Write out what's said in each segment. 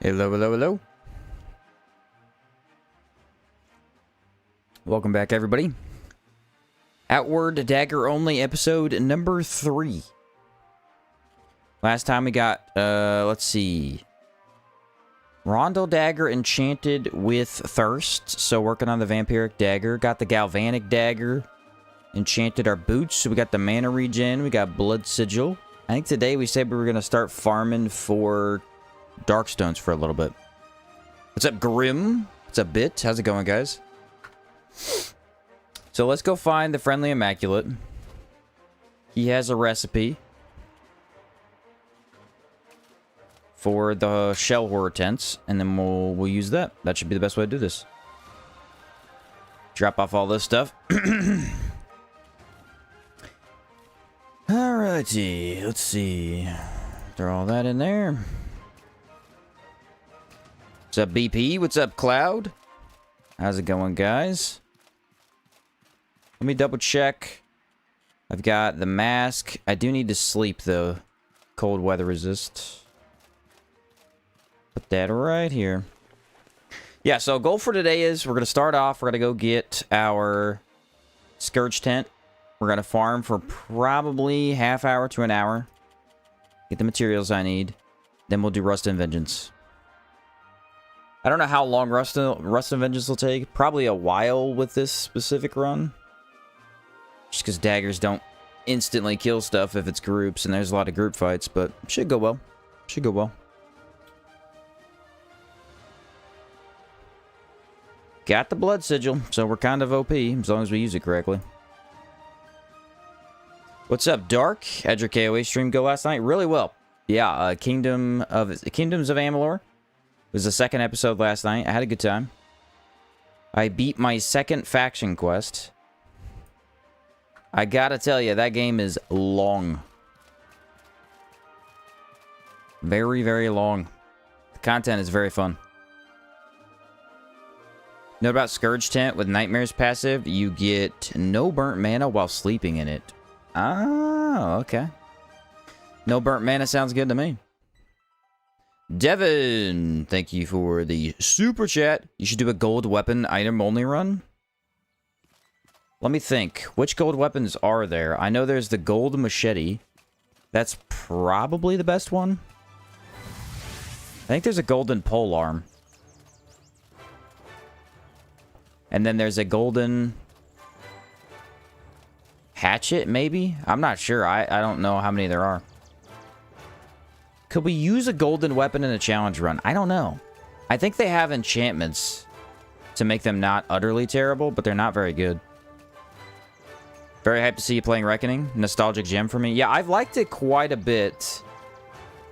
Hello, hello, hello. Welcome back, everybody. Outward Dagger Only episode number 3. Last time we got, let's see. Rondel Dagger enchanted with Thirst. So working on the Vampiric Dagger. Got the Galvanic Dagger. Enchanted our boots. So we got the Mana Regen. We got Blood Sigil. I think today we said we were going to start farming for Darkstones for a little bit. What's up, Grim? What's up, Bit? How's it going, guys? So let's go find the Friendly Immaculate. He has a recipe for the Shell Horror Tents, and then we'll use that. That should be the best way to do this. Drop off all this stuff. Alrighty, let's see. Throw all that in there. What's up, BP? What's up, Cloud? How's it going, guys? Let me double check. I've got the mask. I do need to sleep, though. Cold weather resist. Put that right here. Yeah, so goal for today is we're going to start off. We're going to go get our Scourge Tent. We're going to farm for probably half hour to an hour. Get the materials I need. Then we'll do Rust and Vengeance. I don't know how long Rust and Vengeance will take. Probably a while with this specific run. Just because daggers don't instantly kill stuff if it's groups, and there's a lot of group fights, but should go well. Should go well. Got the Blood Sigil, so we're kind of OP, as long as we use it correctly. What's up, Dark? How'd your KOA stream go last night? Really well. Yeah, Kingdoms of Amalur. It was the second episode last night. I had a good time. I beat my second faction quest. I gotta tell you, that game is long. Very, very long. The content is very fun. Note about Scourge Tent with Nightmares passive. You get no burnt mana while sleeping in it. Ah, okay. No burnt mana sounds good to me. Devin, thank you for the super chat. You should do a gold weapon item only run. Let me think. Which gold weapons are there? I know there's the gold machete. That's probably the best one. I think there's a golden polearm. And then there's a golden hatchet, maybe? I'm not sure. I don't know how many there are. Could we use a golden weapon in a challenge run? I don't know. I think they have enchantments to make them not utterly terrible, but they're not very good. Very hyped to see you playing Reckoning. Nostalgic gem for me. Yeah, I've liked it quite a bit.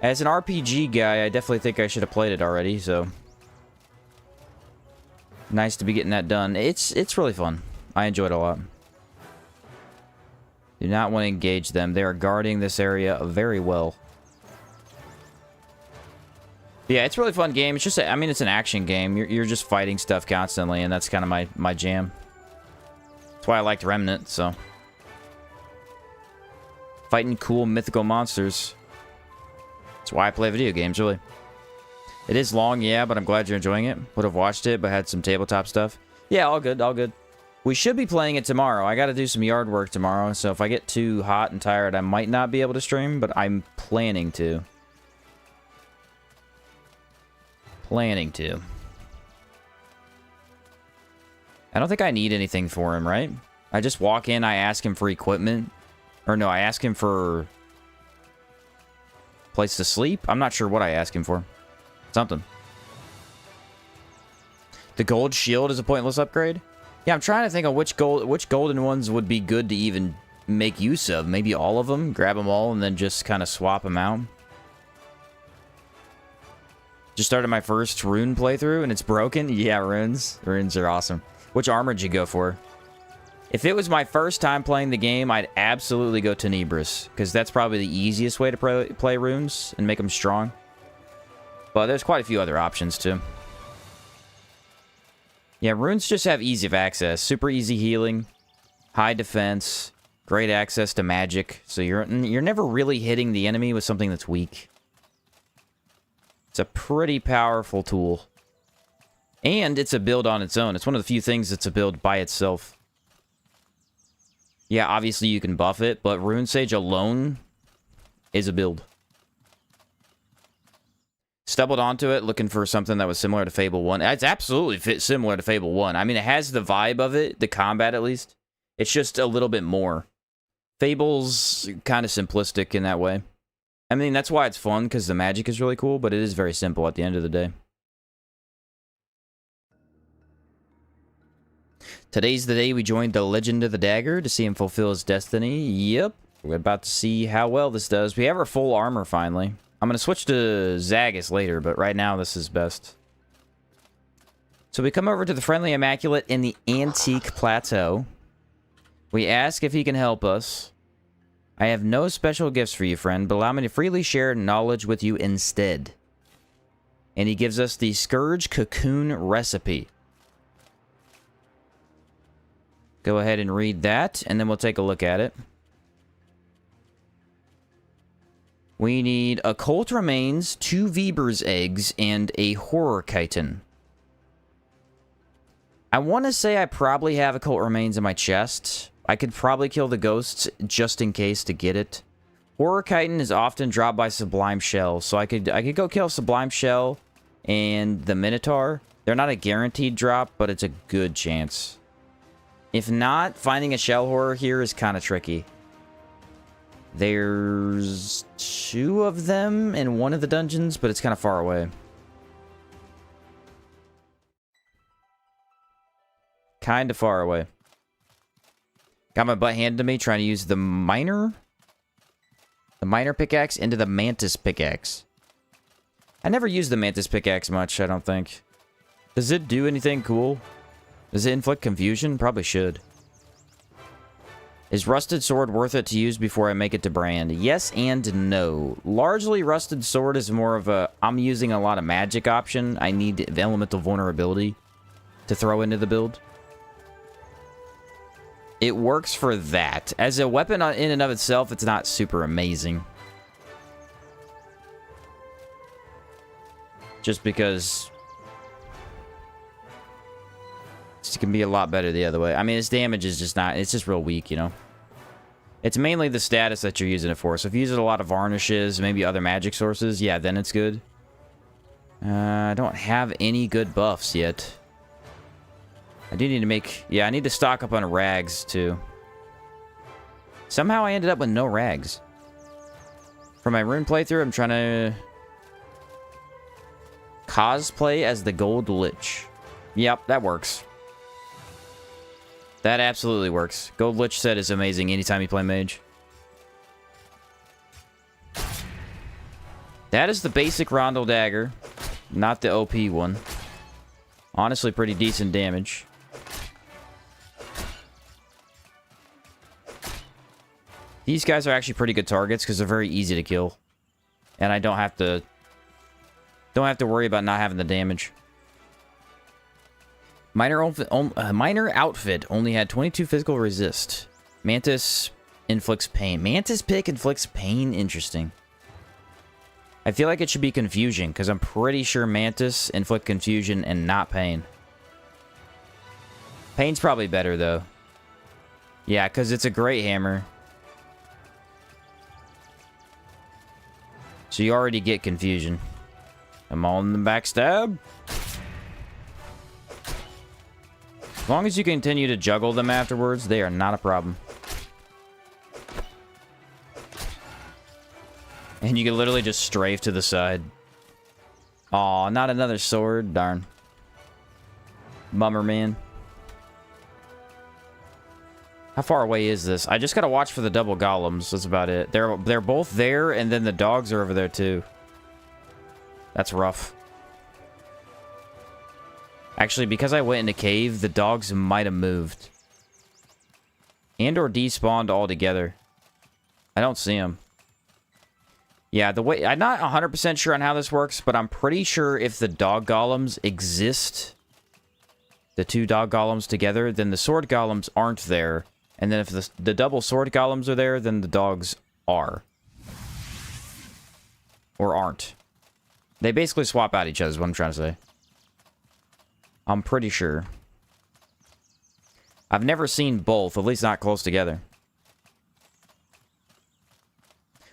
As an RPG guy, I definitely think I should have played it already, so nice to be getting that done. It's really fun. I enjoyed it a lot. Do not want to engage them. They are guarding this area very well. Yeah, it's a really fun game. It's just, I mean, it's an action game. You're just fighting stuff constantly, and that's kind of my jam. That's why I liked Remnant, so. Fighting cool mythical monsters. That's why I play video games, really. It is long, yeah, but I'm glad you're enjoying it. Would have watched it, but had some tabletop stuff. Yeah, all good, all good. We should be playing it tomorrow. I got to do some yard work tomorrow, so if I get too hot and tired, I might not be able to stream, but I'm planning to. I don't think I need anything for him, right? I just walk in, I ask him for equipment. Or no, I ask him for place to sleep. I'm not sure what I ask him for. Something. The gold shield is a pointless upgrade? Yeah, I'm trying to think of which golden ones would be good to even make use of. Maybe all of them? Grab them all and then just kind of swap them out. Just started my first rune playthrough and it's broken. Yeah, runes. Runes are awesome. Which armor did you go for? If it was my first time playing the game, I'd absolutely go Tenebris, because that's probably the easiest way to play runes and make them strong. But there's quite a few other options too. Yeah, runes just have ease of access. Super easy healing, high defense, great access to magic. So you're never really hitting the enemy with something that's weak. It's a pretty powerful tool. And it's a build on its own. It's one of the few things that's a build by itself. Yeah, obviously you can buff it, but Rune Sage alone is a build. Stumbled onto it looking for something that was similar to Fable 1. It's absolutely similar to Fable 1. I mean, it has the vibe of it, the combat at least. It's just a little bit more. Fable's kind of simplistic in that way. I mean, that's why it's fun, because the magic is really cool, but it is very simple at the end of the day. Today's the day we joined the Legend of the Dagger to see him fulfill his destiny. Yep. We're about to see how well this does. We have our full armor, finally. I'm going to switch to Daggers later, but right now this is best. So we come over to the Friendly Immaculate in the Antique Plateau. We ask if he can help us. I have no special gifts for you, friend, but allow me to freely share knowledge with you instead. And he gives us the Scourge Cocoon recipe. Go ahead and read that, and then we'll take a look at it. We need occult remains, 2 Weber's eggs, and a horror chitin. I want to say I probably have occult remains in my chest. I could probably kill the ghosts just in case to get it. Horror chitin is often dropped by Sublime Shell, so I could go kill Sublime Shell and the Minotaur. They're not a guaranteed drop, but it's a good chance. If not, finding a shell horror here is kind of tricky. There's 2 of them in one of the dungeons, but it's kind of far away. Kind of far away. Got my butt handed to me trying to use the miner pickaxe into the mantis pickaxe. I never used the mantis pickaxe much, I don't think. Does it do anything cool? Does it inflict confusion? Probably should. Is Rusted Sword worth it to use before I make it to Brand? Yes and no. Largely, Rusted Sword is more of a, I'm using a lot of magic option. I need elemental vulnerability to throw into the build. It works for that. As a weapon in and of itself, it's not super amazing. Just because it can be a lot better the other way. I mean, its damage is just not... It's just real weak, you know? It's mainly the status that you're using it for. So if you use it a lot of varnishes, maybe other magic sources, yeah, then it's good. I don't have any good buffs yet. I do need to make... Yeah, I need to stock up on rags, too. Somehow I ended up with no rags. For my rune playthrough, I'm trying to cosplay as the Gold Lich. Yep, that works. That absolutely works. Gold Lich set is amazing anytime you play mage. That is the basic Rondel Dagger, not the OP one. Honestly, pretty decent damage. These guys are actually pretty good targets because they're very easy to kill. And I don't have to worry about not having the damage. Minor outfit only had 22 physical resist. Mantis inflicts pain. Mantis pick inflicts pain? Interesting. I feel like it should be confusion, because I'm pretty sure Mantis inflict confusion and not pain. Pain's probably better, though. Yeah, because it's a great hammer. So you already get confusion. I'm on the backstab. As long as you continue to juggle them afterwards, they are not a problem. And you can literally just strafe to the side. Aw, not another sword. Darn. Bummer, man. How far away is this? I just gotta watch for the double golems. That's about it. They're both there, and then the dogs are over there, too. That's rough. Actually, because I went in a cave, the dogs might have moved. And or despawned altogether. I don't see them. Yeah, the way... I'm not 100% sure on how this works, but I'm pretty sure if the dog golems exist, the 2 dog golems together, then the sword golems aren't there. And then if the double sword golems are there, then the dogs are. Or aren't. They basically swap out each other is what I'm trying to say. I'm pretty sure. I've never seen both, at least not close together.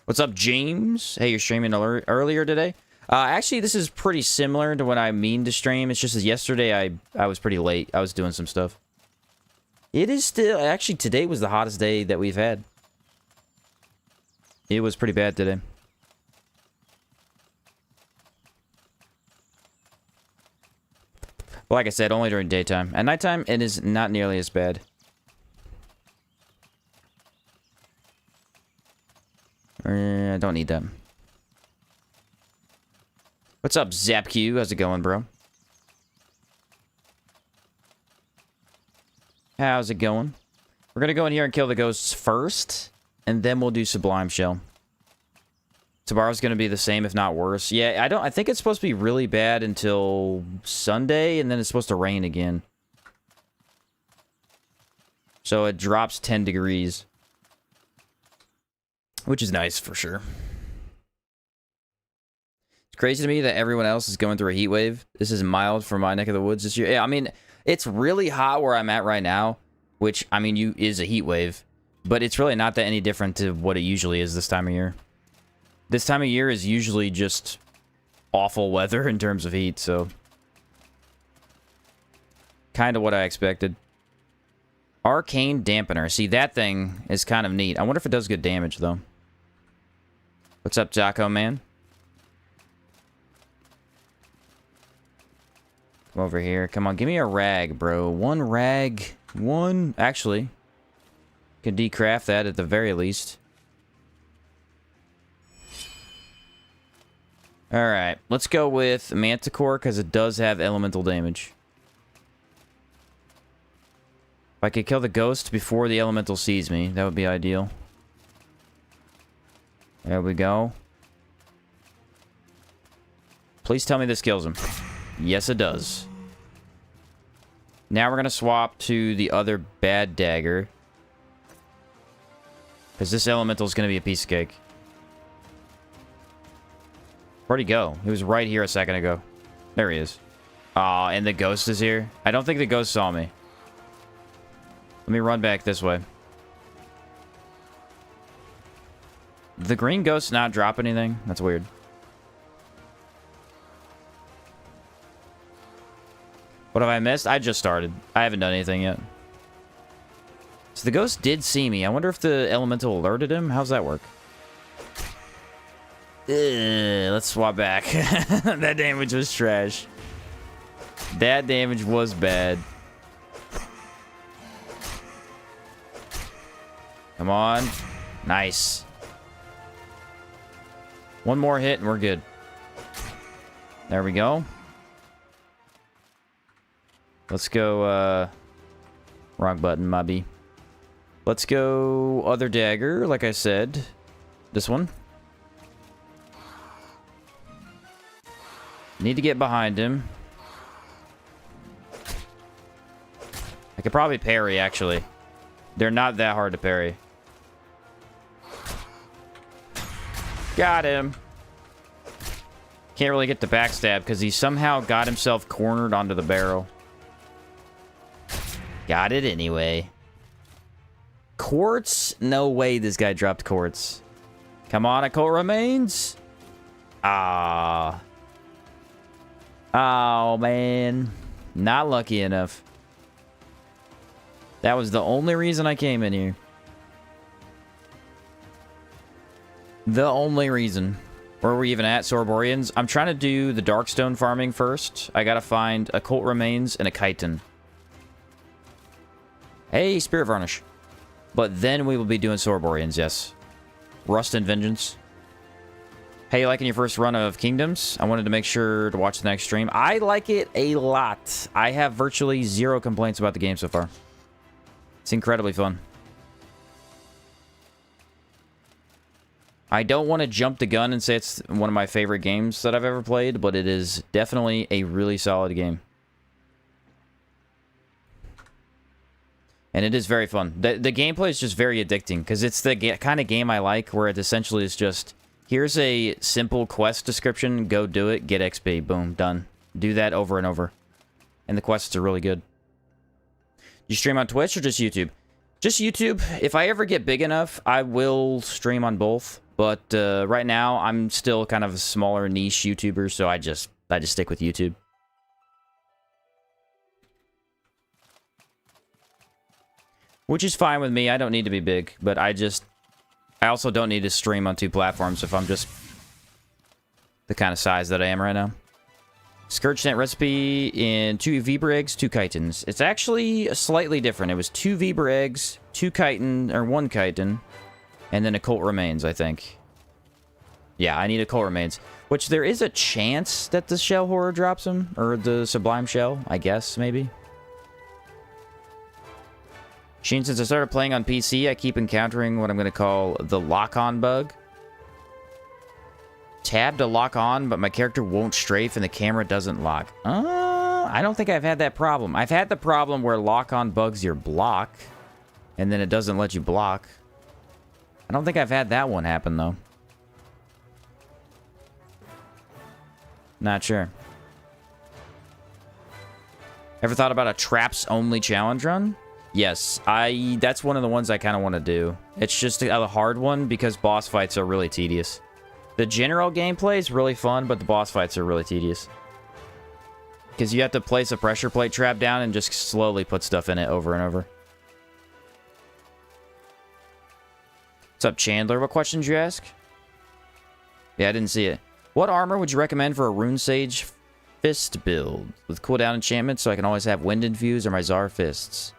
What's up, James? Hey, you're streaming earlier today? Actually, this is pretty similar to what I mean to stream. It's just as yesterday I was pretty late. I was doing some stuff. It is still... Actually, today was the hottest day that we've had. It was pretty bad today. But like I said, only during daytime. At nighttime, it is not nearly as bad. I don't need them. What's up, ZapQ? How's it going, bro? How's it going? We're gonna go in here and kill the ghosts first, and then we'll do Sublime Shell. Tomorrow's gonna be the same, if not worse. Yeah, I think it's supposed to be really bad until Sunday, and then it's supposed to rain again. So it drops 10 degrees. Which is nice, for sure. It's crazy to me that everyone else is going through a heat wave. This is mild for my neck of the woods this year. Yeah, I mean, it's really hot where I'm at right now, which, I mean, is a heat wave. But it's really not that any different to what it usually is this time of year. This time of year is usually just awful weather in terms of heat, so... kind of what I expected. Arcane Dampener. See, that thing is kind of neat. I wonder if it does good damage, though. What's up, Jocko, man? Come over here. Come on, give me a rag, bro. One rag. One. Actually, can decraft that at the very least. Alright, let's go with Manticore, because it does have elemental damage. If I could kill the ghost before the elemental sees me, that would be ideal. There we go. Please tell me this kills him. Yes, it does. Now we're going to swap to the other bad dagger. Because this elemental is going to be a piece of cake. Where'd he go? He was right here a second ago. There he is. Aw, and the ghost is here? I don't think the ghost saw me. Let me run back this way. Did the green ghost not drop anything? That's weird. What have I missed? I just started. I haven't done anything yet. So the ghost did see me. I wonder if the elemental alerted him? How's that work? Let's swap back. That damage was trash. That damage was bad. Come on. Nice. One more hit and we're good. There we go. Let's go, wrong button, mobby. Let's go other dagger, like I said. This one. Need to get behind him. I could probably parry, actually. They're not that hard to parry. Got him. Can't really get the backstab because he somehow got himself cornered onto the barrel. Got it anyway. Quartz? No way this guy dropped quartz. Come on, occult remains. Ah. Oh, man. Not lucky enough. That was the only reason I came in here. The only reason. Where are we even at, Sorborians? I'm trying to do the Darkstone farming first. I gotta find occult remains and a chitin. Hey, Spirit Varnish. But then we will be doing Sorborians, yes. Rust and Vengeance. Hey, you liking your first run of Kingdoms? I wanted to make sure to watch the next stream. I like it a lot. I have virtually zero complaints about the game so far. It's incredibly fun. I don't want to jump the gun and say it's one of my favorite games that I've ever played, but it is definitely a really solid game. And it is very fun. The gameplay is just very addicting, because it's the kind of game I like, where it essentially is just Here's a simple quest description. Go do it. Get XP. Boom. Done. Do that over and over. And the quests are really good. You stream on Twitch or just YouTube? Just YouTube. If I ever get big enough, I will stream on both. But right now, I'm still kind of a smaller niche YouTuber, so I just stick with YouTube. Which is fine with me. I don't need to be big, but I also don't need to stream on 2 platforms if I'm just the kind of size that I am right now. Scourge Sent recipe in 2 Vibra eggs, 2 chitons. It's actually slightly different. It was 2 Vibra eggs, 2 chitin, or 1 chitin, and then a cult remains, I think. Yeah, I need a cult remains. Which there is a chance that the shell horror drops them, or the sublime shell, I guess, maybe. Sheen, since I started playing on PC, I keep encountering what I'm going to call the lock-on bug. Tab to lock on, but my character won't strafe and the camera doesn't lock. I don't think I've had that problem. I've had the problem where lock-on bugs your block, and then it doesn't let you block. I don't think I've had that one happen, though. Not sure. Ever thought about a traps-only challenge run? Yes, that's one of the ones I kind of want to do. It's just a hard one because boss fights are really tedious. The general gameplay is really fun, but the boss fights are really tedious. Because you have to place a pressure plate trap down and just slowly put stuff in it over and over. What's up, Chandler? What questions you ask? Yeah, I didn't see it. What armor would you recommend for a Rune Sage fist build? With cooldown enchantments so I can always have Wind Infuse or my Czar fists.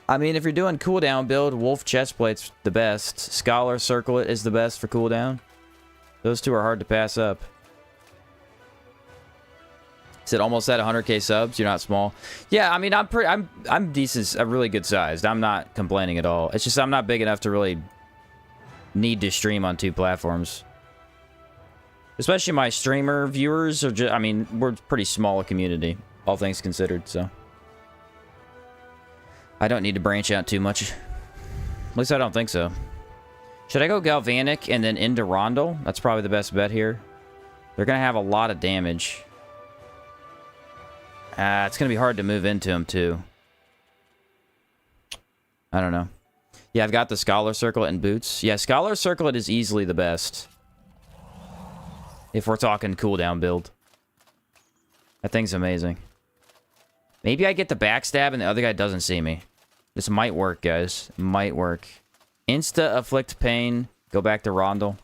I mean, if you're doing cooldown build, Wolf Chestplate's the best. Scholar Circlet is the best for cooldown. Those 2 are hard to pass up. Is it almost at 100k subs? You're not small. Yeah, I mean, I'm decent, really good sized. I'm not complaining at all. It's just I'm not big enough to really need to stream on 2 platforms. Especially my streamer viewers are just, I mean, we're a pretty small community, all things considered, so. I don't need to branch out too much. At least I don't think so. Should I go Galvanic and then into Rondel? That's probably the best bet here. They're going to have a lot of damage. It's going to be hard to move into them, too. I don't know. Yeah, I've got the Scholar Circlet and Boots. Yeah, Scholar Circlet is easily the best. If we're talking cooldown build. That thing's amazing. Maybe I get the backstab and the other guy doesn't see me. This might work, guys. Might work. Insta Afflict Pain. Go back to Rondel.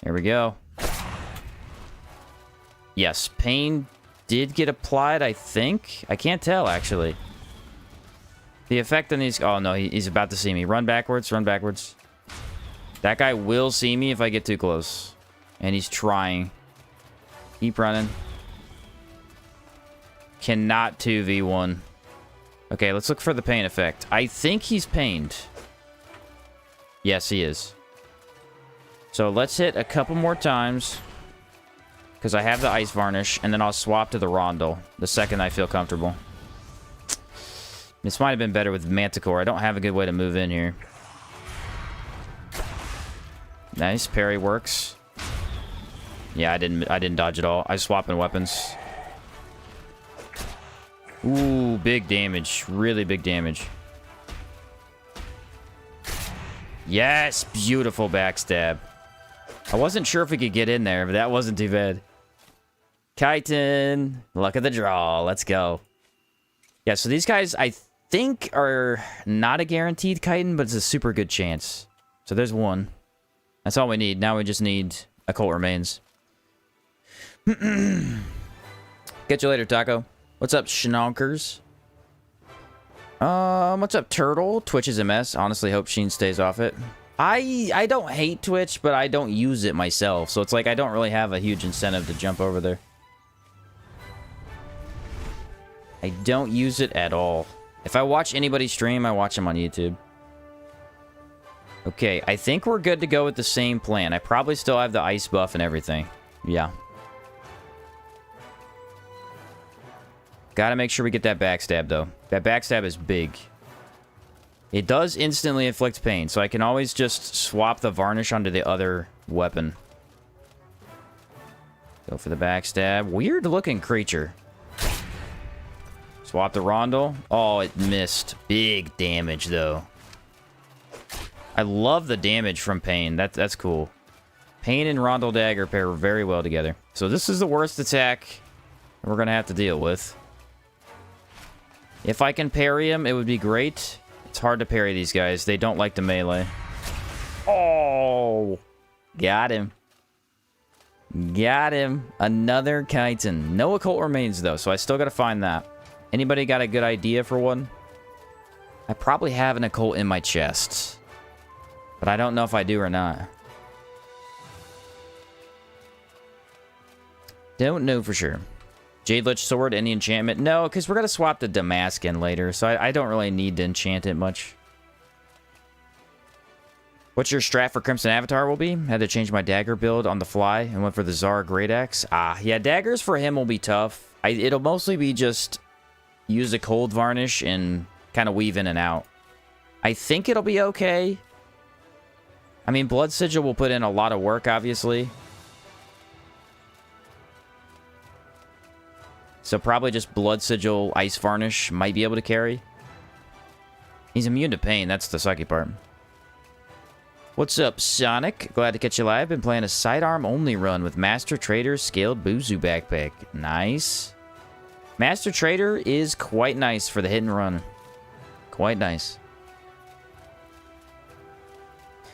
There we go. Yes, Pain did get applied, I think. I can't tell, actually. The effect on these... Oh, no, he's about to see me. Run backwards, run backwards. That guy will see me if I get too close. And he's trying. Keep running. Cannot 2v1. Okay, let's look for the pain effect. I think he's pained. Yes, he is. So let's hit a couple more times. Because I have the ice varnish. And then I'll swap to the Rondel the second I feel comfortable. This might have been better with Manticore. I don't have a good way to move in here. Nice. Parry works. Yeah, I didn't dodge at all. I was swapping weapons. Ooh, big damage. Really big damage. Yes, beautiful backstab. I wasn't sure if we could get in there, but that wasn't too bad. Chitin. Luck of the draw. Let's go. Yeah, so these guys, I think, are not a guaranteed chitin, but it's a super good chance. So there's one. That's all we need. Now we just need a cult remains. Catch you later, Taco. What's up, Schnonkers? What's up, Turtle? Twitch is a mess. Honestly, hope Sheen stays off it. I don't hate Twitch, but I don't use it myself. So it's like I don't really have a huge incentive to jump over there. I don't use it at all. If I watch anybody stream, I watch them on YouTube. Okay, I think we're good to go with the same plan. I probably still have the ice buff and everything. Yeah. Gotta make sure we get that backstab, though. That backstab is big. It does instantly inflict pain, so I can always just swap the varnish onto the other weapon. Go for the backstab. Weird looking creature. Swap the rondel. Oh, it missed. Big damage, though. I love the damage from pain. That's cool. Pain and rondel dagger pair very well together. So this is the worst attack we're going to have to deal with. If I can parry him, it would be great. It's hard to parry these guys. They don't like the melee. Oh! Got him. Got him. Another chitin. No occult remains, though, so I still got to find that. Anybody got a good idea for one? I probably have an occult in my chest. But I don't know if I do or not. Don't know for sure. Jade Lich Sword, any enchantment? No, because we're going to swap the Damascus later, so I don't really need to enchant it much. What's your strat for Crimson Avatar will be? Had to change my dagger build on the fly and went for the Zara Great Axe. Yeah, daggers for him will be tough. It'll mostly be just use a cold varnish and kind of weave in and out. I think it'll be okay. I mean, Blood Sigil will put in a lot of work, obviously. So probably just Blood Sigil, Ice Varnish might be able to carry. He's immune to pain. That's the sucky part. What's up, Sonic? Glad to catch you live. Been playing a sidearm only run with Master Trader's Scaled Buzu Backpack. Nice. Master Trader is quite nice for the hit and run. Quite nice.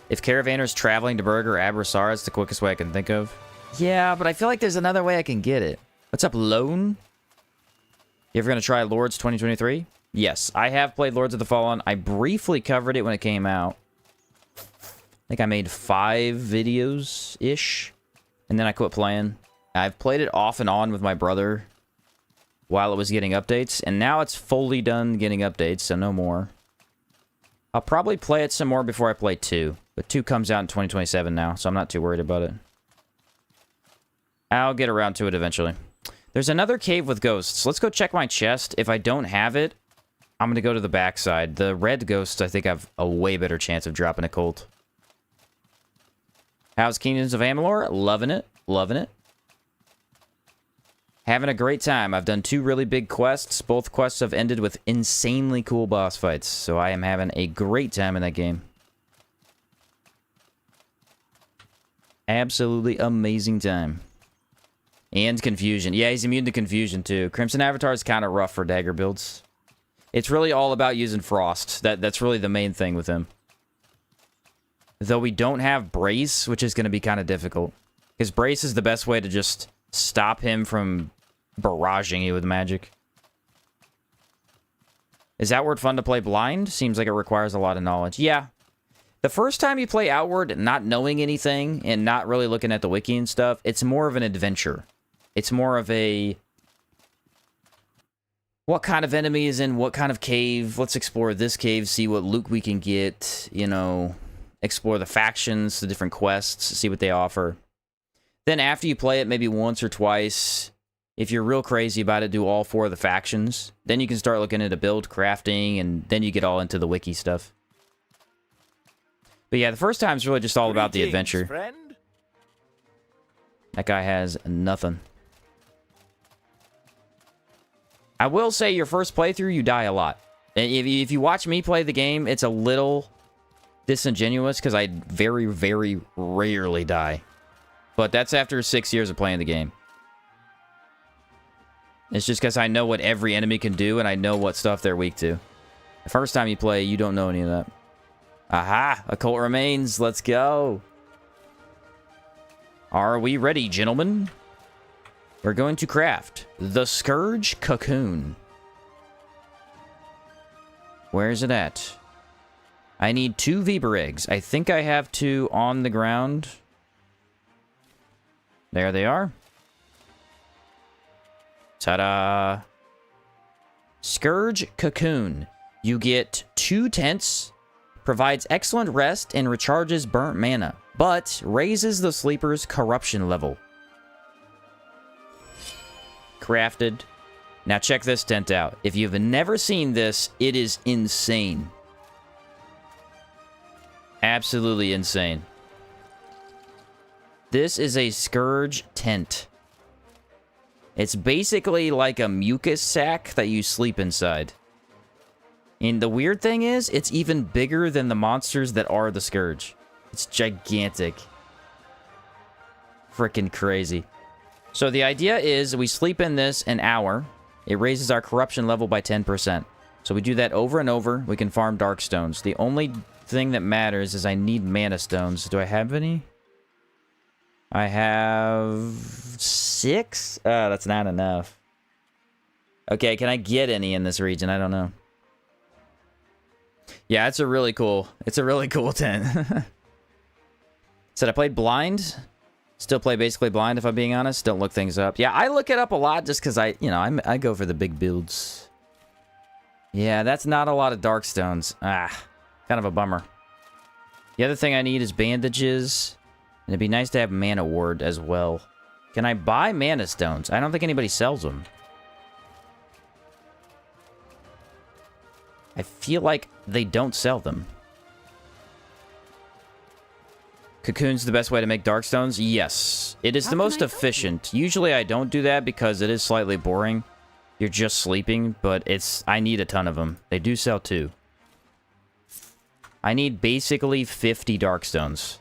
If Caravanner's traveling to Berg or Abrasar, it's the quickest way I can think of. Yeah, but I feel like there's another way I can get it. What's up, Lone? You ever going to try Lords 2023? Yes, I have played Lords of the Fallen. I briefly covered it when it came out. I think I made 5 videos-ish, and then I quit playing. I've played it off and on with my brother while it was getting updates, and now it's fully done getting updates, so no more. I'll probably play it some more before I play 2, but 2 comes out in 2027 now, so I'm not too worried about it. I'll get around to it eventually. There's another cave with ghosts. Let's go check my chest. If I don't have it, I'm going to go to the backside. The red ghosts, I think, have a way better chance of dropping a cult. How's Kingdoms of Amalur? Loving it. Loving it. Having a great time. I've done 2 really big quests. Both quests have ended with insanely cool boss fights. So I am having a great time in that game. Absolutely amazing time. And confusion. Yeah, he's immune to confusion, too. Crimson Avatar is kind of rough for dagger builds. It's really all about using Frost. That's really the main thing with him. Though we don't have Brace, which is going to be kind of difficult. Because Brace is the best way to just stop him from barraging you with magic. Is Outward fun to play blind? Seems like it requires a lot of knowledge. Yeah. The first time you play Outward, not knowing anything, and not really looking at the wiki and stuff, it's more of an adventure. It's more of a... what kind of enemy is in what kind of cave? Let's explore this cave, see what loot we can get, you know... explore the factions, the different quests, see what they offer. Then after you play it maybe once or twice, if you're real crazy about it, do all 4 of the factions. Then you can start looking into build crafting, and then you get all into the wiki stuff. But yeah, the first time is really just all about the adventure. Friend. That guy has nothing. I will say your first playthrough, you die a lot. If you watch me play the game, it's a little disingenuous because I very, very rarely die. But that's after 6 years of playing the game. It's just because I know what every enemy can do and I know what stuff they're weak to. The first time you play, you don't know any of that. Aha! Occult remains. Let's go. Are we ready, gentlemen? We're going to craft the Scourge Cocoon. Where is it at? I need 2 Viper eggs. I think I have 2 on the ground. There they are. Ta-da! Scourge Cocoon. You get 2 tents, provides excellent rest, and recharges burnt mana, but raises the sleeper's corruption level. Crafted. Now check this tent out. If you've never seen this, it is insane. Absolutely insane. This is a Scourge tent. It's basically like a mucus sack that you sleep inside. And the weird thing is, it's even bigger than the monsters that are the Scourge. It's gigantic. Freaking crazy. So the idea is we sleep in this an hour. It raises our corruption level by 10%. So we do that over and over. We can farm dark stones. The only thing that matters is I need mana stones. Do I have any? I have 6? That's not enough. Okay, can I get any in this region? I don't know. Yeah, it's a really cool tent. Said I played blind. Still play basically blind, if I'm being honest. Don't look things up. Yeah, I look it up a lot just because I go for the big builds. Yeah, that's not a lot of dark stones. Kind of a bummer. The other thing I need is bandages. And it'd be nice to have mana ward as well. Can I buy mana stones? I don't think anybody sells them. I feel like they don't sell them. Cocoon's the best way to make dark stones? Yes. It is the most efficient. Usually I don't do that because it is slightly boring. You're just sleeping, but I need a ton of them. They do sell too. I need basically 50 dark stones.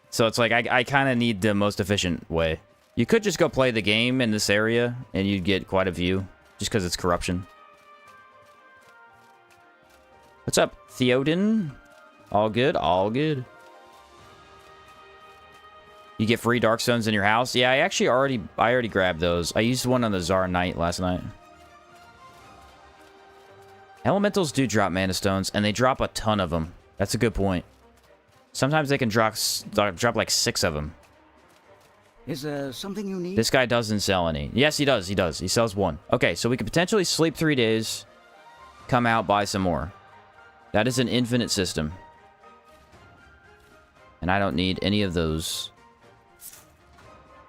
So it's like, I kind of need the most efficient way. You could just go play the game in this area, and you'd get quite a few, just because it's corruption. What's up, Theoden? All good? All good. You get free dark stones in your house? Yeah, I already grabbed those. I used one on the Tsar Knight last night. Elementals do drop mana stones, and they drop a ton of them. That's a good point. Sometimes they can drop like 6 of them. Is there something you need? This guy doesn't sell any. Yes, he does. He does. He sells 1. Okay, so we could potentially sleep 3 days, come out, buy some more. That is an infinite system. And I don't need any of those.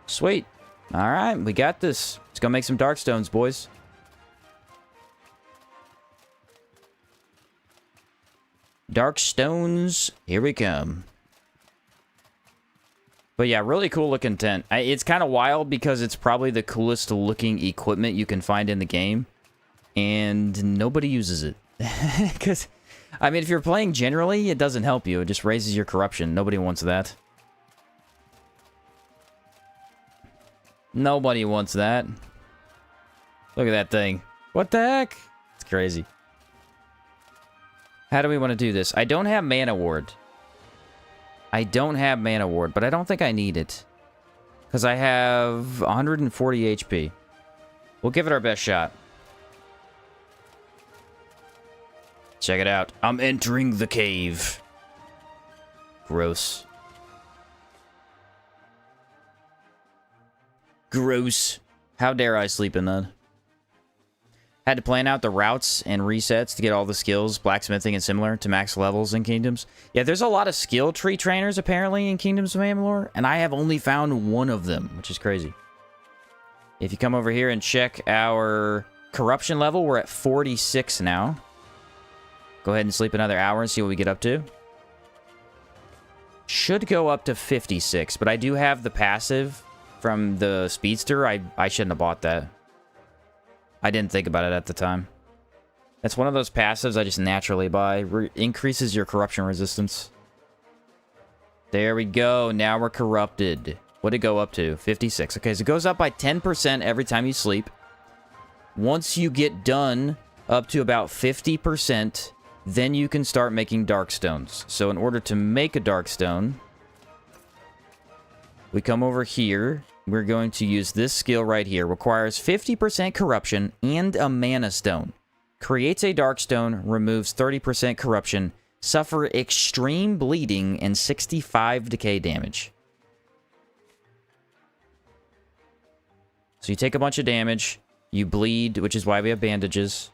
Sweet. All right, we got this. Let's go make some dark stones, boys. Dark stones, here we come. But yeah, really cool looking tent. It's kind of wild because it's probably the coolest looking equipment you can find in the game. And nobody uses it. Because, I mean, if you're playing generally, it doesn't help you. It just raises your corruption. Nobody wants that. Nobody wants that. Look at that thing. What the heck? It's crazy. How do we want to do this? I don't have mana ward. I don't have mana ward, but I don't think I need it. Because I have 140 HP. We'll give it our best shot. Check it out. I'm entering the cave. Gross. Gross. How dare I sleep in that? Had to plan out the routes and resets to get all the skills, blacksmithing and similar, to max levels in Kingdoms. Yeah, there's a lot of skill tree trainers, apparently, in Kingdoms of Amalur, and I have only found 1 of them, which is crazy. If you come over here and check our corruption level, we're at 46 now. Go ahead and sleep another hour and see what we get up to. Should go up to 56, but I do have the passive from the Speedster. I shouldn't have bought that. I didn't think about it at the time. That's one of those passives I just naturally buy. Increases your corruption resistance. There we go. Now we're corrupted. What'd it go up to? 56. Okay, so it goes up by 10% every time you sleep. Once you get done up to about 50%, then you can start making dark stones. So in order to make a dark stone, we come over here. We're going to use this skill right here. Requires 50% corruption and a mana stone. Creates a dark stone, removes 30% corruption, suffer extreme bleeding, and 65 decay damage. So you take a bunch of damage, you bleed, which is why we have bandages.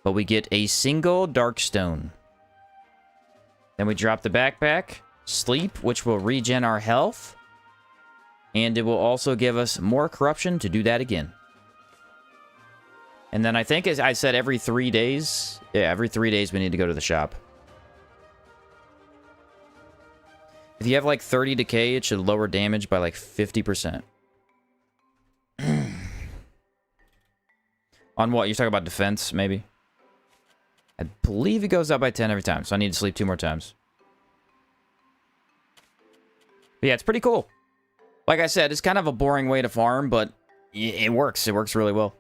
But we get a single dark stone. Then we drop the backpack, sleep, which will regen our health. And it will also give us more corruption to do that again. And then I think, as I said, every 3 days... Yeah, every 3 days we need to go to the shop. If you have like 30 decay, it should lower damage by like 50%. On what? You're talking about defense, maybe? I believe it goes up by 10 every time, so I need to sleep 2 more times. But yeah, it's pretty cool. Like I said, it's kind of a boring way to farm, but it works. It works really well.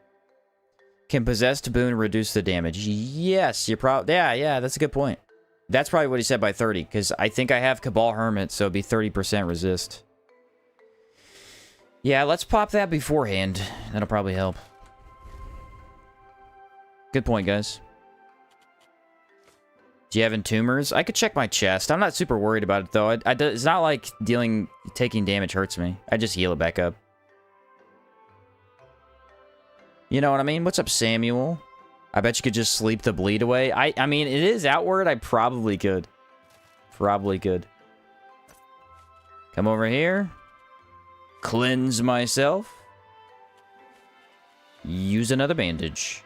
Can possessed boon reduce the damage? Yes, you're probably... Yeah, that's a good point. That's probably what he said by 30, because I think I have Cabal Hermit, so it'd be 30% resist. Yeah, let's pop that beforehand. That'll probably help. Good point, guys. Do you have entombers? I could check my chest. I'm not super worried about it, though. It's not like taking damage hurts me. I just heal it back up. You know what I mean? What's up, Samuel? I bet you could just sleep the bleed away. I mean, it is outward. I probably could. Probably could. Come over here. Cleanse myself. Use another bandage.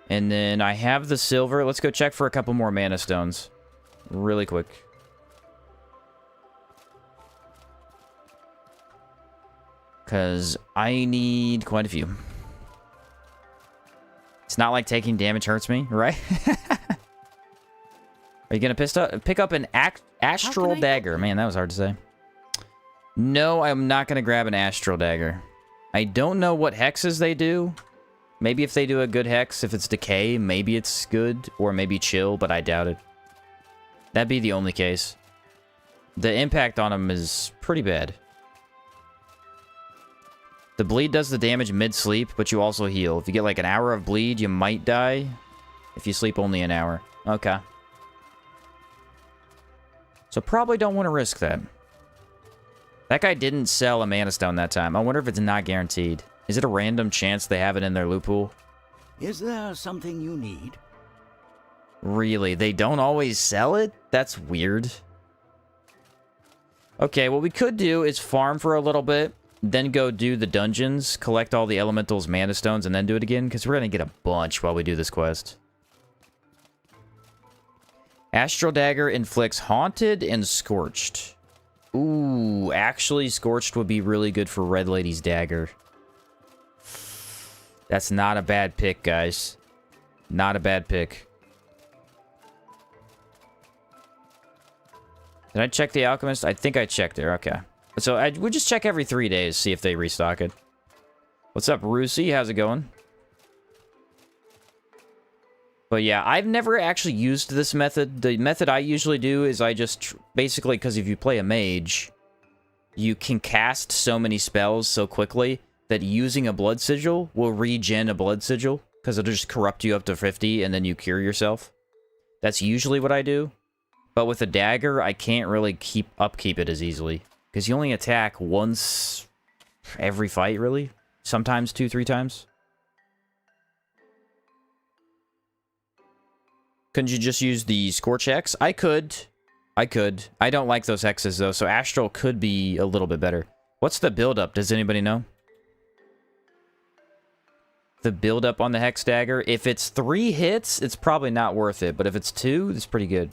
And then I have the silver. Let's go check for a couple more mana stones. Really quick. Because I need quite a few. It's not like taking damage hurts me, right? Are you going to pick up an astral dagger? Man, that was hard to say. No, I'm not going to grab an astral dagger. I don't know what hexes they do. Maybe if they do a good hex, if it's decay, maybe it's good. Or maybe chill, but I doubt it. That'd be the only case. The impact on them is pretty bad. The bleed does the damage mid-sleep, but you also heal. If you get like an hour of bleed, you might die. If you sleep only an hour. Okay. So probably don't want to risk that. That guy didn't sell a mana stone that time. I wonder if it's not guaranteed. Is it a random chance they have it in their loot pool? Is there something you need? Really? They don't always sell it? That's weird. Okay, what we could do is farm for a little bit. Then go do the dungeons, collect all the elementals' mana stones, and then do it again, because we're going to get a bunch while we do this quest. Astral Dagger inflicts Haunted and Scorched. Ooh, actually, Scorched would be really good for Red Lady's Dagger. That's not a bad pick, guys. Not a bad pick. Did I check the Alchemist? I think I checked there, okay. So we'll just check every 3 days, see if they restock it. What's up, Rusi? How's it going? But yeah, I've never actually used this method. The method I usually do is I just... basically, because if you play a mage, you can cast so many spells so quickly that using a blood sigil will regen a blood sigil. Because it'll just corrupt you up to 50 and then you cure yourself. That's usually what I do. But with a dagger, I can't really upkeep it as easily. Because you only attack once every fight, really. Sometimes 2-3 times. Couldn't you just use the Scorch Hex? I could. I don't like those hexes, though, so Astral could be a little bit better. What's the build-up? Does anybody know? The build-up on the Hex Dagger? If it's 3 hits, it's probably not worth it. But if it's 2, it's pretty good.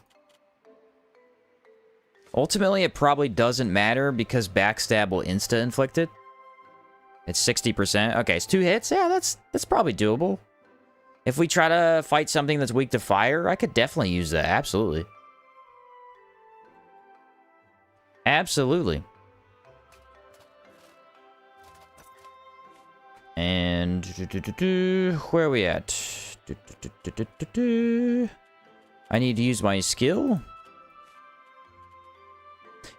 Ultimately, it probably doesn't matter because Backstab will insta-inflict it. It's 60%. Okay, it's 2 hits. Yeah, that's probably doable. If we try to fight something that's weak to fire, I could definitely use that. Absolutely. Absolutely. And... where are we at? I need to use my skill.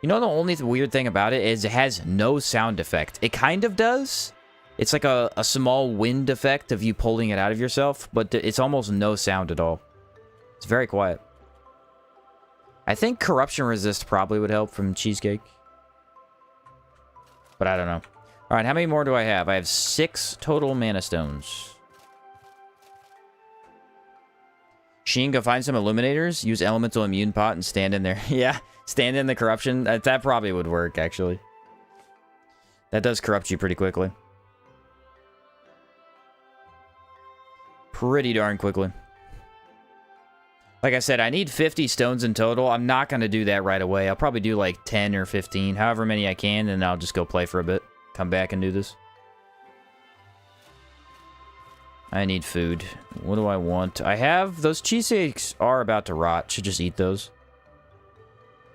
You know, the only weird thing about it is it has no sound effect. It kind of does. It's like a small wind effect of you pulling it out of yourself, but it's almost no sound at all. It's very quiet. I think Corruption Resist probably would help from Cheesecake. But I don't know. Alright, how many more do I have? I have 6 total mana stones. Sheen, go find some Illuminators, use Elemental Immune Pot, and stand in there. Yeah, stand in the Corruption. That probably would work, actually. That does corrupt you pretty quickly. Pretty darn quickly. Like I said, I need 50 stones in total. I'm not going to do that right away. I'll probably do like 10 or 15, however many I can, and I'll just go play for a bit. Come back and do this. I need food. What do I want? I have... Those cheesesteaks are about to rot. Should just eat those.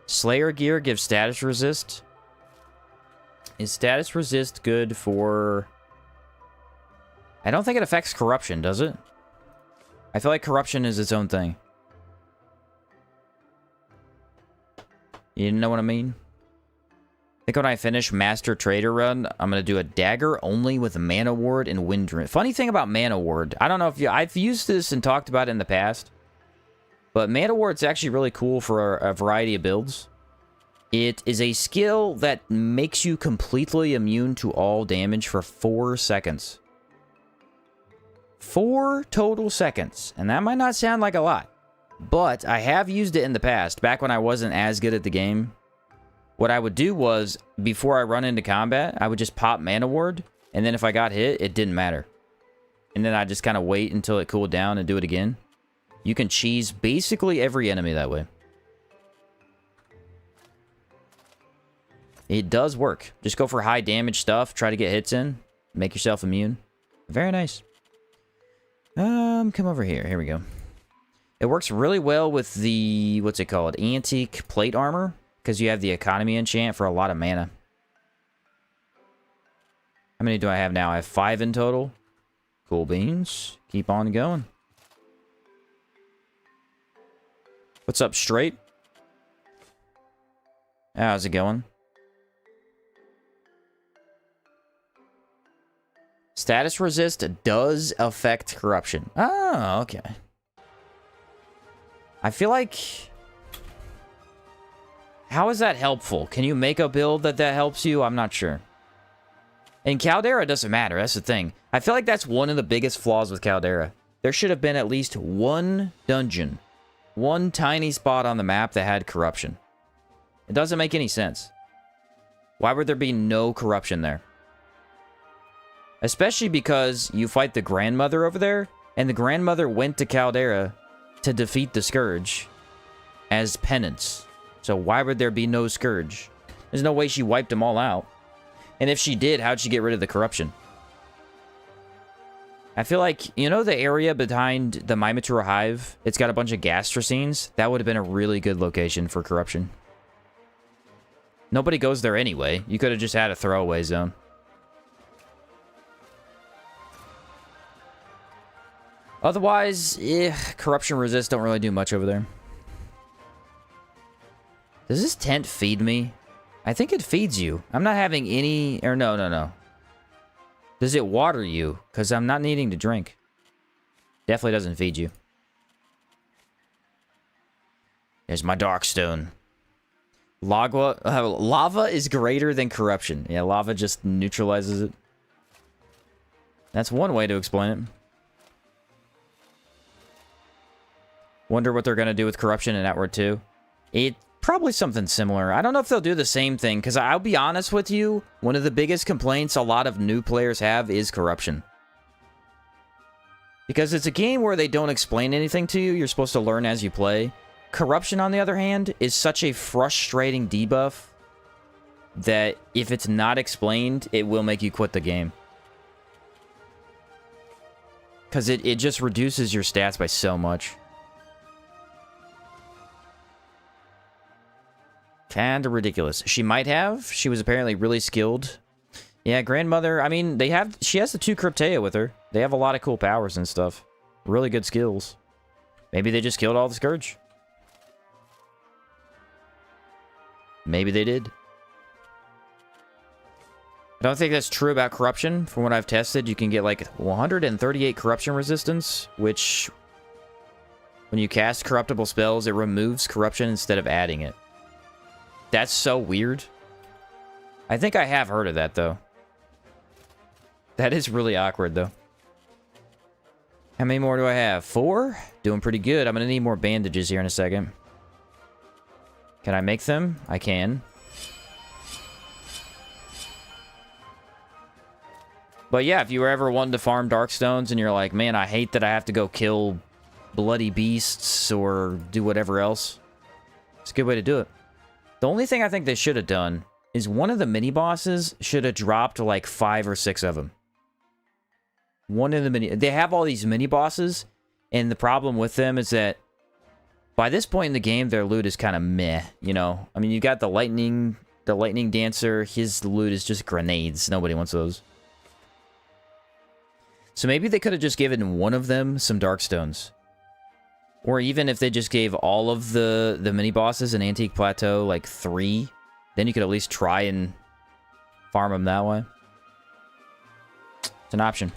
Slayer gear gives status resist. Is status resist good for... I don't think it affects corruption, does it? I feel like corruption is its own thing. You know what I mean? I think when I finish Master Trader Run, I'm going to do a dagger only with Mana Ward and Wind Rune. Funny thing about Mana Ward, I don't know if you... I've used this and talked about it in the past, but Mana Ward's actually really cool for a variety of builds. It is a skill that makes you completely immune to all damage for 4 seconds. 4 total seconds. And that might not sound like a lot, but I have used it in the past, back when I wasn't as good at the game. What I would do was, before I run into combat, I would just pop Mana Ward, and then if I got hit, it didn't matter. And then I just kind of wait until it cooled down and do it again. You can cheese basically every enemy that way. It does work. Just go for high damage stuff, try to get hits in, make yourself immune. Very nice. Come over here. Here we go. It works really well with the, what's it called? Antique plate armor. Because you have the economy enchant for a lot of mana. How many do I have now? I have 5 in total. Cool beans. Keep on going. What's up, straight? How's it going? Status resist does affect corruption. Oh, okay. I feel like... How is that helpful? Can you make a build that helps you? I'm not sure. In Caldera, it doesn't matter. That's the thing. I feel like that's one of the biggest flaws with Caldera. There should have been at least one dungeon. One tiny spot on the map that had corruption. It doesn't make any sense. Why would there be no corruption there? Especially because you fight the grandmother over there, and the grandmother went to Caldera to defeat the Scourge as penance. So why would there be no Scourge? There's no way she wiped them all out. And if she did, how'd she get rid of the corruption? I feel like, you know the area behind the Mimitura Hive? It's got a bunch of gastrocines. That would have been a really good location for corruption. Nobody goes there anyway. You could have just had a throwaway zone. Otherwise, corruption resist don't really do much over there. Does this tent feed me? I think it feeds you. I'm not having any... Or no. Does it water you? Because I'm not needing to drink. Definitely doesn't feed you. There's my Darkstone. Lava is greater than corruption. Yeah, lava just neutralizes it. That's one way to explain it. Wonder what they're going to do with corruption in Outward 2. Probably something similar. I don't know if they'll do the same thing, because I'll be honest with you, one of the biggest complaints a lot of new players have is corruption. Because it's a game where they don't explain anything to you, you're supposed to learn as you play. Corruption, on the other hand, is such a frustrating debuff that if it's not explained, it will make you quit the game. Because it just reduces your stats by so much. Kinda ridiculous. She might have. She was apparently really skilled. Yeah, grandmother. I mean, she has the 2 Cryptea with her. They have a lot of cool powers and stuff. Really good skills. Maybe they just killed all the Scourge. Maybe they did. I don't think that's true about corruption. From what I've tested, you can get like 138 corruption resistance, which when you cast corruptible spells, it removes corruption instead of adding it. That's so weird. I think I have heard of that, though. That is really awkward, though. How many more do I have? 4? Doing pretty good. I'm going to need more bandages here in a second. Can I make them? I can. But yeah, if you were ever wanting to farm Darkstones and you're like, man, I hate that I have to go kill bloody beasts or do whatever else. It's a good way to do it. The only thing I think they should have done is one of the mini-bosses should have dropped like 5 or 6 of them. One of the they have all these mini-bosses, and the problem with them is that by this point in the game, their loot is kind of meh, you know? I mean, you got the lightning dancer, his loot is just grenades. Nobody wants those. So maybe they could have just given one of them some Darkstones. Or even if they just gave all of the mini-bosses in Antique Plateau, like 3, then you could at least try and farm them that way. It's an option.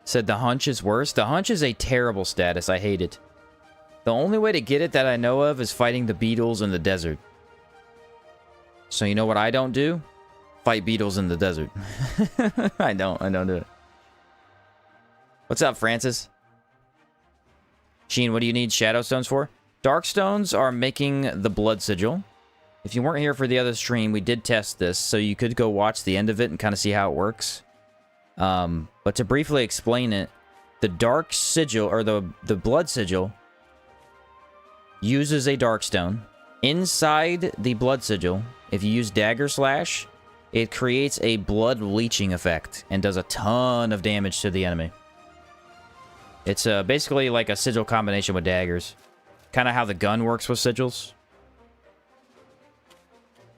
Said the hunch is worse. The hunch is a terrible status. I hate it. The only way to get it that I know of is fighting the beetles in the desert. So you know what I don't do? Fight beetles in the desert. I don't do it. What's up, Francis? Sheen, what do you need Shadow Stones for? Dark Stones are making the Blood Sigil. If you weren't here for the other stream, we did test this, so you could go watch the end of it and kind of see how it works. But to briefly explain it, the Dark Sigil, or the Blood Sigil, uses a Darkstone. Inside the Blood Sigil, if you use Dagger Slash, it creates a blood leeching effect and does a ton of damage to the enemy. It's basically like a sigil combination with daggers. Kind of how the gun works with sigils.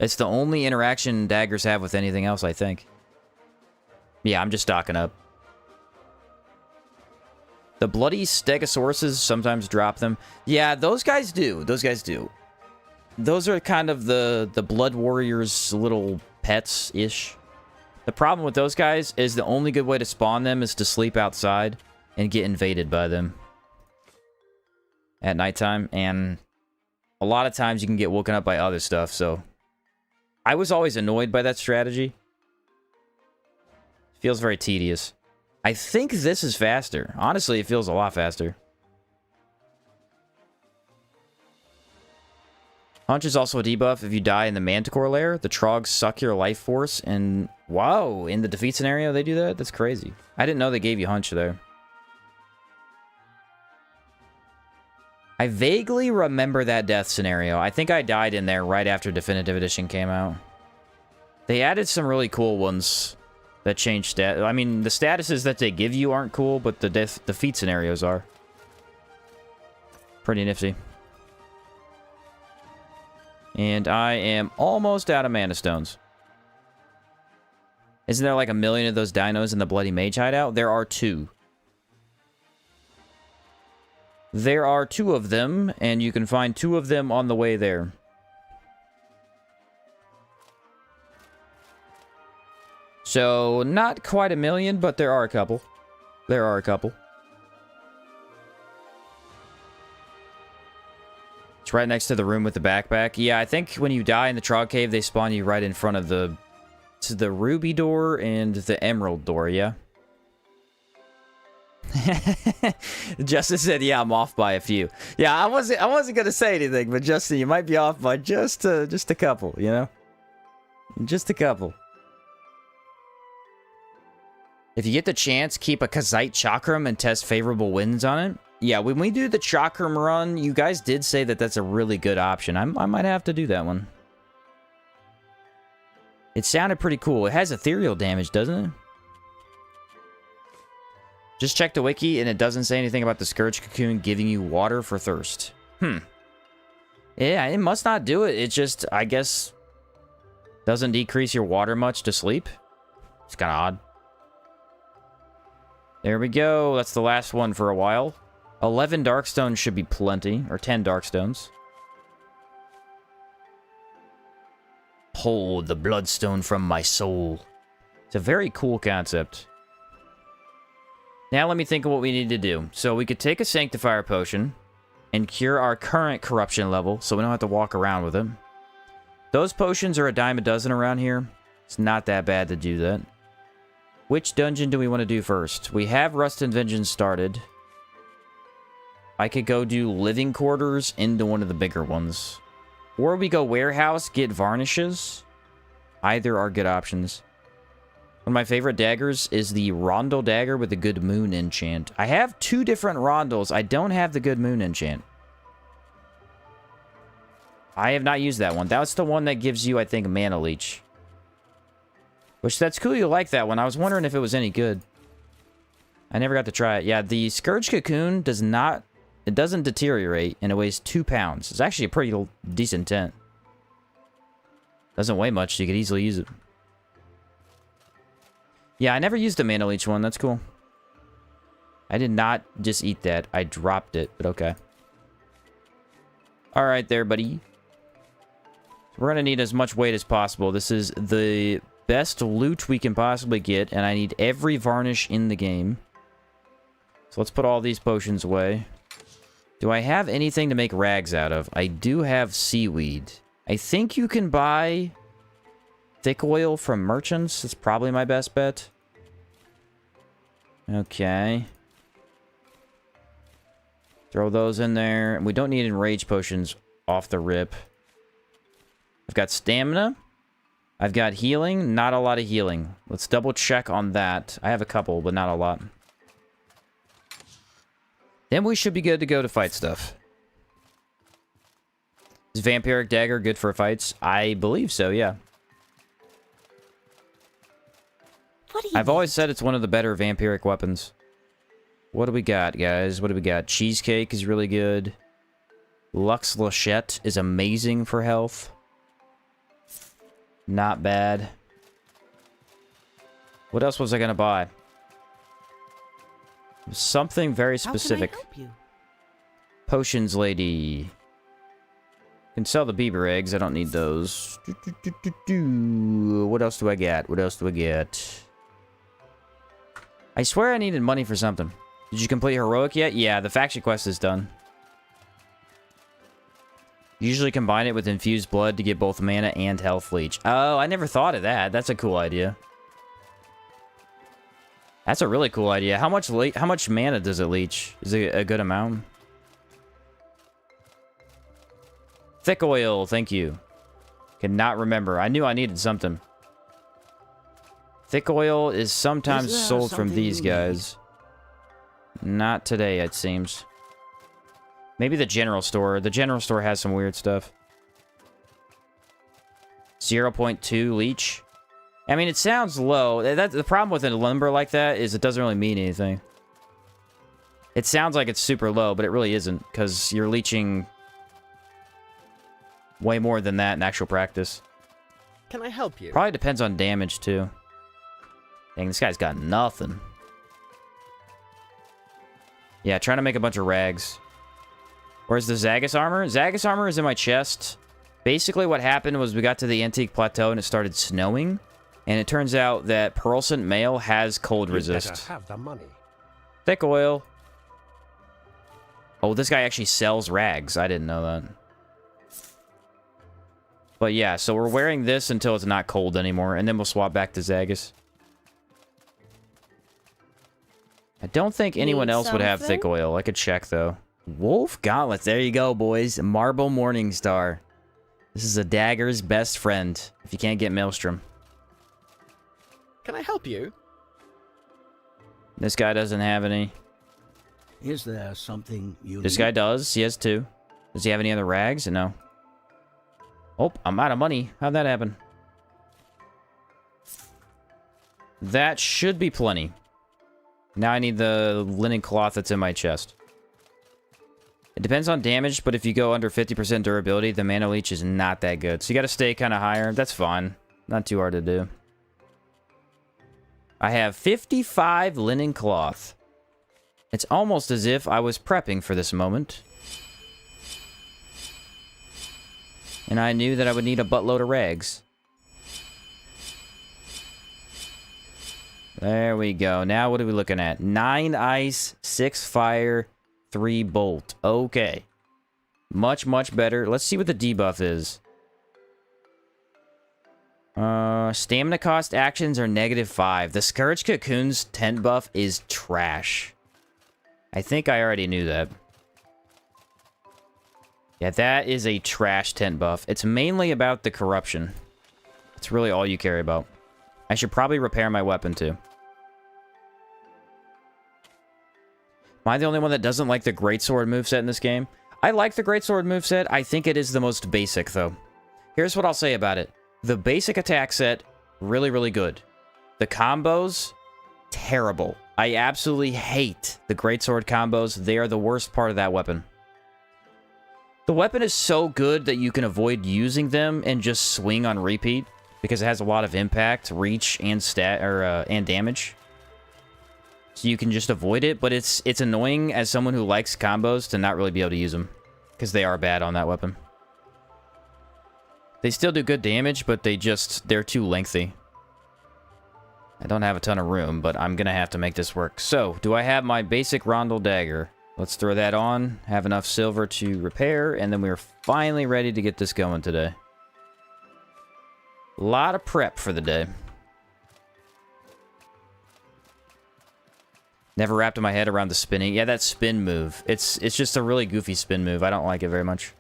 It's the only interaction daggers have with anything else, I think. Yeah, I'm just stocking up. The bloody stegosauruses sometimes drop them. Yeah, those guys do. Those guys do. Those are kind of the Blood Warriors' little pets-ish. The problem with those guys is the only good way to spawn them is to sleep outside and get invaded by them at nighttime. And a lot of times you can get woken up by other stuff, so I was always annoyed by that strategy. Feels very tedious. I think this is faster. Honestly, it feels a lot faster. Hunch is also a debuff. If you die in the Manticore lair, the Trogs suck your life force, and wow, in the defeat scenario they do that? That's crazy. I didn't know they gave you Hunch there. I vaguely remember that death scenario. I think I died in there right after Definitive Edition came out. They added some really cool ones that changed stat. I mean, the statuses that they give you aren't cool, but the defeat scenarios are. Pretty nifty. And I am almost out of mana stones. Isn't there like 1 million of those dinos in the Bloody Mage hideout? There are 2. There are 2 of them, and you can find 2 of them on the way there. So, not quite 1 million, but there are a couple. There are a couple. It's right next to the room with the backpack. Yeah, I think when you die in the Trog Cave, they spawn you right in front of the Ruby door and the Emerald door, yeah? Justin said, yeah, I'm off by a few. Yeah, I wasn't gonna say anything, but Justin, you might be off by just a couple, you know? Just a couple. If you get the chance, keep a Kazite Chakram and test favorable winds on it. Yeah, when we do the Chakram run, you guys did say that that's a really good option. I might have to do that one. It sounded pretty cool. It has ethereal damage, doesn't it? Just check the wiki, and it doesn't say anything about the Scourge Cocoon giving you water for thirst. Yeah, it must not do it. It just, I guess, doesn't decrease your water much to sleep. It's kind of odd. There we go. That's the last one for a while. 11 Darkstones should be plenty, or 10 Darkstones. Hold the bloodstone from my soul. It's a very cool concept. Now let me think of what we need to do. So we could take a Sanctifier Potion and cure our current corruption level, so we don't have to walk around with it. Those potions are a dime a dozen around here. It's not that bad to do that. Which dungeon do we want to do first? We have Rust and Vengeance started. I could go do Living Quarters into one of the bigger ones. Or we go Warehouse, get Varnishes. Either are good options. One of my favorite daggers is the Rondel dagger with the Good Moon enchant. I have 2 different Rondels. I don't have the Good Moon enchant. I have not used that one. That's the one that gives you, I think, Mana Leech. Which, that's cool you like that one. I was wondering if it was any good. I never got to try it. Yeah, the Scourge Cocoon does not... It doesn't deteriorate, and it weighs 2 pounds. It's actually a pretty decent tent. Doesn't weigh much, so you could easily use it. Yeah, I never used the Mana Leech one. That's cool. I did not just eat that. I dropped it, but okay. Alright there, buddy. We're going to need as much weight as possible. This is the best loot we can possibly get, and I need every varnish in the game. So let's put all these potions away. Do I have anything to make rags out of? I do have seaweed. I think you can buy thick oil from merchants. It's probably my best bet. Okay. Throw those in there. And we don't need enrage potions off the rip. I've got stamina. I've got healing. Not a lot of healing. Let's double check on that. I have a couple, but not a lot. Then we should be good to go to fight stuff. Is Vampiric Dagger good for fights? I believe so, yeah. I've always said it's one of the better vampiric weapons. What do we got, guys? What do we got? Cheesecake is really good. Lux Lachette is amazing for health. Not bad. What else was I gonna buy? Something very specific. How can I help you? Potions lady. Can sell the beaver eggs. I don't need those. What else do I get? What else do I get? I swear I needed money for something. Did you complete heroic yet? Yeah, the faction quest is done. Usually combine it with infused blood to get both mana and health leech. Oh, I never thought of that. That's a cool idea. That's a really cool idea. How much mana does it leech? Is it a good amount? Thick oil, thank you. Cannot remember. I knew I needed something. Thick oil is sometimes sold from these guys. Not today, it seems. Maybe the general store. The general store has some weird stuff. 0.2 leech. I mean, it sounds low. The problem with a lumber like that is it doesn't really mean anything. It sounds like it's super low, but it really isn't, because you're leeching way more than that in actual practice. Can I help you? Probably depends on damage, too. Dang, this guy's got nothing. Yeah, trying to make a bunch of rags. Where's the Zaggas armor? Zaggas armor is in my chest. Basically, what happened was we got to the Antique Plateau and it started snowing. And it turns out that Pearlscent Mail has cold resist. Have the money. Thick oil. Oh, this guy actually sells rags. I didn't know that. But yeah, so we're wearing this until it's not cold anymore. And then we'll swap back to Zaggas. I don't think anyone else would have thick oil. I could check, though. Wolf Gauntlets. There you go, boys. Marble Morningstar. This is a dagger's best friend. If you can't get Maelstrom. Can I help you? This guy doesn't have any. Is there something you This need? guy does. He has 2. Does he have any other rags? No. Oh, I'm out of money. How'd that happen? That should be plenty. Now I need the linen cloth that's in my chest. It depends on damage, but if you go under 50% durability, the mana leech is not that good. So you gotta stay kind of higher. That's fine. Not too hard to do. I have 55 linen cloth. It's almost as if I was prepping for this moment. And I knew that I would need a buttload of rags. There we go. Now what are we looking at? 9 ice, 6 fire, 3 bolt. Okay. Much, much better. Let's see what the debuff is. Stamina cost actions are -5. The Scourge Cocoon's tent buff is trash. I think I already knew that. Yeah, that is a trash tent buff. It's mainly about the corruption. It's really all you care about. I should probably repair my weapon, too. Am I the only one that doesn't like the greatsword moveset in this game? I like the greatsword moveset. I think it is the most basic, though. Here's what I'll say about it. The basic attack set, really, really good. The combos, terrible. I absolutely hate the greatsword combos. They are the worst part of that weapon. The weapon is so good that you can avoid using them and just swing on repeat because it has a lot of impact, reach, and and damage. So you can just avoid it, but it's annoying as someone who likes combos to not really be able to use them because they are bad on that weapon. They still do good damage, but they're too lengthy. I don't have a ton of room, but I'm gonna have to make this work. So, do I have my basic rondel dagger? Let's throw that on, have enough silver to repair, and then we're finally ready to get this going today. A lot of prep for the day. Never wrapped my head around the spinning. Yeah, that spin move. It's just a really goofy spin move. I don't like it very much.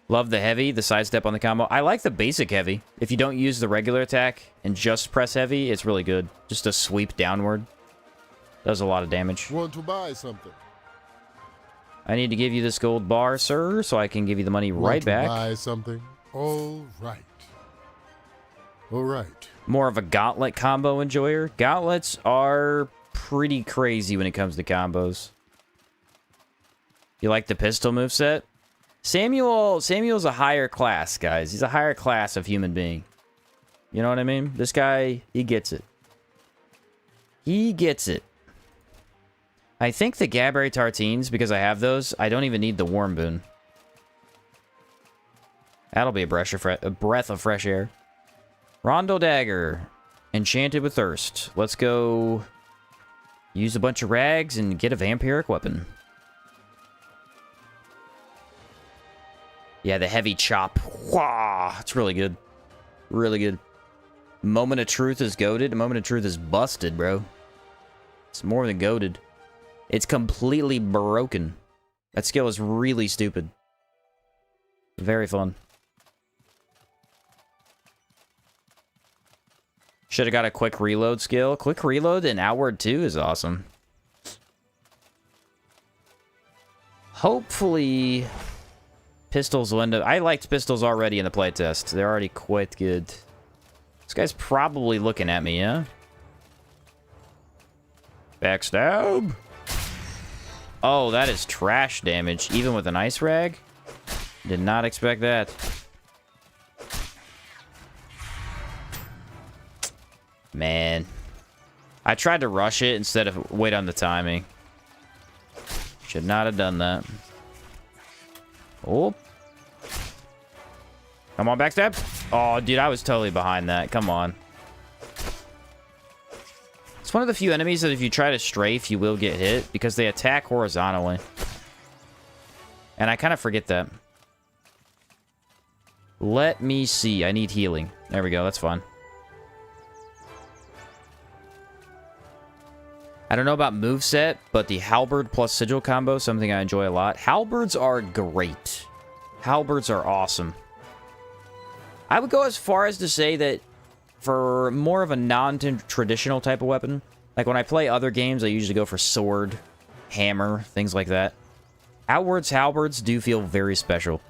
Love the heavy, the sidestep on the combo. I like the basic heavy. If you don't use the regular attack and just press heavy, it's really good. Just a sweep downward. Does a lot of damage. Want to buy something? I need to give you this gold bar, sir, so I can give you the money right back. Buy something? All right. All right. More of a gauntlet combo enjoyer. Gauntlets are pretty crazy when it comes to combos. You like the pistol moveset? Samuel's a higher class, guys. He's a higher class of human being. You know what I mean? This guy, he gets it. He gets it. I think the Gaberry Tartines, because I have those, I don't even need the Warm Boon. That'll be a breath of fresh air. Rondo Dagger. Enchanted with Thirst. Let's go use a bunch of rags and get a vampiric weapon. Yeah, the heavy chop. Wah! It's really good. Really good. Moment of Truth is goated. Moment of Truth is busted, bro. It's more than goated. It's completely broken. That skill is really stupid. Very fun. Should have got a quick reload skill. Quick reload in Outward 2 is awesome. Hopefully pistols will end up... I liked pistols already in the playtest. They're already quite good. This guy's probably looking at me, yeah? Backstab. Oh, that is trash damage, even with an ice rag. Did not expect that. Man. I tried to rush it instead of wait on the timing. Should not have done that. Oh. Come on, backstab. Oh, dude, I was totally behind that. Come on. It's one of the few enemies that if you try to strafe, you will get hit because they attack horizontally. And I kind of forget that. Let me see. I need healing. There we go. That's fine. I don't know about moveset, but the halberd plus sigil combo is something I enjoy a lot. Halberds are great. Halberds are awesome. I would go as far as to say that for more of a non-traditional type of weapon, like when I play other games, I usually go for sword, hammer, things like that. Outwards halberds do feel very special.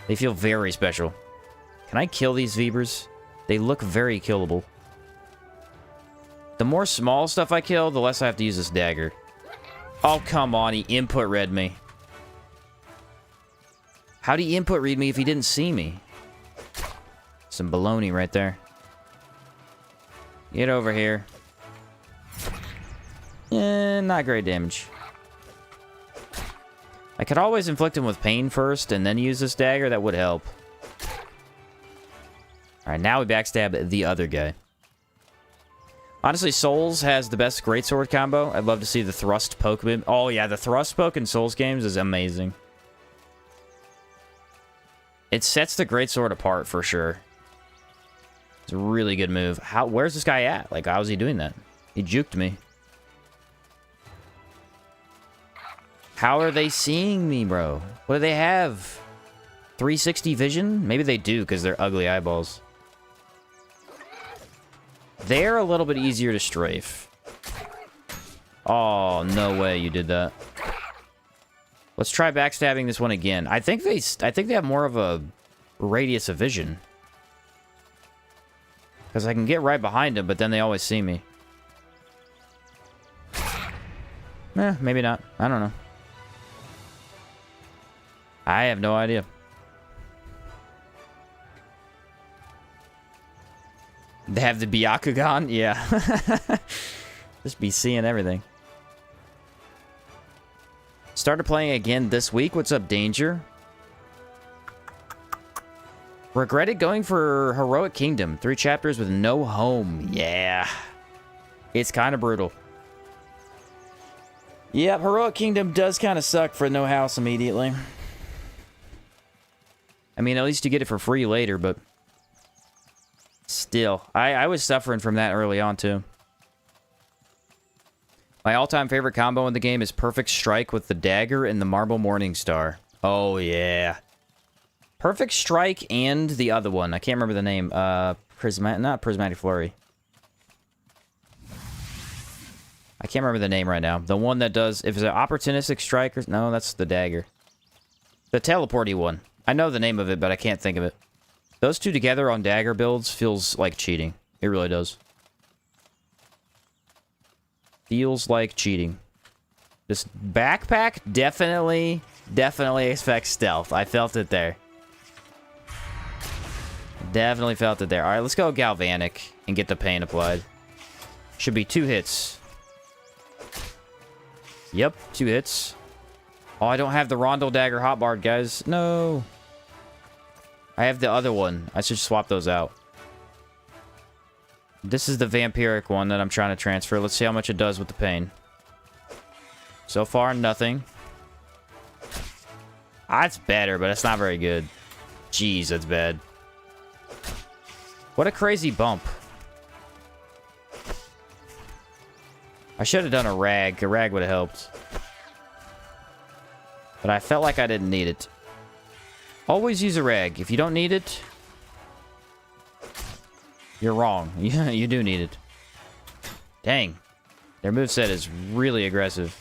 They feel very special. Can I kill these Vebers? They look very killable. The more small stuff I kill, the less I have to use this dagger. Oh, come on. He input read me. How'd he input read me if he didn't see me? Some baloney right there. Get over here. Not great damage. I could always inflict him with pain first and then use this dagger. That would help. Alright, now we backstab the other guy. Honestly, Souls has the best greatsword combo. I'd love to see the thrust poke. Oh, yeah, the thrust poke in Souls games is amazing. It sets the greatsword apart for sure. It's a really good move. Where's this guy at? Like, how is he doing that? He juked me. How are they seeing me, bro? What do they have? 360 vision? Maybe they do because they're ugly eyeballs. They're a little bit easier to strafe. Oh, no way you did that. Let's try backstabbing this one again. I think they have more of a radius of vision. Because I can get right behind them, but then they always see me. Maybe not. I don't know. I have no idea. They have the Byakugan? Yeah. Just be seeing everything. Started playing again this week. What's up, Danger? Regretted going for Heroic Kingdom. 3 chapters with no home. Yeah. It's kind of brutal. Yep, Heroic Kingdom does kind of suck for no house immediately. I mean, at least you get it for free later, but... Still. I was suffering from that early on, too. My all-time favorite combo in the game is Perfect Strike with the Dagger and the Marble Morningstar. Oh, yeah. Perfect Strike and the other one. I can't remember the name. Not Prismatic Flurry. I can't remember the name right now. The one that does... If it's an Opportunistic Strike or... No, that's the Dagger. The teleporty one. I know the name of it, but I can't think of it. Those two together on Dagger builds feels like cheating. It really does. Feels like cheating. This backpack definitely expects stealth. I felt it there. Definitely felt it there. Alright, let's go Galvanic and get the pain applied. Should be 2 hits. Yep, 2 hits. Oh, I don't have the Rondel Dagger Hotbard, guys. No. I have the other one. I should swap those out. This is the vampiric one that I'm trying to transfer. Let's see how much it does with the pain. So far, nothing. That's better, but it's not very good. Jeez, that's bad. What a crazy bump. I should have done a rag. A rag would have helped. But I felt like I didn't need it. Always use a rag. If you don't need it, you're wrong. Yeah, you do need it. Dang. Their moveset is really aggressive.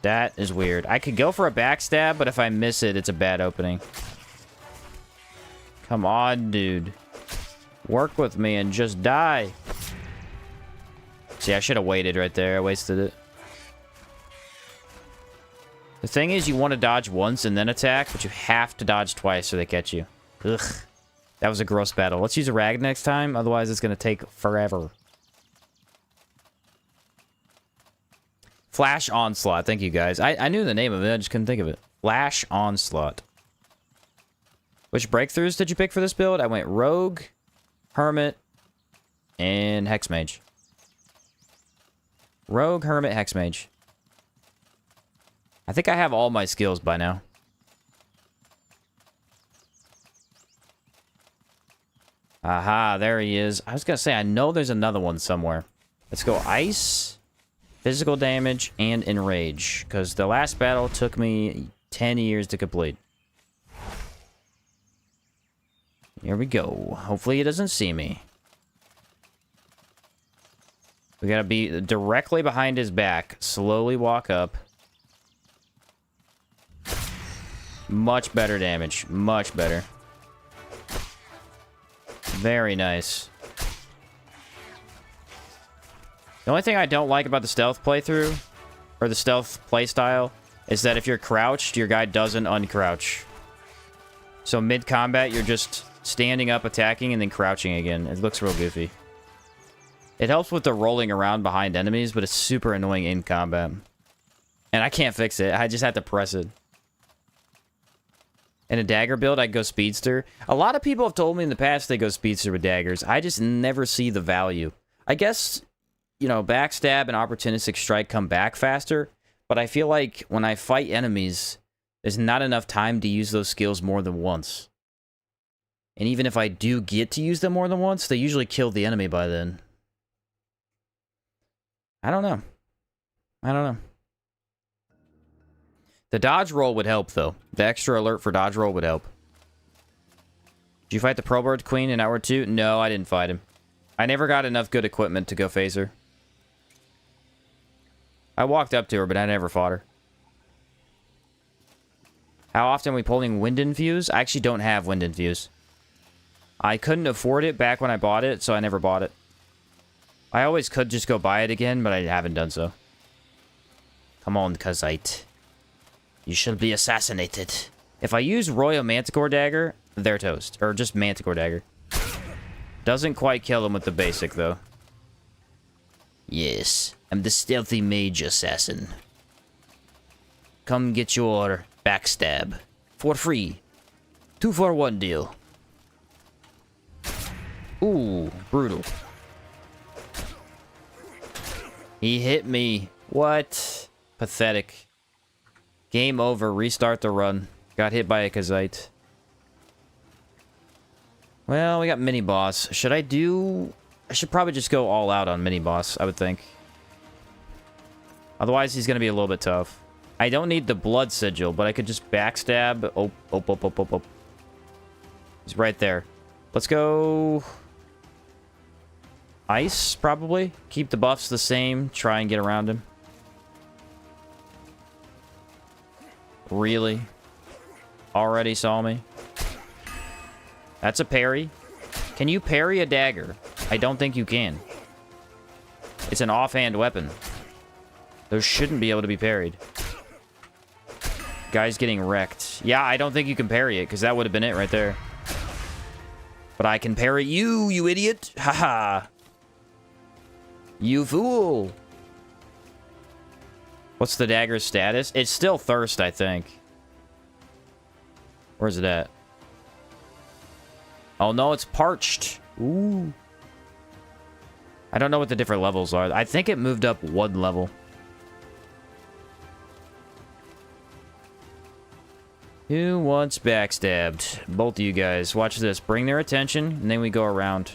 That is weird. I could go for a backstab, but if I miss it, it's a bad opening. Come on, dude. Work with me and just die. See, I should have waited right there. I wasted it. The thing is, you want to dodge once and then attack, but you have to dodge twice so they catch you. Ugh. That was a gross battle. Let's use a rag next time, otherwise it's going to take forever. Flash Onslaught. Thank you, guys. I knew the name of it, I just couldn't think of it. Flash Onslaught. Which breakthroughs did you pick for this build? I went Rogue, Hermit, and Hexmage. Rogue, Hermit, Hexmage. I think I have all my skills by now. Aha, there he is. I was going to say, I know there's another one somewhere. Let's go Ice, Physical Damage, and Enrage. Because the last battle took me 10 years to complete. Here we go. Hopefully he doesn't see me. We gotta be directly behind his back. Slowly walk up. Much better damage. Much better. Very nice. The only thing I don't like about the stealth playthrough, or the stealth playstyle, is that if you're crouched, your guy doesn't uncrouch. So mid-combat, you're just standing up, attacking, and then crouching again. It looks real goofy. It helps with the rolling around behind enemies, but it's super annoying in combat. And I can't fix it. I just have to press it. In a dagger build, I'd go Speedster. A lot of people have told me in the past they go Speedster with daggers. I just never see the value. I guess, you know, Backstab and Opportunistic Strike come back faster, but I feel like when I fight enemies, there's not enough time to use those skills more than once. And even if I do get to use them more than once, they usually kill the enemy by then. I don't know. I don't know. The dodge roll would help, though. The extra alert for dodge roll would help. Did you fight the Pearl Bird Queen in Hour 2? No, I didn't fight him. I never got enough good equipment to go phase her. I walked up to her, but I never fought her. How often are we pulling Wind Infuse? I actually don't have Wind Infuse. I couldn't afford it back when I bought it, so I never bought it. I always could just go buy it again, but I haven't done so. Come on, Kazite. You shall be assassinated. If I use Royal Manticore Dagger, they're toast. Or just Manticore Dagger. Doesn't quite kill them with the basic, though. Yes, I'm the stealthy mage assassin. Come get your backstab. For free. 2-for-1 deal. Ooh, brutal. He hit me. What? Pathetic. Game over. Restart the run. Got hit by a Kazite. Well, we got mini-boss. Should I do... I should probably just go all out on mini-boss, I would think. Otherwise, he's going to be a little bit tough. I don't need the blood sigil, but I could just backstab. Oh. He's right there. Let's go... Ice, probably. Keep the buffs the same. Try and get around him. Really? Already saw me? That's a parry. Can you parry a dagger? I don't think you can. It's an offhand weapon. Those shouldn't be able to be parried. Guy's getting wrecked. Yeah, I don't think you can parry it, because that would have been it right there. But I can parry you, you idiot. Haha. You fool. What's the dagger's status? It's still thirst, I think. Where's it at? Oh, no, it's parched. Ooh. I don't know what the different levels are. I think it moved up one level. Who wants backstabbed? Both of you guys. Watch this. Bring their attention, and then we go around.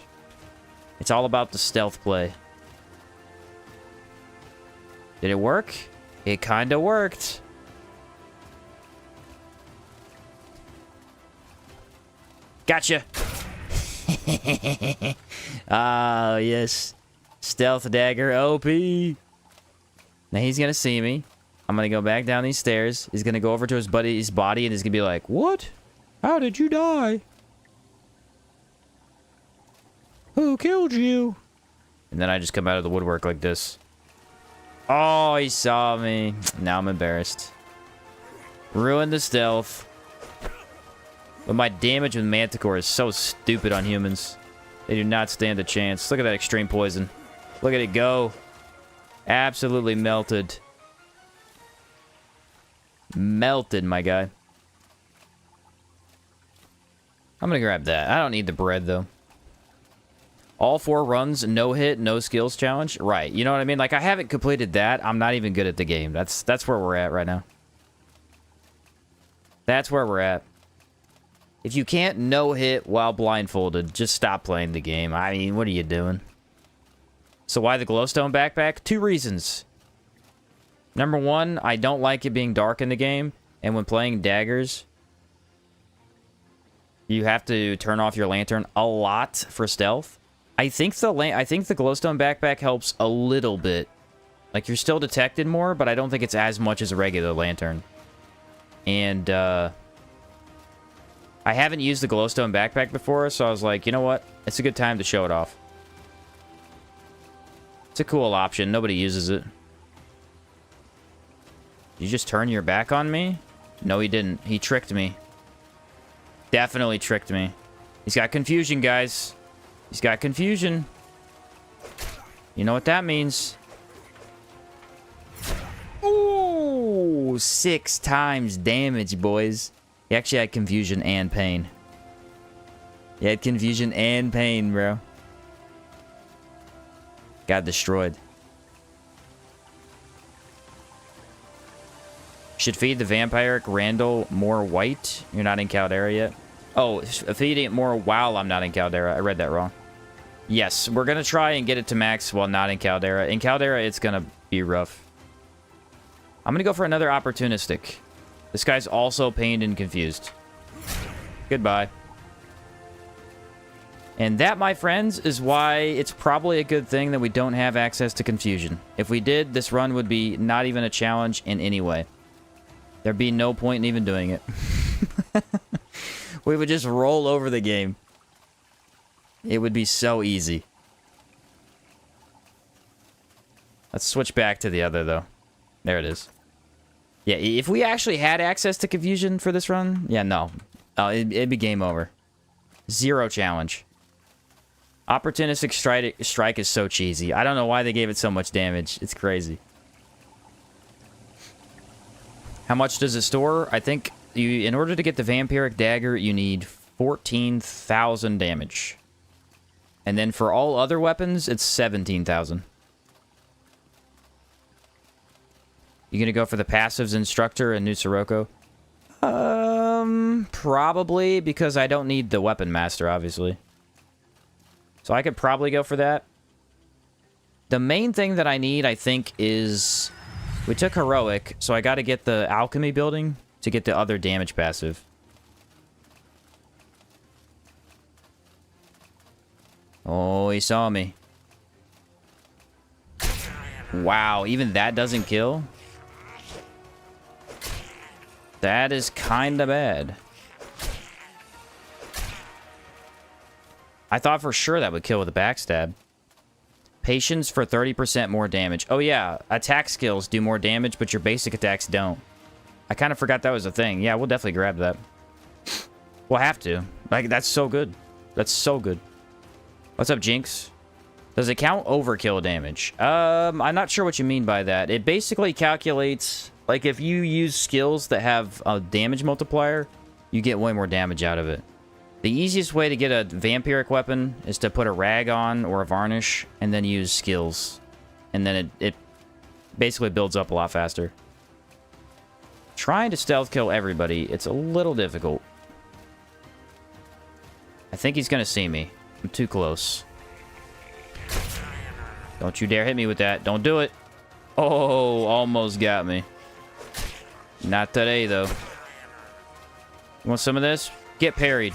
It's all about the stealth play. Did it work? It kinda worked. Gotcha. Ah, yes. Stealth dagger OP. Now he's gonna see me. I'm gonna go back down these stairs. He's gonna go over to his buddy's body and he's gonna be like, "What? How did you die? Who killed you?" And then I just come out of the woodwork like this. Oh, he saw me. Now I'm embarrassed. Ruined the stealth. But my damage with Manticore is so stupid on humans. They do not stand a chance. Look at that extreme poison. Look at it go. Absolutely melted. Melted, my guy. I'm gonna grab that. I don't need the bread, though. All 4 runs, no hit, no skills challenge. Right, you know what I mean? Like, I haven't completed that. I'm not even good at the game. That's where we're at right now. That's where we're at. If you can't no hit while blindfolded, just stop playing the game. I mean, what are you doing? So why the glowstone backpack? 2 reasons. Number 1, I don't like it being dark in the game, and when playing daggers, you have to turn off your lantern a lot for stealth. I think the glowstone backpack helps a little bit. Like, you're still detected more, but I don't think it's as much as a regular lantern. And, I haven't used the glowstone backpack before, so I was like, you know what? It's a good time to show it off. It's a cool option. Nobody uses it. Did you just turn your back on me? No, he didn't. He tricked me. Definitely tricked me. He's got confusion, guys. He's got confusion. You know what that means. Ooh, 6 times damage, boys. He actually had confusion and pain. He had confusion and pain, bro. Got destroyed. Should feed the vampiric Randall more white. You're not in Caldera yet. Oh, feeding it more while I'm not in Caldera. I read that wrong. Yes, we're going to try and get it to max while not in Caldera. In Caldera, it's going to be rough. I'm going to go for another opportunistic. This guy's also pained and confused. Goodbye. And that, my friends, is why it's probably a good thing that we don't have access to confusion. If we did, this run would be not even a challenge in any way. There'd be no point in even doing it. We would just roll over the game. It would be so easy. Let's switch back to the other, though. There it is. Yeah, if we actually had access to confusion for this run, yeah, no. It'd be game over. Zero challenge. Opportunistic strike is so cheesy. I don't know why they gave it so much damage. It's crazy. How much does it store? I think in order to get the vampiric dagger, you need 14,000 damage. And then for all other weapons, it's 17,000. You gonna go for the passives instructor and New Sirocco? Probably, because I don't need the weapon master, obviously. So I could probably go for that. The main thing that I need, I think, is... We took heroic, so I gotta get the alchemy building to get the other damage passive. Oh, he saw me. Wow, even that doesn't kill? That is kinda bad. I thought for sure that would kill with a backstab. Patience for 30% more damage. Oh yeah, attack skills do more damage, but your basic attacks don't. I kind of forgot that was a thing. Yeah, we'll definitely grab that. We'll have to. Like, that's so good. That's so good. What's up, Jinx? Does it count overkill damage? I'm not sure what you mean by that. It basically calculates... Like, if you use skills that have a damage multiplier, you get way more damage out of it. The easiest way to get a vampiric weapon is to put a rag on or a varnish and then use skills. And then it basically builds up a lot faster. Trying to stealth kill everybody, it's a little difficult. I think he's going to see me. I'm too close. Don't you dare hit me with that. Don't do it. Oh, almost got me. Not today, though. You want some of this? Get parried.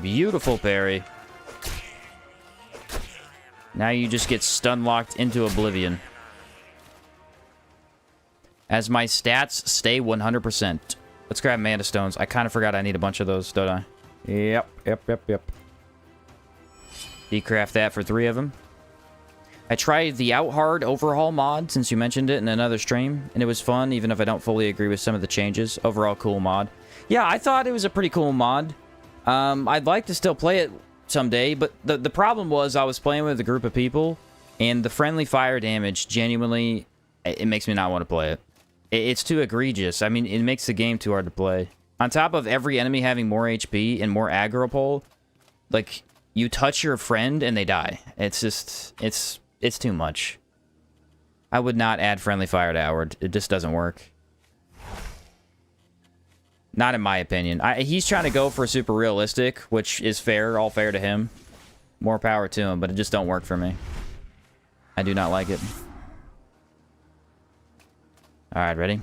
Beautiful parry. Now you just get stun locked into oblivion. As my stats stay 100%. Let's grab mana stones. I kind of forgot I need a bunch of those, don't I? Yep. Decraft that for 3 of them. I tried the Out Hard Overhaul mod, since you mentioned it in another stream, and it was fun, even if I don't fully agree with some of the changes. Overall, cool mod. Yeah, I thought it was a pretty cool mod. I'd like to still play it someday, but the problem was I was playing with a group of people, and the friendly fire damage, genuinely, it makes me not want to play it. It's too egregious. I mean, it makes the game too hard to play. On top of every enemy having more HP and more aggro pull, like, you touch your friend and they die. It's just, it's too much. I would not add friendly fire to Howard. It just doesn't work. Not in my opinion. He's trying to go for super realistic, which is fair, all fair to him. More power to him, but it just don't work for me. I do not like it. Alright, ready?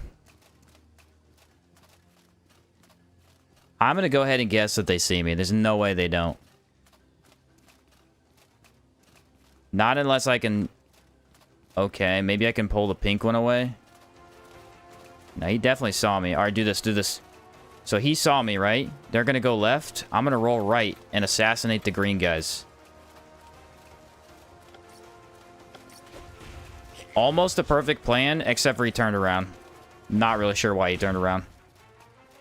I'm gonna go ahead and guess that they see me. There's no way they don't. Not unless I can... Okay, maybe I can pull the pink one away. No, he definitely saw me. Alright, do this, do this. So he saw me, right? They're gonna go left. I'm gonna roll right and assassinate the green guys. Almost a perfect plan, except for he turned around. Not really sure why he turned around.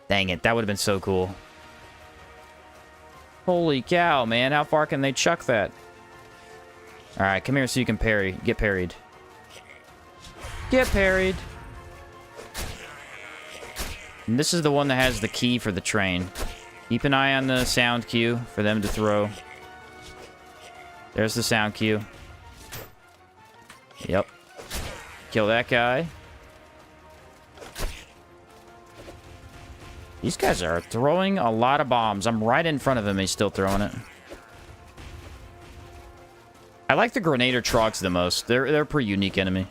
Dang it, that would have been so cool. Holy cow, man. How far can they chuck that? Alright, come here so you can parry. Get parried. Get parried. And this is the one that has the key for the train. Keep an eye on the sound cue for them to throw. There's the sound cue. Yep. Kill that guy. These guys are throwing a lot of bombs. I'm right in front of him and he's still throwing it. I like the Grenader Trogs the most. They're a pretty unique enemy.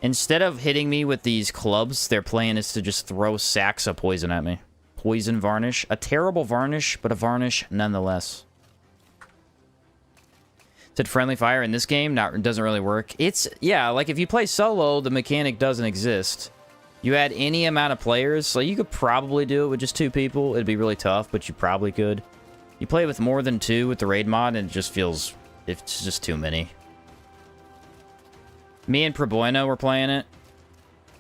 Instead of hitting me with these clubs, their plan is to just throw sacks of poison at me. Poison varnish. A terrible varnish, but a varnish nonetheless. Said friendly fire in this game doesn't really work. It's, yeah, like if you play solo, the mechanic doesn't exist. You add any amount of players, so you could probably do it with just 2 people. It'd be really tough, but you probably could. You play with more than 2 with the raid mod, and it just feels... it's just too many. Me and Probueno were playing it.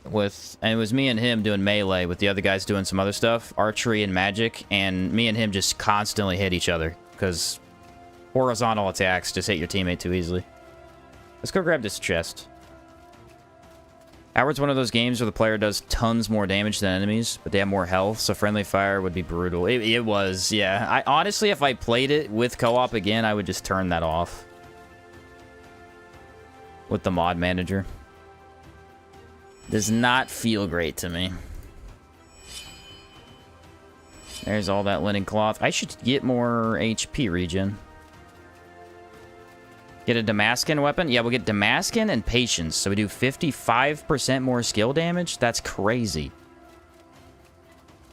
And it was me and him doing melee, with the other guys doing some other stuff. Archery and magic, and me and him just constantly hit each other, because horizontal attacks just hit your teammate too easily. Let's go grab this chest. Howard's one of those games where the player does tons more damage than enemies, but they have more health, so friendly fire would be brutal. It was, yeah. Honestly, if I played it with co-op again, I would just turn that off. With the mod manager. Does not feel great to me. There's all that linen cloth. I should get more HP regen. Get a Damascus weapon? Yeah, we'll get Damascus and Patience. So we do 55% more skill damage? That's crazy.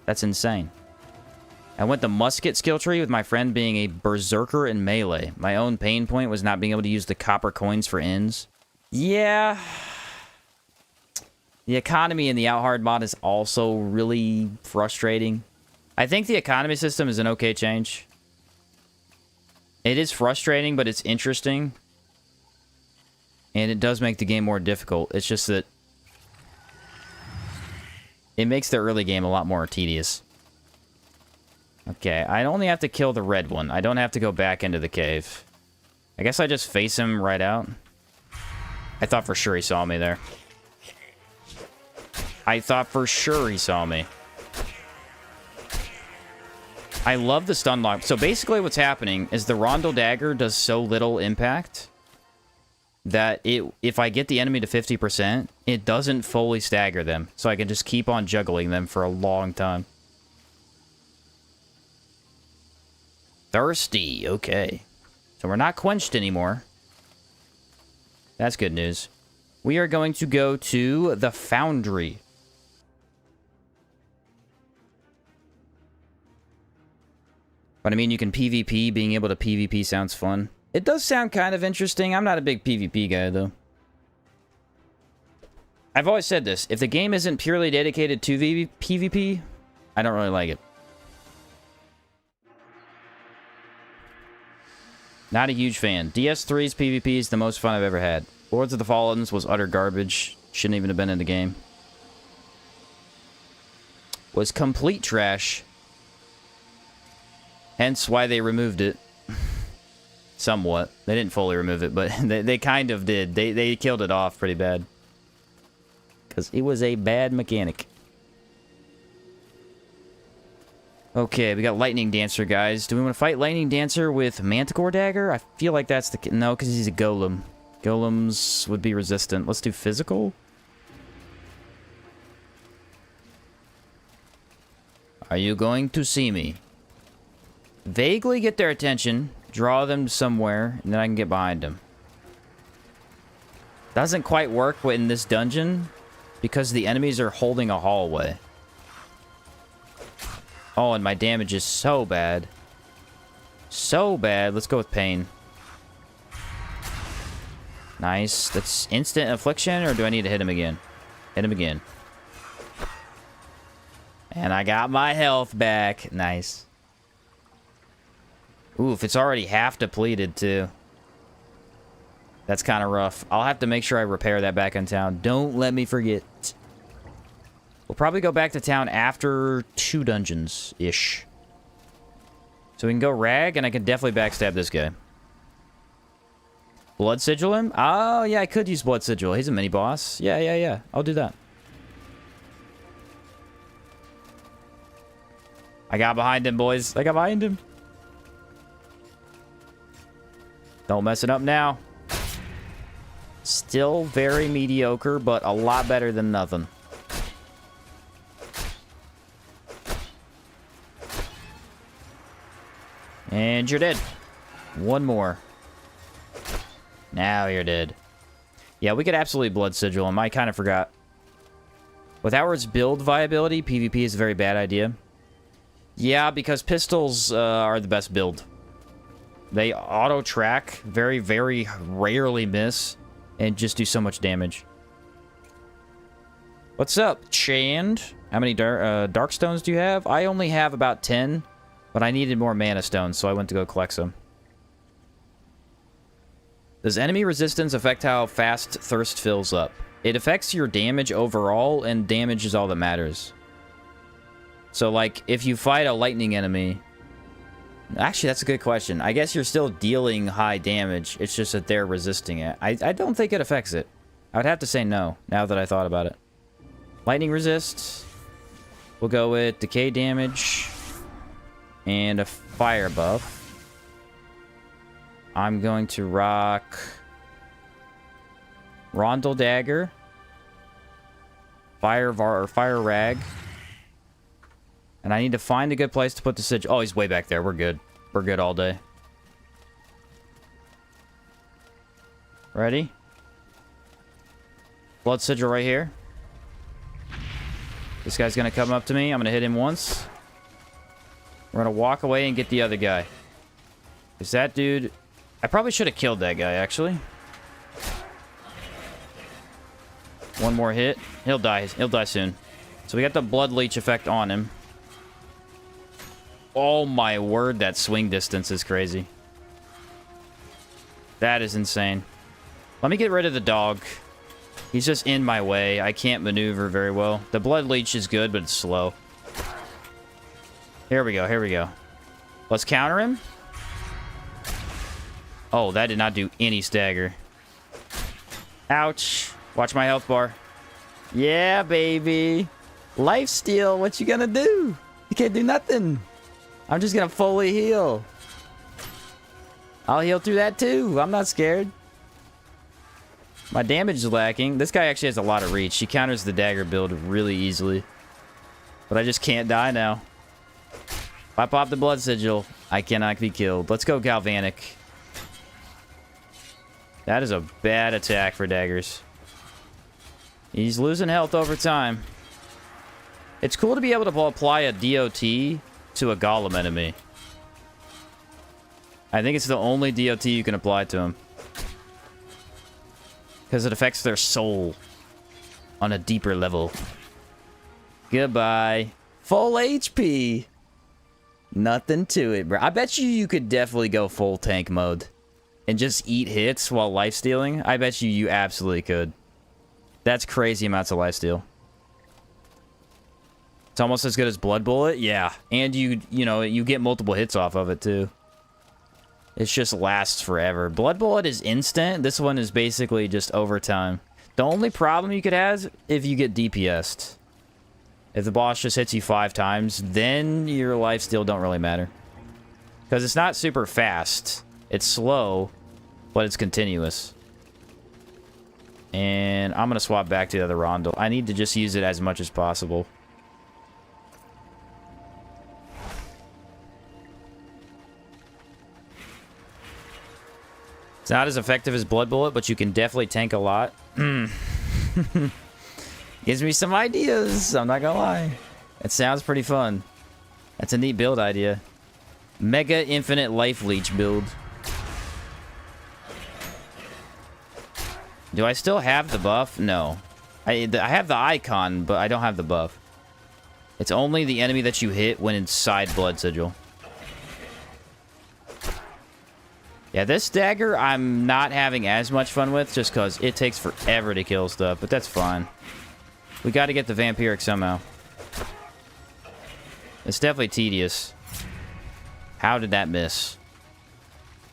That's insane. I went the musket skill tree with my friend being a berserker in melee. My own pain point was not being able to use the copper coins for ends. Yeah. The economy in the Outhard mod is also really frustrating. I think the economy system is an okay change. It is frustrating, but it's interesting. And it does make the game more difficult. It's just that it makes the early game a lot more tedious. Okay, I only have to kill the red one. I don't have to go back into the cave. I guess I just face him right out. I thought for sure he saw me there. I thought for sure he saw me. I love the stun lock. So basically what's happening is the Rondel Dagger does so little impact that if I get the enemy to 50%, it doesn't fully stagger them. So I can just keep on juggling them for a long time. Thirsty. Okay. So we're not quenched anymore. That's good news. We are going to go to the Foundry. But I mean, you can PvP. Being able to PvP sounds fun. It does sound kind of interesting. I'm not a big PvP guy, though. I've always said this. If the game isn't purely dedicated to PvP, I don't really like it. Not a huge fan. DS3's PvP is the most fun I've ever had. Lords of the Fallens was utter garbage. Shouldn't even have been in the game. Was complete trash. Hence why they removed it. Somewhat. They didn't fully remove it, but they kind of did. They killed it off pretty bad. Because it was a bad mechanic. Okay, we got Lightning Dancer, guys. Do we want to fight Lightning Dancer with Manticore Dagger? I feel like that's the... No, because he's a golem. Golems would be resistant. Let's do physical. Are you going to see me? Vaguely get their attention, draw them somewhere, and then I can get behind them. Doesn't quite work in this dungeon because the enemies are holding a hallway. Oh, and my damage is so bad. So bad. Let's go with pain. Nice. That's instant affliction, or do I need to hit him again? Hit him again. And I got my health back. Nice. Oof, it's already half depleted, too. That's kind of rough. I'll have to make sure I repair that back in town. Don't let me forget. We'll probably go back to town after 2 dungeons-ish. So we can go rag, and I can definitely backstab this guy. Blood sigil him? Oh, yeah, I could use blood sigil. He's a mini-boss. Yeah. I'll do that. I got behind him, boys. I got behind him. Don't mess it up now. Still very mediocre, but a lot better than nothing. And you're dead. One more. Now you're dead. Yeah, we could absolutely Blood Sigil him. I kind of forgot. With Howard's build viability, PvP is a very bad idea. Yeah, because pistols are the best build. They auto-track, very, very rarely miss, and just do so much damage. What's up, Chand? How many dark stones do you have? I only have about 10, but I needed more mana stones, so I went to go collect some. Does enemy resistance affect how fast thirst fills up? It affects your damage overall, and damage is all that matters. So, like, if you fight a lightning enemy... Actually, that's a good question. I guess you're still dealing high damage. It's just that they're resisting it. I don't think it affects it. I would have to say no, now that I thought about it. Lightning resist. We'll go with decay damage. And a fire buff. I'm going to rock... Rondel Dagger. Fire Rag. And I need to find a good place to put the sigil. Oh, he's way back there. We're good. We're good all day. Ready? Blood sigil right here. This guy's going to come up to me. I'm going to hit him once. We're going to walk away and get the other guy. Because that dude... I probably should have killed that guy, actually. One more hit. He'll die. He'll die soon. So we got the blood leech effect on him. Oh my word, that swing distance is crazy. That is insane. Let me get rid of the dog. He's just in my way. I can't maneuver very well. The blood leech is good, but it's slow. Here we go, here we go. Let's counter him. Oh, that did not do any stagger. Ouch. Watch my health bar. Yeah, baby. Lifesteal, what you gonna do? You can't do nothing. I'm just gonna fully heal. I'll heal through that too. I'm not scared. My damage is lacking. This guy actually has a lot of reach. He counters the dagger build really easily. But I just can't die now. If I pop the blood sigil, I cannot be killed. Let's go Galvanic. That is a bad attack for daggers. He's losing health over time. It's cool to be able to apply a DOT to a golem enemy. I think it's the only DOT you can apply to him. Because it affects their soul on a deeper level. Goodbye. Full HP. Nothing to it, bro. I bet you could definitely go full tank mode. And just eat hits while lifestealing. I bet you absolutely could. That's crazy amounts of lifesteal. It's almost as good as Blood Bullet. Yeah. And you get multiple hits off of it too. It just lasts forever. Blood Bullet is instant. This one is basically just overtime. The only problem you could have if you get DPS'd. If the boss just hits you 5 times, then your lifesteal don't really matter. Because it's not super fast. It's slow, but it's continuous. And I'm going to swap back to the other Rondel. I need to just use it as much as possible. It's not as effective as Blood Bullet, but you can definitely tank a lot. Gives me some ideas, I'm not gonna lie. It sounds pretty fun. That's a neat build idea. Mega Infinite Life Leech build. Do I still have the buff? No. I have the icon, but I don't have the buff. It's only the enemy that you hit when inside Blood Sigil. Yeah, this dagger I'm not having as much fun with just because it takes forever to kill stuff, but that's fine. We got to get the vampiric somehow. It's definitely tedious. How did that miss?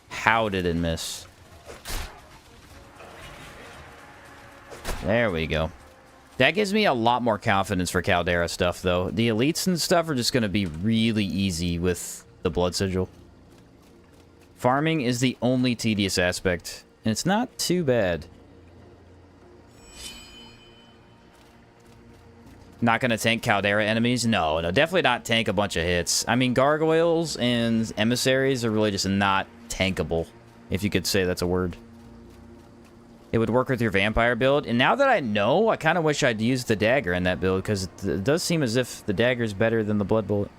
How did it miss? There we go. That gives me a lot more confidence for Caldera stuff, though. The elites and stuff are just going to be really easy with the Blood Sigil. Farming is the only tedious aspect, and it's not too bad. Not going to tank Caldera enemies? No, definitely not tank a bunch of hits. I mean, gargoyles and emissaries are really just not tankable, if you could say that's a word. it would work with your vampire build. And now that I know, I kind of wish I'd used the dagger in that build, because it does seem as if the dagger is better than the blood bullet.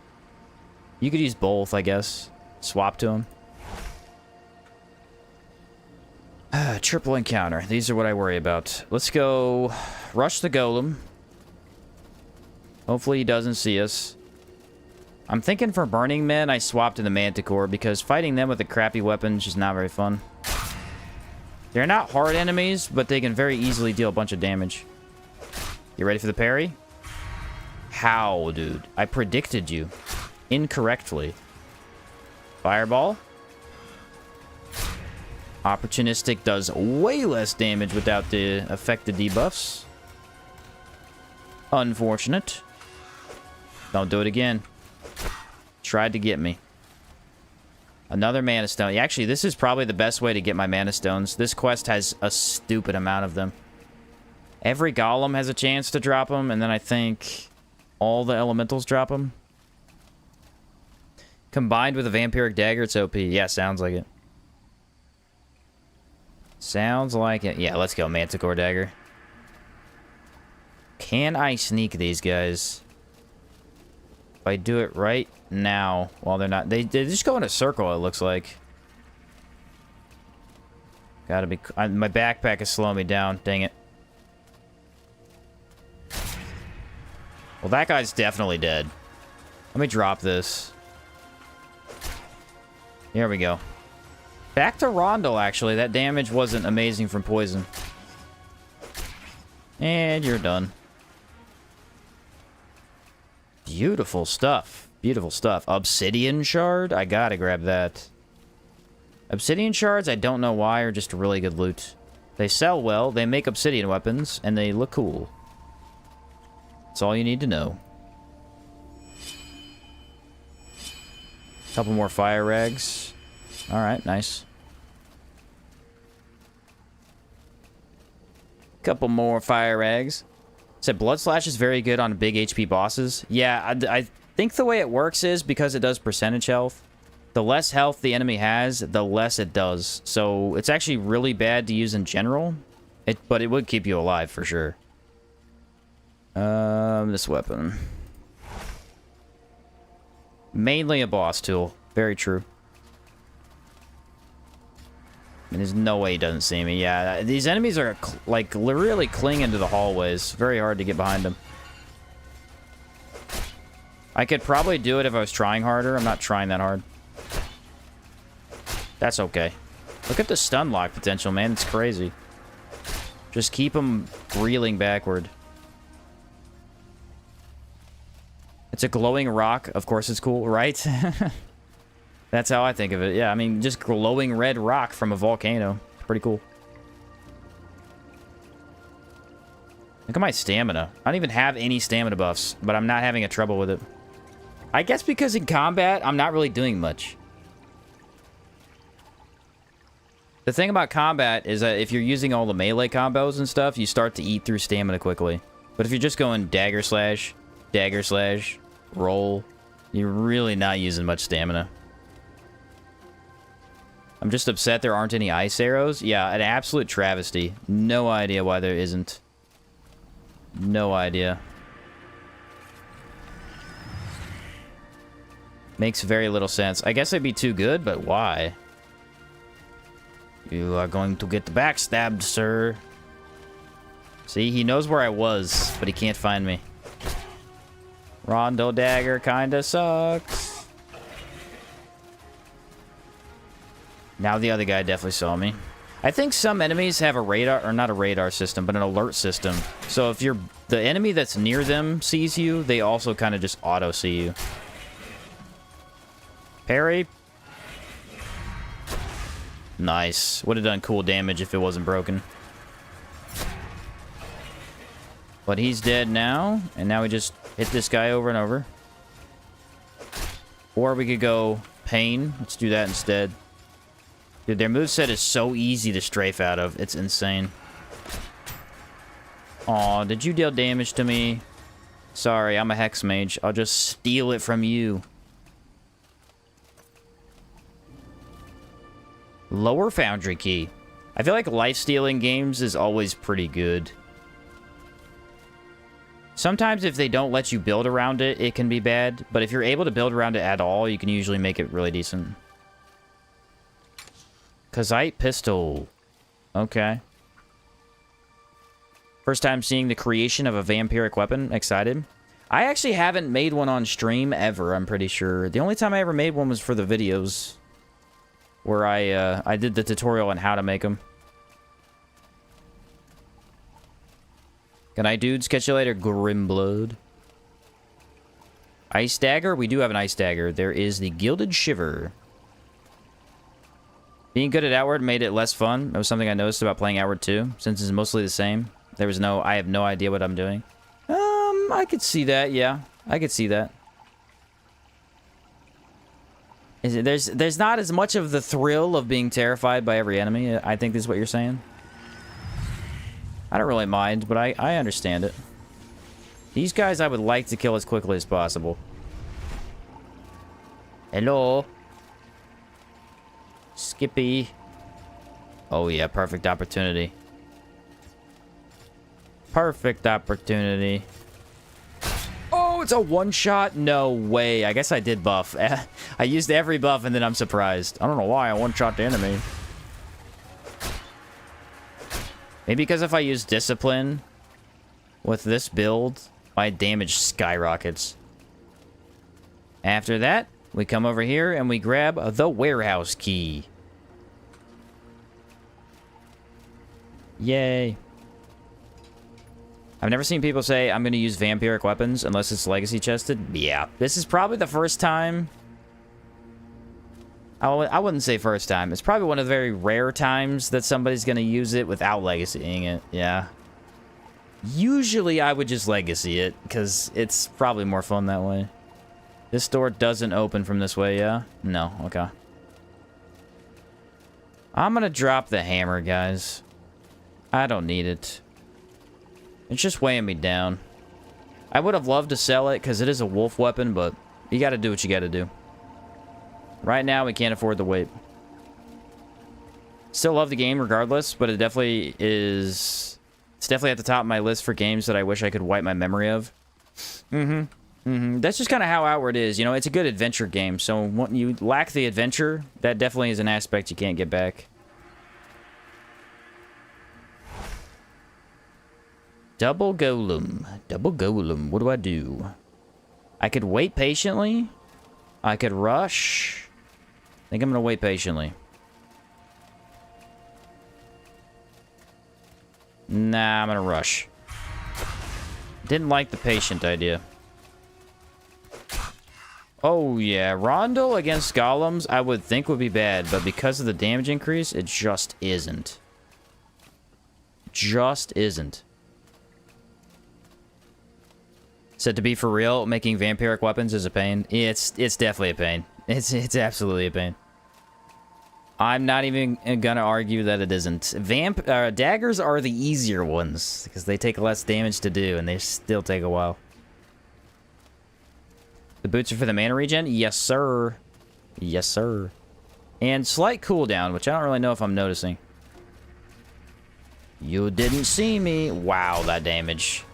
You could use both, I guess. Swap to them. Triple encounter. These are what I worry about. Let's go rush the golem. Hopefully he doesn't see us. I'm thinking for Burning Men, I swapped to the Manticore, because fighting them with a crappy weapon is just not very fun. They're not hard enemies, but they can very easily deal a bunch of damage. You ready for the parry? How, dude? I predicted you incorrectly. Fireball. Opportunistic does way less damage without the affected debuffs. Unfortunate. Don't do it again. Tried to get me. Another mana stone. Actually, this is probably the best way to get my mana stones. This quest has a stupid amount of them. Every golem has a chance to drop them, and then I think all the elementals drop them. Combined with a vampiric dagger, it's OP. Yeah, sounds like it. Sounds like it. Yeah, let's go, Manticore dagger. Can I sneak these guys? If I do it right now, while they're not... They just go in a circle, it looks like. Gotta be... my backpack is slowing me down. Dang it. Well, that guy's definitely dead. Let me drop this. Here we go. Back to Rondel, actually. That damage wasn't amazing from poison. And you're done. Beautiful stuff. Beautiful stuff. Obsidian shard? I gotta grab that. Obsidian shards, I don't know why, are just really good loot. They sell well, they make obsidian weapons, and they look cool. That's all you need to know. Couple more fire rags. Alright, nice. Couple more fire rags. Said Blood Slash is very good on big HP bosses. Yeah, I think the way it works is because it does percentage health. The less health the enemy has, the less it does. So it's actually really bad to use in general. But it would keep you alive for sure. This weapon. Mainly a boss tool. Very true. And there's no way he doesn't see me. Yeah, these enemies are, like, really clinging to the hallways. Very hard to get behind them. I could probably do it if I was trying harder. I'm not trying that hard. That's okay. Look at the stun lock potential, man. It's crazy. Just keep them reeling backward. It's a glowing rock. Of course it's cool, right? That's how I think of it. Yeah, I mean, just glowing red rock from a volcano. Pretty cool. Look at my stamina. I don't even have any stamina buffs, but I'm not having a trouble with it. I guess because in combat, I'm not really doing much. The thing about combat is that if you're using all the melee combos and stuff, you start to eat through stamina quickly. But if you're just going dagger slash, roll, you're really not using much stamina. I'm just upset there aren't any ice arrows. Yeah, an absolute travesty. No idea why there isn't. No idea. Makes very little sense. I guess they'd be too good, but why? You are going to get backstabbed, sir. See, he knows where I was, but he can't find me. Rondo dagger kinda sucks. Now the other guy definitely saw me. I think some enemies have a radar, or not a radar system, but an alert system. So if the enemy that's near them sees you, they also kind of just auto see you. Parry. Nice. Would have done cool damage if it wasn't broken. But he's dead now, and now we just hit this guy over and over. Or we could go Pain. Let's do that instead. Dude, their moveset is so easy to strafe out of. It's insane. Aw, did you deal damage to me? Sorry, I'm a Hex Mage. I'll just steal it from you. Lower Foundry Key. I feel like life-stealing games is always pretty good. Sometimes if they don't let you build around it, it can be bad. But if you're able to build around it at all, you can usually make it really decent. Kazite pistol. Okay. First time seeing the creation of a vampiric weapon. Excited. I actually haven't made one on stream ever, I'm pretty sure. The only time I ever made one was for the videos. Where I did the tutorial on how to make them. Good night, dudes. Catch you later, Grimblood. Ice dagger? We do have an ice dagger. There is the Gilded Shiver. Being good at Outward made it less fun. That was something I noticed about playing Outward 2, since it's mostly the same. There was no... I have no idea what I'm doing. I could see that, yeah. I could see that. There's not as much of the thrill of being terrified by every enemy, I think is what you're saying. I don't really mind, but I understand it. These guys I would like to kill as quickly as possible. Hello? Skippy. Oh yeah, perfect opportunity. Perfect opportunity. Oh, it's a one-shot? No way. I guess I did buff. I used every buff and then I'm surprised. I don't know why I one-shot the enemy. Maybe because if I use Discipline with this build, my damage skyrockets. After that, we come over here and we grab the warehouse key. Yay. I've never seen people say, I'm going to use vampiric weapons unless it's legacy chested. Yeah, this is probably the first time. I wouldn't say first time. It's probably one of the very rare times that somebody's going to use it without legacying it. Yeah. Usually I would just legacy it because it's probably more fun that way. This door doesn't open from this way, yeah? No, okay. I'm going to drop the hammer, guys. I don't need it. It's just weighing me down. I would have loved to sell it because it is a wolf weapon, but you got to do what you got to do. Right now, we can't afford the wait. Still love the game regardless, but it definitely is... It's definitely at the top of my list for games that I wish I could wipe my memory of. That's just kind of how Outward is. You know, it's a good adventure game, so when you lack the adventure, that definitely is an aspect you can't get back. Double golem. Double golem. What do I do? I could wait patiently. I could rush. I think I'm going to wait patiently. Nah, I'm going to rush. Didn't like the patient idea. Oh, yeah. Rondel against golems, I would think would be bad, but because of the damage increase, it just isn't. Just isn't. Said to be for real, making vampiric weapons is a pain. It's definitely a pain. It's absolutely a pain. I'm not even gonna argue that it isn't. Daggers are the easier ones because they take less damage to do and they still take a while. The boots are for the mana regen? Yes, sir. Yes, sir. And slight cooldown, which I don't really know if I'm noticing. You didn't see me. Wow, that damage.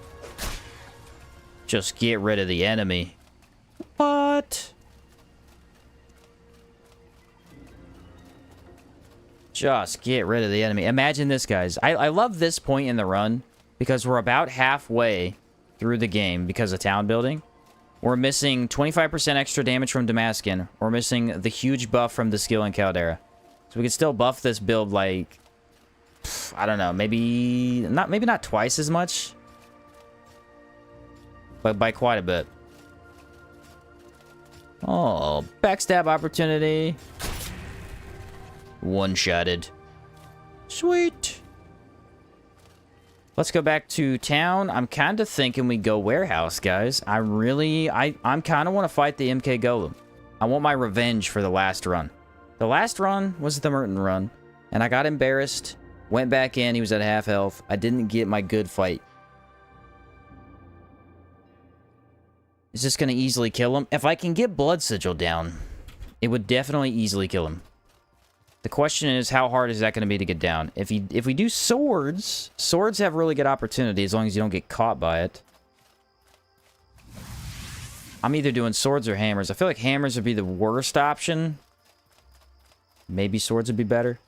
Just get rid of the enemy. What? Just get rid of the enemy. Imagine this, guys. I love this point in the run because we're about halfway through the game because of town building. We're missing 25% extra damage from Damascus. We're missing the huge buff from the skill in Caldera. So we can still buff this build like... I don't know. Maybe not twice as much. But by quite a bit. Oh, backstab opportunity. One-shotted. Sweet. Let's go back to town. I'm kind of thinking we go warehouse, guys. I'm kind of want to fight the MK Golem. I want my revenge for the last run. The last run was the Merton run. And I got embarrassed. Went back in. He was at half health. I didn't get my good fight. Is this going to easily kill him? If I can get Blood Sigil down, it would definitely easily kill him. The question is, how hard is that going to be to get down? If we do swords, swords have really good opportunity as long as you don't get caught by it. I'm either doing swords or hammers. I feel like hammers would be the worst option. Maybe swords would be better.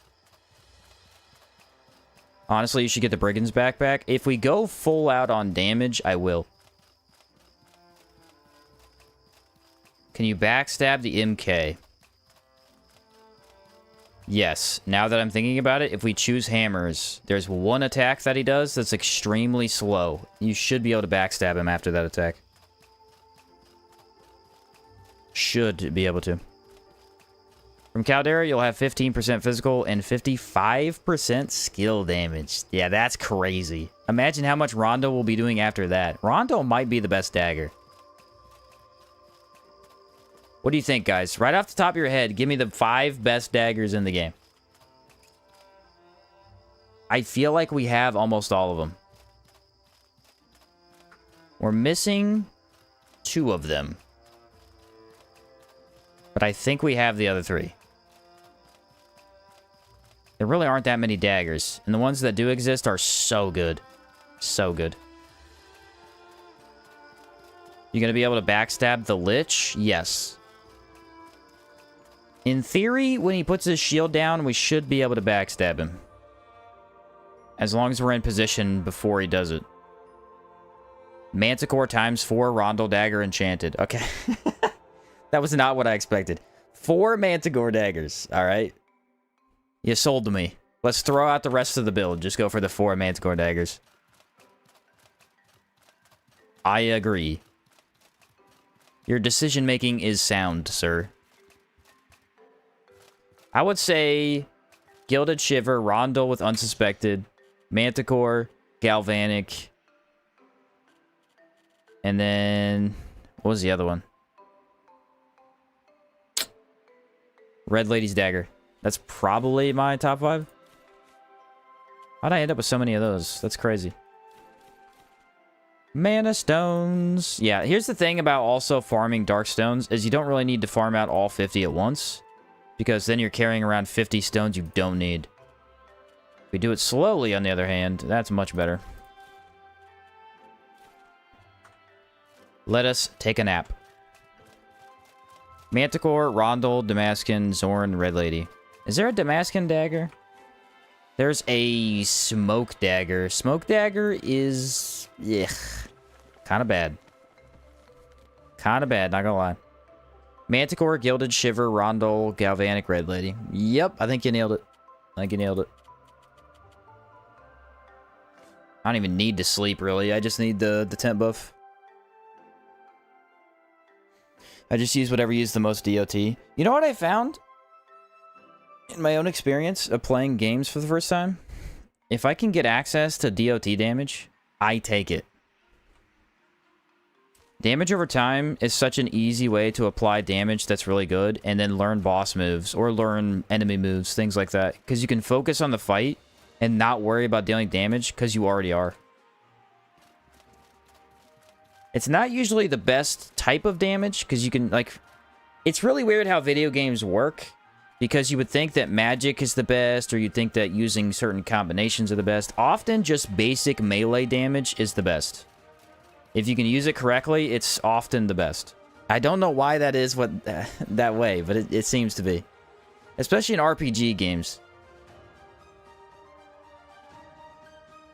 Honestly, you should get the Brigand's backpack. If we go full out on damage, I will. Can you backstab the MK? Yes. Now that I'm thinking about it, if we choose hammers, there's one attack that he does that's extremely slow. You should be able to backstab him after that attack. Should be able to. From Caldera, you'll have 15% physical and 55% skill damage. Yeah, that's crazy. Imagine how much Rondo will be doing after that. Rondo might be the best dagger. What do you think, guys? Right off the top of your head, give me the 5 best daggers in the game. I feel like we have almost all of them. We're missing 2 of them. But I think we have the other 3. There really aren't that many daggers. And the ones that do exist are so good. So good. You gonna be able to backstab the Lich? Yes. In theory, when he puts his shield down, we should be able to backstab him. As long as we're in position before he does it. Manticore times 4 Rondel Dagger Enchanted. Okay. That was not what I expected. 4 Manticore daggers. Alright. You sold to me. Let's throw out the rest of the build. Just go for the 4 Manticore daggers. I agree. Your decision making is sound, sir. I would say Gilded Shiver, Rondel with Unsuspected, Manticore, Galvanic, and then what was the other one? Red Lady's Dagger. That's probably my top 5. How'd I end up with so many of those? That's crazy. Mana Stones. Yeah, here's the thing about also farming Dark Stones, is you don't really need to farm out all 50 at once, because then you're carrying around 50 stones you don't need. If we do it slowly, on the other hand, that's much better. Let us take a nap. Manticore, Rondel, Damascus, Zorn, Red Lady. Is there a Damascus dagger? There's a Smoke Dagger. Smoke Dagger is... ugh. Kind of bad. Kind of bad, not gonna lie. Manticore, Gilded Shiver, Rondel, Galvanic, Red Lady. Yep, I think you nailed it. I think you nailed it. I don't even need to sleep, really. I just need the tent buff. I just use whatever used the most DOT. You know what I found? In my own experience of playing games for the first time? If I can get access to DOT damage, I take it. Damage over time is such an easy way to apply damage that's really good, and then learn boss moves, or learn enemy moves, things like that. Because you can focus on the fight, and not worry about dealing damage, because you already are. It's not usually the best type of damage, because you can, like... It's really weird how video games work, because you would think that magic is the best, or you'd think that using certain combinations are the best. Often, just basic melee damage is the best. If you can use it correctly, it's often the best. I don't know why that is that way, but it seems to be. Especially in RPG games.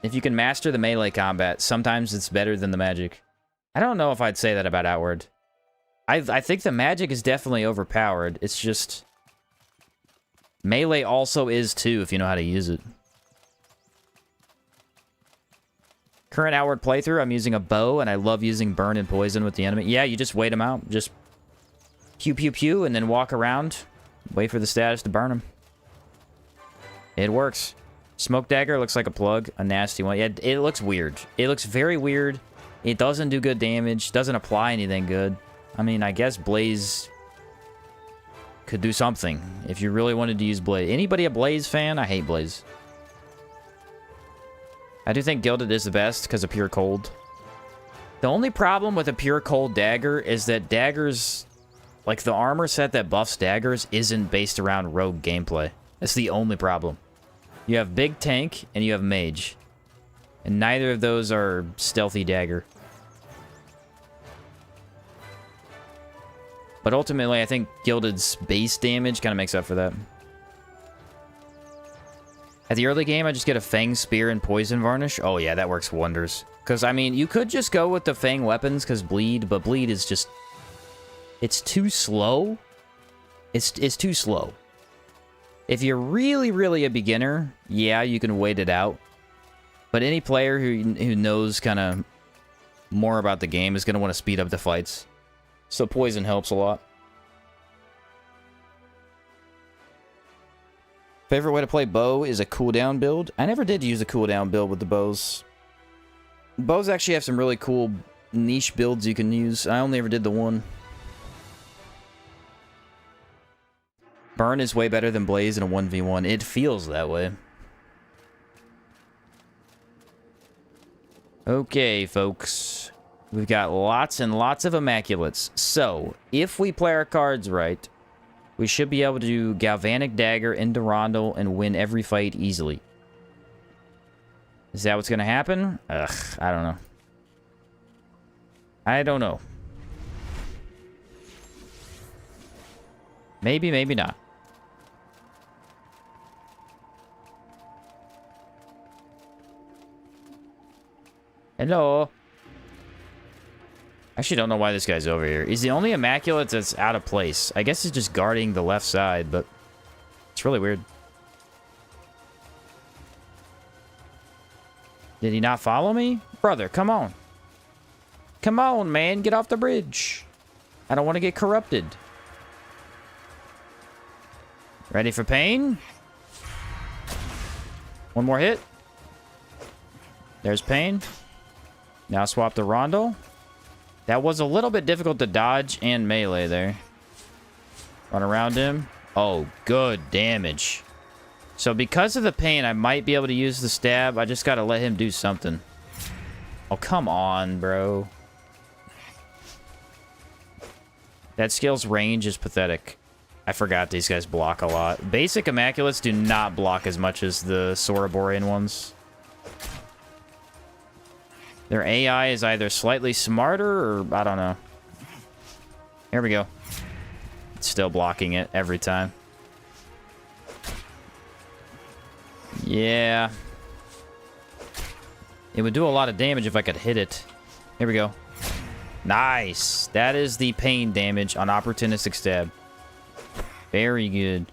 If you can master the melee combat, sometimes it's better than the magic. I don't know if I'd say that about Outward. I think the magic is definitely overpowered. It's just... melee also is too, if you know how to use it. Current Outward playthrough, I'm using a bow, and I love using burn and poison with the enemy. Yeah, you just wait them out. Just pew, pew, pew, and then walk around. Wait for the status to burn them. It works. Smoke Dagger looks like a plug. A nasty one. Yeah, it looks weird. It looks very weird. It doesn't do good damage. Doesn't apply anything good. I mean, I guess Blaze could do something if you really wanted to use Blaze. Anybody a Blaze fan? I hate Blaze. I do think Gilded is the best because of Pure Cold. The only problem with a Pure Cold dagger is that daggers, like the armor set that buffs daggers, isn't based around rogue gameplay. That's the only problem. You have big tank and you have mage. And neither of those are stealthy dagger. But ultimately, I think Gilded's base damage kind of makes up for that. At the early game, I just get a Fang Spear and Poison Varnish. Oh yeah, that works wonders. Because, I mean, you could just go with the Fang weapons because Bleed, but Bleed is just... It's too slow. It's too slow. If you're really, really a beginner, yeah, you can wait it out. But any player who knows kind of more about the game is going to want to speed up the fights. So Poison helps a lot. Favorite way to play bow is a cooldown build. I never did use a cooldown build with the bows. Bows actually have some really cool niche builds you can use. I only ever did the one. Burn is way better than Blaze in a 1v1. It feels that way. Okay, folks. We've got lots and lots of Immaculates. So, if we play our cards right, we should be able to do Galvanic Dagger into Rondel and win every fight easily. Is that what's going to happen? Ugh, I don't know. I don't know. Maybe, maybe not. Hello. I actually don't know why this guy's over here. He's the only Immaculate that's out of place. I guess he's just guarding the left side, but it's really weird. Did he not follow me? Brother, come on. Come on, man. Get off the bridge. I don't want to get corrupted. Ready for pain? One more hit. There's pain. Now swap to Rondel. That was a little bit difficult to dodge and melee there. Run around him. Oh, good damage. So because of the pain, I might be able to use the stab. I just got to let him do something. Oh, come on, bro. That skill's range is pathetic. I forgot these guys block a lot. Basic Immaculates do not block as much as the Soraborian ones. Their AI is either slightly smarter or I don't know. Here we go. It's still blocking it every time. Yeah. It would do a lot of damage if I could hit it. Here we go. Nice. That is the pain damage on Opportunistic Stab. Very good.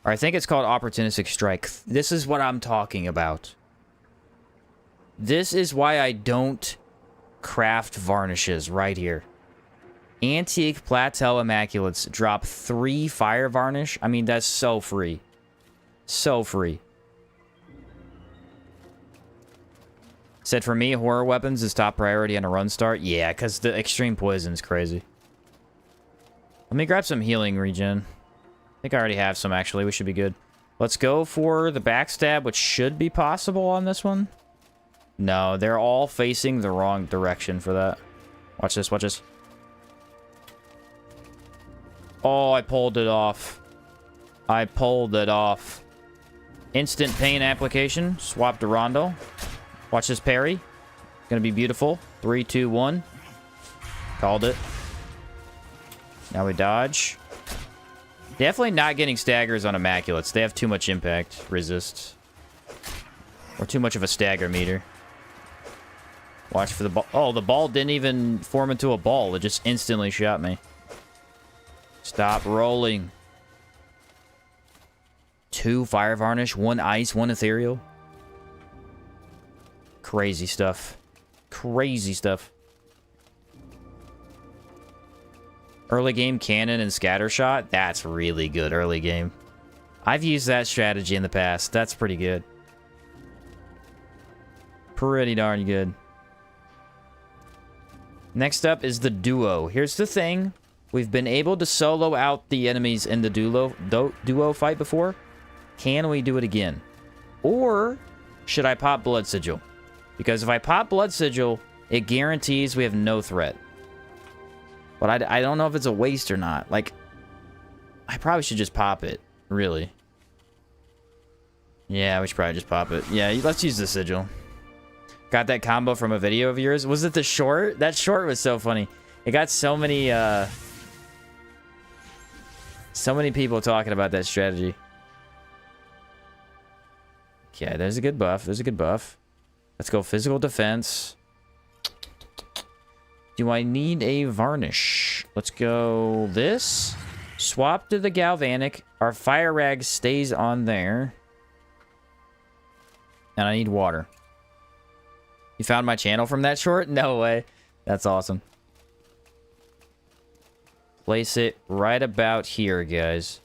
Or I think it's called Opportunistic Strike. This is what I'm talking about. This is why I don't craft varnishes right here. Antique Plateau Immaculates drop 3 fire varnish. I mean, that's so free. So free. Said for me, horror weapons is top priority on a run start. Yeah, because the extreme poison is crazy. Let me grab some healing regen. I think I already have some, actually. We should be good. Let's go for the backstab, which should be possible on this one. No, they're all facing the wrong direction for that. Watch this, watch this. Oh, I pulled it off. I pulled it off. Instant pain application. Swap to Rondo. Watch this parry. Gonna be beautiful. 3, 2, 1. Called it. Now we dodge. Definitely not getting staggers on Immaculates. They have too much impact resist. Or too much of a stagger meter. Watch for the ball. Oh, the ball didn't even form into a ball. It just instantly shot me. Stop rolling. 2 fire varnish, 1 ice, 1 ethereal. Crazy stuff. Crazy stuff. Early game cannon and scattershot. That's really good early game. I've used that strategy in the past. That's pretty good. Pretty darn good. Next up is the duo. Here's the thing. We've been able to solo out the enemies in the duo fight before. Can we do it again? Or should I pop Blood Sigil? Because if I pop Blood Sigil, it guarantees we have no threat. But I don't know if it's a waste or not. Like, I probably should just pop it, really. Yeah, we should probably just pop it. Yeah, let's use the sigil. Got that combo from a video of yours. Was it the short? That short was so funny. It got so many people talking about that strategy. Okay, there's a good buff. There's a good buff. Let's go physical defense. Do I need a varnish? Let's go this. Swap to the galvanic. Our fire rag stays on there. And I need water. You found my channel from that short? No way. That's awesome. Place it right about here, guys.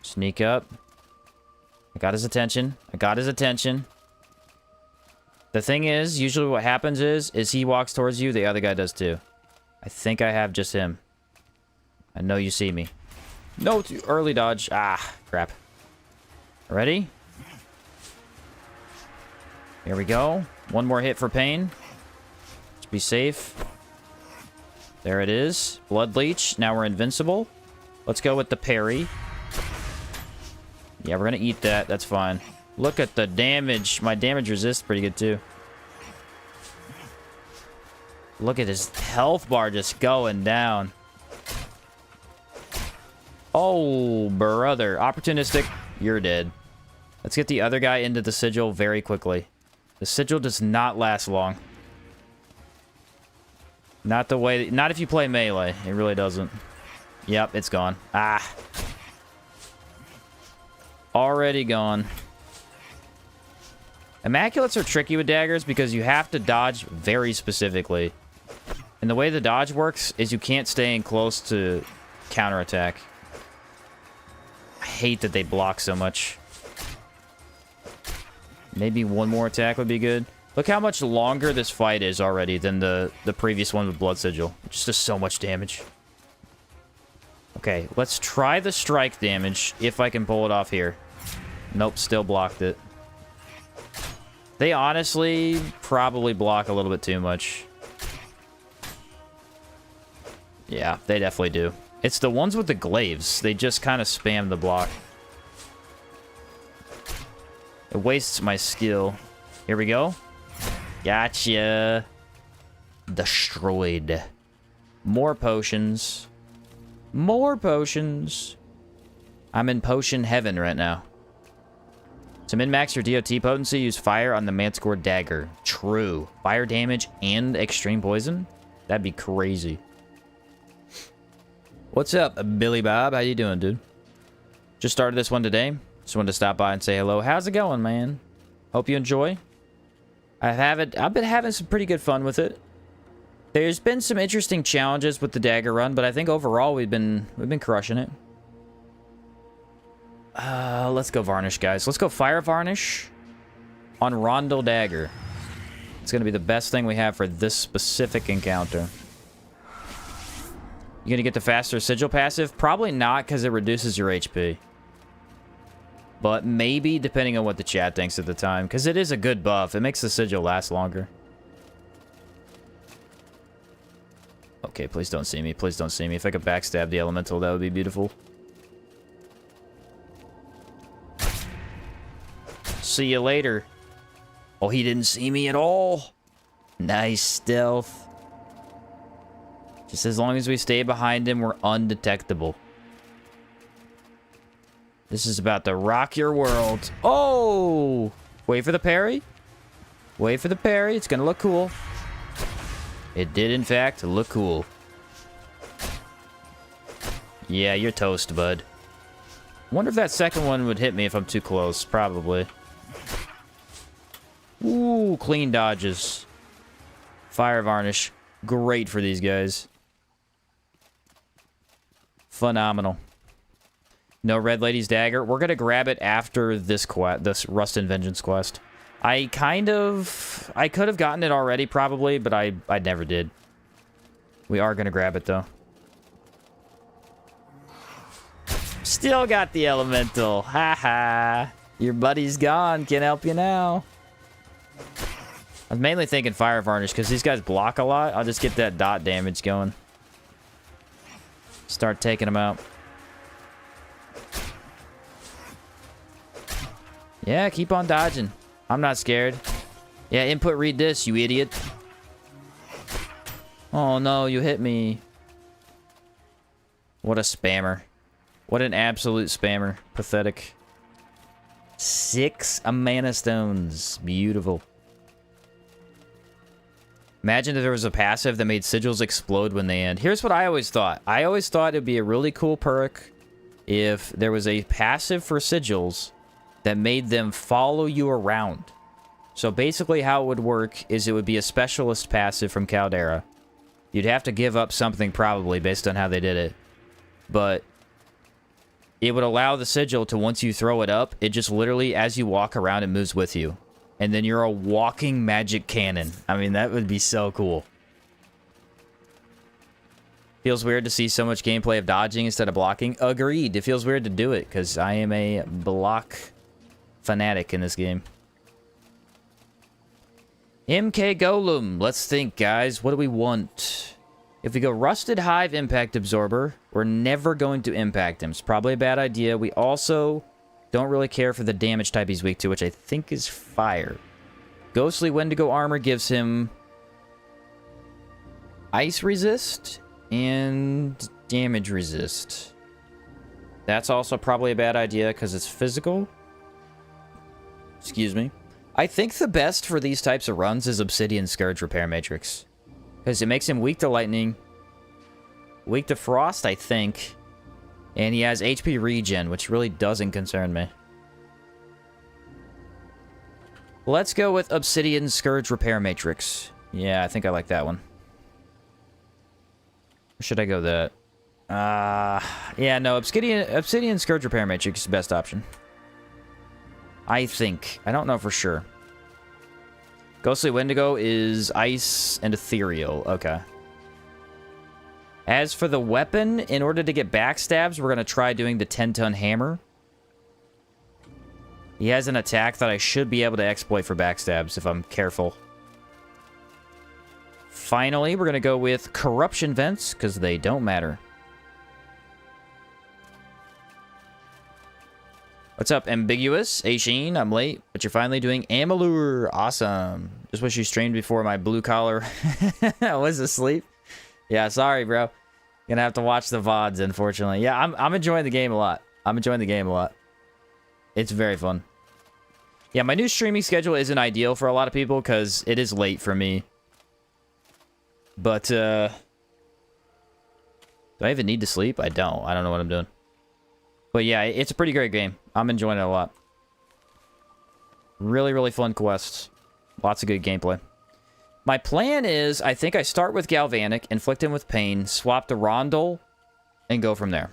Sneak up. I got his attention. I got his attention. The thing is, usually what happens is he walks towards you, the other guy does too. I think I have just him. I know you see me. No, too early dodge. Ah, crap. Ready? Here we go. One more hit for pain. Let's be safe. There it is. Blood leech. Now we're invincible. Let's go with the parry. Yeah, we're gonna eat that. That's fine. Look at the damage. My damage resist pretty good too. Look at his health bar just going down. Oh, brother. Opportunistic. You're dead. Let's get the other guy into the sigil very quickly. The sigil does not last long. Not the way... Not if you play melee. It really doesn't. Yep, it's gone. Ah. Already gone. Immaculates are tricky with daggers because you have to dodge very specifically. And the way the dodge works is you can't stay in close to counterattack. I hate that they block so much. Maybe one more attack would be good. Look how much longer this fight is already than the previous one with Blood Sigil. It just does so much damage. Okay, let's try the strike damage if I can pull it off here. Nope, still blocked it. They honestly probably block a little bit too much. Yeah, they definitely do. It's the ones with the glaives. They just kind of spam the block. It wastes my skill. Here we go. Gotcha. Destroyed. More potions. More potions. I'm in potion heaven right now. To min-max your DOT potency, use fire on the Manticore Dagger. True. Fire damage and extreme poison? That'd be crazy. What's up, Billy Bob? How you doing, dude? Just started this one today. Just wanted to stop by and say hello. How's it going, man? Hope you enjoy. I've been having some pretty good fun with it. There's been some interesting challenges with the dagger run, but I think overall we've been crushing it. Let's go varnish, guys. Let's go fire varnish on Rondel Dagger. It's gonna be the best thing we have for this specific encounter. You gonna get the faster sigil passive? Probably not, because it reduces your HP. But maybe, depending on what the chat thinks at the time. Because it is a good buff. It makes the sigil last longer. Okay, please don't see me. Please don't see me. If I could backstab the elemental, that would be beautiful. See you later. Oh, he didn't see me at all. Nice stealth. Just as long as we stay behind him, we're undetectable. This is about to rock your world. Oh! Wait for the parry. Wait for the parry. It's gonna look cool. It did, in fact, look cool. Yeah, you're toast, bud. Wonder if that second one would hit me if I'm too close. Probably. Ooh, clean dodges. Fire varnish. Great for these guys. Phenomenal. No Red Lady's Dagger. We're gonna grab it after this Rust and Vengeance quest. I could have gotten it already, probably, but I never did. We are gonna grab it, though. Still got the elemental. Haha. Your buddy's gone. Can't help you now. I was mainly thinking fire varnish, because these guys block a lot. I'll just get that dot damage going. Start taking them out. Yeah, keep on dodging. I'm not scared. Yeah, input read this, you idiot. Oh no, you hit me. What a spammer. What an absolute spammer. Pathetic. 6 mana stones. Beautiful. Imagine if there was a passive that made sigils explode when they end. Here's what I always thought. I always thought it'd be a really cool perk if there was a passive for sigils that made them follow you around. So basically how it would work is it would be a specialist passive from Caldera. You'd have to give up something probably based on how they did it. But it would allow the sigil to, once you throw it up, it just literally, as you walk around, it moves with you. And then you're a walking magic cannon. I mean, that would be so cool. Feels weird to see so much gameplay of dodging instead of blocking. Agreed. It feels weird to do it, because I am a block fanatic in this game. MK Golem. Let's think, guys. What do we want? If we go Rusted Hive Impact Absorber, we're never going to impact him. It's probably a bad idea. We also don't really care for the damage type he's weak to, which I think is fire. Ghostly Wendigo Armor gives him Ice Resist and Damage Resist. That's also probably a bad idea because it's physical. Excuse me. I think the best for these types of runs is Obsidian Scourge Repair Matrix. Because it makes him weak to lightning, weak to frost, I think. And he has HP regen, which really doesn't concern me. Let's go with Obsidian Scourge Repair Matrix. Yeah, I think I like that one. Or should I go that? Yeah, no, Obsidian Scourge Repair Matrix is the best option. I think. I don't know for sure. Ghostly Wendigo is ice and ethereal. Okay. As for the weapon, in order to get backstabs, we're going to try doing the 10-ton hammer. He has an attack that I should be able to exploit for backstabs if I'm careful. Finally, we're going to go with corruption vents, because they don't matter. What's up, Ambiguous? Sheen, I'm late, but you're finally doing Amalur. Awesome. Just wish you streamed before my blue collar I was asleep. Yeah, sorry, bro. Gonna have to watch the VODs, unfortunately. Yeah, I'm enjoying the game a lot. I'm enjoying the game a lot. It's very fun. Yeah, my new streaming schedule isn't ideal for a lot of people because it is late for me. But, do I even need to sleep? I don't. I don't know what I'm doing. But yeah, it's a pretty great game. I'm enjoying it a lot. Really, really fun quests. Lots of good gameplay. My plan is, I think I start with Galvanic, inflict him with pain, swap to Rondel, and go from there.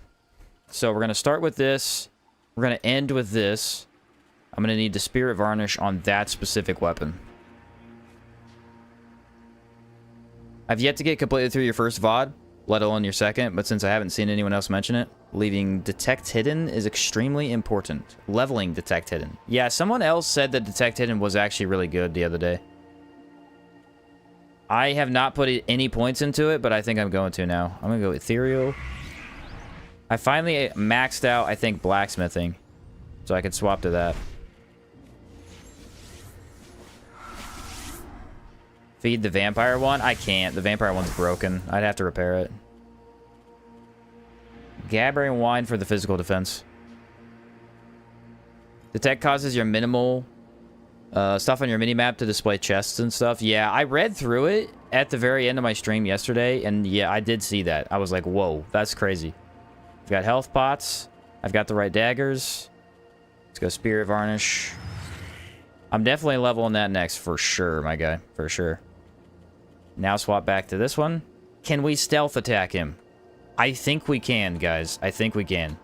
So we're going to start with this. We're going to end with this. I'm going to need the Spirit Varnish on that specific weapon. I've yet to get completely through your first VOD, let alone your second, but since I haven't seen anyone else mention it, leaving Detect Hidden is extremely important. Leveling Detect Hidden. Yeah, someone else said that Detect Hidden was actually really good the other day. I have not put any points into it, but I think I'm going to now. I'm going to go Ethereal. I finally maxed out, I think, Blacksmithing. So I can swap to that. Feed the Vampire one? I can't. The Vampire one's broken. I'd have to repair it. Gathering Wine for the physical defense. Detect causes your minimal stuff on your minimap to display chests and stuff. Yeah, I read through it at the very end of my stream yesterday, and yeah, I did see that. I was like, whoa, that's crazy. I've got health pots. I've got the right daggers. Let's go Spirit Varnish. I'm definitely leveling that next for sure, my guy. For sure. Now swap back to this one. Can we stealth attack him? I think we can, guys. I think we can.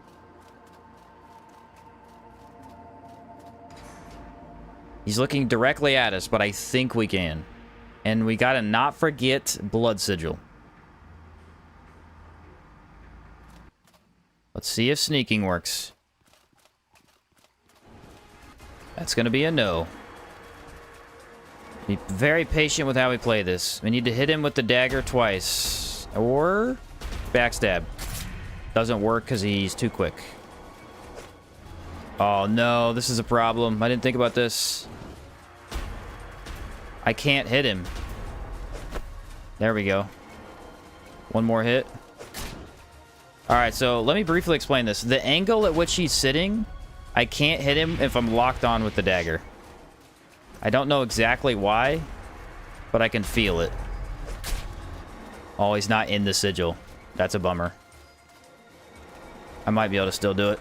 He's looking directly at us, but I think we can. And we gotta not forget Blood Sigil. Let's see if sneaking works. That's gonna be a no. Be very patient with how we play this. We need to hit him with the dagger twice. Or backstab. Doesn't work because he's too quick. Oh, no. This is a problem. I didn't think about this. I can't hit him. There we go. One more hit. Alright, so let me briefly explain this. The angle at which he's sitting, I can't hit him if I'm locked on with the dagger. I don't know exactly why, but I can feel it. Oh, he's not in the sigil. That's a bummer. I might be able to still do it.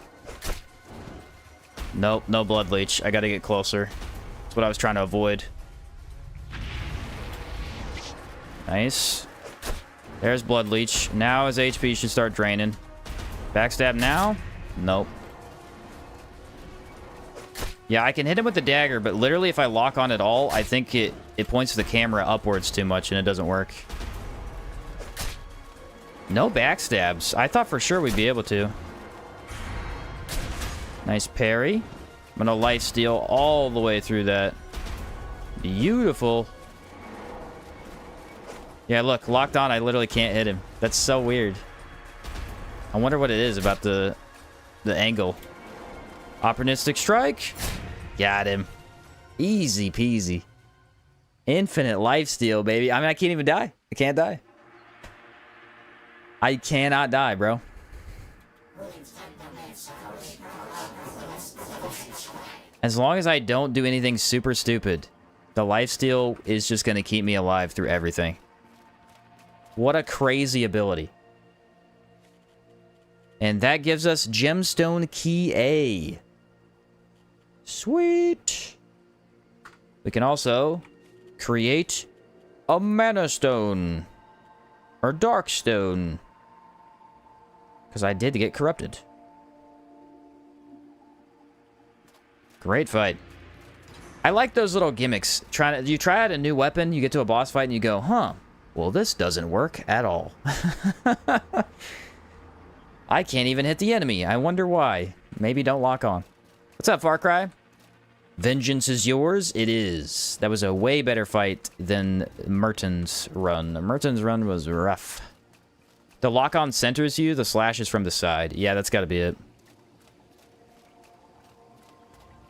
Nope, no blood leech. I gotta get closer. That's what I was trying to avoid. Nice. There's blood leech. Now his HP should start draining. Backstab now? Nope. Yeah, I can hit him with the dagger, but literally if I lock on at all, I think it points the camera upwards too much and it doesn't work. No backstabs. I thought for sure we'd be able to. Nice parry. I'm gonna lifesteal all the way through that. Beautiful. Yeah, look, locked on, I literally can't hit him. That's so weird. I wonder what it is about the angle. Opportunistic strike. Got him. Easy peasy. Infinite lifesteal, baby. I mean, I can't even die. I can't die. I cannot die, bro. As long as I don't do anything super stupid, the lifesteal is just going to keep me alive through everything. What a crazy ability. And that gives us Gemstone Key A. Sweet. We can also create a Mana Stone. Or Dark Stone. Because I did get corrupted. Great fight. I like those little gimmicks. You try out a new weapon, you get to a boss fight, and you go, huh, well, this doesn't work at all. I can't even hit the enemy. I wonder why. Maybe don't lock on. What's up, Far Cry? Vengeance is yours? It is. That was a way better fight than Merton's run. Merton's run was rough. The lock-on centers you, the slash is from the side. Yeah, that's gotta be it.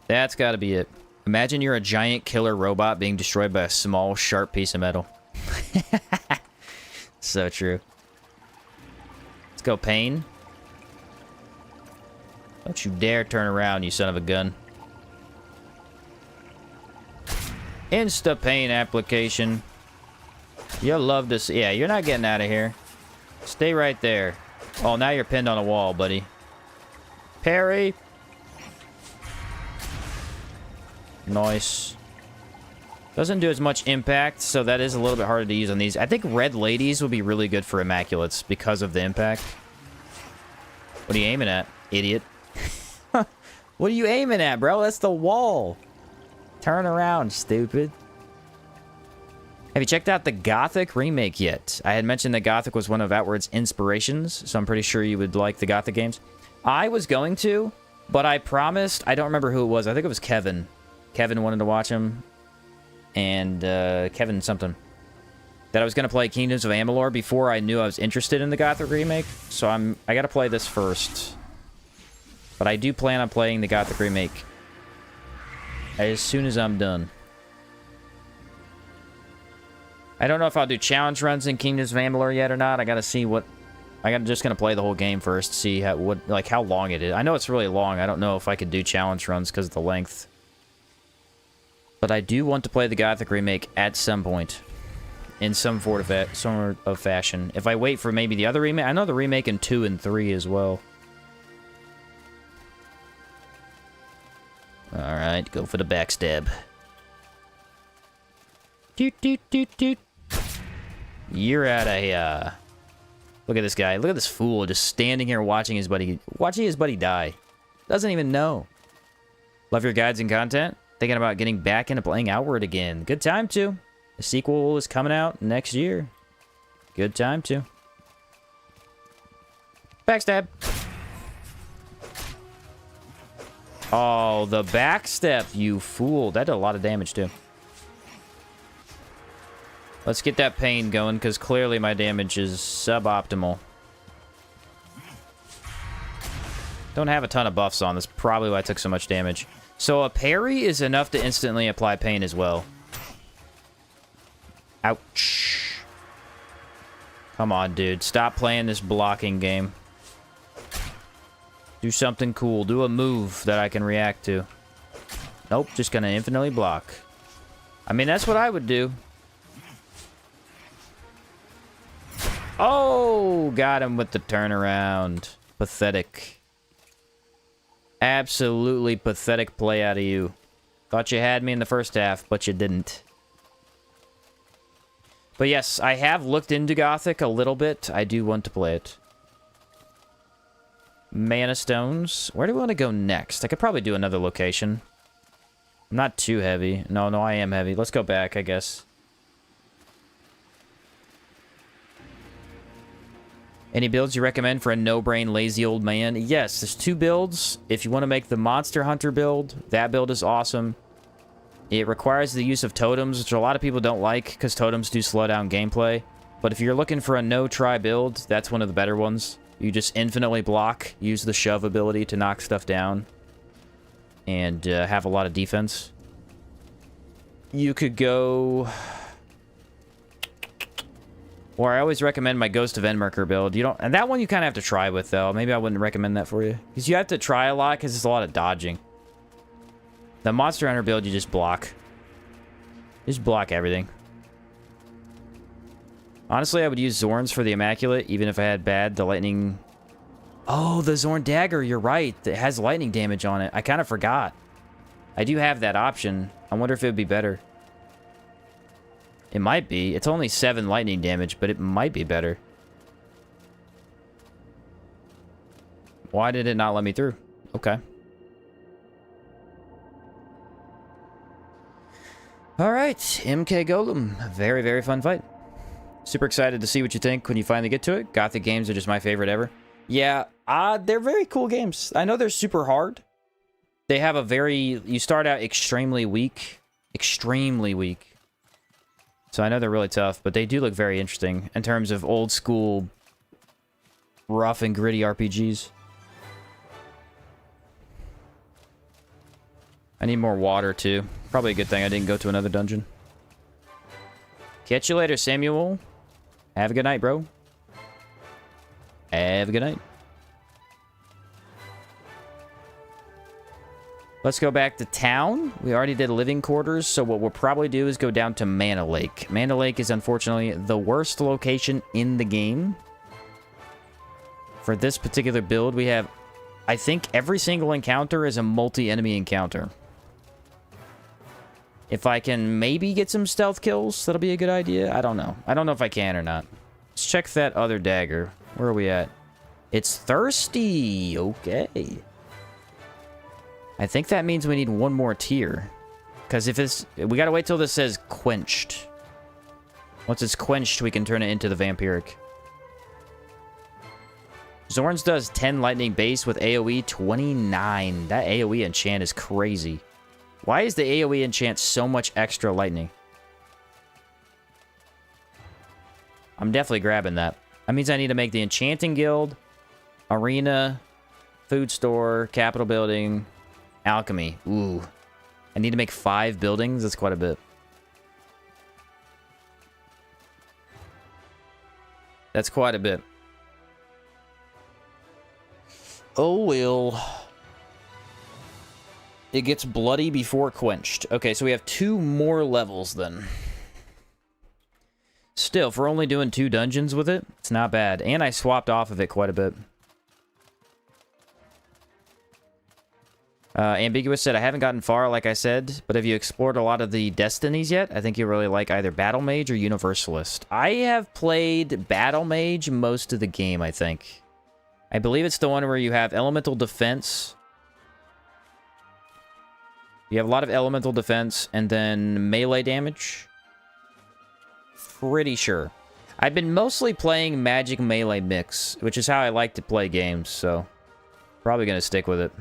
That's gotta be it. Imagine you're a giant killer robot being destroyed by a small, sharp piece of metal. So true. Let's go, Pain. Don't you dare turn around, you son of a gun. Insta pain application. You'll love to see. Yeah, you're not getting out of here. Stay right there. Oh, now you're pinned on a wall, buddy. Parry. Nice. Doesn't do as much impact, so that is a little bit harder to use on these. I think Red Ladies would be really good for Immaculates because of the impact. What are you aiming at, idiot? What are you aiming at, bro? That's the wall. Turn around, stupid. Have you checked out the Gothic remake yet? I had mentioned that Gothic was one of Outward's inspirations, so I'm pretty sure you would like the Gothic games. I was going to, but I promised, I don't remember who it was. I think it was Kevin. Kevin wanted to watch him. And Kevin something. That I was going to play Kingdoms of Amalur before I knew I was interested in the Gothic remake. So I got to play this first. But I do plan on playing the Gothic remake as soon as I'm done. I don't know if I'll do challenge runs in Kingdoms of Amalur yet or not. I got to see what... just going to play the whole game first, see how long it is. I know it's really long. I don't know if I could do challenge runs because of the length. But I do want to play the Gothic remake at some point. In some sort of fashion. If I wait for maybe the other remake... I know the remake in 2 and 3 as well. Alright, go for the backstab. Doot, doot, doot, doot. You're out of here. Look at this guy. Look at this fool just standing here watching his buddy die. Doesn't even know. Love your guides and content? Thinking about getting back into playing Outward again. Good time to. The sequel is coming out next year. Good time to. Backstab. Oh, the backstep, you fool. That did a lot of damage, too. Let's get that pain going, because clearly my damage is suboptimal. Don't have a ton of buffs on. That's probably why I took so much damage. So a parry is enough to instantly apply pain as well. Ouch. Come on, dude. Stop playing this blocking game. Do something cool. Do a move that I can react to. Nope, just gonna infinitely block. I mean, that's what I would do. Oh, got him with the turnaround. Pathetic. Absolutely pathetic play out of you. Thought you had me in the first half, but you didn't. But yes, I have looked into Gothic a little bit. I do want to play it. Mana Stones. Where do we want to go next? I could probably do another location. I'm not too heavy. No, I am heavy. Let's go back, I guess. Any builds you recommend for a no-brain, lazy old man? Yes, there's 2 builds. If you want to make the Monster Hunter build, that build is awesome. It requires the use of totems, which a lot of people don't like, because totems do slow down gameplay. But if you're looking for a no-try build, that's one of the better ones. You just infinitely block, use the shove ability to knock stuff down, and have a lot of defense. You could go... Or I always recommend my Ghost of Endmerker build. And that one you kind of have to try with, though. Maybe I wouldn't recommend that for you. Because you have to try a lot, because it's a lot of dodging. The Monster Hunter build, you just block. Just block everything. Honestly, I would use Zorns for the Immaculate, even if I had the lightning... Oh, the Zorn Dagger, you're right. It has lightning damage on it. I kind of forgot. I do have that option. I wonder if it would be better. It might be. It's only 7 lightning damage, but it might be better. Why did it not let me through? Okay. Alright, MK Golem. Very, very fun fight. Super excited to see what you think when you finally get to it. Gothic games are just my favorite ever. Yeah, they're very cool games. I know they're super hard. They have a very... You start out extremely weak. Extremely weak. So I know they're really tough, but they do look very interesting in terms of old school, rough and gritty RPGs. I need more water, too. Probably a good thing I didn't go to another dungeon. Catch you later, Samuel. Have a good night, bro. Have a good night. Let's go back to town. We already did living quarters, so what we'll probably do is go down to Mana Lake. Mana Lake is unfortunately the worst location in the game. For this particular build, we have, I think, every single encounter is a multi-enemy encounter. If I can maybe get some stealth kills, that'll be a good idea. I don't know. I don't know if I can or not. Let's check that other dagger. Where are we at? It's thirsty. Okay. I think that means we need one more tier. Because if it's... We gotta wait till this says quenched. Once it's quenched, we can turn it into the vampiric. Zorn's does 10 lightning base with AoE 29. That AoE enchant is crazy. Why is the AoE enchant so much extra lightning? I'm definitely grabbing that. That means I need to make the Enchanting Guild, Arena, Food Store, Capital Building, Alchemy. Ooh. I need to make 5 buildings? That's quite a bit. That's quite a bit. Oh, well. It gets bloody before quenched. Okay, so we have 2 more levels then. Still, for only doing 2 dungeons with it, it's not bad. And I swapped off of it quite a bit. Ambiguous said, I haven't gotten far, like I said, but have you explored a lot of the Destinies yet? I think you really like either Battle Mage or Universalist. I have played Battle Mage most of the game, I think. I believe it's the one where you have Elemental Defense. You have a lot of Elemental Defense, and then melee damage. Pretty sure. I've been mostly playing Magic Melee Mix, which is how I like to play games, so probably going to stick with it.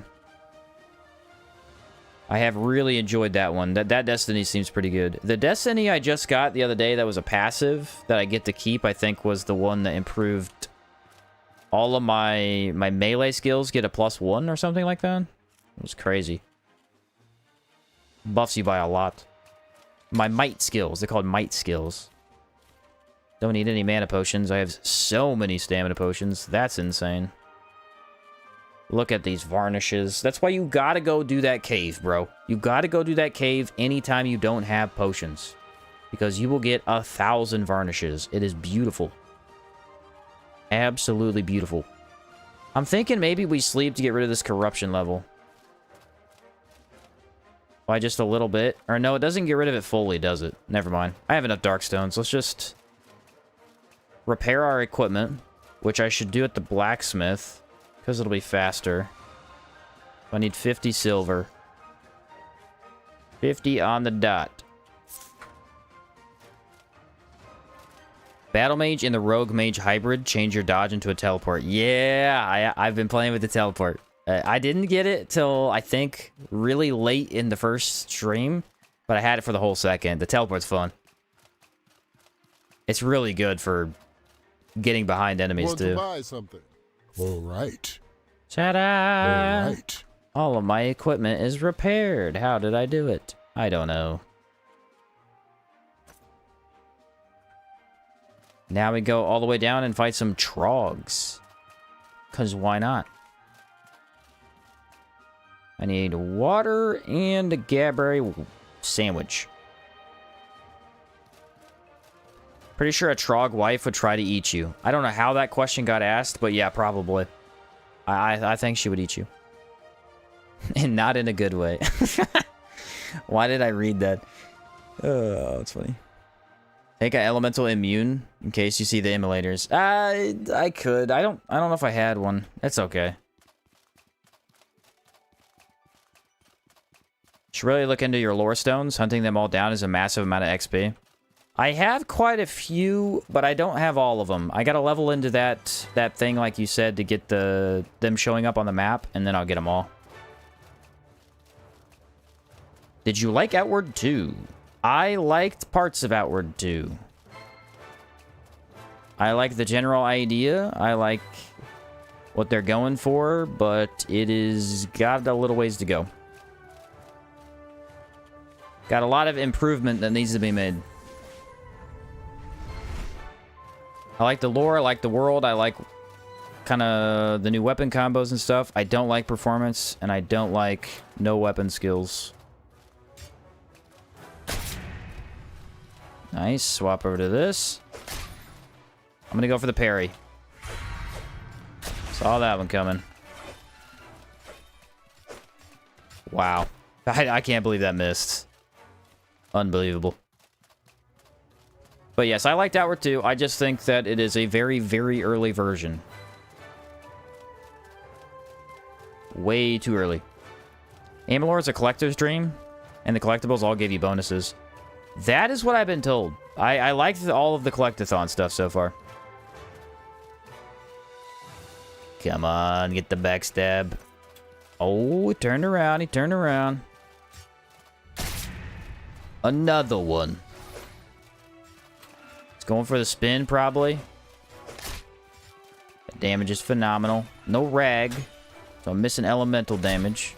I have really enjoyed that one. That Destiny seems pretty good. The Destiny I just got the other day that was a passive that I get to keep, I think was the one that improved all of my melee skills get a +1 or something like that. It was crazy. Buffs you by a lot. My might skills. They're called might skills. Don't need any mana potions. I have so many stamina potions. That's insane. Look at these varnishes. That's why you gotta go do that cave, bro. You gotta go do that cave anytime you don't have potions. Because you will get 1,000 varnishes. It is beautiful. Absolutely beautiful. I'm thinking maybe we sleep to get rid of this corruption level. By just a little bit. Or no, it doesn't get rid of it fully, does it? Never mind. I have enough darkstones. Let's just repair our equipment, which I should do at the blacksmith, because it'll be faster. I need 50 silver. 50 on the dot. Battle Mage and the Rogue Mage hybrid change your dodge into a teleport. Yeah, I've been playing with the teleport. I didn't get it till, I think, really late in the first stream, but I had it for the whole second. The teleport's fun. It's really good for getting behind enemies, Want too. to buy something? All right. Ta-da! All right. All of my equipment is repaired. How did I do it? I don't know. Now we go all the way down and fight some trogs. Because why not? I need water and a gabberry sandwich. Pretty sure a trog wife would try to eat you. I don't know how that question got asked, but yeah, probably. I think she would eat you. And not in a good way. Why did I read that? Oh, it's funny. Take an elemental immune in case you see the immolators. I could. I don't know if I had one. It's okay. Should really look into your lore stones. Hunting them all down is a massive amount of XP. I have quite a few, but I don't have all of them. I gotta level into that thing, like you said, to get them showing up on the map, and then I'll get them all. Did you like Outward 2? I liked parts of Outward 2. I like the general idea. I like what they're going for, but it is got a little ways to go. Got a lot of improvement that needs to be made. I like the lore, I like the world, I like kind of the new weapon combos and stuff. I don't like performance, and I don't like no weapon skills. Nice. Swap over to this. I'm gonna go for the parry. Saw that one coming. Wow. I can't believe that missed. Unbelievable. But yes, I liked Outward 2. I just think that it is a very, very early version. Way too early. Amalur is a collector's dream, and the collectibles all give you bonuses. That is what I've been told. I liked all of the collectathon stuff so far. Come on, get the backstab. Oh, he turned around, he turned around. Another one. It's going for the spin, probably. The damage is phenomenal. No rag, so I'm missing elemental damage.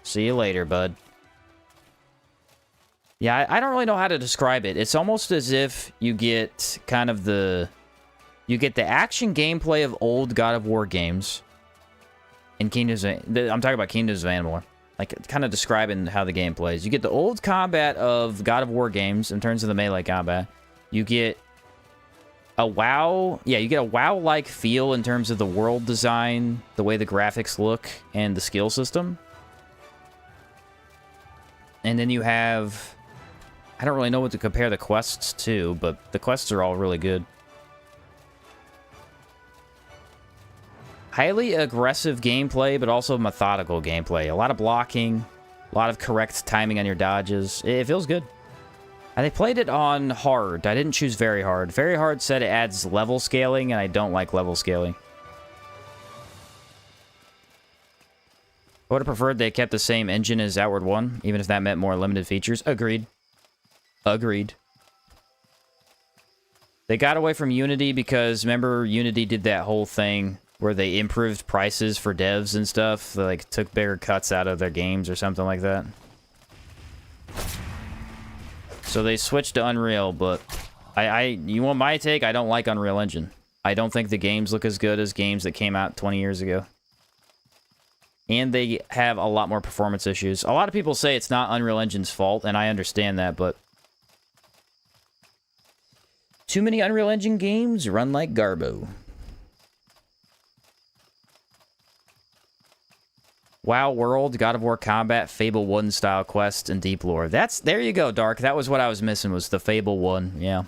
See you later, bud. Yeah, I don't really know how to describe it. It's almost as if you get kind of the... You get the action gameplay of old God of War games. In Kingdoms of... I'm talking about Kingdoms of Amalur. Like, kind of describing how the game plays. You get the old combat of God of War games in terms of the melee combat. You get a WoW... Yeah, you get a WoW-like feel in terms of the world design, the way the graphics look, and the skill system. And then you have... I don't really know what to compare the quests to, but the quests are all really good. Highly aggressive gameplay, but also methodical gameplay. A lot of blocking, a lot of correct timing on your dodges. It feels good. And they played it on hard. I didn't choose very hard. Very hard said it adds level scaling, and I don't like level scaling. I would have preferred they kept the same engine as Outward 1, even if that meant more limited features. Agreed. Agreed. They got away from Unity because, remember, Unity did that whole thing where they improved prices for devs and stuff. They, like, took bigger cuts out of their games or something like that. So they switched to Unreal, but you want my take? I don't like Unreal Engine. I don't think the games look as good as games that came out 20 years ago. And they have a lot more performance issues. A lot of people say it's not Unreal Engine's fault, and I understand that, but too many Unreal Engine games run like garbo. WoW World, God of War Combat, Fable 1 style quests, and Deep Lore. There you go, Dark. That was what I was missing, was the Fable 1, yeah.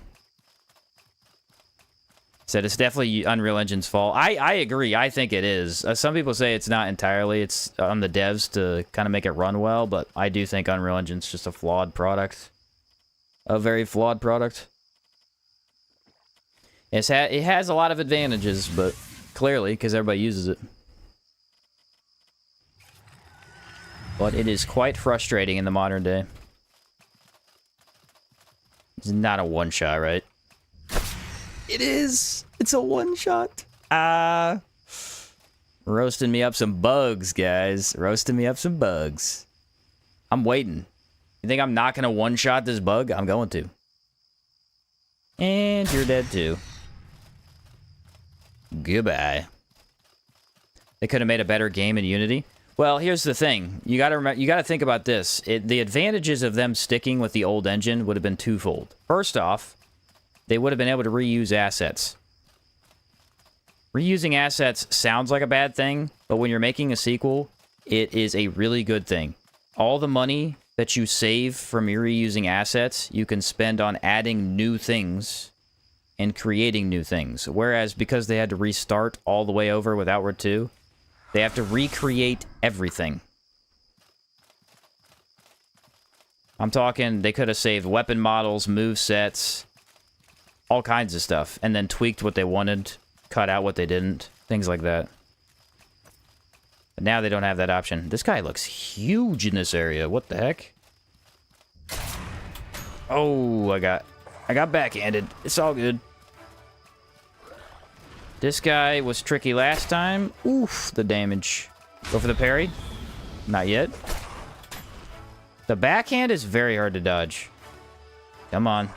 Said it's definitely Unreal Engine's fault. I agree. I think it is. Some people say it's not entirely. It's on the devs to kind of make it run well, but I do think Unreal Engine's just a flawed product. A very flawed product. It has a lot of advantages, but clearly, because everybody uses it. But it is quite frustrating in the modern day. It's not a one-shot, right? It is. It's a one-shot. Roasting me up some bugs, guys. Roasting me up some bugs. I'm waiting. You think I'm not going to one-shot this bug? I'm going to. And you're dead, too. Goodbye. They could have made a better game in Unity. Well, here's the thing. You got to think about this. The advantages of them sticking with the old engine would have been twofold. First off, they would have been able to reuse assets. Reusing assets sounds like a bad thing, but when you're making a sequel, it is a really good thing. All the money that you save from reusing assets, you can spend on adding new things and creating new things. Whereas because they had to restart all the way over with Outward 2, they have to recreate everything. I'm talking, they could have saved weapon models, move sets, all kinds of stuff, and then tweaked what they wanted, cut out what they didn't, things like that. But now they don't have that option. This guy looks huge in this area. What the heck? Oh, I got backhanded. It's all good. This guy was tricky last time. Oof, the damage. Go for the parry. Not yet. The backhand is very hard to dodge. Come on.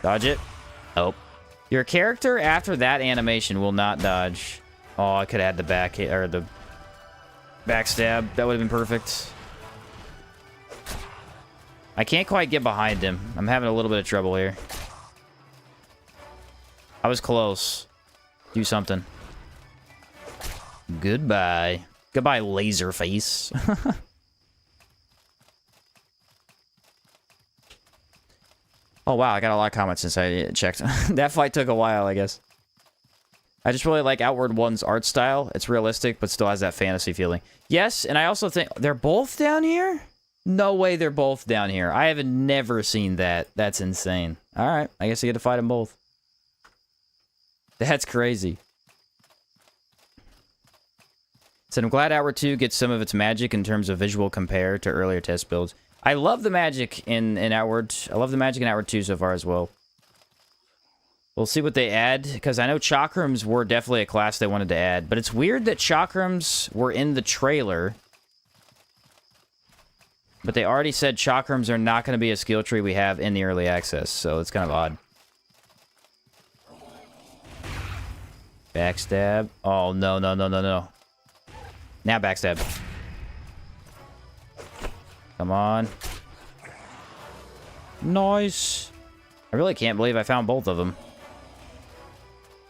Dodge it. Oh. Your character after that animation will not dodge. Oh, I could add the back or the backstab. That would have been perfect. I can't quite get behind him. I'm having a little bit of trouble here. I was close. Do something. Goodbye. Goodbye, laser face. Oh, wow. I got a lot of comments since I checked. That fight took a while, I guess. I just really like Outward 1's art style. It's realistic, but still has that fantasy feeling. Yes, and I also think... They're both down here? No way they're both down here. I have never seen that. That's insane. Alright, I guess I get to fight them both. That's crazy. So I'm glad Outward 2 gets some of its magic in terms of visual compare to earlier test builds. I love the magic in Outward. I love the magic in Outward 2 so far as well. We'll see what they add, because I know chakrams were definitely a class they wanted to add, but it's weird that chakrams were in the trailer, but they already said chakrams are not going to be a skill tree we have in the early access, so it's kind of odd. Backstab. Oh, no, no, no, no, no. Now backstab. Come on. Nice. I really can't believe I found both of them.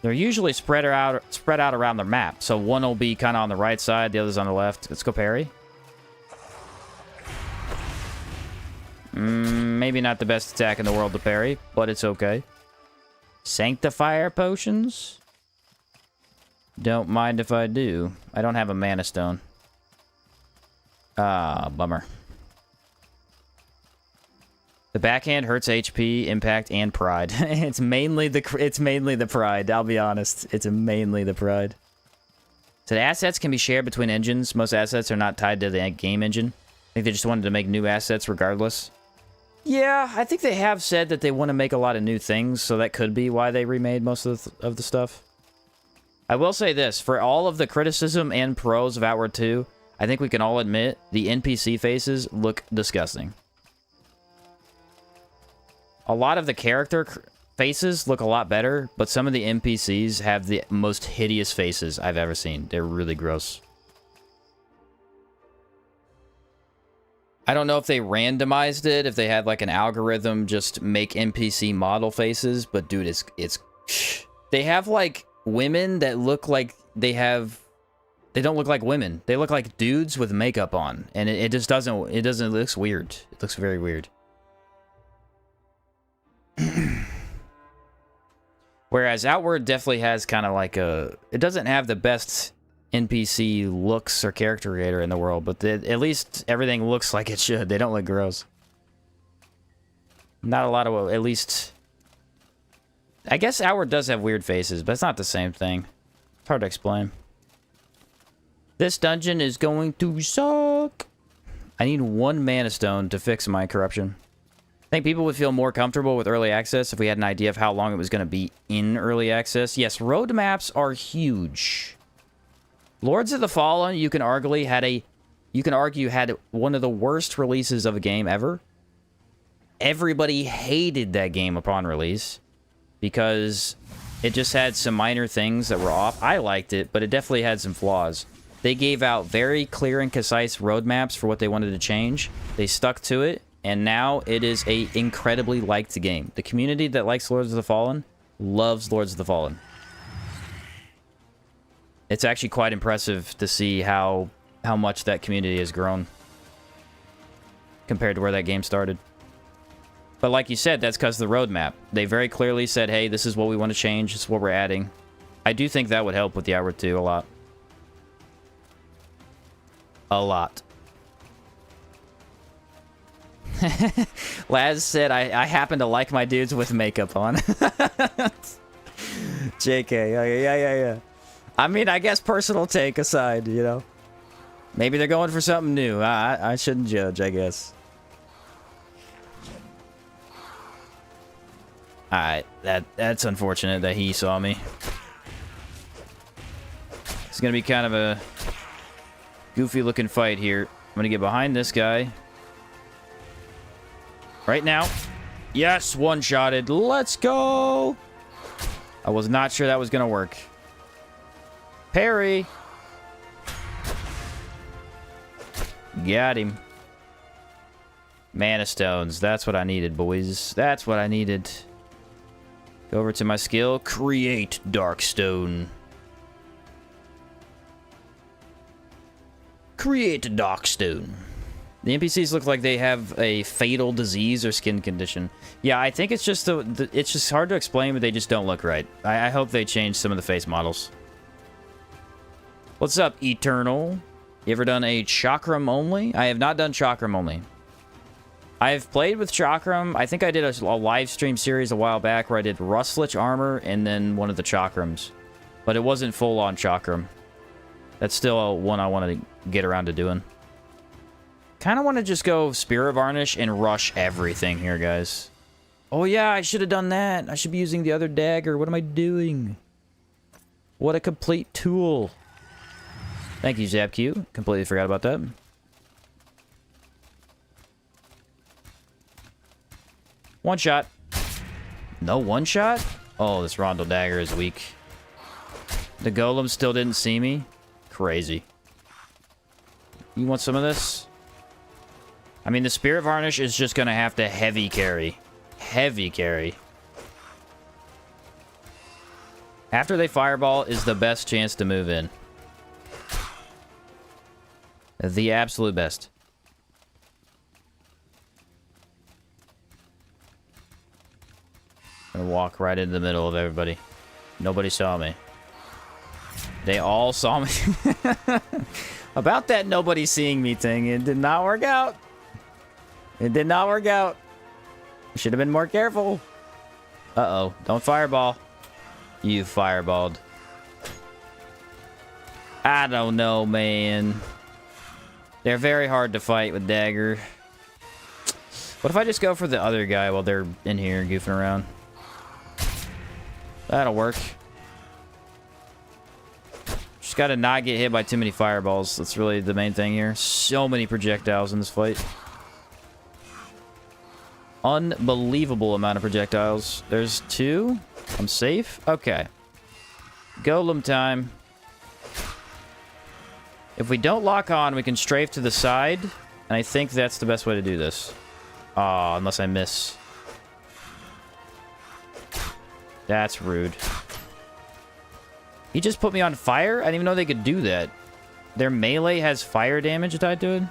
They're usually spread out around the map. So one will be kind of on the right side, the other's on the left. Let's go parry. Maybe not the best attack in the world to parry, but it's okay. Sanctifier potions? Don't mind if I do. I don't have a mana stone. Ah, bummer. The backhand hurts HP, impact, and pride. It's mainly the pride, I'll be honest. It's mainly the pride. So the assets can be shared between engines. Most assets are not tied to the game engine. I think they just wanted to make new assets regardless. Yeah, I think they have said that they want to make a lot of new things, so that could be why they remade most of the stuff. I will say this, for all of the criticism and pros of Outward 2, I think we can all admit the NPC faces look disgusting. A lot of the character faces look a lot better, but some of the NPCs have the most hideous faces I've ever seen. They're really gross. I don't know if they randomized it, if they had like an algorithm just make NPC model faces, but dude, it's they have like women that look like they don't look like women. They look like dudes with makeup on, and it just doesn't, it looks weird. It looks very weird. Whereas Outward definitely has kind of like a, it doesn't have the best NPC looks or character creator in the world, but at least everything looks like it should. They don't look gross. Not a lot of, at least, I guess Outward does have weird faces, but it's not the same thing. It's hard to explain. This dungeon is going to suck. I need 1 mana stone to fix my corruption. I think people would feel more comfortable with early access if we had an idea of how long it was going to be in early access. Yes, roadmaps are huge. Lords of the Fallen, you can argue had one of the worst releases of a game ever. Everybody hated that game upon release because it just had some minor things that were off. I liked it, but it definitely had some flaws. They gave out very clear and concise roadmaps for what they wanted to change. They stuck to it, and now it is a incredibly liked game. The community that likes Lords of the Fallen loves Lords of the Fallen. It's actually quite impressive to see how much that community has grown compared to where that game started. But like you said, that's because of the roadmap. They very clearly said, hey, this is what we want to change. This is what we're adding. I do think that would help with the Outward 2 a lot. A lot. Laz said, I happen to like my dudes with makeup on. JK, yeah. I mean, I guess personal take aside, you know. Maybe they're going for something new. I shouldn't judge, I guess. Alright, that's unfortunate that he saw me. It's gonna be kind of a goofy looking fight here. I'm gonna get behind this guy. Right now. Yes, one-shotted. Let's go! I was not sure that was gonna work. Parry! Got him. Mana stones. That's what I needed, boys. That's what I needed. Go over to my skill. Create Darkstone. Create Darkstone. The NPCs look like they have a fatal disease or skin condition. Yeah, I think it's just it's just hard to explain, but they just don't look right. I hope they change some of the face models. What's up, Eternal? You ever done a Chakram only? I have not done Chakram only. I've played with Chakram. I think I did a live stream series a while back where I did Rustlich armor and then one of the Chakrams. But it wasn't full on Chakram. That's still one I want to get around to doing. Kind of want to just go Spirit Varnish and rush everything here, guys. Oh yeah, I should have done that. I should be using the other dagger. What am I doing? What a complete tool. Thank you, ZapQ. Completely forgot about that. One shot. No one shot? Oh, this Rondo dagger is weak. The golem still didn't see me? Crazy. You want some of this? I mean, the Spirit Varnish is just going to have to heavy carry. Heavy carry. After they fireball is the best chance to move in. The absolute best. I'm gonna walk right into the middle of everybody. Nobody saw me. They all saw me. About that nobody seeing me thing, it did not work out. It did not work out. Should have been more careful. Uh-oh. Don't fireball. You fireballed. I don't know, man. They're very hard to fight with dagger. What if I just go for the other guy while they're in here goofing around? That'll work. Just gotta not get hit by too many fireballs. That's really the main thing here. So many projectiles in this fight. Unbelievable amount of projectiles. There's 2. I'm safe. Okay. Golem time. If we don't lock on, we can strafe to the side. And I think that's the best way to do this. Oh, unless I miss. That's rude. He just put me on fire? I didn't even know they could do that. Their melee has fire damage tied to it?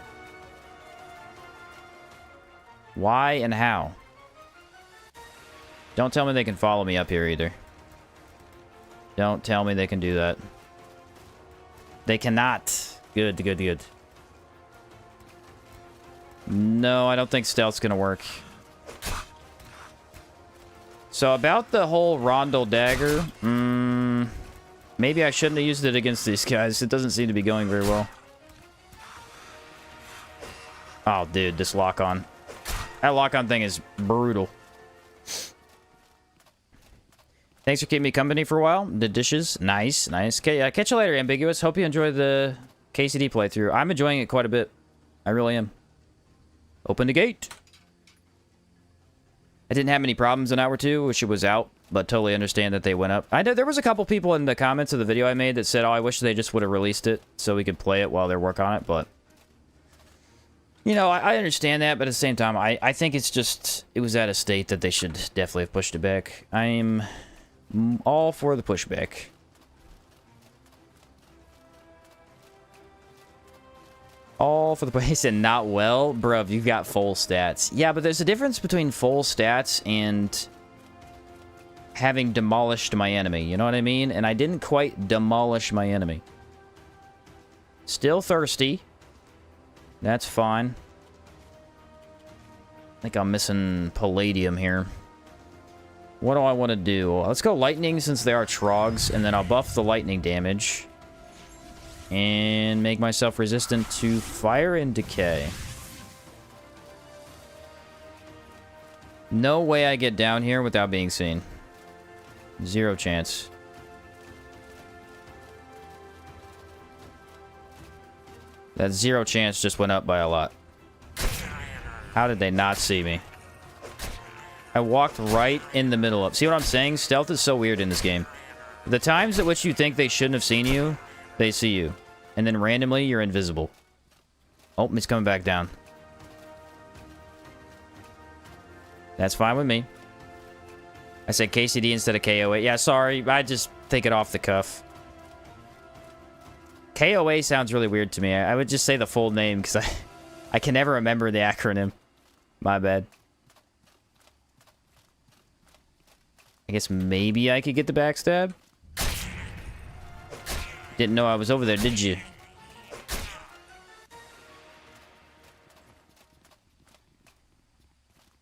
Why and how? Don't tell me they can follow me up here either. Don't tell me they can do that. They cannot. Good, good, good. No, I don't think stealth's gonna work. So about the whole Rondel dagger, maybe I shouldn't have used it against these guys. It doesn't seem to be going very well. Oh, dude, this lock-on. That lock-on thing is brutal. Thanks for keeping me company for a while. The dishes, nice, nice. Okay, catch you later, Ambiguous. Hope you enjoy the KCD playthrough. I'm enjoying it quite a bit. I really am. Open the gate. I didn't have any problems in hour 2. Wish it was out, but totally understand that they went up. I know there was a couple people in the comments of the video I made that said, oh, I wish they just would have released it so we could play it while they're working on it, but... You know, I understand that, but at the same time, I think it's just... It was at a state that they should definitely have pushed it back. I'm all for the pushback. All for the place and not well. Bruv, you've got full stats. Yeah, but there's a difference between full stats and having demolished my enemy. You know what I mean? And I didn't quite demolish my enemy. Still thirsty. That's fine. I think I'm missing palladium here. What do I want to do? Let's go lightning since they are trogs, and then I'll buff the lightning damage. And make myself resistant to fire and decay. No way I get down here without being seen. 0 chance. That 0 chance just went up by a lot. How did they not see me? I walked right in the middle of... See what I'm saying? Stealth is so weird in this game. The times at which you think they shouldn't have seen you, they see you. And then randomly, you're invisible. Oh, he's coming back down. That's fine with me. I said KCD instead of KOA. Yeah, sorry. I just think it off the cuff. KOA sounds really weird to me. I would just say the full name because I can never remember the acronym. My bad. I guess maybe I could get the backstab. Didn't know I was over there, did you?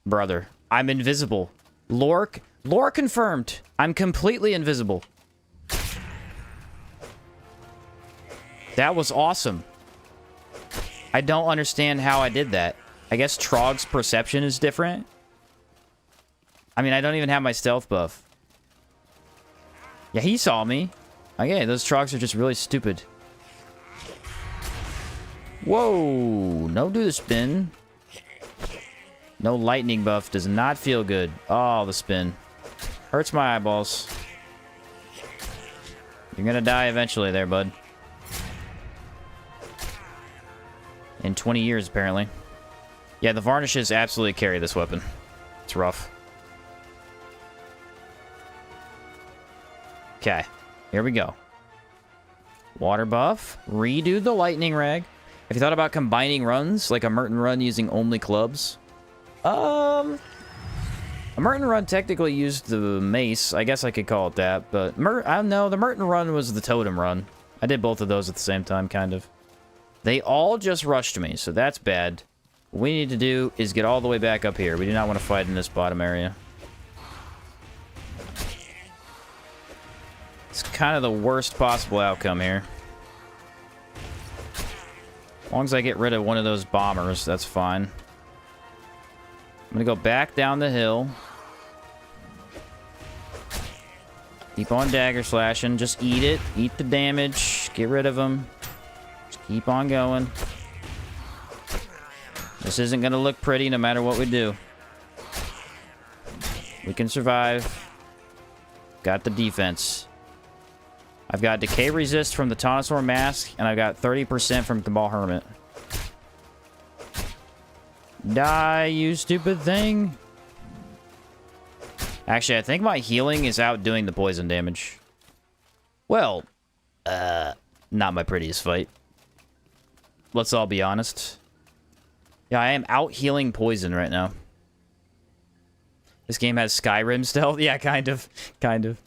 Brother, I'm invisible. Lore confirmed. I'm completely invisible. That was awesome. I don't understand how I did that. I guess Trog's perception is different. I mean, I don't even have my stealth buff. Yeah, he saw me. Okay, those Trogs are just really stupid. Whoa! No do the spin. No lightning buff does not feel good. Oh, the spin. Hurts my eyeballs. You're gonna die eventually there, bud. In 20 years, apparently. Yeah, the varnishes absolutely carry this weapon. It's rough. Okay, here we go. Water buff. Redo the lightning rag. Have you thought about combining runs? Like a Merton run using only clubs? A Merton run technically used the mace. I guess I could call it that. But I don't know. The Merton run was the totem run. I did both of those at the same time, kind of. They all just rushed me, so that's bad. What we need to do is get all the way back up here. We do not want to fight in this bottom area. It's kind of the worst possible outcome here. As long as I get rid of one of those bombers, that's fine. I'm gonna go back down the hill. Keep on dagger slashing. Just eat it. Eat the damage. Get rid of them. Just keep on going. This isn't gonna look pretty no matter what we do. We can survive. Got the defense. I've got decay resist from the Taunosaur mask, and I've got 30% from Cabal Hermit. Die, you stupid thing. Actually, I think my healing is outdoing the poison damage. Well, not my prettiest fight. Let's all be honest. Yeah, I am out healing poison right now. This game has Skyrim stealth? Yeah, kind of. Kind of.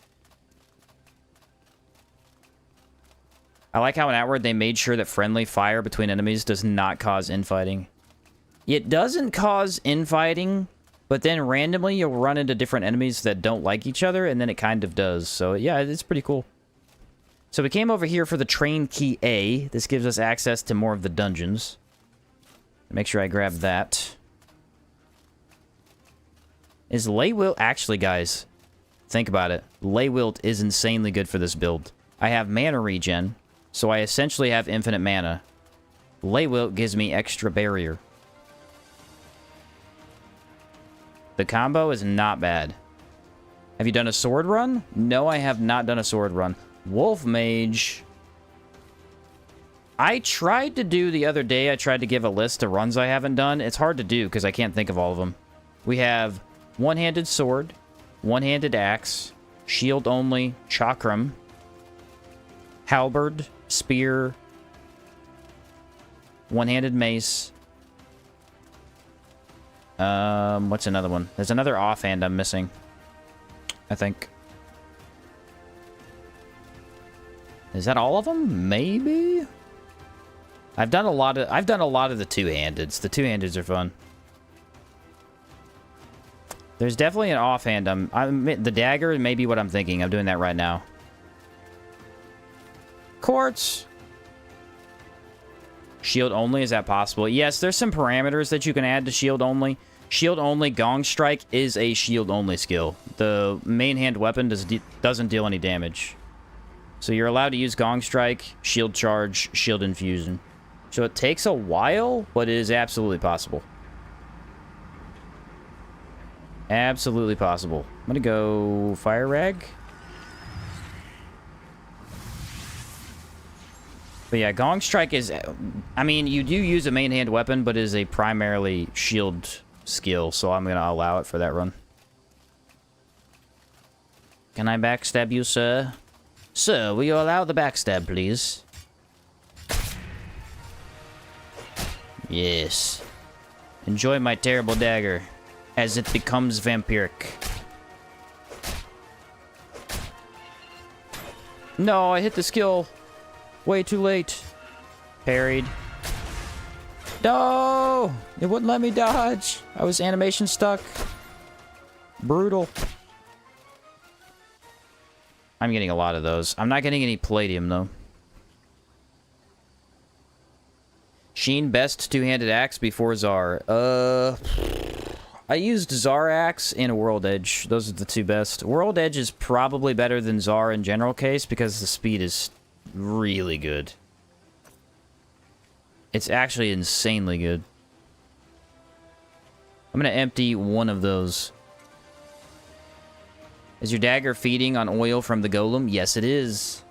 I like how in Outward they made sure that friendly fire between enemies does not cause infighting. It doesn't cause infighting, but then randomly you'll run into different enemies that don't like each other, and then it kind of does. So yeah, it's pretty cool. So we came over here for the Train Key A. This gives us access to more of the dungeons. Make sure I grab that. Is Lay Wilt... Actually, guys, think about it. Lay Wilt is insanely good for this build. I have mana regen, so I essentially have infinite mana. Lay Wilt gives me extra barrier. The combo is not bad. Have you done a sword run? No, I have not done a sword run. Wolf Mage... I tried to do the other day, I tried to give a list of runs I haven't done. It's hard to do because I can't think of all of them. We have one-handed sword, one-handed axe, shield only, chakram, halberd, spear, one-handed mace. What's another one? There's another offhand I'm missing, I think. Is that all of them? Maybe? I've done a lot of the two-handeds. The two-handeds are fun. There's definitely an offhand. The dagger may be what I'm thinking. I'm doing that right now. Quartz. Shield only, is that possible? Yes, there's some parameters that you can add to shield only. Shield only Gong Strike is a shield only skill. The main hand weapon doesn't deal any damage. So you're allowed to use Gong Strike, Shield Charge, Shield Infusion. So it takes a while, but it is absolutely possible. Absolutely possible. I'm gonna go Fire Rag. But yeah, Gong Strike is... I mean, you do use a main hand weapon, but it is a primarily shield skill, so I'm gonna allow it for that run. Can I backstab you, sir? Sir, will you allow the backstab, please? Yes. Enjoy my terrible dagger as it becomes vampiric. No, I hit the skill way too late. Parried. No! It wouldn't let me dodge. I was animation stuck. Brutal. I'm getting a lot of those. I'm not getting any palladium, though. Sheen, best two-handed axe before Czar. I used Czar axe and a World Edge. Those are the two best. World Edge is probably better than Czar in general case because the speed is really good. It's actually insanely good. I'm gonna empty one of those. Is your dagger feeding on oil from the golem? Yes, it is.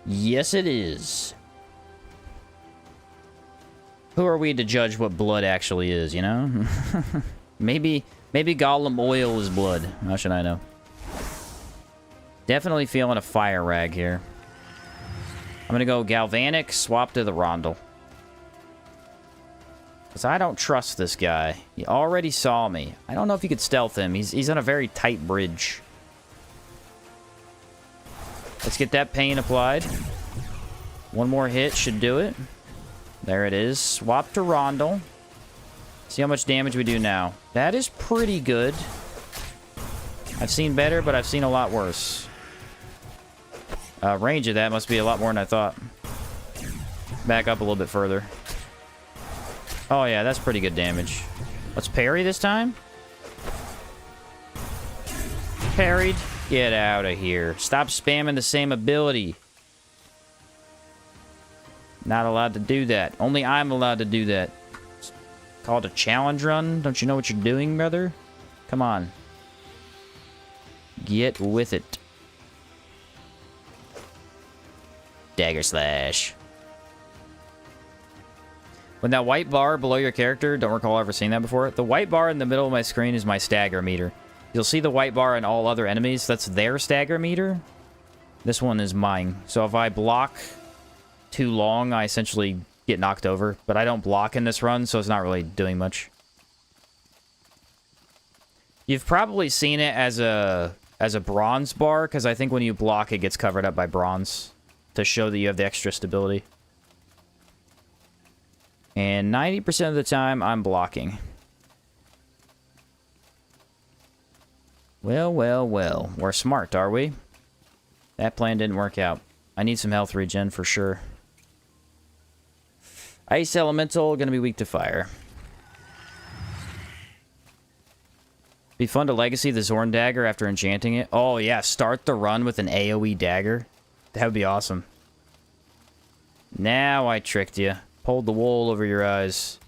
Yes, it is. Who are we to judge what blood actually is, you know? maybe golem oil is blood. How should I know? Definitely feeling a fire rag here. I'm gonna go galvanic, swap to the rondel. Because I don't trust this guy. He already saw me. I don't know if you could stealth him. He's on a very tight bridge. Let's get that pain applied. One more hit should do it. There it is. Swap to rondel. See how much damage we do now. That is pretty good. I've seen better, but I've seen a lot worse. Range of that must be a lot more than I thought. Back up a little bit further. Oh, yeah, that's pretty good damage. Let's parry this time. Parried. Get out of here. Stop spamming the same ability. Not allowed to do that. Only I'm allowed to do that. It's called a challenge run. Don't you know what you're doing, brother? Come on. Get with it. Dagger slash. When that white bar below your character, don't recall ever seeing that before. The white bar in the middle of my screen is my stagger meter. You'll see the white bar in all other enemies. That's their stagger meter. This one is mine. So if I block too long, I essentially get knocked over. But I don't block in this run, so it's not really doing much. You've probably seen it as a bronze bar, because I think when you block, it gets covered up by bronze to show that you have the extra stability. And 90% of the time, I'm blocking. Well, well, well. We're smart, are we? That plan didn't work out. I need some health regen for sure. Ice Elemental, gonna be weak to fire. Be fun to legacy the Zorn Dagger after enchanting it. Oh yeah, start the run with an AoE dagger. That would be awesome. Now I tricked you. Pulled the wool over your eyes.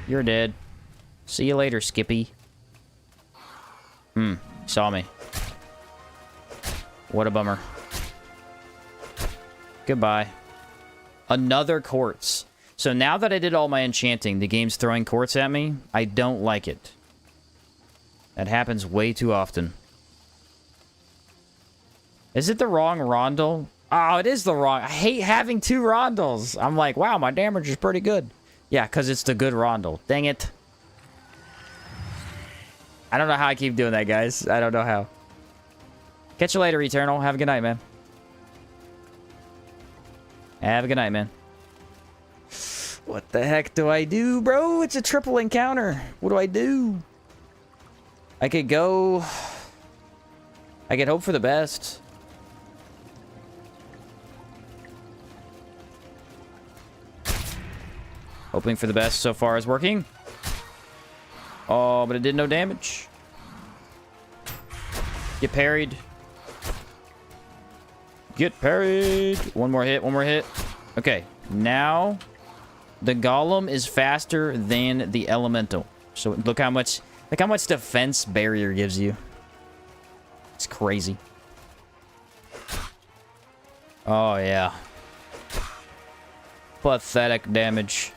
You're dead. See you later, Skippy. Saw me. What a bummer. Goodbye. Another quartz. So now that I did all my enchanting, the game's throwing quartz at me. I don't like it. That happens way too often. Is it the wrong rondel? Oh, it is the wrong. I hate having two rondels. I'm like, wow, my damage is pretty good. Yeah, because it's the good rondel. Dang it. I don't know how I keep doing that, guys. I don't know how. Catch you later, Eternal. Have a good night, man. Have a good night, man. What the heck do I do, bro? It's a triple encounter. What do I do? I could go... I could hope for the best. Hoping for the best so far is working. Oh, but it did no damage. Get parried. Get parried. One more hit, one more hit. Okay, now the golem is faster than the elemental. So look how much defense barrier gives you. It's crazy. Oh yeah. Pathetic damage.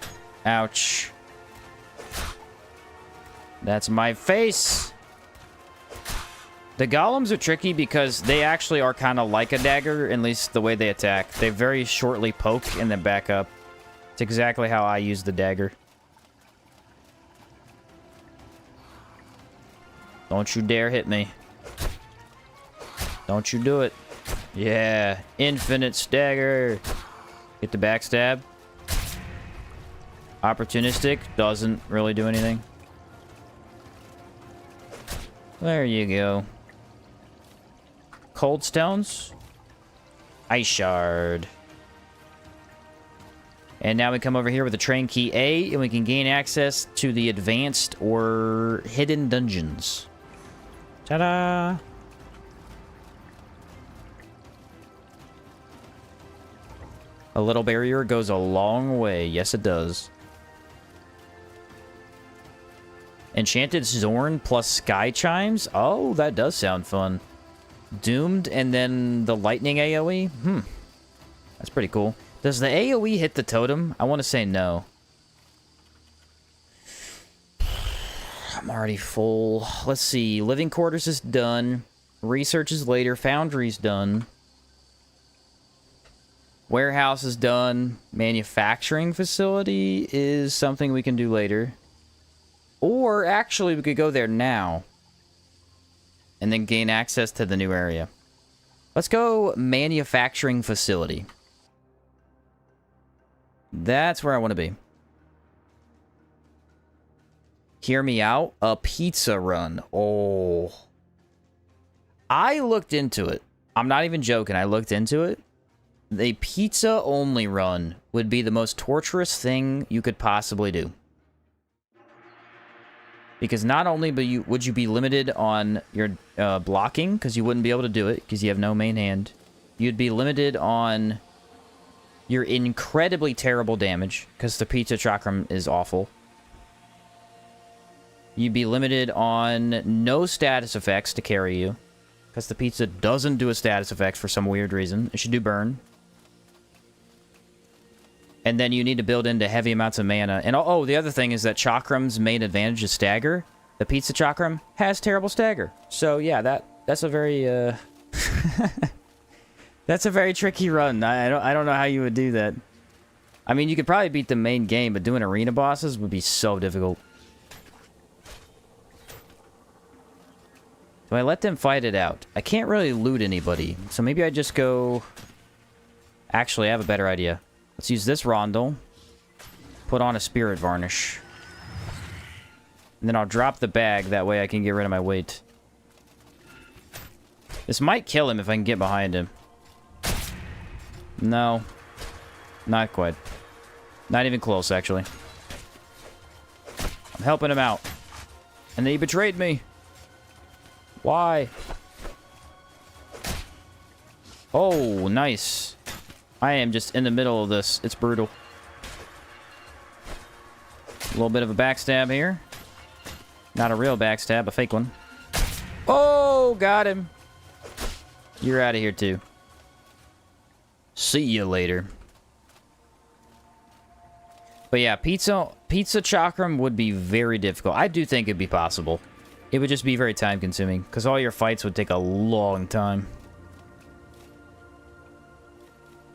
Ouch. That's my face. The golems are tricky because they actually are kind of like a dagger, at least the way they attack. They very shortly poke and then back up. It's exactly how I use the dagger. Don't you dare hit me. Don't you do it. Yeah, infinite stagger. Get the backstab. Opportunistic doesn't really do anything. There you go. Cold stones. Ice shard. And now we come over here with the train key A, and we can gain access to the advanced or hidden dungeons. Ta-da! A little barrier goes a long way. Yes, it does. Enchanted Zorn plus Sky Chimes? Oh, that does sound fun. Doomed and then the lightning AoE? That's pretty cool. Does the AoE hit the totem? I want to say no. I'm already full. Let's see. Living Quarters is done. Research is later. Foundry's done. Warehouse is done. Manufacturing facility is something we can do later. Or, actually, we could go there now. And then gain access to the new area. Let's go manufacturing facility. That's where I want to be. Hear me out. A pizza run. Oh. I looked into it. I'm not even joking. I looked into it. a pizza-only run would be the most torturous thing you could possibly do. Because not only would you be limited on your blocking, because you wouldn't be able to do it, because you have no main hand. You'd be limited on your incredibly terrible damage, because the pizza chakram is awful. You'd be limited on no status effects to carry you, because the pizza doesn't do a status effect for some weird reason. It should do burn. And then you need to build into heavy amounts of mana. And oh, the other thing is that Chakram's main advantage is stagger. The pizza Chakram has terrible stagger. So yeah, that's a very that's a very tricky run. I don't know how you would do that. I mean, you could probably beat the main game, but doing arena bosses would be so difficult. Do I let them fight it out? I can't really loot anybody, so maybe I just go... Actually, I have a better idea. Let's use this rondel. Put on a spirit varnish. And then I'll drop the bag, that way I can get rid of my weight. This might kill him if I can get behind him. No. Not quite. Not even close, actually. I'm helping him out. And then he betrayed me. Why? Oh, nice. I am just in the middle of this. It's brutal. A little bit of a backstab here. Not a real backstab, a fake one. Oh, got him. You're out of here, too. See you later. But yeah, pizza chakram would be very difficult. I do think it'd be possible. It would just be very time-consuming, because all your fights would take a long time.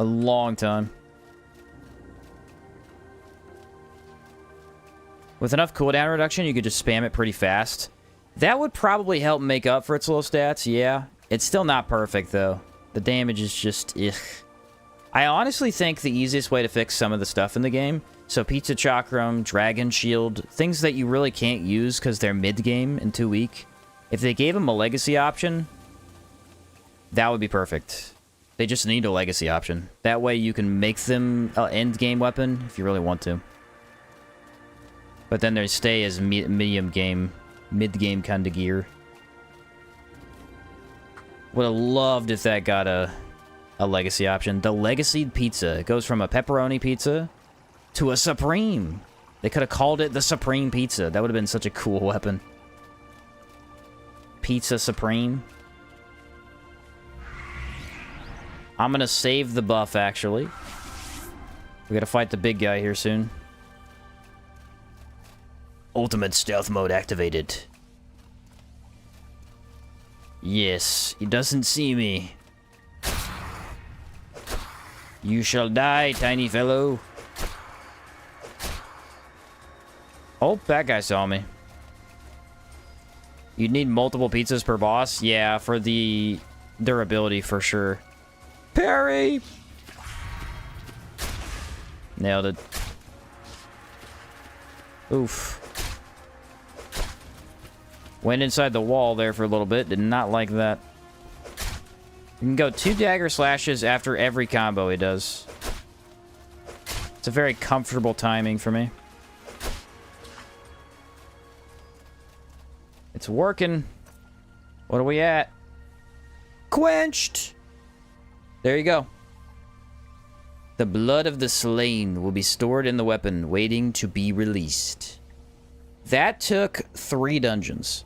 A long time. With enough cooldown reduction, you could just spam it pretty fast. That would probably help make up for its low stats, yeah. It's still not perfect, though. The damage is just, ugh. I honestly think the easiest way to fix some of the stuff in the game, so Pizza Chakram, Dragon Shield, things that you really can't use because they're mid-game and too weak, if they gave them a legacy option, that would be perfect. They just need a legacy option. That way you can make them an end-game weapon if you really want to. But then they stay as mid-game kind of gear. Would have loved if that got a legacy option. The legacied pizza. It goes from a pepperoni pizza to a supreme. They could have called it the supreme pizza. That would have been such a cool weapon. Pizza supreme. I'm gonna save the buff, actually. We gotta fight the big guy here soon. Ultimate stealth mode activated. Yes, he doesn't see me. You shall die, tiny fellow. Oh, that guy saw me. You'd need multiple pizzas per boss? Yeah, for the durability, for sure. Parry! Nailed it. Oof. Went inside the wall there for a little bit. Did not like that. You can go 2 dagger slashes after every combo he does. It's a very comfortable timing for me. It's working. What are we at? Quenched! There you go. The blood of the slain will be stored in the weapon, waiting to be released. That took 3 dungeons.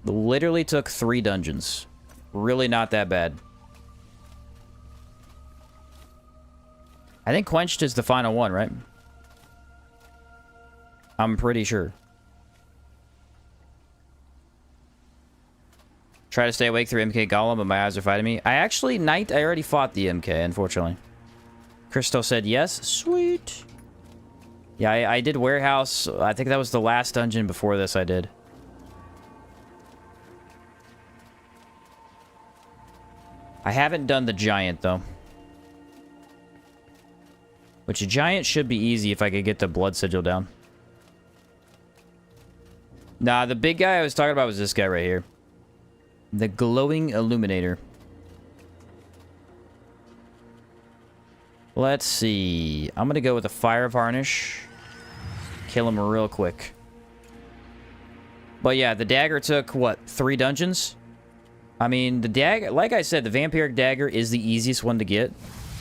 Literally took 3 dungeons. Really not that bad. I think Quenched is the final one, right? I'm pretty sure. Try to stay awake through MK Golem, but my eyes are fighting me. I already fought the MK, unfortunately. Crystal said yes. Sweet. Yeah, I did Warehouse. I think that was the last dungeon before this I did. I haven't done the Giant, though. Which a Giant should be easy if I could get the Blood Sigil down. Nah, the big guy I was talking about was this guy right here. The Glowing Illuminator. Let's see. I'm gonna go with a fire varnish. Kill him real quick. But yeah, the dagger took, what, 3 dungeons? I mean, the dagger, like I said, the vampiric dagger is the easiest one to get.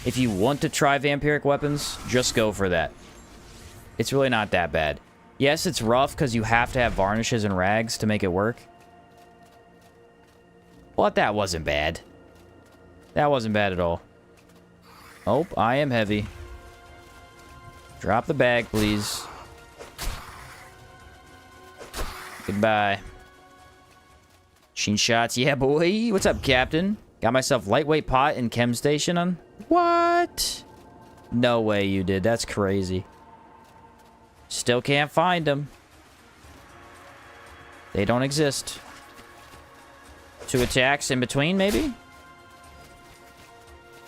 If you want to try vampiric weapons, just go for that. It's really not that bad. Yes, it's rough because you have to have varnishes and rags to make it work. But that wasn't bad. That wasn't bad at all. Oh, I am heavy. Drop the bag, please. Goodbye. Sheen shots. Yeah, boy. What's up, Captain? Got myself lightweight pot and chem station on. What? No way you did. That's crazy. Still can't find them. They don't exist. 2 attacks in between, maybe?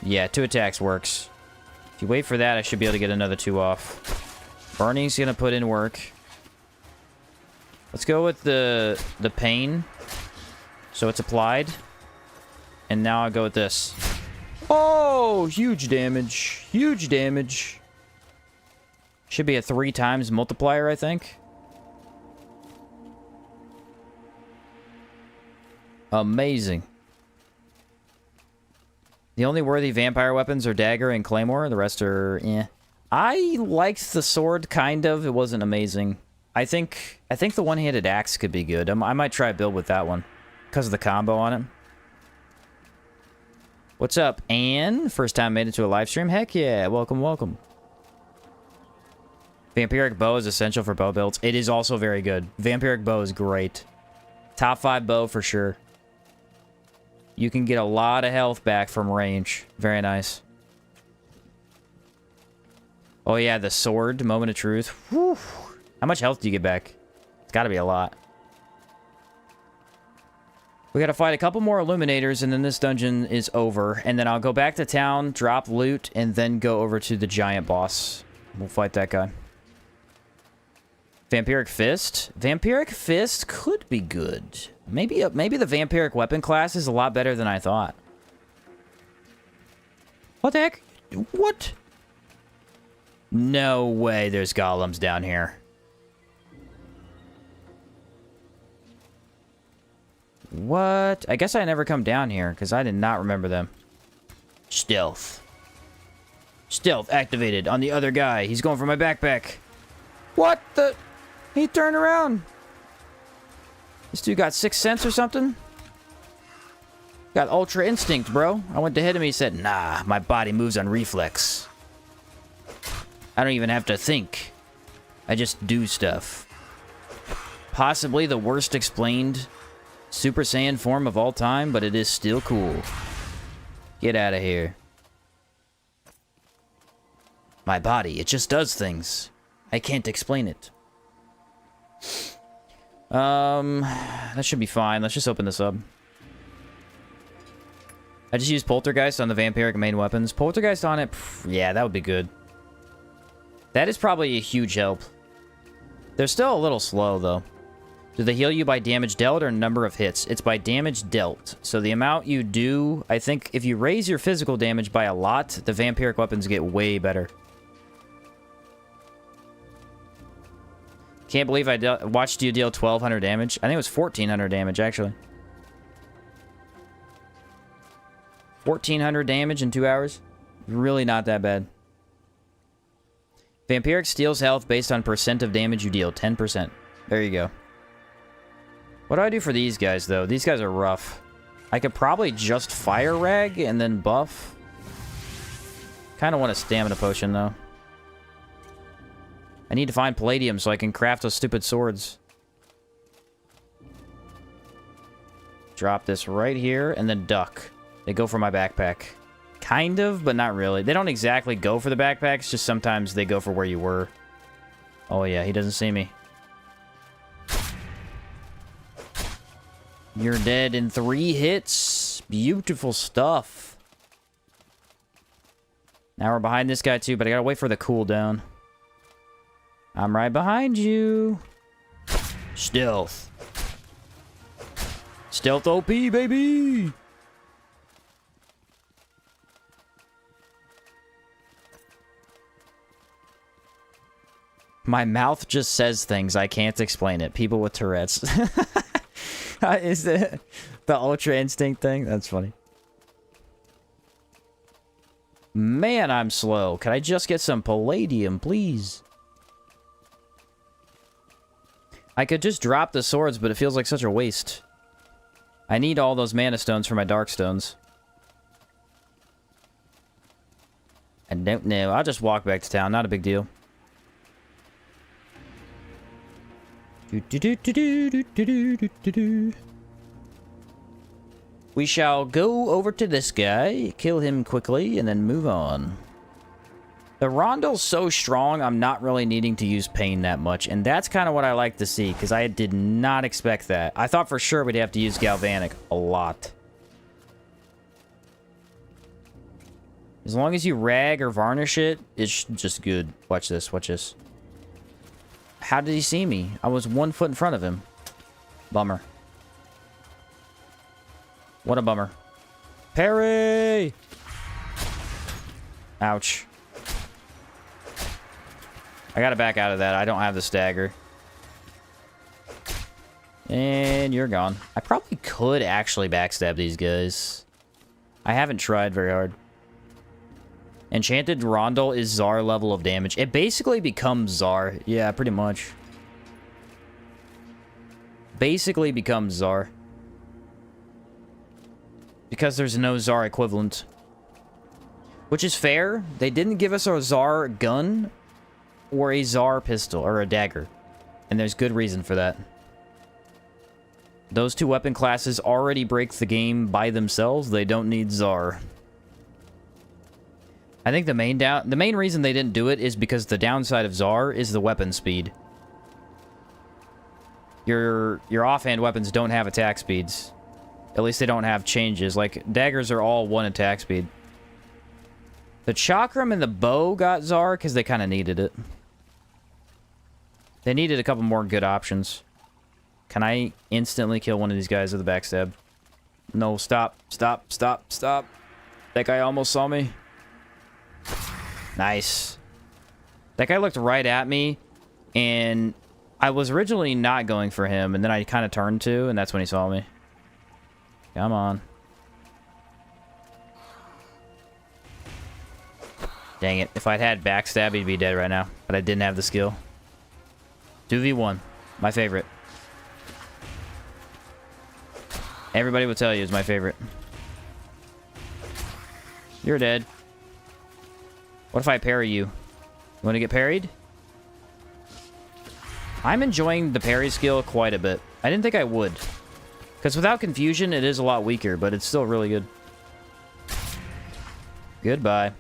Yeah, 2 attacks works. If you wait for that, I should be able to get another 2 off. Burning's gonna put in work. Let's go with the pain. So it's applied. And now I go with this. Oh, huge damage. Huge damage. Should be a 3 times multiplier, I think. Amazing. The only worthy vampire weapons are dagger and claymore. The rest are, eh. I liked the sword, kind of. It wasn't amazing. I think the one-handed axe could be good. I might try a build with that one because of the combo on it. What's up, Anne? First time made it to a live stream? Heck yeah. Welcome, welcome. Vampiric bow is essential for bow builds. It is also very good. Vampiric bow is great. Top 5 bow for sure. You can get a lot of health back from range. Very nice. Oh yeah, the sword, moment of truth. Whew. How much health do you get back? It's gotta be a lot. We gotta fight a couple more illuminators and then this dungeon is over. And then I'll go back to town, drop loot, and then go over to the giant boss. We'll fight that guy. Vampiric Fist? Vampiric Fist could be good. Maybe the Vampiric weapon class is a lot better than I thought. What the heck? What? No way there's golems down here. What? I guess I never come down here, because I did not remember them. Stealth. Stealth activated on the other guy. He's going for my backpack. What the... He turned around. This dude got 6th sense or something? Got ultra instinct, bro. I went to hit him, he said, nah, my body moves on reflex. I don't even have to think. I just do stuff. Possibly the worst explained Super Saiyan form of all time, but it is still cool. Get out of here. My body, it just does things. I can't explain it. That should be fine. Let's just open this up. I just used Poltergeist on the Vampiric main weapons. Poltergeist on it, yeah, that would be good. That is probably a huge help. They're still a little slow, though. Do they heal you by damage dealt or number of hits? It's by damage dealt. So the amount you do, I think if you raise your physical damage by a lot, the Vampiric weapons get way better. Can't believe I watched you deal 1,200 damage. I think it was 1,400 damage, actually. 1,400 damage in 2 hours? Really not that bad. Vampiric steals health based on percent of damage you deal. 10%. There you go. What do I do for these guys, though? These guys are rough. I could probably just fire rag and then buff. Kind of want a stamina potion, though. I need to find palladium so I can craft those stupid swords. Drop this right here and then duck. They go for my backpack. Kind of, but not really. They don't exactly go for the backpacks, just sometimes they go for where you were. Oh yeah, he doesn't see me. You're dead in 3 hits. Beautiful stuff. Now we're behind this guy too, but I gotta wait for the cooldown. I'm right behind you. Stealth. Stealth OP, baby! My mouth just says things. I can't explain it. People with Tourette's. Is it the Ultra Instinct thing? That's funny. Man, I'm slow. Can I just get some palladium, please? I could just drop the swords, but it feels like such a waste. I need all those mana stones for my dark stones. I don't know. I'll just walk back to town. Not a big deal. We shall go over to this guy, kill him quickly, and then move on. The Rondell's so strong, I'm not really needing to use pain that much, and that's kind of what I like to see, because I did not expect that. I thought for sure we'd have to use Galvanic a lot. As long as you rag or varnish it, it's just good. Watch this, watch this. How did he see me? I was 1 foot in front of him. Bummer. What a bummer. Parry! Ouch. I gotta back out of that. I don't have the dagger. And you're gone. I probably could actually backstab these guys. I haven't tried very hard. Enchanted Rondel is Czar level of damage. It basically becomes Czar. Yeah, pretty much. Basically becomes Czar. Because there's no Czar equivalent. Which is fair. They didn't give us a Czar gun or a Czar pistol or a dagger. And there's good reason for that. Those two weapon classes already break the game by themselves. They don't need Czar. I think the main reason they didn't do it is because the downside of Czar is the weapon speed. Your offhand weapons don't have attack speeds. At least they don't have changes. Like, daggers are all 1 attack speed. The chakram and the bow got Czar because they kind of needed it. They needed a couple more good options. Can I instantly kill one of these guys with a backstab? No, stop. Stop, stop, stop. That guy almost saw me. Nice. That guy looked right at me, and I was originally not going for him, and then I kind of turned to, and that's when he saw me. Come on. Dang it. If I'd had backstab, he'd be dead right now, but I didn't have the skill. 2v1. My favorite. Everybody will tell you it's my favorite. You're dead. What if I parry you? You want to get parried? I'm enjoying the parry skill quite a bit. I didn't think I would. Because without confusion, it is a lot weaker, but it's still really good. Goodbye.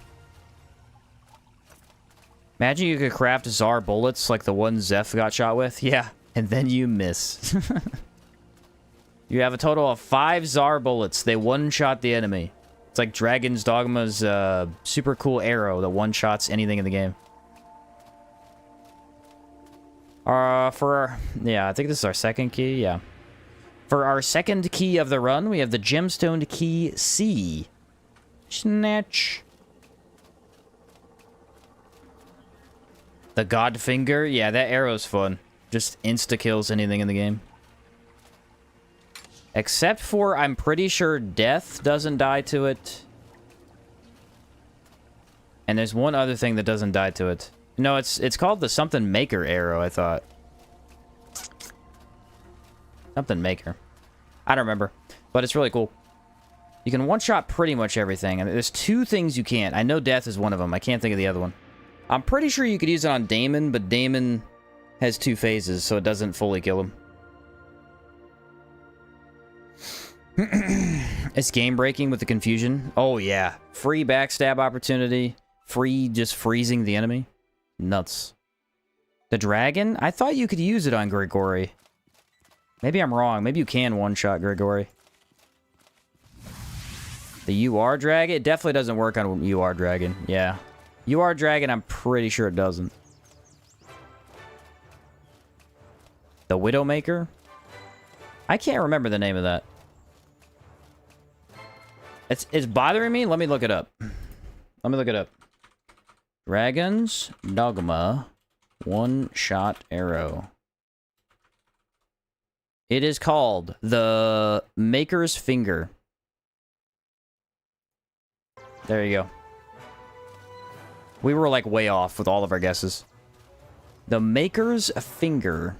Imagine you could craft Czar bullets like the one Zeph got shot with. Yeah, and then you miss. You have a total of 5 Czar bullets. They one-shot the enemy. It's like Dragon's Dogma's super cool arrow that one-shots anything in the game. Yeah, I think this is our second key, yeah. For our second key of the run, we have the Gemstone Key C. Snatch. The Godfinger, yeah, that arrow's fun. Just insta-kills anything in the game. Except for, I'm pretty sure Death doesn't die to it. And there's one other thing that doesn't die to it. No, it's called the Something Maker arrow, I thought. Something Maker. I don't remember. But it's really cool. You can one-shot pretty much everything. And there's 2 things you can't. I know Death is one of them. I can't think of the other one. I'm pretty sure you could use it on Daemon, but Daemon has 2 phases, so it doesn't fully kill him. It's game-breaking with the confusion. Oh, yeah. Free backstab opportunity. Free just freezing the enemy. Nuts. The dragon? I thought you could use it on Grigori. Maybe I'm wrong. Maybe you can one-shot Grigori. The UR dragon? It definitely doesn't work on UR dragon. Yeah. UR dragon, I'm pretty sure it doesn't. The Widowmaker? I can't remember the name of that. It's bothering me. Let me look it up. Let me look it up. Dragon's Dogma One-shot arrow. It is called the Maker's Finger. There you go. We were like way off with all of our guesses. The Maker's Finger.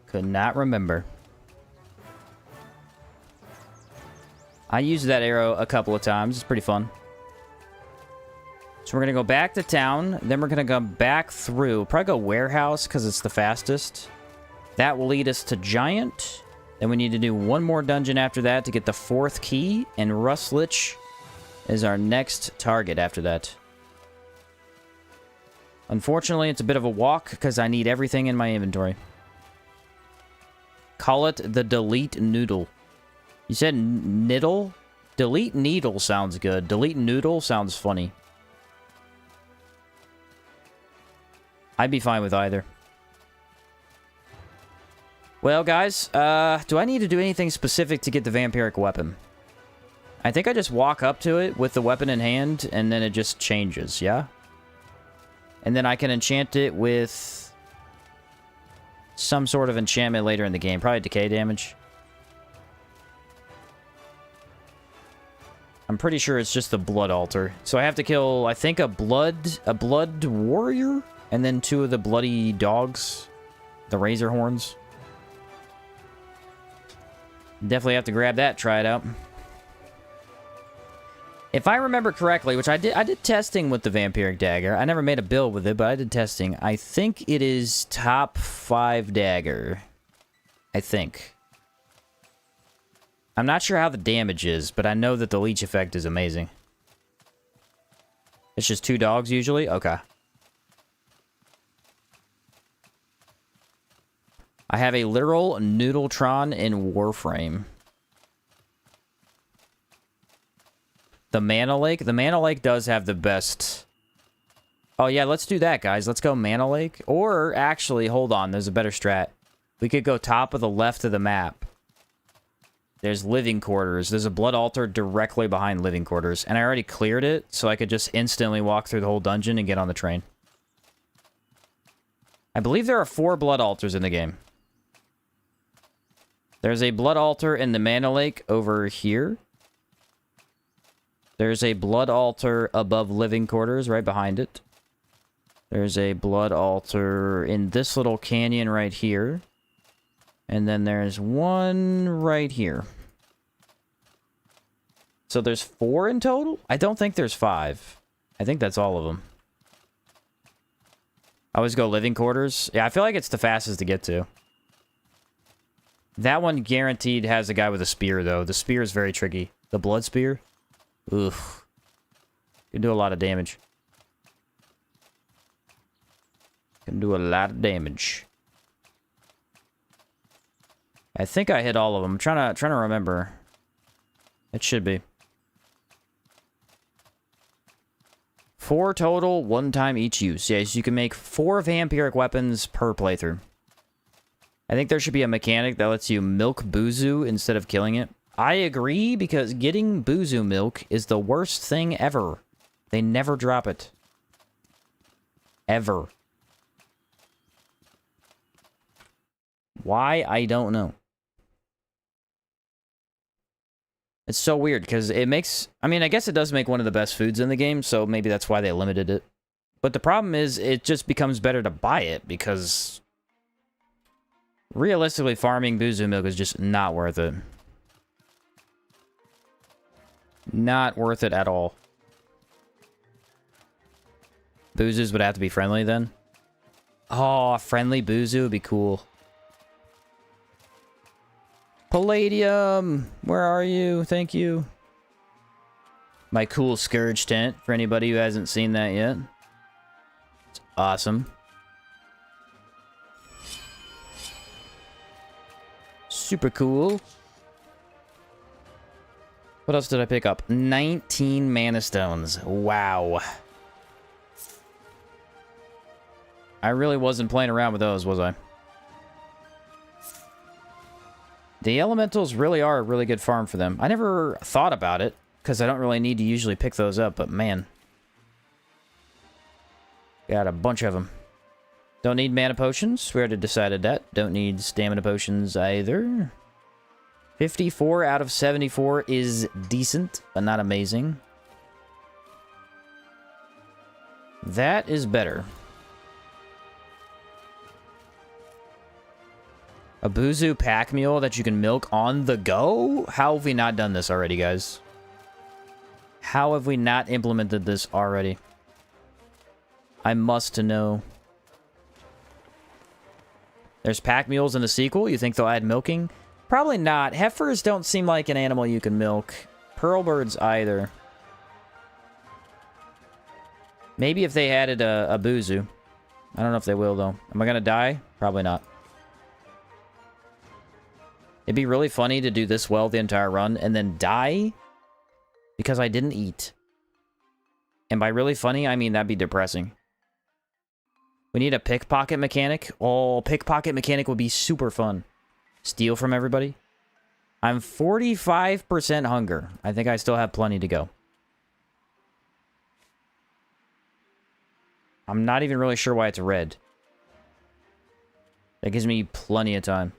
Could not remember. I used that arrow a couple of times. It's pretty fun. So we're going to go back to town. Then we're going to go back through. Probably go warehouse because it's the fastest. That will lead us to Giant. Then we need to do one more dungeon after that to get the 4th key. And Rustlich is our next target after that. Unfortunately, it's a bit of a walk because I need everything in my inventory. Call it the Delete Noodle. You said Niddle? Delete Needle sounds good. Delete Noodle sounds funny. I'd be fine with either. Well, guys, do I need to do anything specific to get the vampiric weapon? I think I just walk up to it with the weapon in hand, and then it just changes, yeah? And then I can enchant it with some sort of enchantment later in the game. Probably decay damage. I'm pretty sure it's just the blood altar. So I have to kill, I think, a blood warrior? And then 2 of the bloody dogs. The razor horns. Definitely have to grab that, try it out. If I remember correctly, which I did testing with the vampiric dagger. I never made a build with it, but I did testing. I think it is top 5 dagger. I think. I'm not sure how the damage is, but I know that the leech effect is amazing. It's just 2 dogs usually? Okay. I have a literal Noodletron in Warframe. The Mana Lake? The Mana Lake does have the best... Oh yeah, let's do that, guys. Let's go Mana Lake. Or, actually, hold on. There's a better strat. We could go top of the left of the map. There's Living Quarters. There's a Blood Altar directly behind Living Quarters. And I already cleared it, so I could just instantly walk through the whole dungeon and get on the train. I believe there are 4 Blood Altars in the game. There's a Blood Altar in the Mana Lake over here. There's a Blood Altar above Living Quarters right behind it. There's a Blood Altar in this little canyon right here. And then there's one right here. So there's 4 in total? I don't think there's 5. I think that's all of them. I always go Living Quarters. Yeah, I feel like it's the fastest to get to. That one guaranteed has a guy with a spear, though. The spear is very tricky. The blood spear? Oof. Can do a lot of damage. Can do a lot of damage. I think I hit all of them. I'm trying to remember. It should be. 4 total, 1 time each use. Yes, you can make 4 vampiric weapons per playthrough. I think there should be a mechanic that lets you milk Buzu instead of killing it. I agree, because getting Buzu milk is the worst thing ever. They never drop it. Ever. Why? I don't know. It's so weird, because it makes... I mean, I guess it does make one of the best foods in the game, so maybe that's why they limited it. But the problem is, it just becomes better to buy it, because... realistically, farming Buzu milk is just not worth it. Not worth it at all. Buzus would have to be friendly, then? Oh, friendly Buzu would be cool. Palladium! Where are you? Thank you. My cool Scourge tent, for anybody who hasn't seen that yet. It's awesome. Super cool. What else did I pick up? 19 Mana Stones. Wow. I really wasn't playing around with those, was I? The Elementals really are a really good farm for them. I never thought about it, because I don't really need to usually pick those up, but man. Got a bunch of them. Don't need mana potions. We already decided that. Don't need stamina potions either. 54 out of 74 is decent, but not amazing. That is better. A Buzu pack mule that you can milk on the go? How have we not done this already, guys? How have we not implemented this already? I must know. There's pack mules in the sequel. You think they'll add milking? Probably not. Heifers don't seem like an animal you can milk. Pearlbirds either. Maybe if they added a Buzu. I don't know if they will, though. Am I gonna die? Probably not. It'd be really funny to do this well the entire run and then die because I didn't eat. And by really funny, I mean that'd be depressing. We need a pickpocket mechanic. Oh, pickpocket mechanic would be super fun. Steal from everybody. I'm 45% hunger. I think I still have plenty to go. I'm not even really sure why it's red. That gives me plenty of time.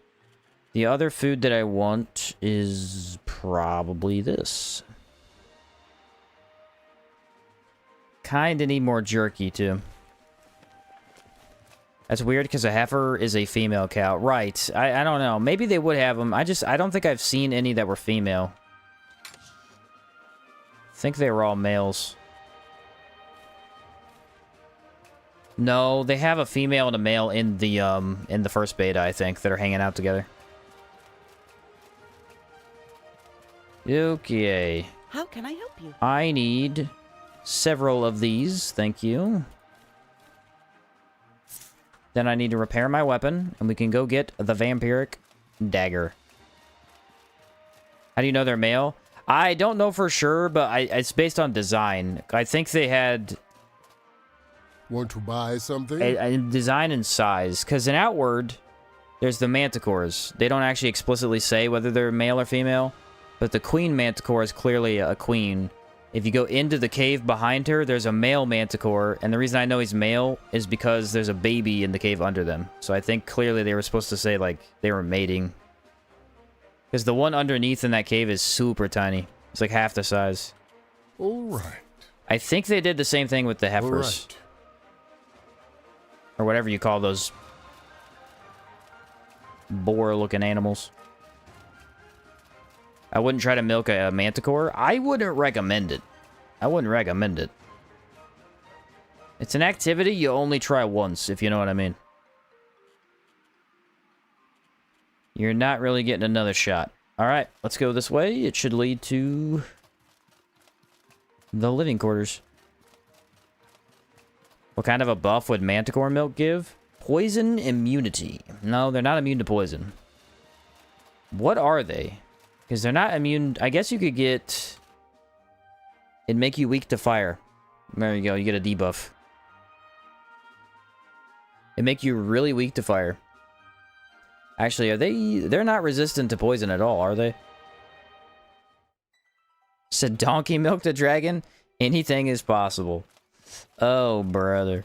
The other food that I want is probably this. Kinda need more jerky, too. That's weird because a heifer is a female cow. Right. I don't know. Maybe they would have them. I don't think I've seen any that were female. I think they were all males. No, they have a female and a male in the first beta, I think, that are hanging out together. Okay. How can I help you? I need several of these, thank you. Then I need to repair my weapon, and we can go get the vampiric dagger. How do you know they're male? I don't know for sure, but it's based on design. I think they had... Want to buy something? A design and size. Because in Outward, there's the manticores. They don't actually explicitly say whether they're male or female. But the queen manticore is clearly a queen. If you go into the cave behind her, there's a male manticore. And the reason I know he's male is because there's a baby in the cave under them. So I think clearly they were supposed to say, like, they were mating. Because the one underneath in that cave is super tiny. It's like half the size. All right. I think they did the same thing with the heifers. All right. Or whatever you call those boar-looking animals. I wouldn't try to milk a manticore. I wouldn't recommend it. I wouldn't recommend it. It's an activity you only try once, if you know what I mean. You're not really getting another shot. Alright, let's go this way. It should lead to the living quarters. What kind of a buff would manticore milk give? Poison immunity. No, they're not immune to poison. What are they? Because they're not immune... I guess you could get... It'd make you weak to fire. There you go, you get a debuff. It'd make you really weak to fire. Actually, are they... They're not resistant to poison at all, are they? Said donkey milked a dragon? Anything is possible. Oh, brother.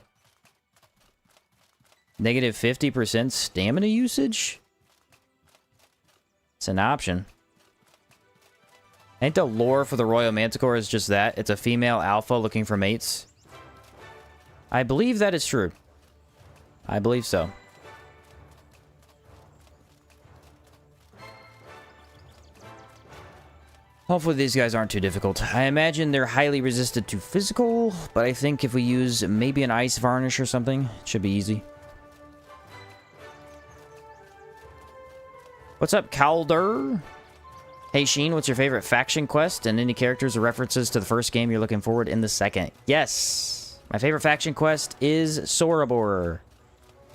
Negative 50% stamina usage? It's an option. Ain't the lore for the Royal Manticore is just that? It's a female alpha looking for mates? I believe that is true. I believe so. Hopefully these guys aren't too difficult. I imagine they're highly resistant to physical, but I think if we use maybe an ice varnish or something, it should be easy. What's up, Calder? Hey, Sheen, what's your favorite faction quest? And any characters or references to the first game you're looking forward in the second? Yes! My favorite faction quest is Sorabor.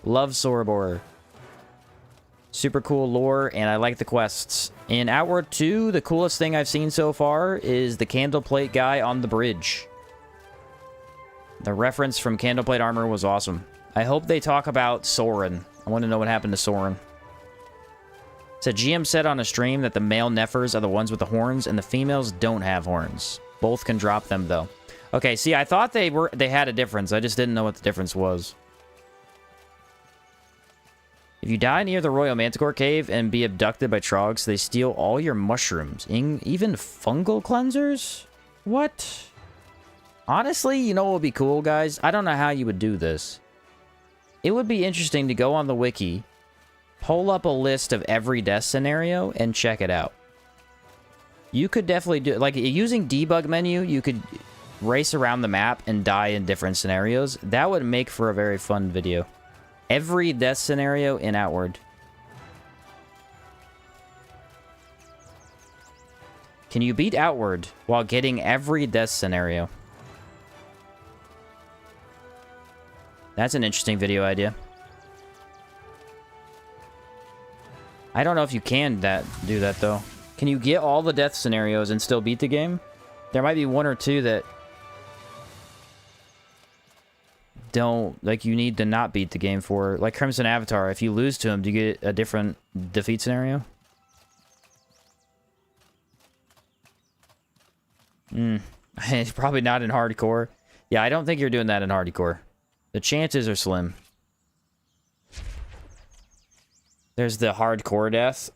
Love Sorabor. Super cool lore, and I like the quests. In Outward 2, the coolest thing I've seen so far is the candleplate guy on the bridge. The reference from candleplate armor was awesome. I hope they talk about Soren. I want to know what happened to Soren. So GM said on a stream that the male Neffers are the ones with the horns, and the females don't have horns. Both can drop them, though. Okay, see, I thought they had a difference. I just didn't know what the difference was. If you die near the Royal Manticore Cave and be abducted by Trogs, they steal all your mushrooms. Even fungal cleansers? What? Honestly, you know what would be cool, guys? I don't know how you would do this. It would be interesting to go on the wiki, pull up a list of every death scenario, and check it out. You could definitely do... Like, using debug menu, you could race around the map and die in different scenarios. That would make for a very fun video. Every death scenario in Outward. Can you beat Outward while getting every death scenario? That's an interesting video idea. I don't know if you can do that, though. Can you get all the death scenarios and still beat the game? There might be one or two that don't, like, you need to not beat the game for. Like Crimson Avatar, if you lose to him, do you get a different defeat scenario? It's probably not in hardcore. Yeah, I don't think you're doing that in hardcore. The chances are slim. There's the hardcore death.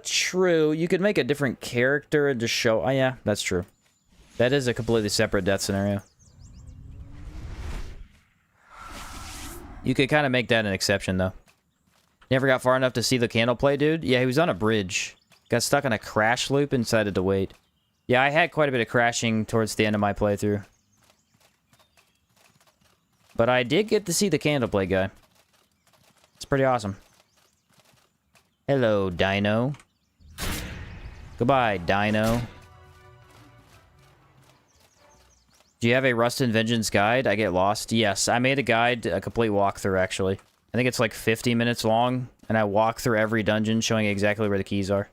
True. You could make a different character and just show... Oh, yeah, that's true. That is a completely separate death scenario. You could kind of make that an exception, though. Never got far enough to see the candle play, dude? Yeah, he was on a bridge. Got stuck on a crash loop and decided to wait. Yeah, I had quite a bit of crashing towards the end of my playthrough. But I did get to see the candle play guy. It's pretty awesome. Hello, Dino. Goodbye, Dino. Do you have a Rust and Vengeance guide? I get lost. Yes, I made a guide, a complete walkthrough, actually. I think it's like 50 minutes long, and I walk through every dungeon showing exactly where the keys are.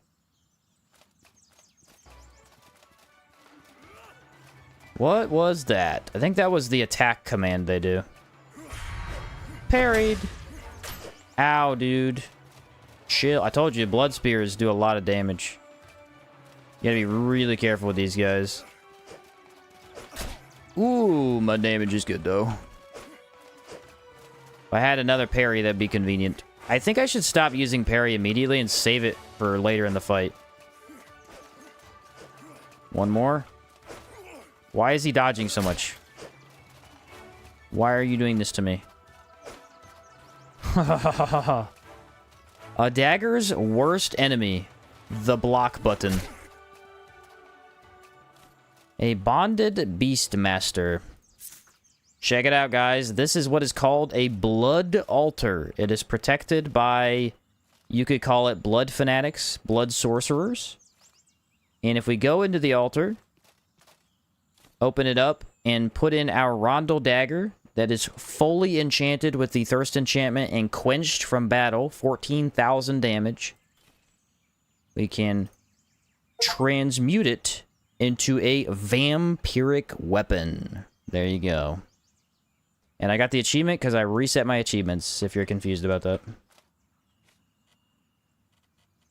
What was that? I think that was the attack command they do. Parried. Ow, dude. Chill. I told you, blood spears do a lot of damage. You gotta be really careful with these guys. Ooh, my damage is good, though. If I had another parry, that'd be convenient. I think I should stop using parry immediately and save it for later in the fight. One more. Why is he dodging so much? Why are you doing this to me? A dagger's worst enemy. The block button. A bonded beastmaster. Check it out, guys. This is what is called a blood altar. It is protected by, you could call it blood fanatics, blood sorcerers. And if we go into the altar, open it up, and put in our Rondel dagger that is fully enchanted with the Thirst enchantment and quenched from battle, 14,000 damage, we can transmute it into a vampiric weapon. There you go. And I got the achievement because I reset my achievements, if you're confused about that.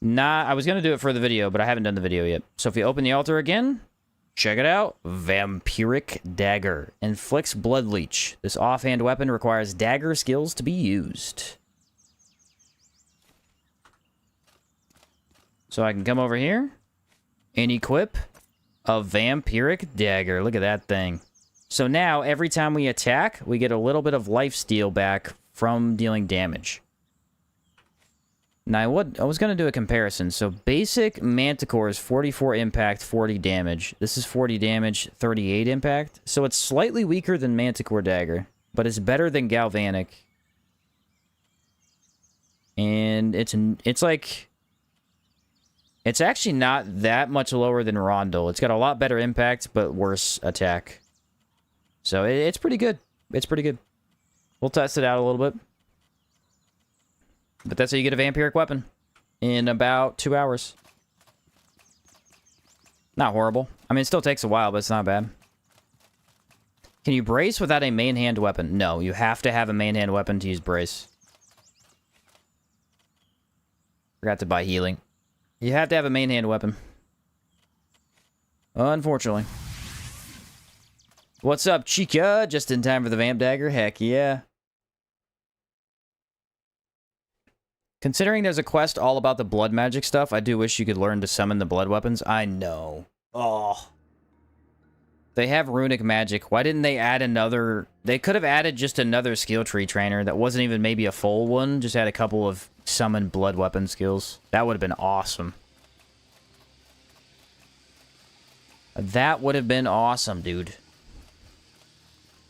Nah, I was going to do it for the video, but I haven't done the video yet. So if you open the altar again, check it out. Vampiric Dagger. Inflicts Blood Leech. This offhand weapon requires dagger skills to be used. So I can come over here and equip a Vampiric Dagger. Look at that thing. So now, every time we attack, we get a little bit of lifesteal back from dealing damage. Now, I was going to do a comparison. So, basic Manticore is 44 impact, 40 damage. This is 40 damage, 38 impact. So, it's slightly weaker than Manticore Dagger, but it's better than Galvanic. And it's like... It's actually not that much lower than Rondel. It's got a lot better impact, but worse attack. So, it's pretty good. It's pretty good. We'll test it out a little bit. But that's how you get a vampiric weapon. In about 2 hours. Not horrible. I mean, it still takes a while, but it's not bad. Can you brace without a main hand weapon? No, you have to have a main hand weapon to use brace. Forgot to buy healing. You have to have a main hand weapon. Unfortunately. What's up, Chica? Just in time for the Vamp Dagger? Heck yeah. Considering there's a quest all about the blood magic stuff, I do wish you could learn to summon the blood weapons. I know. Oh. They have runic magic. Why didn't they add another... They could have added just another skill tree trainer that wasn't even maybe a full one. Just had a couple of summon blood weapon skills. That would have been awesome. That would have been awesome, dude.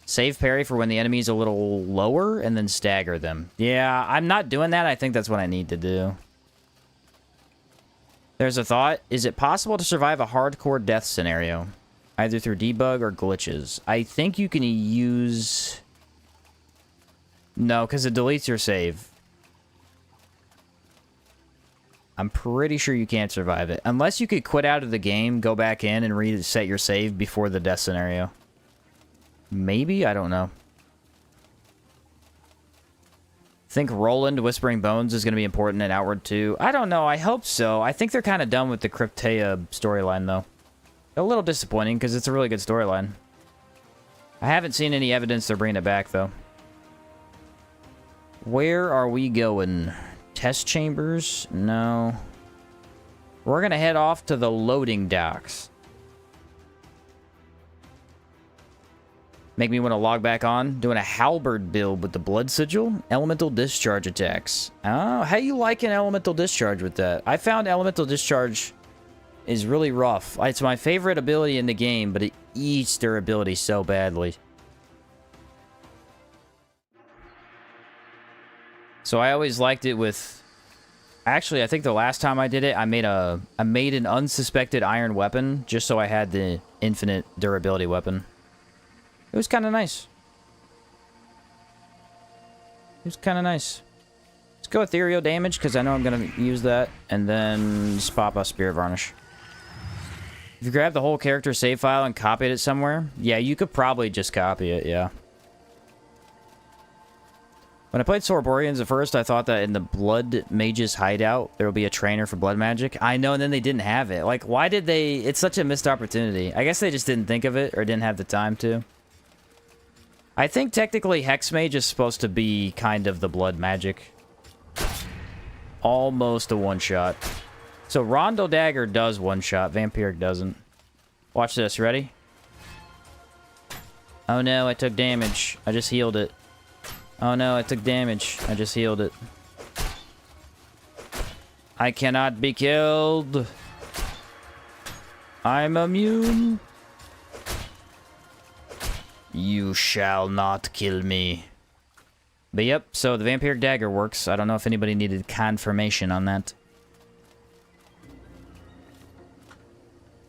Save parry for when the enemy's a little lower, and then stagger them. Yeah, I'm not doing that. I think that's what I need to do. There's a thought. Is it possible to survive a hardcore death scenario? Either through debug or glitches. I think you can use... No, because it deletes your save. I'm pretty sure you can't survive it. Unless you could quit out of the game, go back in, and reset your save before the death scenario. Maybe? I don't know. Think Roland Whispering Bones is going to be important in Outward 2. I don't know. I hope so. I think they're kind of done with the Cryptea storyline, though. A little disappointing, because it's a really good storyline. I haven't seen any evidence they're bringing it back, though. Where are we going? Test chambers? No. We're going to head off to the loading docks. Make me want to log back on. Doing a halberd build with the blood sigil. Elemental discharge attacks. Oh, how you like an elemental discharge with that? I found elemental discharge is really rough. It's my favorite ability in the game, but it eats their ability so badly. So I always liked it with... Actually, I think the last time I did it, I made an unsuspected iron weapon just so I had the infinite durability weapon. It was kind of nice. It was kind of nice. Let's go ethereal damage, because I know I'm going to use that. And then just pop a spirit varnish. If you grab the whole character save file and copied it somewhere, yeah, you could probably just copy it, yeah. When I played Sorborians at first, I thought that in the Blood Mage's hideout, there would be a trainer for blood magic. I know, and then they didn't have it. Like, why did they... It's such a missed opportunity. I guess they just didn't think of it, or didn't have the time to. I think technically Hexmage is supposed to be kind of the blood magic. Almost a one-shot. So Rondo Dagger does one-shot, Vampiric doesn't. Watch this, ready? Oh no, I took damage. I just healed it. Oh no, I took damage. I just healed it. I cannot be killed. I'm immune. You shall not kill me. But yep, so the Vampiric Dagger works. I don't know if anybody needed confirmation on that.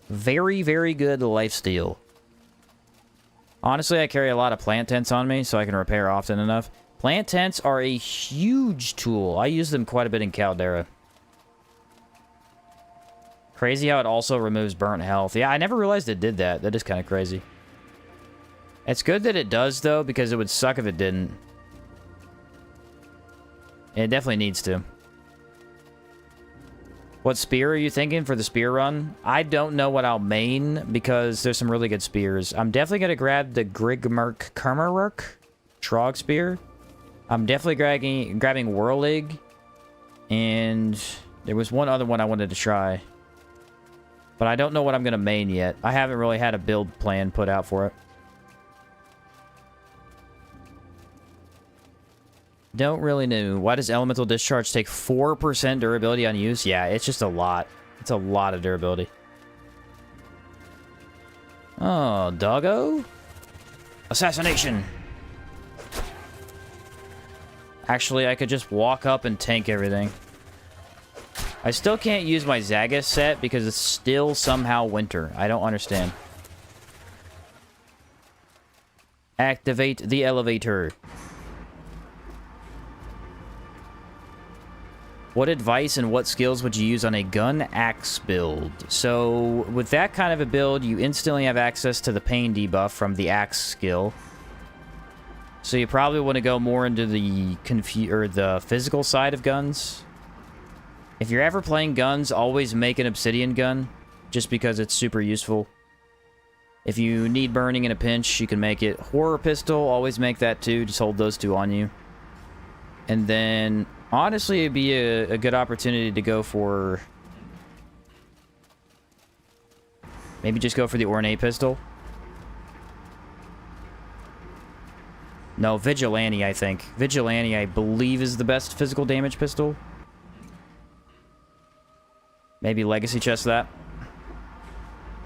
Very, very good lifesteal. Honestly, I carry a lot of plant tents on me, so I can repair often enough. Plant tents are a huge tool. I use them quite a bit in Caldera. Crazy how it also removes burnt health. Yeah, I never realized it did that. That is kind of crazy. It's good that it does, though, because it would suck if it didn't. It definitely needs to. What spear are you thinking for the spear run? I don't know what I'll main, because there's some really good spears. I'm definitely going to grab the Grigmerk Kermerurk Trog spear. I'm definitely grabbing Whirlig. And there was one other one I wanted to try. But I don't know what I'm going to main yet. I haven't really had a build plan put out for it. Don't really know. Why does Elemental Discharge take 4% durability on use? Yeah, it's just a lot. It's a lot of durability. Oh, doggo? Assassination! Actually, I could just walk up and tank everything. I still can't use my Zagas set because it's still somehow winter. I don't understand. Activate the elevator. What advice and what skills would you use on a gun axe build? So, with that kind of a build, you instantly have access to the pain debuff from the axe skill. So you probably want to go more into the physical side of guns. If you're ever playing guns, always make an obsidian gun, just because it's super useful. If you need burning in a pinch, you can make it. Horror pistol, always make that too. Just hold those two on you. And then, honestly, it'd be a good opportunity to go for... Maybe just go for the ornate pistol. No, Vigilante, I think. Vigilante, I believe, is the best physical damage pistol. Maybe Legacy chest that.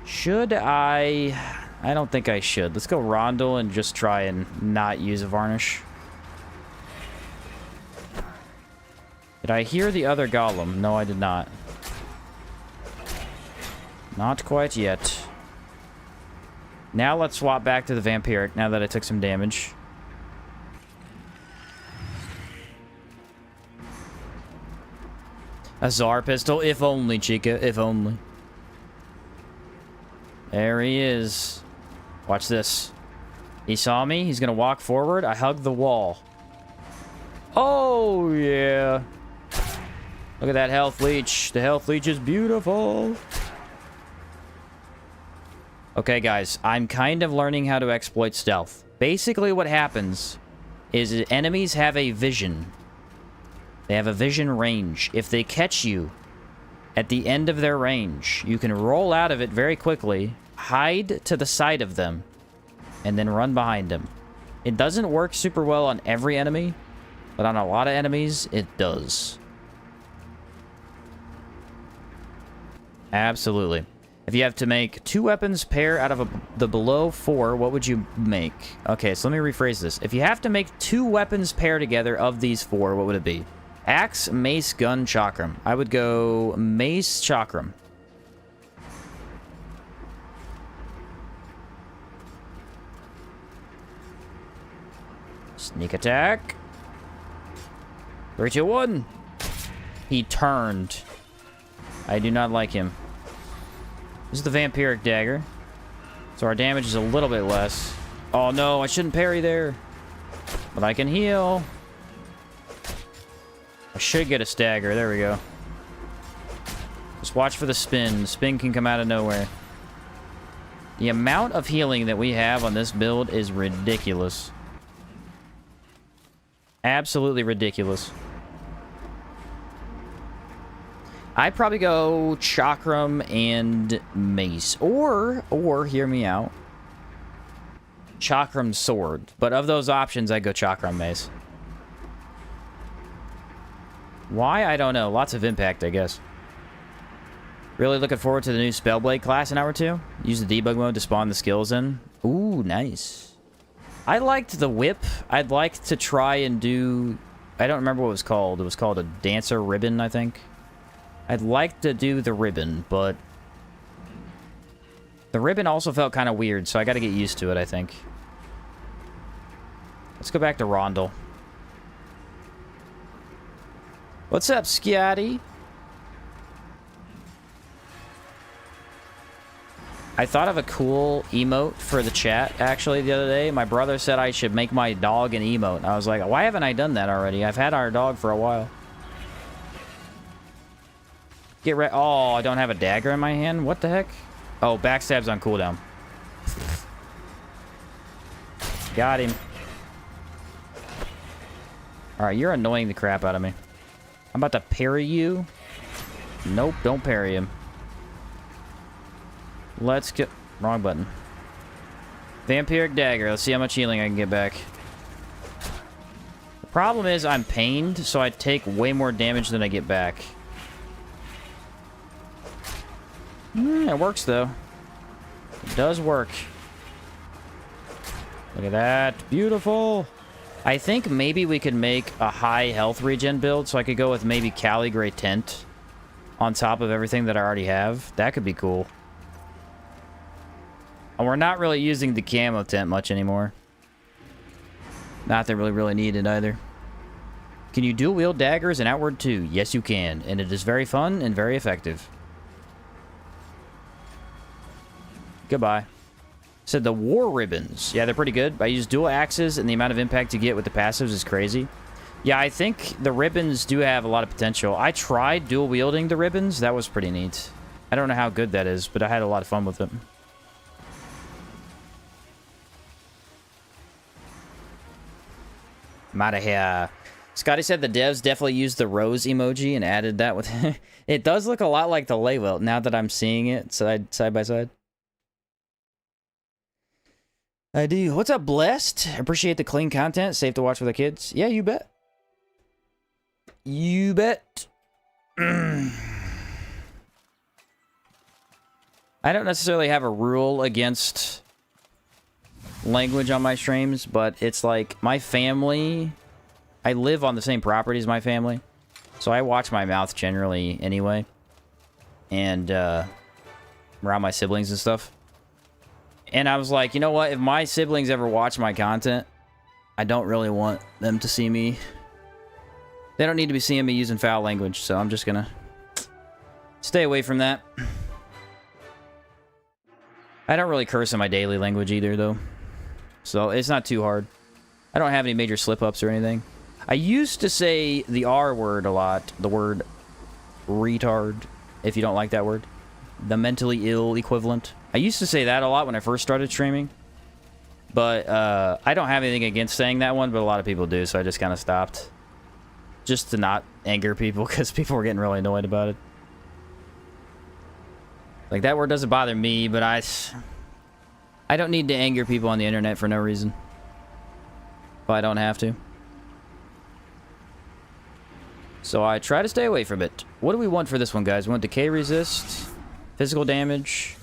Should I... I don't think I should. Let's go Rondel and just try and not use a Varnish. Did I hear the other Golem? No, I did not. Not quite yet. Now let's swap back to the Vampiric, now that I took some damage. A Tsar pistol? If only, Chica. If only. There he is. Watch this. He saw me. He's gonna walk forward. I hug the wall. Oh, yeah. Look at that health leech. The health leech is beautiful. Okay, guys. I'm kind of learning how to exploit stealth. Basically, what happens is enemies have a vision. They have a vision range. If they catch you at the end of their range, you can roll out of it very quickly, hide to the side of them, and then run behind them. It doesn't work super well on every enemy, but on a lot of enemies, it does. Absolutely. If you have to make 2 weapons pair out of the below 4, what would you make? Okay, so let me rephrase this. If you have to make 2 weapons pair together of these 4, what would it be? Axe, mace, gun, chakram. I would go mace, chakram. Sneak attack. 3, 2, 1. He turned. I do not like him. This is the Vampiric Dagger. So our damage is a little bit less. Oh no, I shouldn't parry there. But I can heal. I should get a stagger. There we go. Just watch for the spin. The spin can come out of nowhere. The amount of healing that we have on this build is ridiculous. Absolutely ridiculous. I'd probably go chakram and mace. Or, hear me out, chakram sword. But of those options, I'd go chakram mace. Why? I don't know. Lots of impact, I guess. Really looking forward to the new Spellblade class in Hour 2. Use the debug mode to spawn the skills in. Ooh, nice. I liked the whip. I'd like to try and do... I don't remember what it was called. It was called a dancer ribbon, I think. I'd like to do the ribbon, but... the ribbon also felt kind of weird, so I got to get used to it, I think. Let's go back to Rondel. What's up, Scotty? I thought of a cool emote for the chat, actually, the other day. My brother said I should make my dog an emote. I was like, why haven't I done that already? I've had our dog for a while. Get ready. Oh, I don't have a dagger in my hand? What the heck? Oh, backstab's on cooldown. Got him. Alright, you're annoying the crap out of me. I'm about to parry you. Nope, don't parry him. Let's get... wrong button. Vampiric Dagger. Let's see how much healing I can get back. The problem is I'm pained, so I take way more damage than I get back. It works, though. It does work. Look at that. Beautiful. I think maybe we could make a high health regen build, so I could go with maybe Cali Grey Tent on top of everything that I already have. That could be cool. And we're not really using the camo tent much anymore. Not that really need it either. Can you dual wield daggers in Outward 2? Yes, you can. And it is very fun and very effective. Goodbye. Said the war ribbons. Yeah, they're pretty good. I use dual axes, and the amount of impact you get with the passives is crazy. Yeah, I think the ribbons do have a lot of potential. I tried dual wielding the ribbons. That was pretty neat. I don't know how good that is, but I had a lot of fun with it. I'm out of here. Scotty said the devs definitely used the rose emoji and added that with it. Does look a lot like the label now that I'm seeing it side by side. I do. What's up, Blessed? Appreciate the clean content. Safe to watch for the kids. Yeah, you bet. You bet. I don't necessarily have a rule against language on my streams, but it's like my family... I live on the same property as my family, so I watch my mouth generally anyway. And, around my siblings and stuff. And I was like, you know what? If my siblings ever watch my content, I don't really want them to see me. They don't need to be seeing me using foul language, so I'm just gonna stay away from that. I don't really curse in my daily language either, though. So it's not too hard. I don't have any major slip-ups or anything. I used to say the R word a lot. The word retard, if you don't like that word. The mentally ill equivalent. I used to say that a lot when I first started streaming. But I don't have anything against saying that one, but a lot of people do, so I just kind of stopped. Just to not anger people, because people were getting really annoyed about it. Like, that word doesn't bother me, but I don't need to anger people on the internet for no reason. If I don't have to. So I try to stay away from it. What do we want for this one, guys? We want decay resist, physical damage,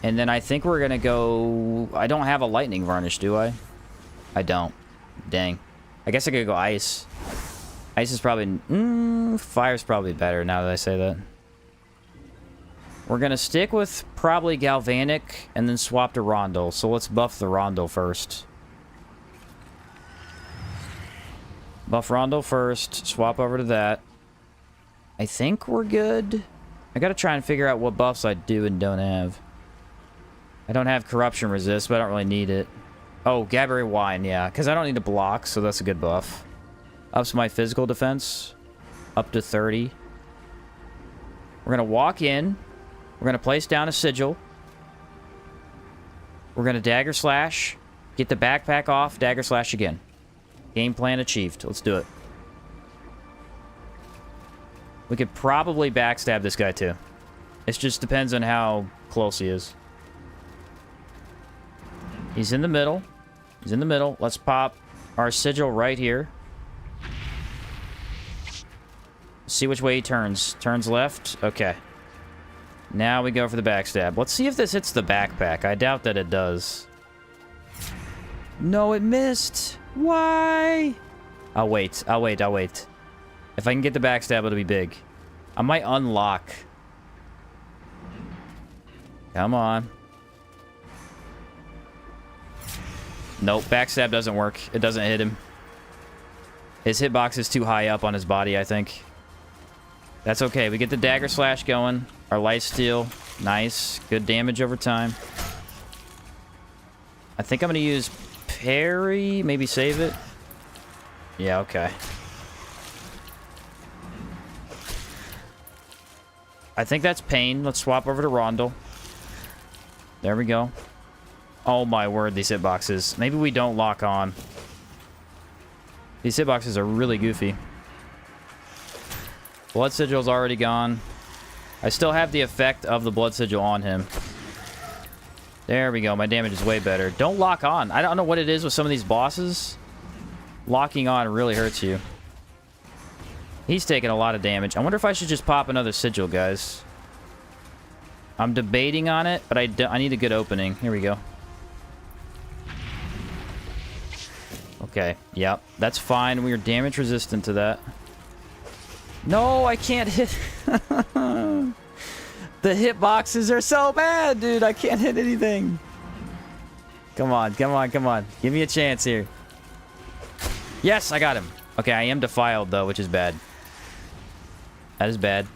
and then I think we're gonna go... I don't have a lightning varnish, do I? I don't. Dang. I guess I could go ice. Ice is probably... fire's probably better now that I say that. We're gonna stick with probably galvanic and then swap to rondel. So let's buff the rondel first. Buff rondel first. Swap over to that. I think we're good. I gotta try and figure out what buffs I do and don't have. I don't have corruption resist, but I don't really need it. Oh, Gaberry Wine, yeah. Because I don't need to block, so that's a good buff. Ups my physical defense. Up to 30. We're gonna walk in. We're gonna place down a sigil. We're gonna dagger slash. Get the backpack off. Dagger slash again. Game plan achieved. Let's do it. We could probably backstab this guy too. It just depends on how close he is. He's in the middle. He's in the middle. Let's pop our sigil right here. See which way he turns. Turns left. Okay. Now we go for the backstab. Let's see if this hits the backpack. I doubt that it does. No, it missed. Why? I'll wait. I'll wait. I'll wait. If I can get the backstab, it'll be big. I might unlock. Come on. Nope, backstab doesn't work. It doesn't hit him. His hitbox is too high up on his body, I think. That's okay. We get the dagger slash going. Our lifesteal. Nice. Good damage over time. I think I'm going to use parry. Maybe save it. Yeah, okay. I think that's pain. Let's swap over to rondel. There we go. Oh my word, these hitboxes. Maybe we don't lock on. These hitboxes are really goofy. Blood sigil's already gone. I still have the effect of the blood sigil on him. There we go. My damage is way better. Don't lock on. I don't know what it is with some of these bosses. Locking on really hurts you. He's taking a lot of damage. I wonder if I should just pop another sigil, guys. I'm debating on it, but I need a good opening. Here we go. Okay, yep. That's fine. We are damage resistant to that. No, I can't hit. The hitboxes are so bad, dude. I can't hit anything. Come on, come on, come on. Give me a chance here. Yes, I got him. Okay, I am defiled, though, which is bad. That is bad.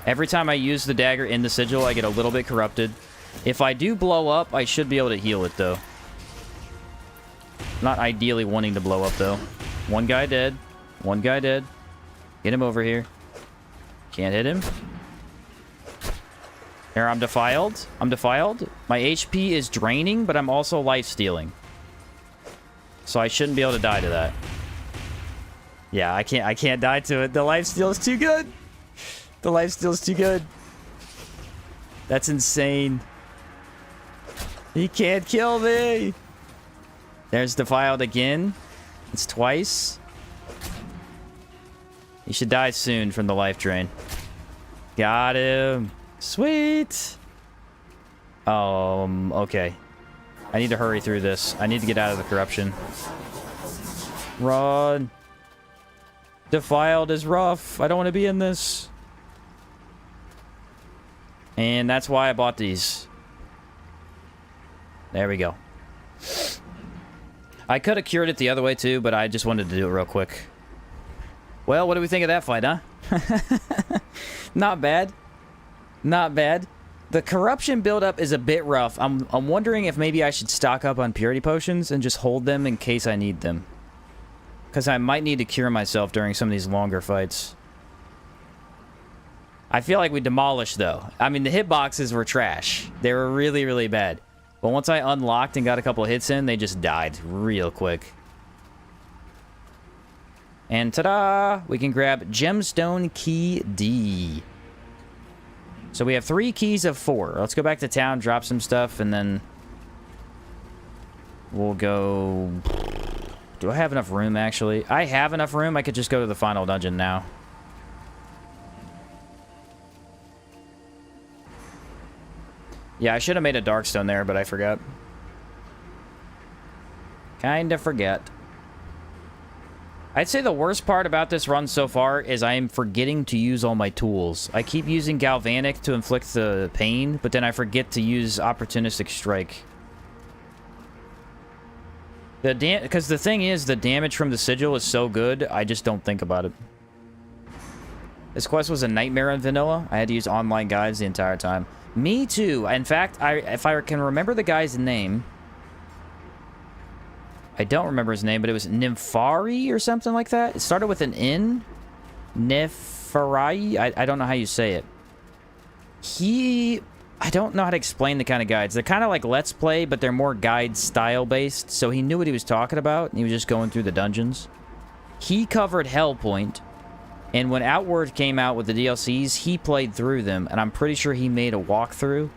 Every time I use the dagger in the sigil, I get a little bit corrupted. If I do blow up, I should be able to heal it, though. Not ideally wanting to blow up, though. One guy dead. One guy dead. Get him over here. Can't hit him. There, I'm defiled. I'm defiled. My HP is draining, but I'm also life-stealing. So I shouldn't be able to die to that. Yeah, I can't die to it. The lifesteal is too good. The lifesteal is too good. That's insane. He can't kill me. There's Defiled again. It's twice. He should die soon from the life drain. Got him. Sweet. Okay. I need to hurry through this. I need to get out of the corruption. Run. Defiled is rough. I don't want to be in this. And that's why I bought these. There we go. I could have cured it the other way too, but I just wanted to do it real quick. Well, what do we think of that fight, huh? Not bad. Not bad. The corruption buildup is a bit rough. I'm wondering if maybe I should stock up on purity potions and just hold them in case I need them. Because I might need to cure myself during some of these longer fights. I feel like we demolished, though. I mean, the hitboxes were trash. They were really, really bad. But once I unlocked and got a couple of hits in, they just died real quick. And ta-da! We can grab Gemstone Key D. So we have 3 keys of 4. Let's go back to town, drop some stuff, and then we'll go... Do I have enough room, actually? I have enough room. I could just go to the final dungeon now. Yeah, I should have made a Darkstone there, but I forgot. Kinda forget. I'd say the worst part about this run so far is I am forgetting to use all my tools. I keep using Galvanic to inflict the pain, but then I forget to use Opportunistic Strike. Because the thing is, the damage from the Sigil is so good, I just don't think about it. This quest was a nightmare in vanilla. I had to use online guides the entire time. Me too. In fact, if I can remember the guy's name... I don't remember his name, but it was Nymphari or something like that. It started with an N. Nymphari? I don't know how you say it. I don't know how to explain the kind of guides. They're kind of like Let's Play, but they're more guide style based. So he knew what he was talking about, and he was just going through the dungeons. He covered Hellpoint, and when Outward came out with the DLCs, he played through them, and I'm pretty sure he made a walkthrough.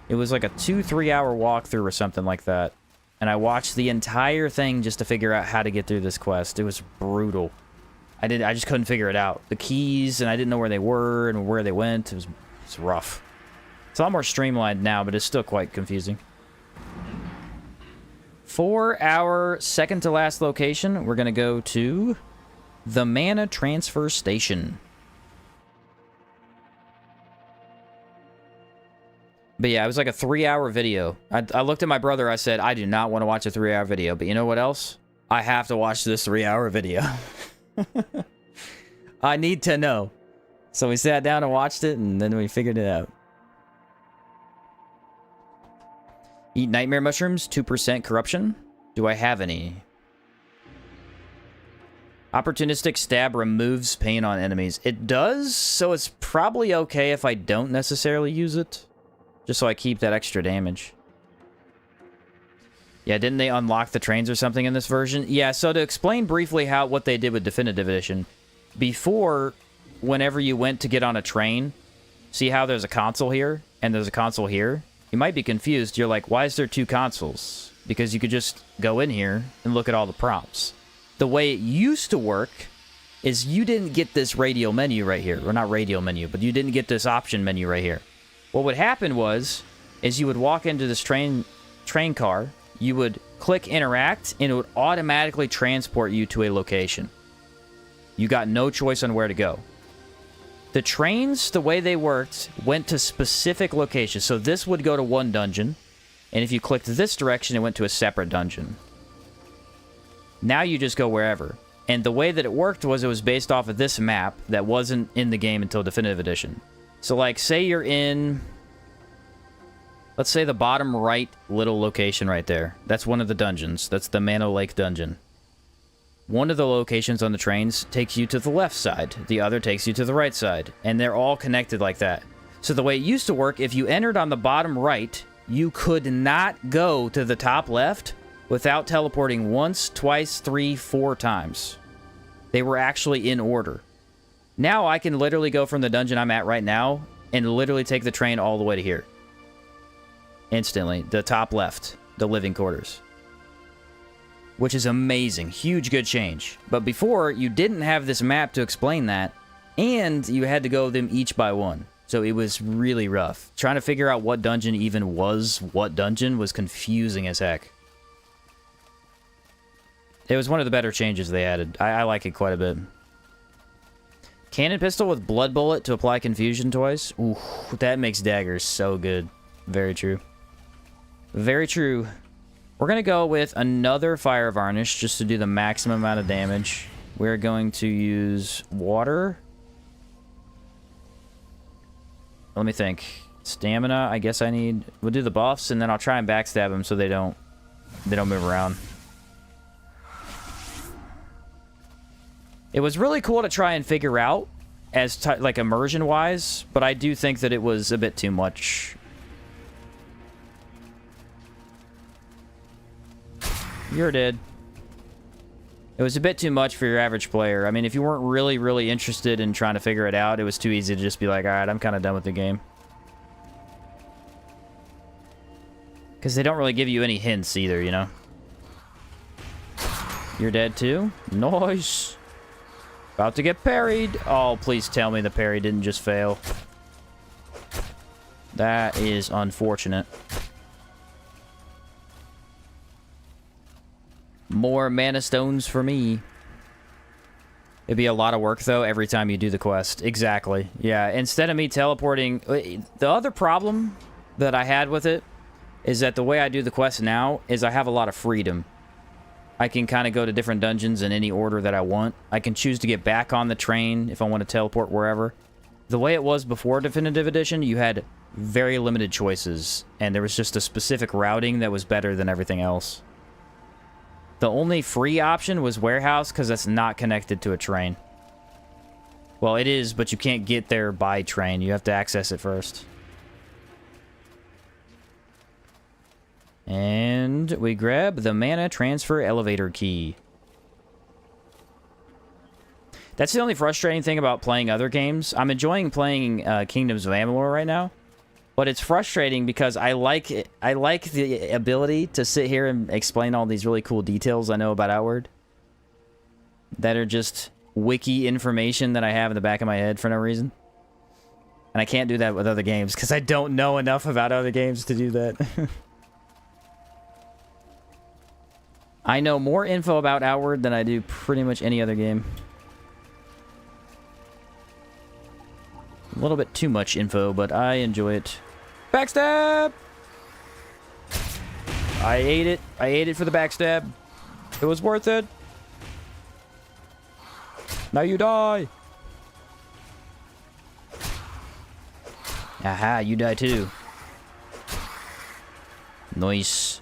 It was like a 2-3 hour walkthrough or something like that. And I watched the entire thing just to figure out how to get through this quest. It was brutal. I just couldn't figure it out. The keys, and I didn't know where they were and where they went. It was rough. It's a lot more streamlined now, but it's still quite confusing. For our second to last location, we're going to go to the Mana Transfer Station. But yeah, it was like a 3-hour video. I looked at my brother, I said, I do not want to watch a 3-hour video. But you know what else? I have to watch this 3-hour video. I need to know. So we sat down and watched it, and then we figured it out. Eat nightmare mushrooms, 2% corruption. Do I have any? Opportunistic stab removes pain on enemies. It does, so it's probably okay if I don't necessarily use it. Just so I keep that extra damage. Yeah, didn't they unlock the trains or something in this version? Yeah, so to explain briefly what they did with Definitive Edition. Before, whenever you went to get on a train, see how there's a console here and there's a console here? You might be confused. You're like, why is there 2 consoles? Because you could just go in here and look at all the prompts. The way it used to work is you didn't get this radial menu right here. Or not radial menu, but you didn't get this option menu right here. What would happen is you would walk into this train car, you would click interact, and it would automatically transport you to a location. You got no choice on where to go. The trains, the way they worked, went to specific locations. So this would go to one dungeon, and if you clicked this direction, it went to a separate dungeon. Now you just go wherever. And the way that it worked was it was based off of this map that wasn't in the game until Definitive Edition. So, like, say you're in... Let's say the bottom right little location right there. That's one of the dungeons. That's the Mano Lake dungeon. One of the locations on the trains takes you to the left side. The other takes you to the right side. And they're all connected like that. So the way it used to work, if you entered on the bottom right, you could not go to the top left without teleporting once, twice, 3, 4 times. They were actually in order. Now I can literally go from the dungeon I'm at right now and literally take the train all the way to here. Instantly. The top left. The living quarters. Which is amazing. Huge good change. But before, you didn't have this map to explain that, and you had to go them each by one. So it was really rough. Trying to figure out what dungeon even was what dungeon was confusing as heck. It was one of the better changes they added. I like it quite a bit. Cannon pistol with blood bullet to apply confusion twice. Ooh, that makes daggers so good. Very true. Very true. We're going to go with another fire varnish just to do the maximum amount of damage. We're going to use water. Let me think. Stamina, I guess I need... We'll do the buffs, and then I'll try and backstab them so they don't move around. It was really cool to try and figure out, as like immersion-wise, but I do think that it was a bit too much. You're dead. It was a bit too much for your average player. I mean, if you weren't really, really interested in trying to figure it out, it was too easy to just be like, alright, I'm kind of done with the game. Because they don't really give you any hints either, you know? You're dead too? Nice! About to get parried. Oh, please tell me the parry didn't just fail. That is unfortunate. More mana stones for me. It'd be a lot of work, though, every time you do the quest. Exactly. Yeah, instead of me teleporting... The other problem that I had with it is that the way I do the quest now is I have a lot of freedom. I can kind of go to different dungeons in any order that I want. I can choose to get back on the train if I want to teleport wherever. The way it was before Definitive Edition, you had very limited choices, and there was just a specific routing that was better than everything else. The only free option was Warehouse, because that's not connected to a train. Well, it is, but you can't get there by train. You have to access it first. And we grab the mana transfer elevator key. That's the only frustrating thing about playing other games. I'm enjoying playing Kingdoms of Amalur right now. But it's frustrating because I like it. I like the ability to sit here and explain all these really cool details I know about Outward. That are just wiki information that I have in the back of my head for no reason. And I can't do that with other games because I don't know enough about other games to do that. I know more info about Outward than I do pretty much any other game. A little bit too much info, but I enjoy it. Backstab! I ate it. I ate it for the backstab. It was worth it. Now you die. Aha, you die too. Nice.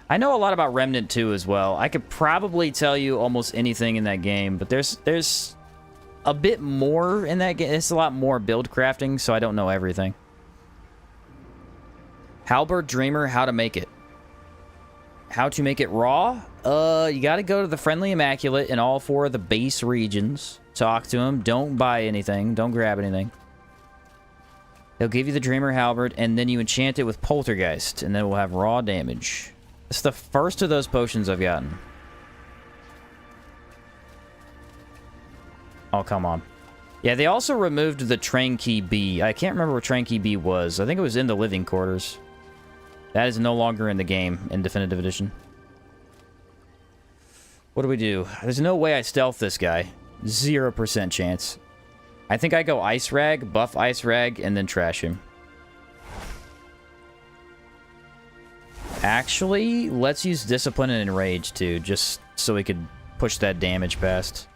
I know a lot about Remnant 2 as well. I could probably tell you almost anything in that game, but there's a bit more in that game. It's a lot more build crafting, so I don't know everything. Halberd Dreamer, how to make it. How to make it raw? You gotta go to the Friendly Immaculate in all 4 of the base regions. Talk to him. Don't buy anything. Don't grab anything. He'll give you the Dreamer Halberd, and then you enchant it with Poltergeist, and then we'll have raw damage. It's the first of those potions I've gotten. Oh, come on. Yeah, they also removed the Train Key B. I can't remember where Train Key B was. I think it was in the living quarters. That is no longer in the game in Definitive Edition. What do we do? There's no way I stealth this guy. 0% chance. I think I go Ice Rag, buff Ice Rag, and then trash him. Actually, let's use Discipline and Enrage, too, just so we could push that damage past.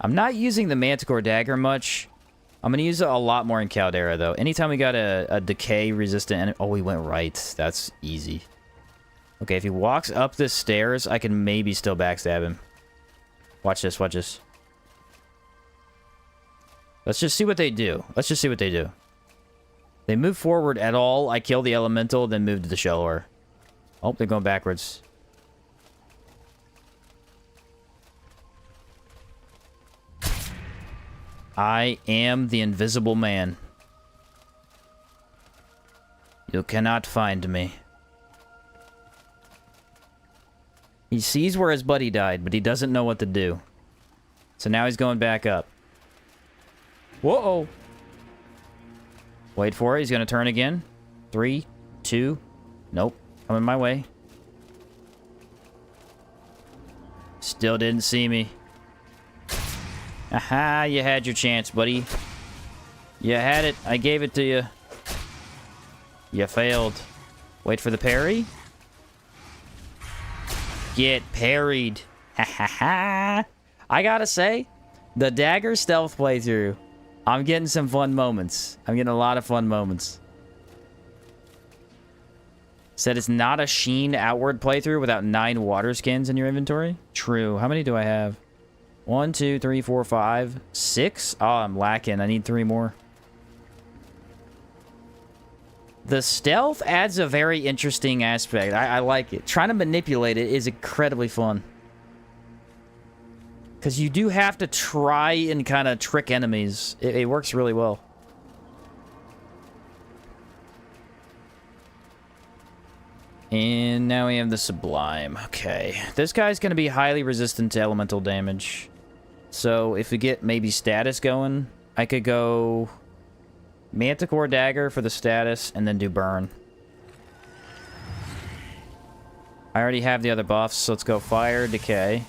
I'm not using the Manticore Dagger much. I'm going to use it a lot more in Caldera, though. Anytime we got a decay-resistant enemy... Oh, we went right. That's easy. Okay, if he walks up the stairs, I can maybe still backstab him. Watch this, watch this. Let's just see what they do. Let's just see what they do. They move forward at all, I kill the Elemental, then move to the Shellor. Oh, they're going backwards. I am the invisible man. You cannot find me. He sees where his buddy died, but he doesn't know what to do. So now he's going back up. Whoa! Wait for it. He's going to turn again. 3, 2. Nope. Coming my way. Still didn't see me. Aha, you had your chance, buddy. You had it. I gave it to you. You failed. Wait for the parry. Get parried. Ha ha ha. I gotta say, the Dagger stealth playthrough, I'm getting some fun moments. I'm getting a lot of fun moments. Said it's not a sheen outward playthrough without 9 water skins in your inventory. True. How many do I have? 1, 2, 3, 4, 5, 6? Oh, I'm lacking. I need 3 more. The stealth adds a very interesting aspect. I like it. Trying to manipulate it is incredibly fun. Because you do have to try and kind of trick enemies. It works really well. And now we have the Sublime. Okay. This guy's going to be highly resistant to elemental damage. So if we get maybe status going, I could go Manticore Dagger for the status and then do Burn. I already have the other buffs, so let's go Fire, Decay.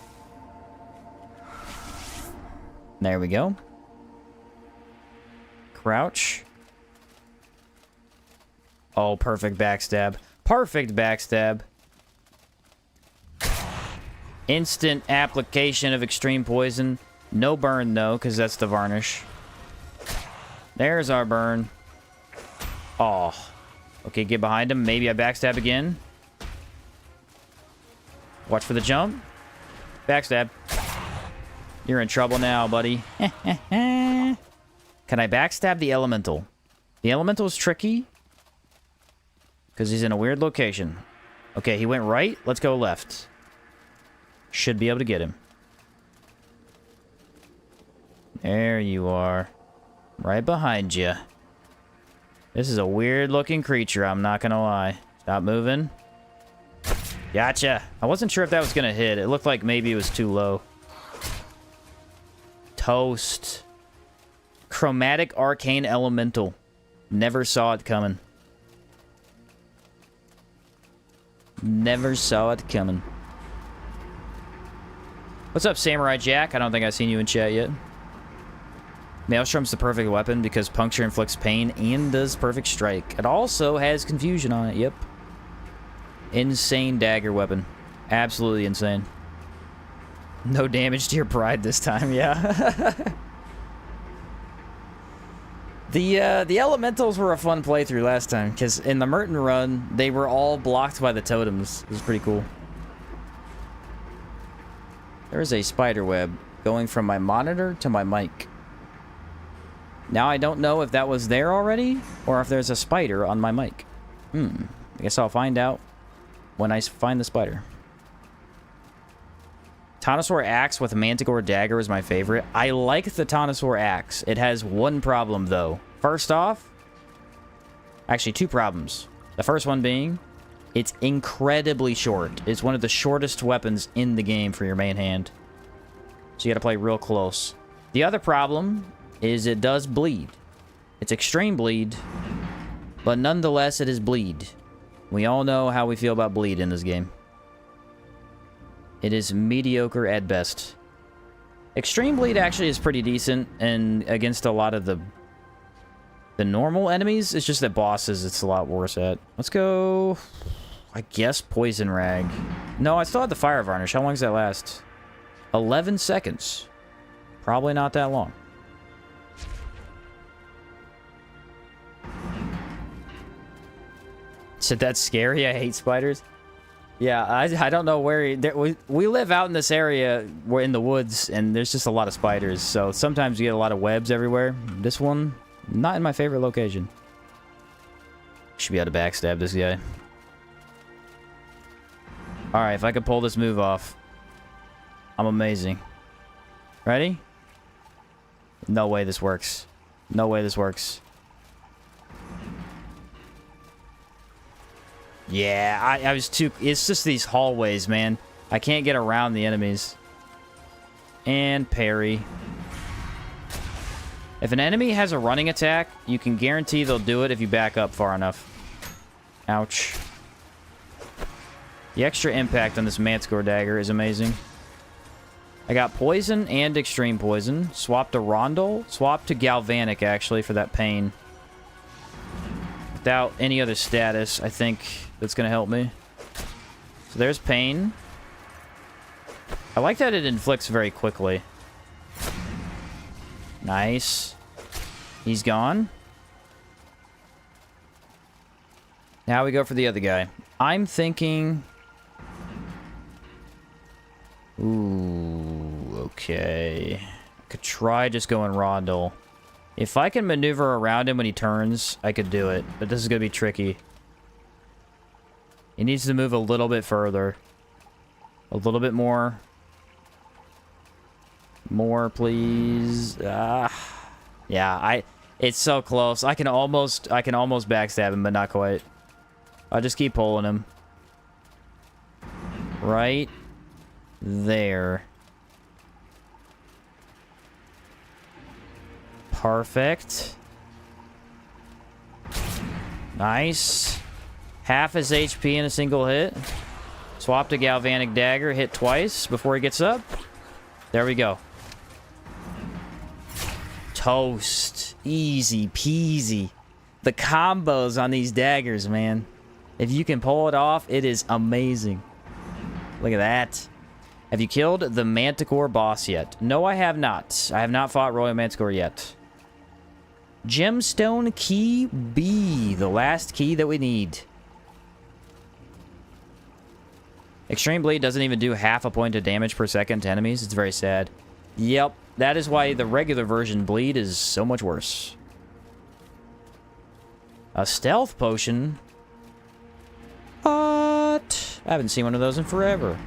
There we go. Crouch. Oh, perfect backstab. Perfect backstab. Instant application of extreme poison. No burn, though, because that's the varnish. There's our burn. Oh. Okay, get behind him. Maybe I backstab again. Watch for the jump. Backstab. You're in trouble now, buddy. Can I backstab the elemental? The elemental is tricky. Because he's in a weird location. Okay, he went right. Let's go left. Should be able to get him. There you are. Right behind you. This is a weird-looking creature, I'm not gonna lie. Stop moving. Gotcha. I wasn't sure if that was gonna hit. It looked like maybe it was too low. Toast. Chromatic Arcane Elemental. Never saw it coming. Never saw it coming. What's up, Samurai Jack? I don't think I've seen you in chat yet. Maelstrom's the perfect weapon because puncture inflicts pain and does perfect strike. It also has confusion on it, yep. Insane dagger weapon. Absolutely insane. No damage to your pride this time, yeah. The elementals were a fun playthrough last time, because in the Merton run, they were all blocked by the totems. It was pretty cool. There is a spider web going from my monitor to my mic. Now I don't know if that was there already, or if there's a spider on my mic. I guess I'll find out when I find the spider. Tanosaur Axe with Manticore Dagger is my favorite. I like the Tanosaur Axe. It has one problem, though. First off, actually 2 problems. The first one being, it's incredibly short. It's one of the shortest weapons in the game for your main hand. So you gotta play real close. The other problem is it does bleed. It's extreme bleed, but nonetheless it is bleed. We all know how we feel about bleed in this game. It is mediocre at best. Extreme bleed actually is pretty decent, and against a lot of the normal enemies, it's just that bosses it's a lot worse at. Let's go, I guess, Poison Rag. No, I still have the Fire Varnish. How long does that last? 11 seconds. Probably not that long. Said that's scary. I hate spiders. Yeah, I don't know where... we live out in this area. We're in the woods, and there's just a lot of spiders. So sometimes you get a lot of webs everywhere. This one, not in my favorite location. Should be able to backstab this guy. Alright, if I could pull this move off, I'm amazing. Ready? No way this works. No way this works. Yeah, I was too... It's just these hallways, man. I can't get around the enemies. And parry. If an enemy has a running attack, you can guarantee they'll do it if you back up far enough. Ouch. The extra impact on this Manticore dagger is amazing. I got poison and extreme poison. Swap to Rondel. Swap to Galvanic, actually, for that pain. Without any other status, I think that's going to help me. So there's pain. I like that it inflicts very quickly. Nice. He's gone. Now we go for the other guy. I'm thinking... Ooh, okay. I could try just going Rondel. If I can maneuver around him when he turns, I could do it. But this is going to be tricky. He needs to move a little bit further. A little bit more. More, please. Yeah, it's so close. I can almost backstab him, but not quite. I'll just keep pulling him. Right there. Perfect. Nice. Half his HP in a single hit. Swap to Galvanic Dagger. Hit twice before he gets up. There we go. Toast. Easy peasy. The combos on these daggers, man. If you can pull it off, it is amazing. Look at that. Have you killed the Manticore boss yet? No, I have not. I have not fought Royal Manticore yet. Gemstone Key B. The last key that we need. Extreme Bleed doesn't even do half a point of damage per second to enemies. It's very sad. Yep. That is why the regular version Bleed is so much worse. A stealth potion? What? I haven't seen one of those in forever.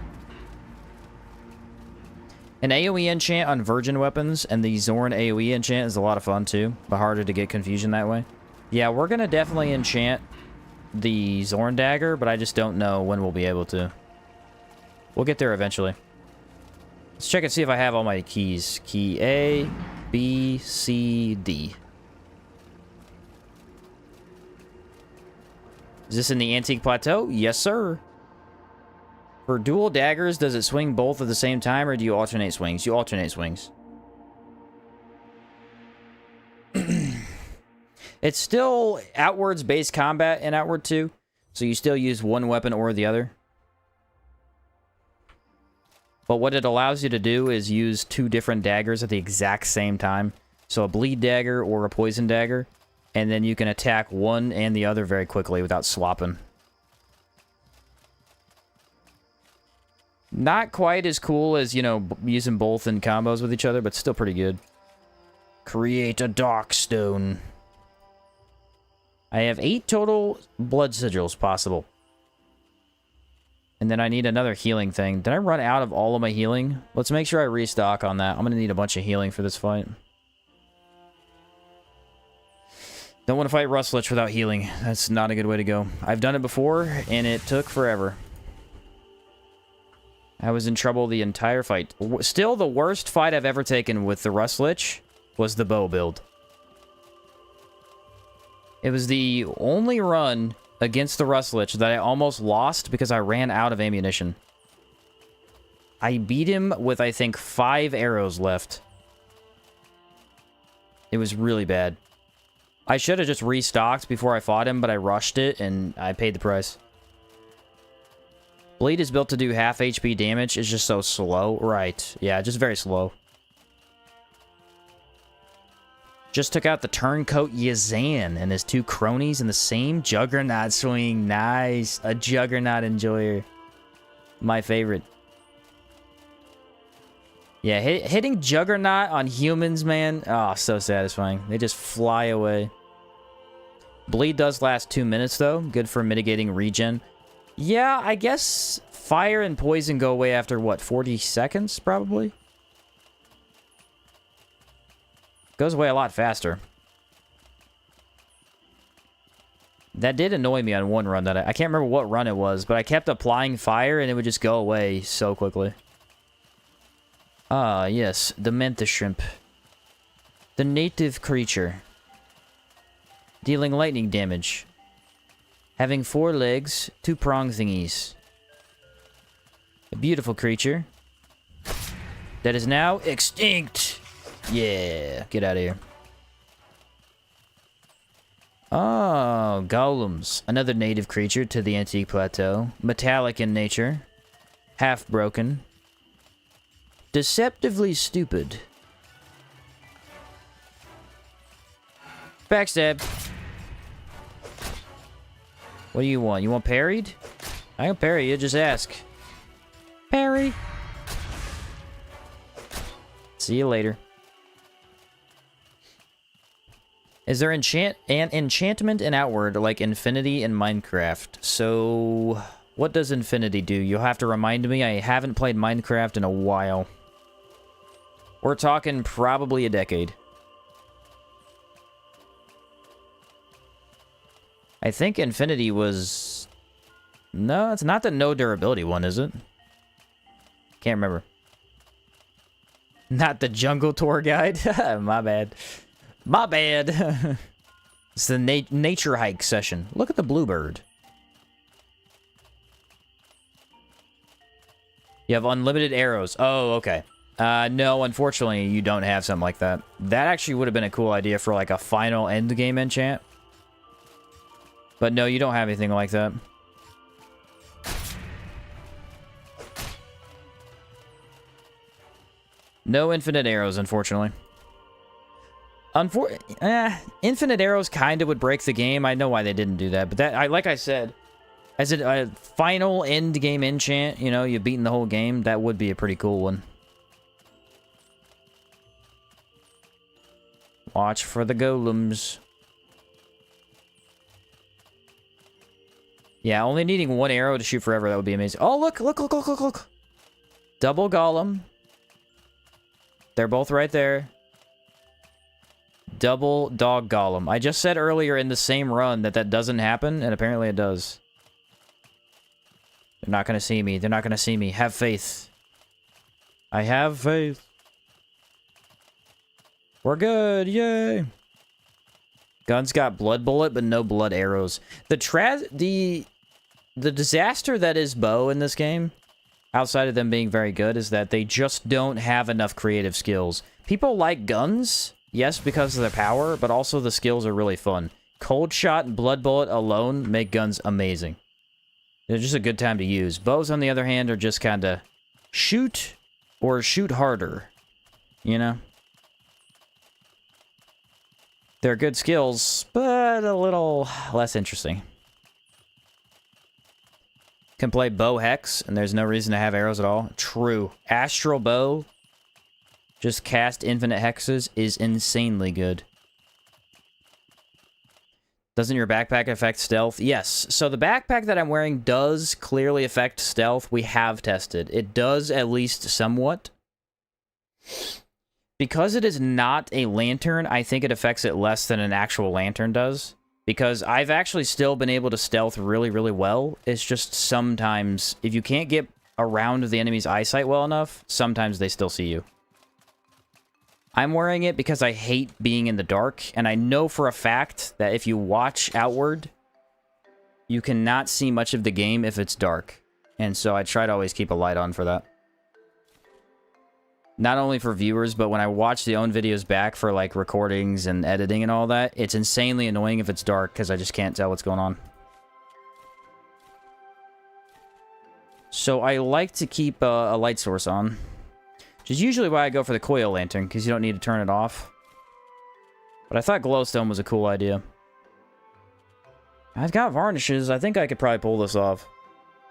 An AoE enchant on virgin weapons and the Zorn AoE enchant is a lot of fun too, but harder to get confusion that way. Yeah, we're gonna definitely enchant the Zorn dagger, but I just don't know when we'll be able to. We'll get there eventually. Let's check and see if I have all my keys. Key A, B, C, D. Is this in the Antique Plateau? Yes, sir. For dual daggers, does it swing both at the same time, or do you alternate swings? You alternate swings. It's still outwards-based combat in Outward 2, so you still use one weapon or the other. But what it allows you to do is use two different daggers at the exact same time. So a bleed dagger or a poison dagger. And then you can attack one and the other very quickly without swapping. Not quite as cool as, you know, using both in combos with each other, but still pretty good. Create a Darkstone. I have 8 total blood sigils possible. And then I need another healing thing. Did I run out of all of my healing? Let's make sure I restock on that. I'm going to need a bunch of healing for this fight. Don't want to fight Rustlich without healing. That's not a good way to go. I've done it before, and it took forever. I was in trouble the entire fight. Still, the worst fight I've ever taken with the Rustlich was the bow build. It was the only run against the Rustlich that I almost lost because I ran out of ammunition. I beat him with, I think, 5 arrows left. It was really bad. I should have just restocked before I fought him, but I rushed it, and I paid the price. Bleed is built to do half HP damage. It's just so slow. Right. Yeah, just very slow. Just took out the turncoat Yazan and his 2 cronies in the same Juggernaut swing. Nice. A Juggernaut enjoyer. My favorite. Yeah, hitting Juggernaut on humans, man. Oh, so satisfying. They just fly away. Bleed does last 2 minutes, though. Good for mitigating regen. Yeah, I guess fire and poison go away after, what, 40 seconds, probably? Goes away a lot faster. That did annoy me on one run that I can't remember what run it was, but I kept applying fire and it would just go away so quickly. Ah, yes, the mantis shrimp. The native creature. Dealing lightning damage. Having 4 legs, 2 prong thingies. A beautiful creature. That is now extinct. Yeah, get out of here. Oh, golems. Another native creature to the Antique Plateau. Metallic in nature. Half broken. Deceptively stupid. Backstab. What do you want? You want parried? I can parry you, just ask. Parry. See you later. Is there enchantment in Outward like Infinity in Minecraft? So, what does Infinity do? You'll have to remind me. I haven't played Minecraft in a while. We're talking probably a decade. I think Infinity was... No, it's not the no durability one, is it? Can't remember. Not the Jungle Tour Guide? My bad. My bad. It's the nature hike session. Look at the bluebird. You have unlimited arrows. Oh, okay. No, unfortunately, you don't have something like that. That actually would have been a cool idea for, like, a final endgame enchant. But no, you don't have anything like that. No infinite arrows, unfortunately. Infinite arrows kind of would break the game. I know why they didn't do that, but that, like I said, as a final end game enchant, you know, you've beaten the whole game, that would be a pretty cool one. Watch for the golems. Yeah, only needing 1 arrow to shoot forever, that would be amazing. Oh, look, look, look, look, look, look. Double golem. They're both right there. Double dog golem. I just said earlier in the same run that that doesn't happen, and apparently it does. They're not gonna see me. They're not gonna see me. Have faith. I have faith. We're good. Yay. Gun's got blood bullet, but no blood arrows. The disaster that is bow in this game, outside of them being very good, is that they just don't have enough creative skills. People like guns, yes, because of their power, but also the skills are really fun. Cold shot and blood bullet alone make guns amazing. They're just a good time to use. Bows, on the other hand, are just kind of shoot or shoot harder, you know? They're good skills, but a little less interesting. Can play bow hex, and there's no reason to have arrows at all. True. Astral bow, just cast infinite hexes, is insanely good. Doesn't your backpack affect stealth? Yes. So the backpack that I'm wearing does clearly affect stealth. We have tested. It does at least somewhat. Because it is not a lantern, I think it affects it less than an actual lantern does. Because I've actually still been able to stealth really, really well. It's just sometimes, if you can't get around the enemy's eyesight well enough, sometimes they still see you. I'm wearing it because I hate being in the dark, and I know for a fact that if you watch outward, you cannot see much of the game if it's dark. And so I try to always keep a light on for that. Not only for viewers, but when I watch the own videos back for, like, recordings and editing and all that, it's insanely annoying if it's dark, because I just can't tell what's going on. So I like to keep a light source on. Which is usually why I go for the coil lantern, because you don't need to turn it off. But I thought glowstone was a cool idea. I've got varnishes. I think I could probably pull this off.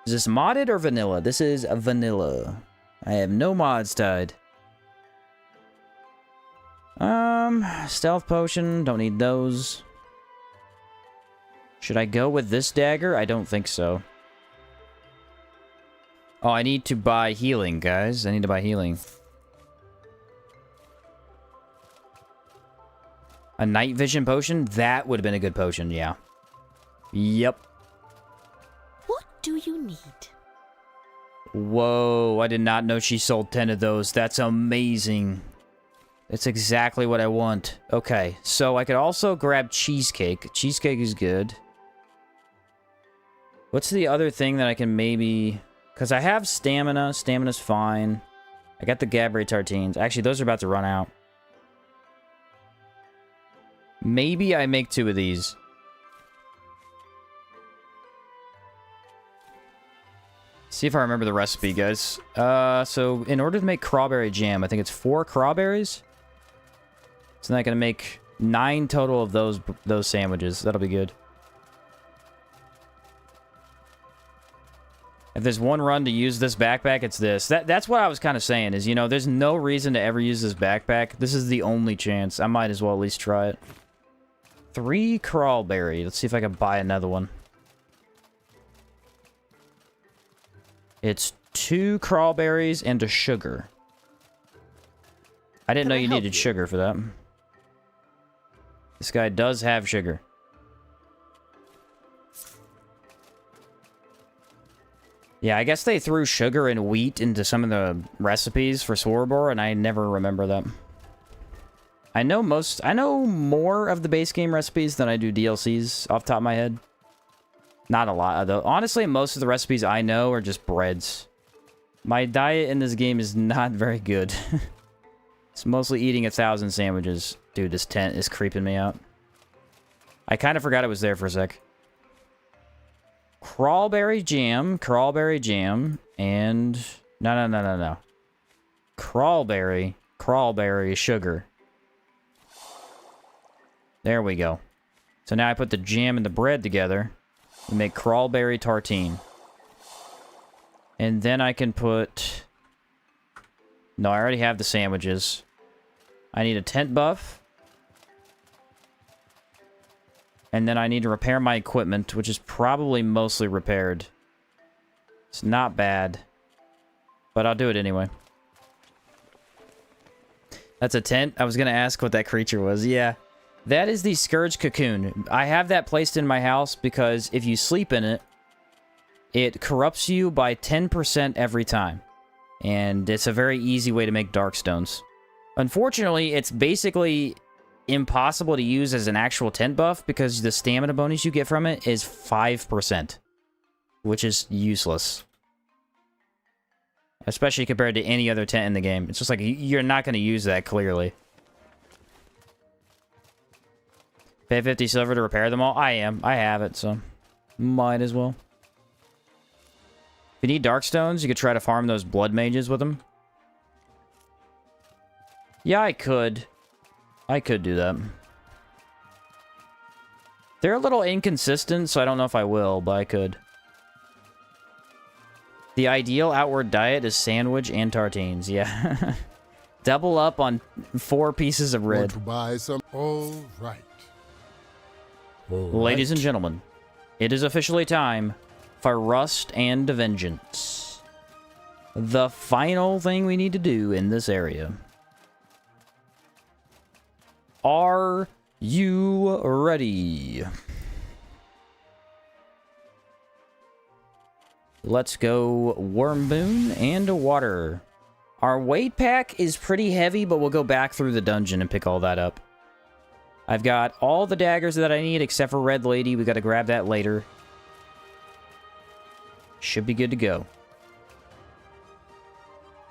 Is this modded or vanilla? This is vanilla. I have no mods tied. Stealth potion. Don't need those. Should I go with this dagger? I don't think so. Oh, I need to buy healing, guys. I need to buy healing. A night vision potion? That would have been a good potion, yeah. Yep. What do you need? Whoa, I did not know she sold 10 of those. That's amazing. That's exactly what I want. Okay, so I could also grab cheesecake. Cheesecake is good. What's the other thing that I can maybe... Because I have stamina. Stamina's fine. I got the Gabbray tartines. Actually, those are about to run out. Maybe I make 2 of these. See if I remember the recipe, guys. So in order to make crawberry jam, I think it's 4 crawberries. So then I can make 9 total of those sandwiches. That'll be good. If there's one run to use this backpack, it's this. That's what I was kind of saying, is, you know, there's no reason to ever use this backpack. This is the only chance. I might as well at least try it. 3 crawberry. Let's see if I can buy another one. It's 2 crawberries and a sugar. I didn't know you needed sugar for that. This guy does have sugar. Yeah, I guess they threw sugar and wheat into some of the recipes for Swarborg, and I never remember that. I know more of the base game recipes than I do DLCs off the top of my head. Not a lot, though. Honestly, most of the recipes I know are just breads. My diet in this game is not very good. It's mostly eating 1,000 sandwiches. Dude, this tent is creeping me out. I kind of forgot it was there for a sec. Crawberry jam, and... No. Crawberry sugar. There we go. So now I put the jam and the bread together. We make crawberry tartine. And then I can put... No, I already have the sandwiches. I need a tent buff. And then I need to repair my equipment, which is probably mostly repaired. It's not bad. But I'll do it anyway. That's a tent? I was going to ask what that creature was. Yeah. That is the Scourge Cocoon. I have that placed in my house because if you sleep in it, it corrupts you by 10% every time. And it's a very easy way to make Darkstones. Unfortunately, it's basically impossible to use as an actual tent buff because the stamina bonus you get from it is 5%. Which is useless. Especially compared to any other tent in the game. It's just like, you're not going to use that, clearly. Pay 50 silver to repair them all? I am. I have it, so... Might as well. If you need Darkstones, you could try to farm those Blood Mages with them. Yeah, I could. I could do that. They're a little inconsistent, so I don't know if I will, but I could. The ideal outward diet is sandwich and tartines, yeah. Double up on 4 pieces of red. Want to buy some? All right. Ladies and gentlemen, it is officially time for Rust and Vengeance. The final thing we need to do in this area. Are you ready? Let's go Wormboon and water. Our weight pack is pretty heavy, but we'll go back through the dungeon and pick all that up. I've got all the daggers that I need except for Red Lady. We got to grab that later. Should be good to go.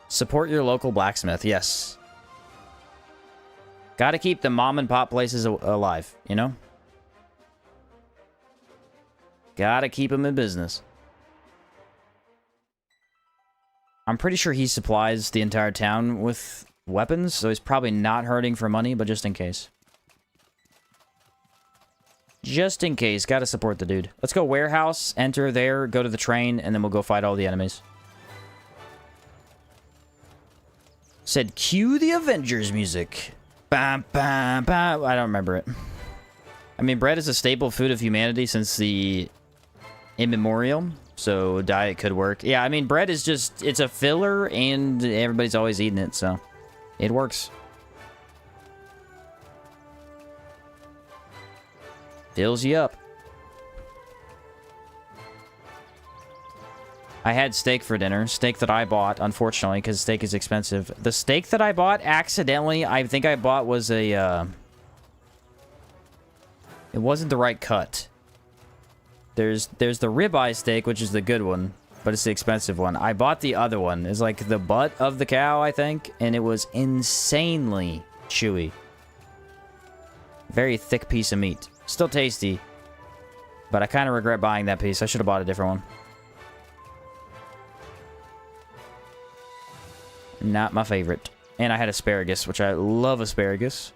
Support your local blacksmith, yes. Got to keep the mom and pop places alive, you know? Got to keep them in business. I'm pretty sure he supplies the entire town with weapons, so he's probably not hurting for money, but just in case. Just in case. Gotta support the dude. Let's go warehouse, enter there, go to the train, and then we'll go fight all the enemies. Said, cue the Avengers music. Bam, bam, bam. I don't remember it. I mean, bread is a staple food of humanity since the immemorial. So diet could work. Yeah, I mean, bread is just, it's a filler and everybody's always eating it, so it works. Fills you up. I had steak for dinner. Steak that I bought, unfortunately, because steak is expensive. The steak that I bought, accidentally, I think I bought was a, it wasn't the right cut. There's the ribeye steak, which is the good one, but it's the expensive one. I bought the other one. It's like the butt of the cow, I think, and it was insanely chewy. Very thick piece of meat. Still tasty, but I kind of regret buying that piece. I should have bought a different one. Not my favorite. And I had asparagus, which I love asparagus.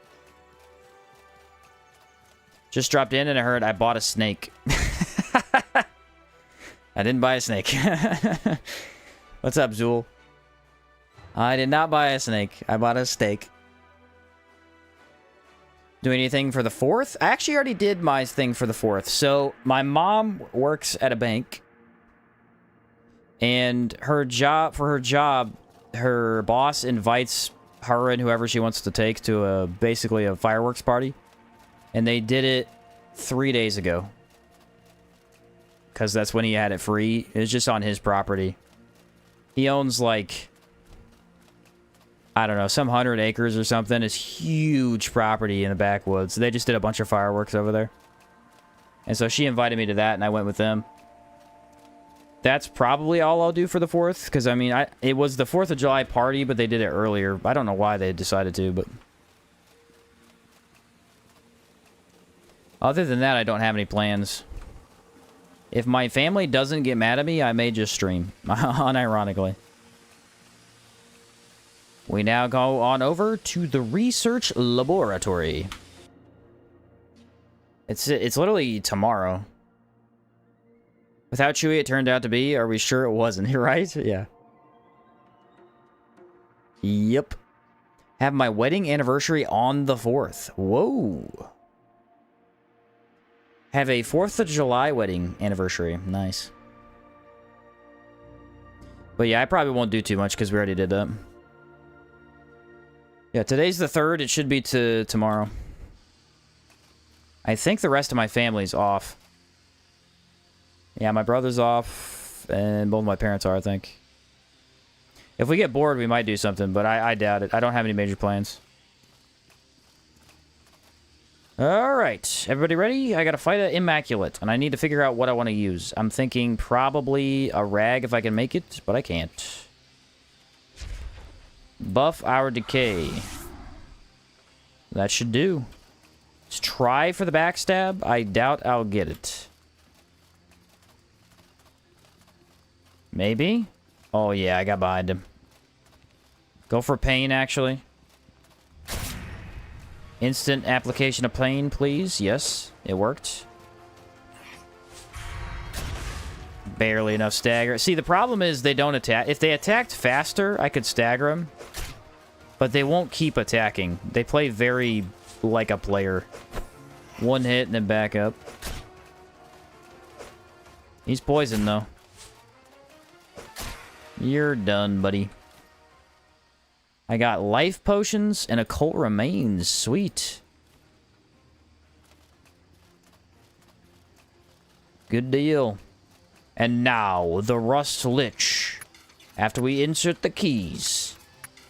Just dropped in and I heard I bought a snake. I didn't buy a snake. What's up, Zool? I did not buy a snake. I bought a steak. Do anything for the 4th? I actually already did my thing for the 4th. So, my mom works at a bank. And her job, her boss invites her and whoever she wants to take to basically a fireworks party. And they did it 3 days ago. Because that's when he had it free. It was just on his property. He owns, like, I don't know, some 100 acres or something. It's huge property in the backwoods. They just did a bunch of fireworks over there. And so she invited me to that, and I went with them. That's probably all I'll do for the 4th. Because, I mean, it was the 4th of July party, but they did it earlier. I don't know why they decided to, but... Other than that, I don't have any plans. If my family doesn't get mad at me, I may just stream. Unironically. We now go on over to the research laboratory. It's literally tomorrow. With how chewy it turned out to be, are we sure it wasn't? Right? Yeah. Yep. Have my wedding anniversary on the 4th. Whoa. Have a 4th of July wedding anniversary. Nice. But yeah, I probably won't do too much because we already did that. Yeah, today's the 3rd. It should be tomorrow. I think the rest of my family's off. Yeah, my brother's off, and both my parents are, I think. If we get bored, we might do something, but I doubt it. I don't have any major plans. Alright, everybody ready? I gotta fight an Immaculate, and I need to figure out what I want to use. I'm thinking probably a rag if I can make it, but I can't. Buff our decay. That should do. Let's try for the backstab. I doubt I'll get it. Maybe? Oh yeah, I got behind him. Go for pain, actually. Instant application of pain, please. Yes, it worked. Barely enough stagger. See, the problem is they don't attack. If they attacked faster, I could stagger them. But they won't keep attacking. They play very like a player. One hit and then back up. He's poisoned, though. You're done, buddy. I got life potions and occult remains. Sweet. Good deal. And now, the Rust Lich, after we insert the keys,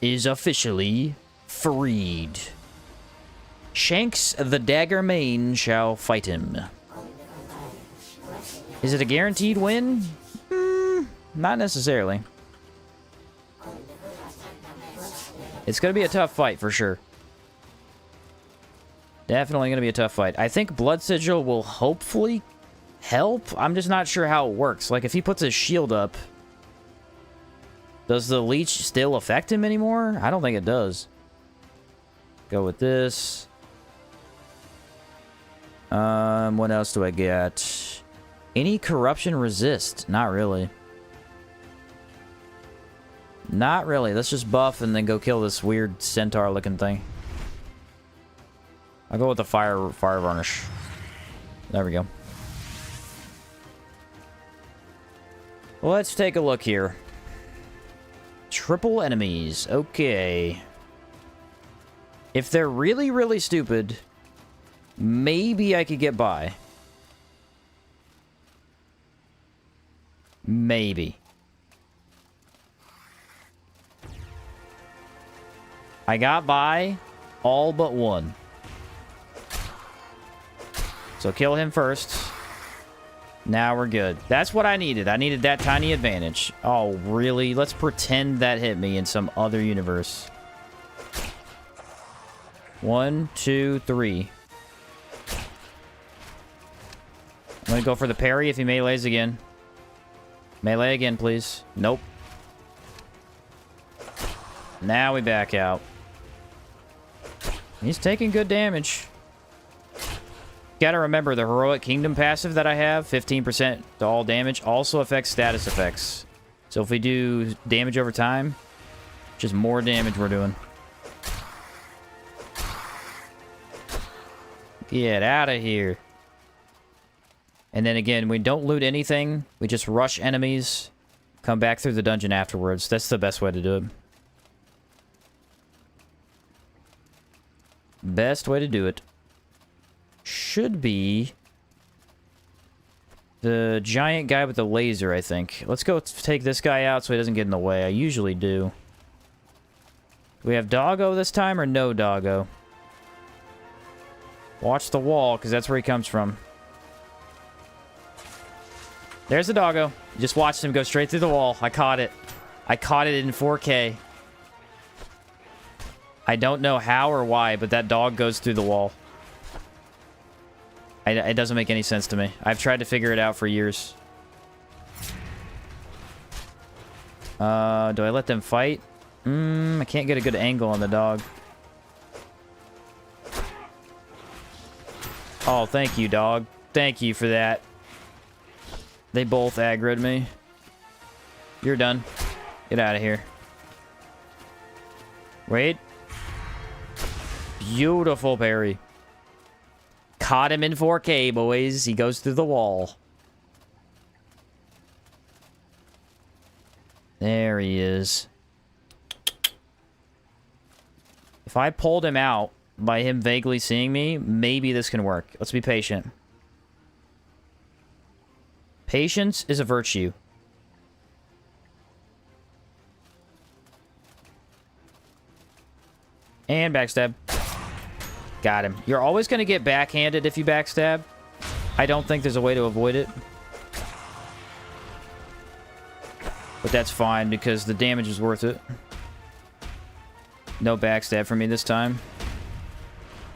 is officially freed. Shanks the Dagger Main shall fight him. Is it a guaranteed win? Not necessarily. It's going to be a tough fight, for sure. Definitely going to be a tough fight. I think Blood Sigil will hopefully help. I'm just not sure how it works. Like, if he puts his shield up, does the leech still affect him anymore? I don't think it does. Go with this. What else do I get? Any corruption resist? Not really. Not really. Let's just buff and then go kill this weird centaur-looking thing. I'll go with the fire varnish. There we go. Let's take a look here. Triple enemies. Okay. If they're really, really stupid, maybe I could get by. Maybe. I got by all but one. So kill him first. Now we're good. That's what I needed. I needed that tiny advantage. Oh, really? Let's pretend that hit me in some other universe. 1, 2, 3. I'm gonna go for the parry if he melees again. Melee again, please. Nope. Now we back out. He's taking good damage. Gotta remember, the Heroic Kingdom passive that I have, 15% to all damage, also affects status effects. So if we do damage over time, just more damage we're doing. Get out of here. And then again, we don't loot anything. We just rush enemies. Come back through the dungeon afterwards. That's the best way to do it. Best way to do it. Should be the giant guy with the laser, I think. Let's go take this guy out so he doesn't get in the way. I usually do. Do we have doggo this time or no doggo? Watch the wall, because that's where he comes from. There's the doggo. Just watched him go straight through the wall. I caught it. I caught it in 4K. I don't know how or why, but that dog goes through the wall. It doesn't make any sense to me. I've tried to figure it out for years. Do I let them fight? I can't get a good angle on the dog. Oh, thank you, dog. Thank you for that. They both aggroed me. You're done. Get out of here. Wait. Beautiful parry. Caught him in 4K, boys. He goes through the wall. There he is. If I pulled him out by him vaguely seeing me, maybe this can work. Let's be patient. Patience is a virtue. And backstab. Got him. You're always going to get backhanded if you backstab. I don't think there's a way to avoid it. But that's fine because the damage is worth it. No backstab for me this time.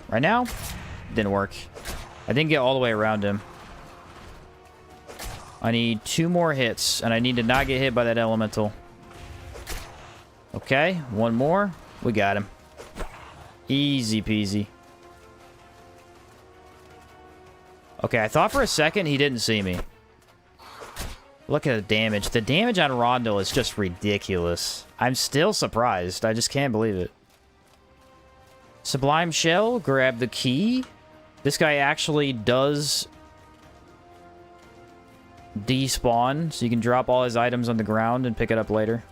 Right now, didn't work. I didn't get all the way around him. I need 2 more hits, and I need to not get hit by that elemental. Okay, 1 more. We got him. Easy peasy. Okay, I thought for a second he didn't see me. Look at the damage. The damage on Rondel is just ridiculous. I'm still surprised. I just can't believe it. Sublime Shell, grab the key. This guy actually does despawn, so you can drop all his items on the ground and pick it up later.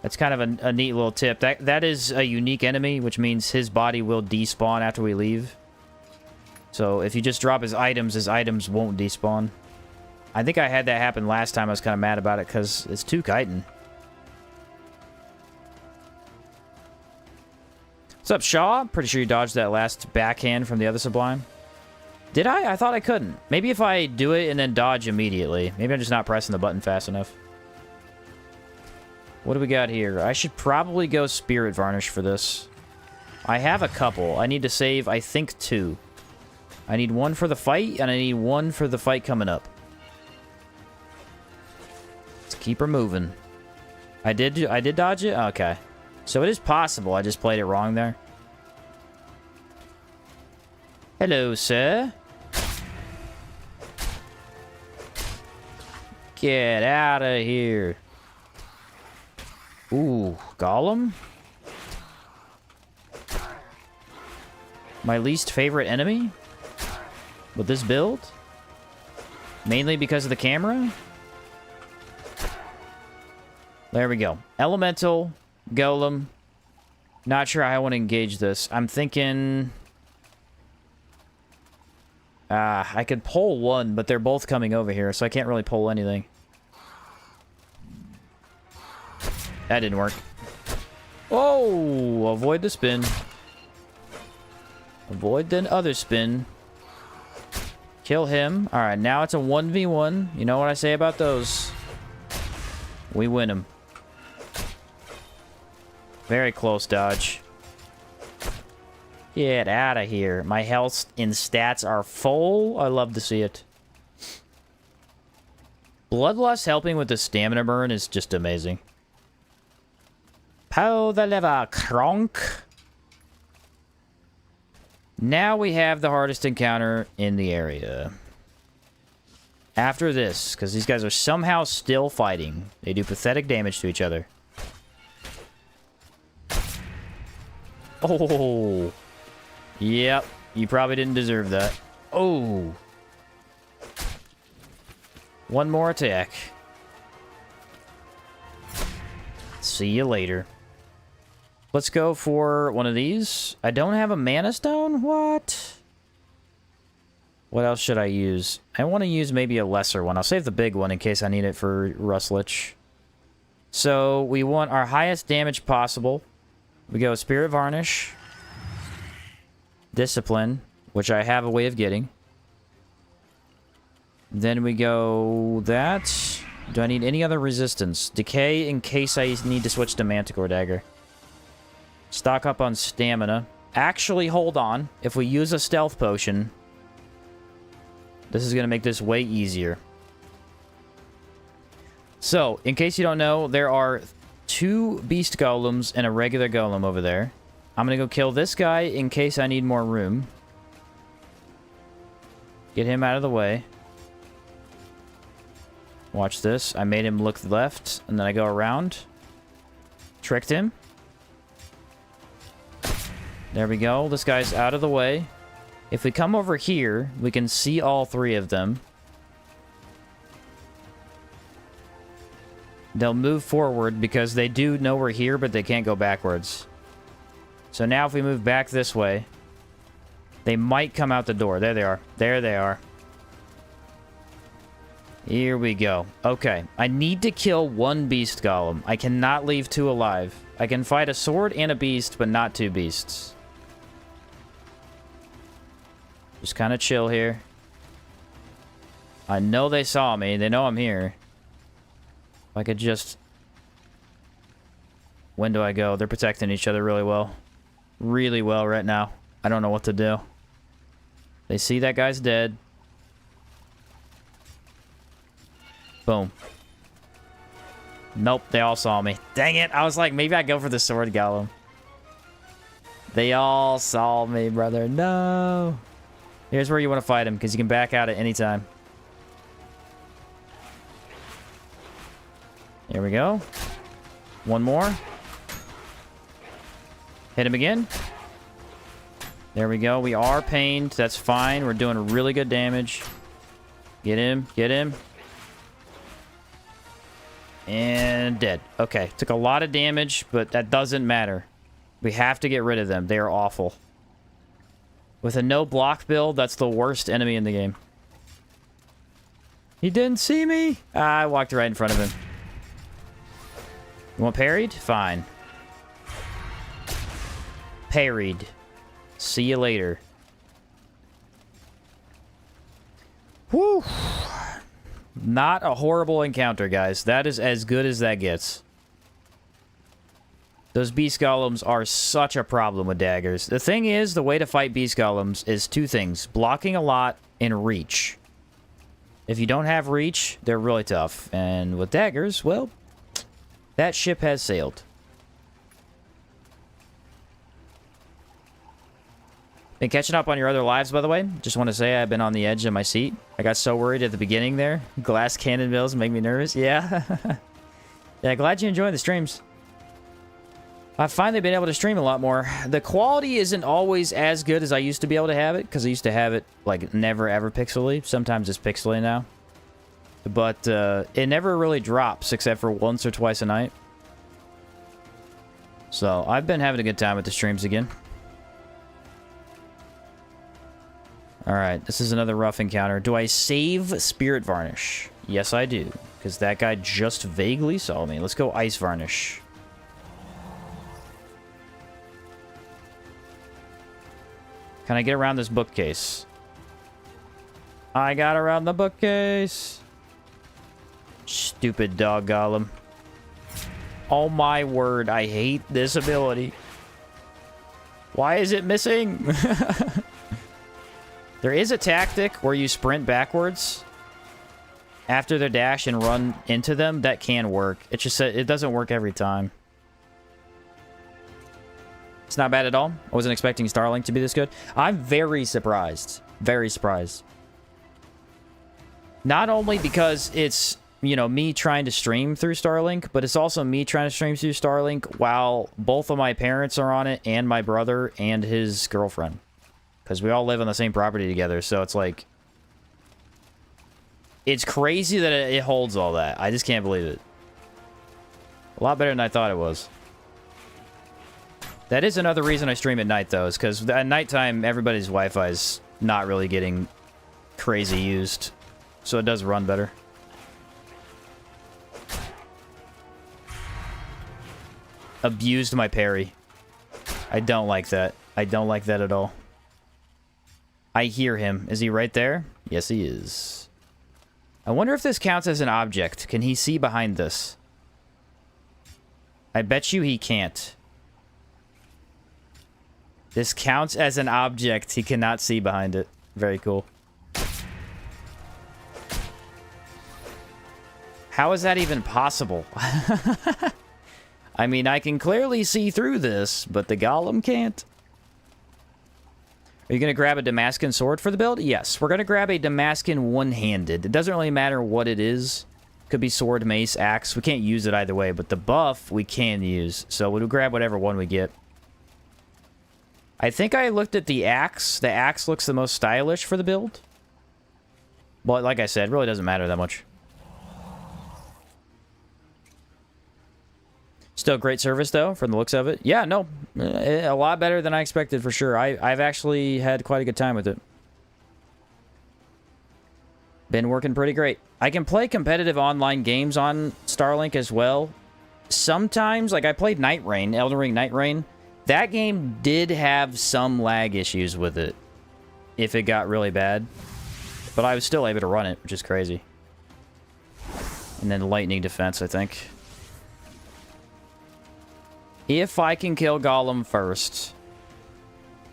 That's kind of a neat little tip. That is a unique enemy, which means his body will despawn after we leave. So if you just drop his items won't despawn. I think I had that happen last time. I was kind of mad about it because it's too chitin. What's up, Shaw? Pretty sure you dodged that last backhand from the other Sublime. Did I? I thought I couldn't. Maybe if I do it and then dodge immediately. Maybe I'm just not pressing the button fast enough. What do we got here? I should probably go Spirit Varnish for this. I have a couple. I need to save, I think, 2. I need 1 for the fight, and I need 1 for the fight coming up. Let's keep her moving. I did dodge it? Okay. So it is possible. I just played it wrong there. Hello, sir. Get out of here. Ooh, Golem? My least favorite enemy? With this build? Mainly because of the camera? There we go. Elemental, golem. Not sure how I want to engage this. I'm thinking... I could pull one, but they're both coming over here, so I can't really pull anything. That didn't work. Oh! Avoid the spin. Avoid the other spin. Kill him. Alright, now it's a 1v1. You know what I say about those. We win them. Very close dodge. Get out of here. My health and stats are full. I love to see it. Bloodlust helping with the stamina burn is just amazing. Pow the lever, Kronk. Now we have the hardest encounter in the area. After this, because these guys are somehow still fighting. They do pathetic damage to each other. Oh. Yep. You probably didn't deserve that. Oh. One more attack. See you later. Let's go for one of these. I don't have a mana stone? What? What else should I use? I want to use maybe a lesser one. I'll save the big one in case I need it for Rustlich. So we want our highest damage possible. We go Spirit Varnish. Discipline, which I have a way of getting. Then we go that. Do I need any other resistance? Decay in case I need to switch to Manticore Dagger. Stock up on stamina. Actually, hold on. If we use a stealth potion, this is going to make this way easier. So, in case you don't know, there are 2 beast golems and a regular golem over there. I'm going to go kill this guy in case I need more room. Get him out of the way. Watch this. I made him look left, and then I go around. Tricked him. There we go. This guy's out of the way. If we come over here, we can see all 3 of them. They'll move forward because they do know we're here, but they can't go backwards. So now if we move back this way, they might come out the door. There they are. There they are. Here we go. Okay. I need to kill 1 beast golem. I cannot leave 2 alive. I can fight a sword and a beast, but not 2 beasts. Just kind of chill here. I know they saw me. They know I'm here. If I could just... When do I go? They're protecting each other really well. Really well right now. I don't know what to do. They see that guy's dead. Boom. Nope, they all saw me. Dang it, I was like, maybe I'd go for the sword golem. They all saw me, brother. No. Here's where you want to fight him, because you can back out at any time. There we go. One more. Hit him again. There we go. We are pained. That's fine. We're doing really good damage. Get him. Get him. And dead. Okay. Took a lot of damage, but that doesn't matter. We have to get rid of them. They are awful. With a no block build, that's the worst enemy in the game. He didn't see me. I walked right in front of him. You want parried? Fine. Parried. See you later. Whew. Not a horrible encounter, guys. That is as good as that gets. Those beast golems are such a problem with daggers. The thing is, the way to fight beast golems is 2 things. Blocking a lot and reach. If you don't have reach, they're really tough. And with daggers, well, that ship has sailed. Been catching up on your other lives, by the way. Just want to say I've been on the edge of my seat. I got so worried at the beginning there. Glass cannon mills make me nervous. Yeah. Yeah, glad you enjoy the streams. I've finally been able to stream a lot more. The quality isn't always as good as I used to be able to have it, because I used to have it, like, never ever pixely. Sometimes it's pixely now. But it never really drops, except for once or twice a night. So, I've been having a good time with the streams again. Alright, this is another rough encounter. Do I save Spirit Varnish? Yes, I do. Because that guy just vaguely saw me. Let's go Ice Varnish. Can I get around this bookcase? I got around the bookcase. Stupid dog golem. Oh my word, I hate this ability. Why is it missing? There is a tactic where you sprint backwards after their dash and run into them. That can work. It's just it doesn't work every time. It's not bad at all. I wasn't expecting Starlink to be this good. I'm very surprised. Very surprised. Not only because it's, you know, me trying to stream through Starlink, but it's also me trying to stream through Starlink while both of my parents are on it and my brother and his girlfriend. Because we all live on the same property together, so it's like... It's crazy that it holds all that. I just can't believe it. A lot better than I thought it was. That is another reason I stream at night, though, is because at nighttime, everybody's Wi-Fi is not really getting crazy used. So it does run better. Abused my parry. I don't like that. I don't like that at all. I hear him. Is he right there? Yes, he is. I wonder if this counts as an object. Can he see behind this? I bet you he can't. This counts as an object. He cannot see behind it. Very cool. How is that even possible? I mean, I can clearly see through this, but the golem can't. Are you going to grab a Damascus sword for the build? Yes, we're going to grab a Damascus one-handed. It doesn't really matter what it is. Could be sword, mace, axe. We can't use it either way, but the buff we can use. So we'll grab whatever one we get. I think I looked at the axe. The axe looks the most stylish for the build. But like I said, it really doesn't matter that much. Still great service, though, from the looks of it. Yeah, no. A lot better than I expected, for sure. I've actually had quite a good time with it. Been working pretty great. I can play competitive online games on Starlink as well. Sometimes, like I played Night Rain, Elden Ring Night Rain. That game did have some lag issues with it. If it got really bad. But I was still able to run it, which is crazy. And then lightning defense, I think. If I can kill Golem first.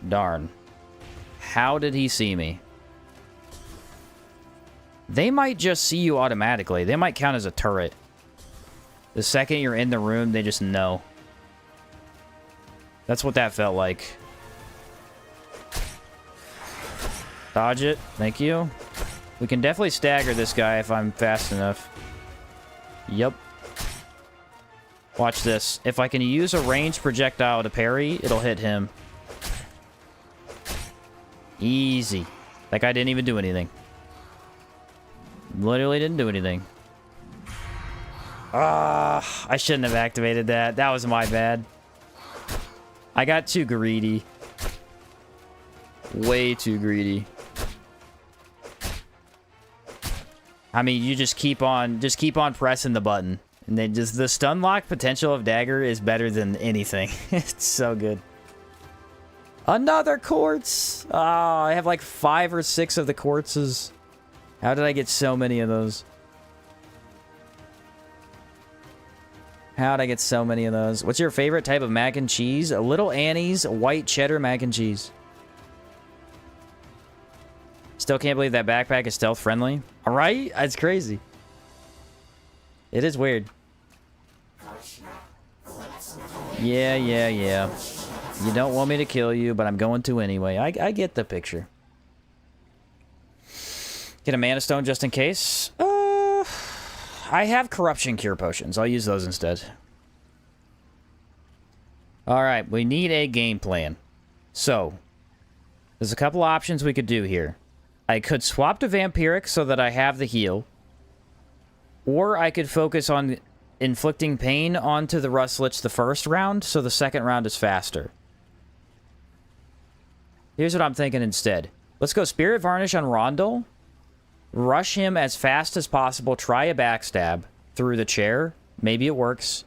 Darn. How did he see me? They might just see you automatically. They might count as a turret. The second you're in the room, they just know. That's what that felt like. Dodge it. Thank you. We can definitely stagger this guy if I'm fast enough. Yep. Watch this. If I can use a ranged projectile to parry, it'll hit him. Easy. That guy didn't even do anything. Literally didn't do anything. Ah, I shouldn't have activated that. That was my bad. I got too greedy. Way too greedy. I mean, you just keep on pressing the button. And then just the stun lock potential of Dagger is better than anything. It's so good. Another quartz! Oh, I have like 5 or 6 of the quartzes. How did I get so many of those? How'd I get so many of those? What's your favorite type of mac and cheese? A Little Annie's white cheddar mac and cheese. Still can't believe that backpack is stealth friendly. Alright? That's crazy. It is weird. Yeah. You don't want me to kill you, but I'm going to anyway. I get the picture. Get a mana stone just in case. I have corruption cure potions. I'll use those instead. Alright, we need a game plan. So, there's a couple options we could do here. I could swap to Vampiric so that I have the heal. Or I could focus on inflicting pain onto the Rustlich the first round, so the second round is faster. Here's what I'm thinking instead. Let's go Spirit Varnish on Rondel. Rush him as fast as possible. Try a backstab through the chair. Maybe it works.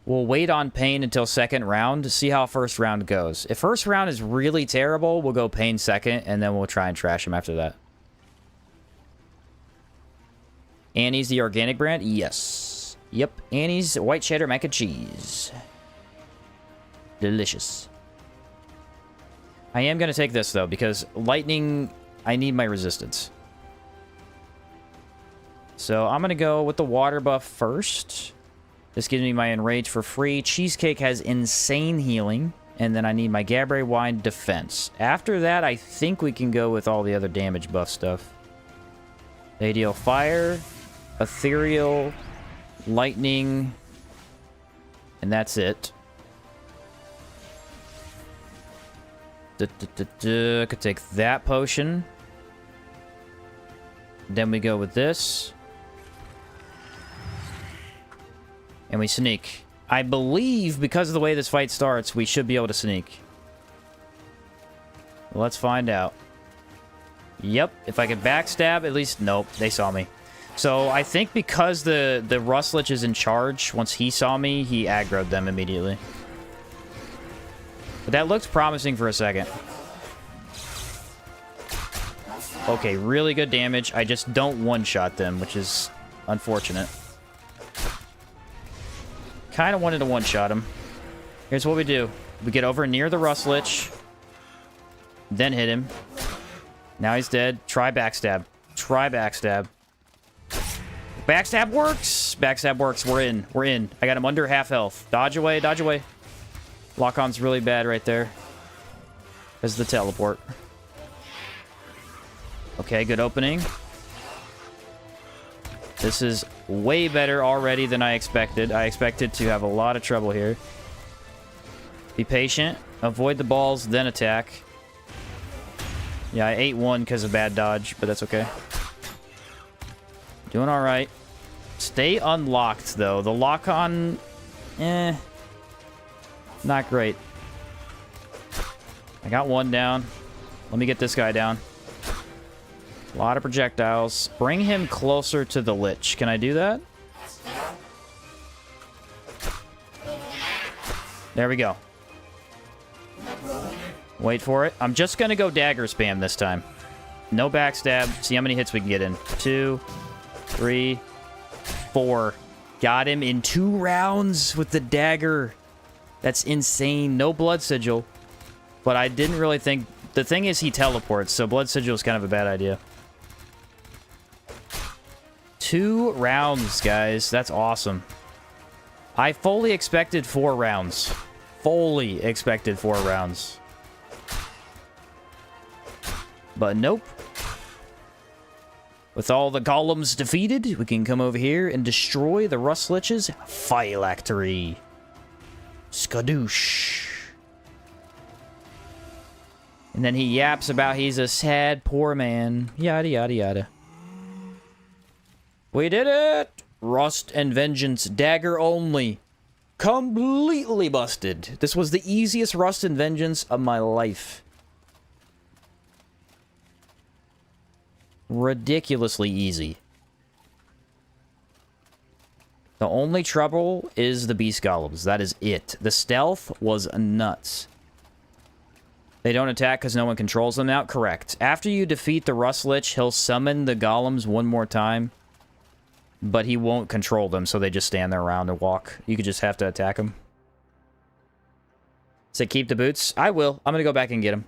We'll wait on Pain until second round to see how first round goes. If first round is really terrible, we'll go Pain second, and then we'll try and trash him after that. Annie's the organic brand? Yes. Yep. Annie's white cheddar mac and cheese. Delicious. I am going to take this, though, because lightning, I need my resistance. So I'm going to go with the water buff first. This gives me my enrage for free. Cheesecake has insane healing. And then I need my Gabbray wine defense. After that, I think we can go with all the other damage buff stuff. They deal fire, ethereal, lightning, and that's it. Could take that potion. Then we go with this. And we sneak. I believe, because of the way this fight starts, we should be able to sneak. Let's find out. Yep, if I can backstab, at least... Nope, they saw me. So, I think because the Rustlich is in charge, once he saw me, he aggroed them immediately. But that looks promising for a second. Okay, really good damage. I just don't one-shot them, which is unfortunate. Kind of wanted to one-shot him. Here's what we do. We get over near the Rustlich. Then hit him. Now he's dead. Try backstab. Try backstab. Backstab works! Backstab works. We're in. We're in. I got him under half health. Dodge away. Dodge away. Lock-on's really bad right there. As the teleport. Okay, good opening. This is way better already than I expected. I expected to have a lot of trouble here. Be patient. Avoid the balls, then attack. Yeah, I ate one because of bad dodge, but that's okay. Doing all right. Stay unlocked, though. The lock-on... not great. I got one down. Let me get this guy down. A lot of projectiles. Bring him closer to the Lich. Can I do that? There we go. Wait for it. I'm just going to go dagger spam this time. No backstab. See how many hits we can get in. 2, 3, 4. Got him in 2 rounds with the dagger. That's insane. No blood sigil. But I didn't really think... The thing is he teleports, so blood sigil is kind of a bad idea. 2 rounds, guys. That's awesome. I fully expected 4 rounds. Fully expected 4 rounds. But nope. With all the golems defeated, we can come over here and destroy the Rustlich's phylactery. Skadoosh. And then he yaps about he's a sad, poor man. Yada, yada, yada. We did it! Rust and Vengeance, dagger only. Completely busted. This was the easiest Rust and Vengeance of my life. Ridiculously easy. The only trouble is the beast golems. That is it. The stealth was nuts. They don't attack because no one controls them now? Correct. After you defeat the Rustlich, he'll summon the golems one more time. But he won't control them, so they just stand there around and walk. You could just have to attack them. Say keep the boots? I will. I'm going to go back and get them.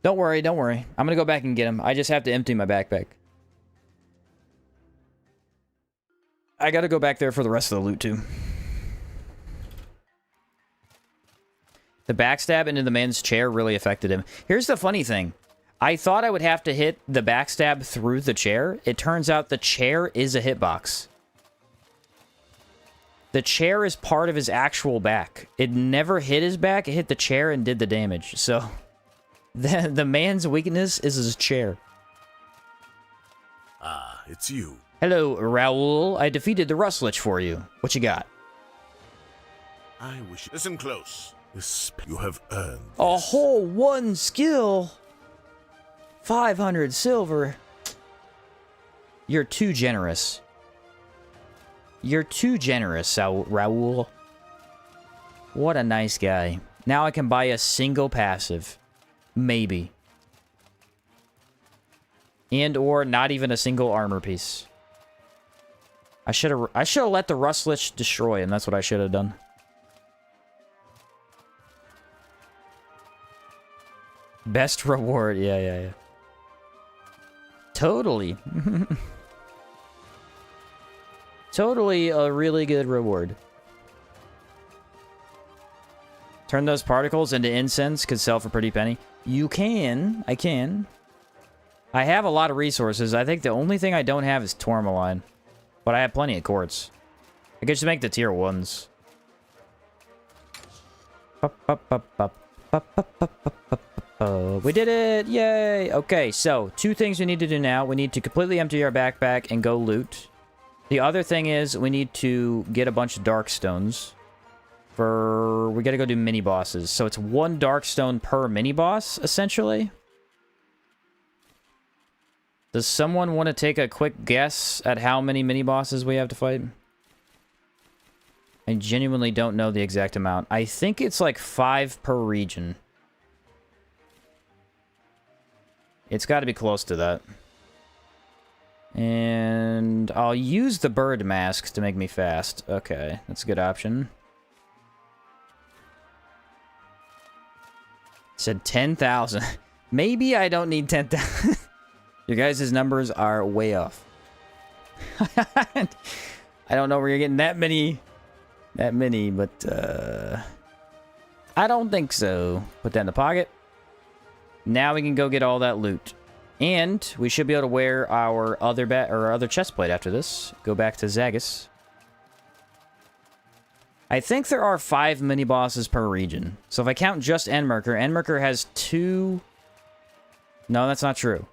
Don't worry, don't worry. I'm going to go back and get them. I just have to empty my backpack. I got to go back there for the rest of the loot, too. The backstab into the man's chair really affected him. Here's the funny thing. I thought I would have to hit the backstab through the chair. It turns out the chair is a hitbox. The chair is part of his actual back. It never hit his back. It hit the chair and did the damage. So, the man's weakness is his chair. Ah, it's you. Hello, Raoul. I defeated the Rustlich for you. What you got? I wish. Listen close. You have earned A this. whole 1 skill. 500 silver. You're too generous. You're too generous, Raoul. What a nice guy. Now I can buy a single passive. Maybe. And or not even a single armor piece. I should have let the Rustlich destroy him. That's what I should have done. Best reward. Yeah. Totally. Totally a really good reward. Turn those particles into incense. Could sell for a pretty penny. You can. I can. I have a lot of resources. I think the only thing I don't have is tourmaline. But I have plenty of quartz. I could just make the tier 1s. We did it! Yay! Okay, so 2 things we need to do now. We need to completely empty our backpack and go loot. The other thing is we need to get a bunch of dark stones. We gotta go do mini bosses. So it's 1 dark stone per mini boss, essentially. Does someone want to take a quick guess at how many mini bosses we have to fight? I genuinely don't know the exact amount. I think it's like 5 per region. It's got to be close to that. And I'll use the bird mask to make me fast. Okay, that's a good option. It said 10,000. Maybe I don't need 10,000. Your guys' numbers are way off. I don't know where you're getting that many, but I don't think so. Put that in the pocket. Now we can go get all that loot. And we should be able to wear our other chest plate after this. Go back to Daggers. I think there are 5 mini bosses per region. So if I count just Endmerker has 2. No, that's not true.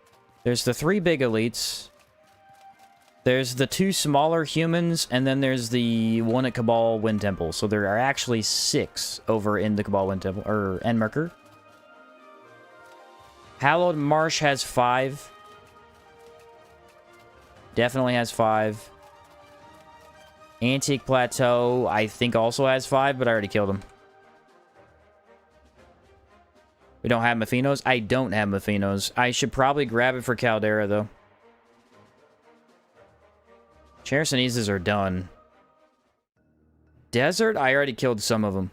There's the 3 big elites. There's the 2 smaller humans, and then there's the 1 at Cabal Wind Temple. So there are actually 6 over in the Cabal Wind Temple, or Endmerker. Hallowed Marsh has 5. Definitely has 5. Antique Plateau, I think also has 5, but I already killed him. We don't have Mephinos? I don't have Mephinos. I should probably grab it for Caldera, though. Chersonese are done. Desert? I already killed some of them.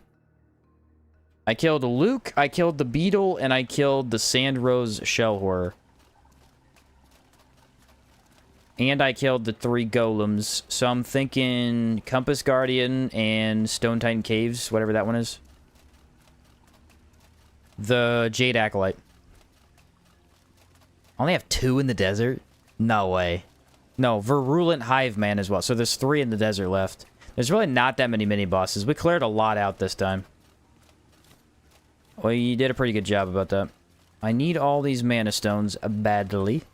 I killed Luke, I killed the Beetle, and I killed the Sand Rose Shell Horror. And I killed the 3 golems. So I'm thinking Compass Guardian and Stone Titan Caves, whatever that one is. The Jade Acolyte. I only have 2 in the desert? No way. No, Virulent Hive Man as well. So there's 3 in the desert left. There's really not that many mini-bosses. We cleared a lot out this time. Well, you did a pretty good job about that. I need all these mana stones badly.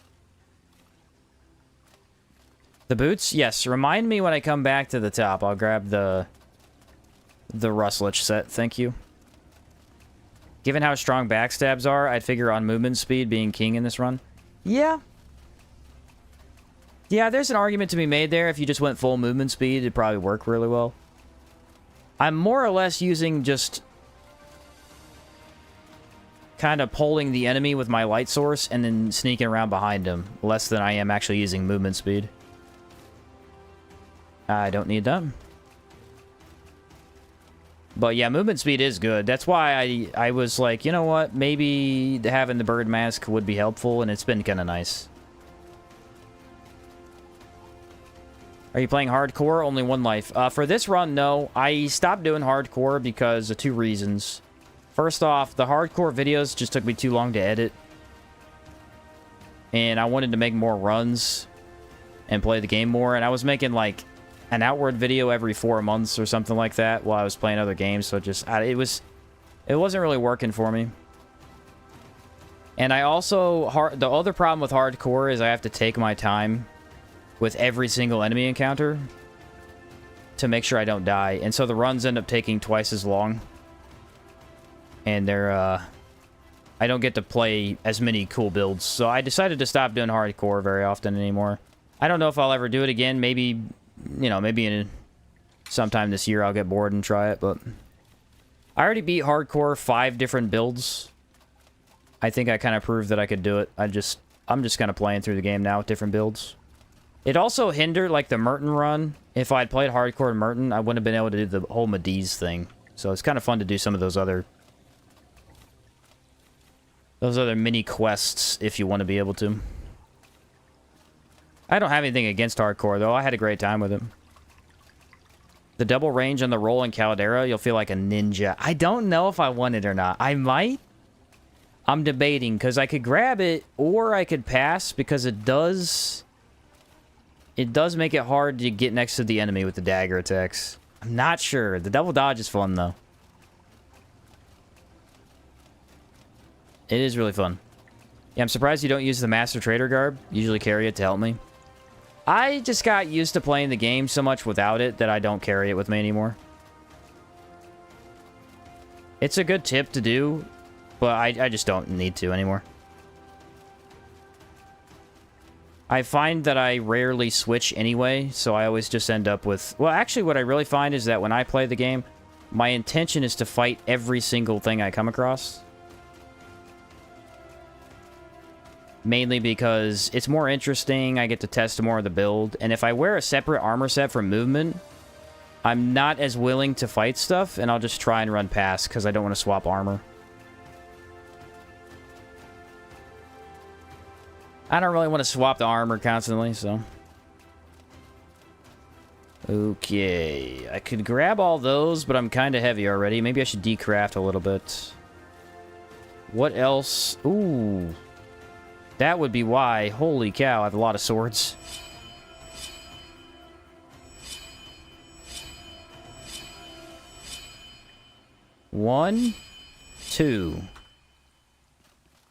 The boots? Yes, remind me when I come back to the top. I'll grab the Rustlich set. Thank you. Given how strong backstabs are, I'd figure on movement speed being king in this run. Yeah. Yeah, there's an argument to be made there. If you just went full movement speed, it'd probably work really well. I'm more or less using just kind of pulling the enemy with my light source and then sneaking around behind him. Less than I am actually using movement speed. I don't need that. But yeah, movement speed is good. That's why I was like, you know what? Maybe having the bird mask would be helpful, and it's been kind of nice. Are you playing hardcore? Only 1 life. For this run, no. I stopped doing hardcore because of 2 reasons. First off, the hardcore videos just took me too long to edit. And I wanted to make more runs and play the game more. And I was making like an outward video every 4 months or something like that while I was playing other games. So it wasn't really working for me. And I also, the other problem with hardcore is I have to take my time with every single enemy encounter to make sure I don't die. And so the runs end up taking twice as long. And they're, I don't get to play as many cool builds. So I decided to stop doing hardcore very often anymore. I don't know if I'll ever do it again. Maybe, you know, maybe in sometime this year I'll get bored and try it, but I already beat hardcore 5 different builds. I think I kind of proved that I could do it. I'm just kind of playing through the game now with different builds. It also hindered, like, the Merton run. If I'd played hardcore Merton, I wouldn't have been able to do the whole Mediz thing. So it's kind of fun to do some of those other mini quests if you want to be able to. I don't have anything against hardcore, though. I had a great time with it. The double range on the roll in Caldera, you'll feel like a ninja. I don't know if I want it or not. I might. I'm debating, because I could grab it, or I could pass, because it does make it hard to get next to the enemy with the dagger attacks. I'm not sure. The double dodge is fun, though. It is really fun. Yeah, I'm surprised you don't use the Master Trader garb. Usually carry it to help me. I just got used to playing the game so much without it that I don't carry it with me anymore. It's a good tip to do, but I just don't need to anymore. I find that I rarely switch anyway, so I always just end up with... Well, actually, what I really find is that when I play the game, my intention is to fight every single thing I come across. Mainly because it's more interesting, I get to test more of the build, and if I wear a separate armor set for movement, I'm not as willing to fight stuff, and I'll just try and run past, because I don't want to swap armor. I don't really want to swap the armor constantly, so... Okay, I could grab all those, but I'm kind of heavy already. Maybe I should decraft a little bit. What else? Ooh... That would be why. Holy cow, I have a lot of swords. One, two.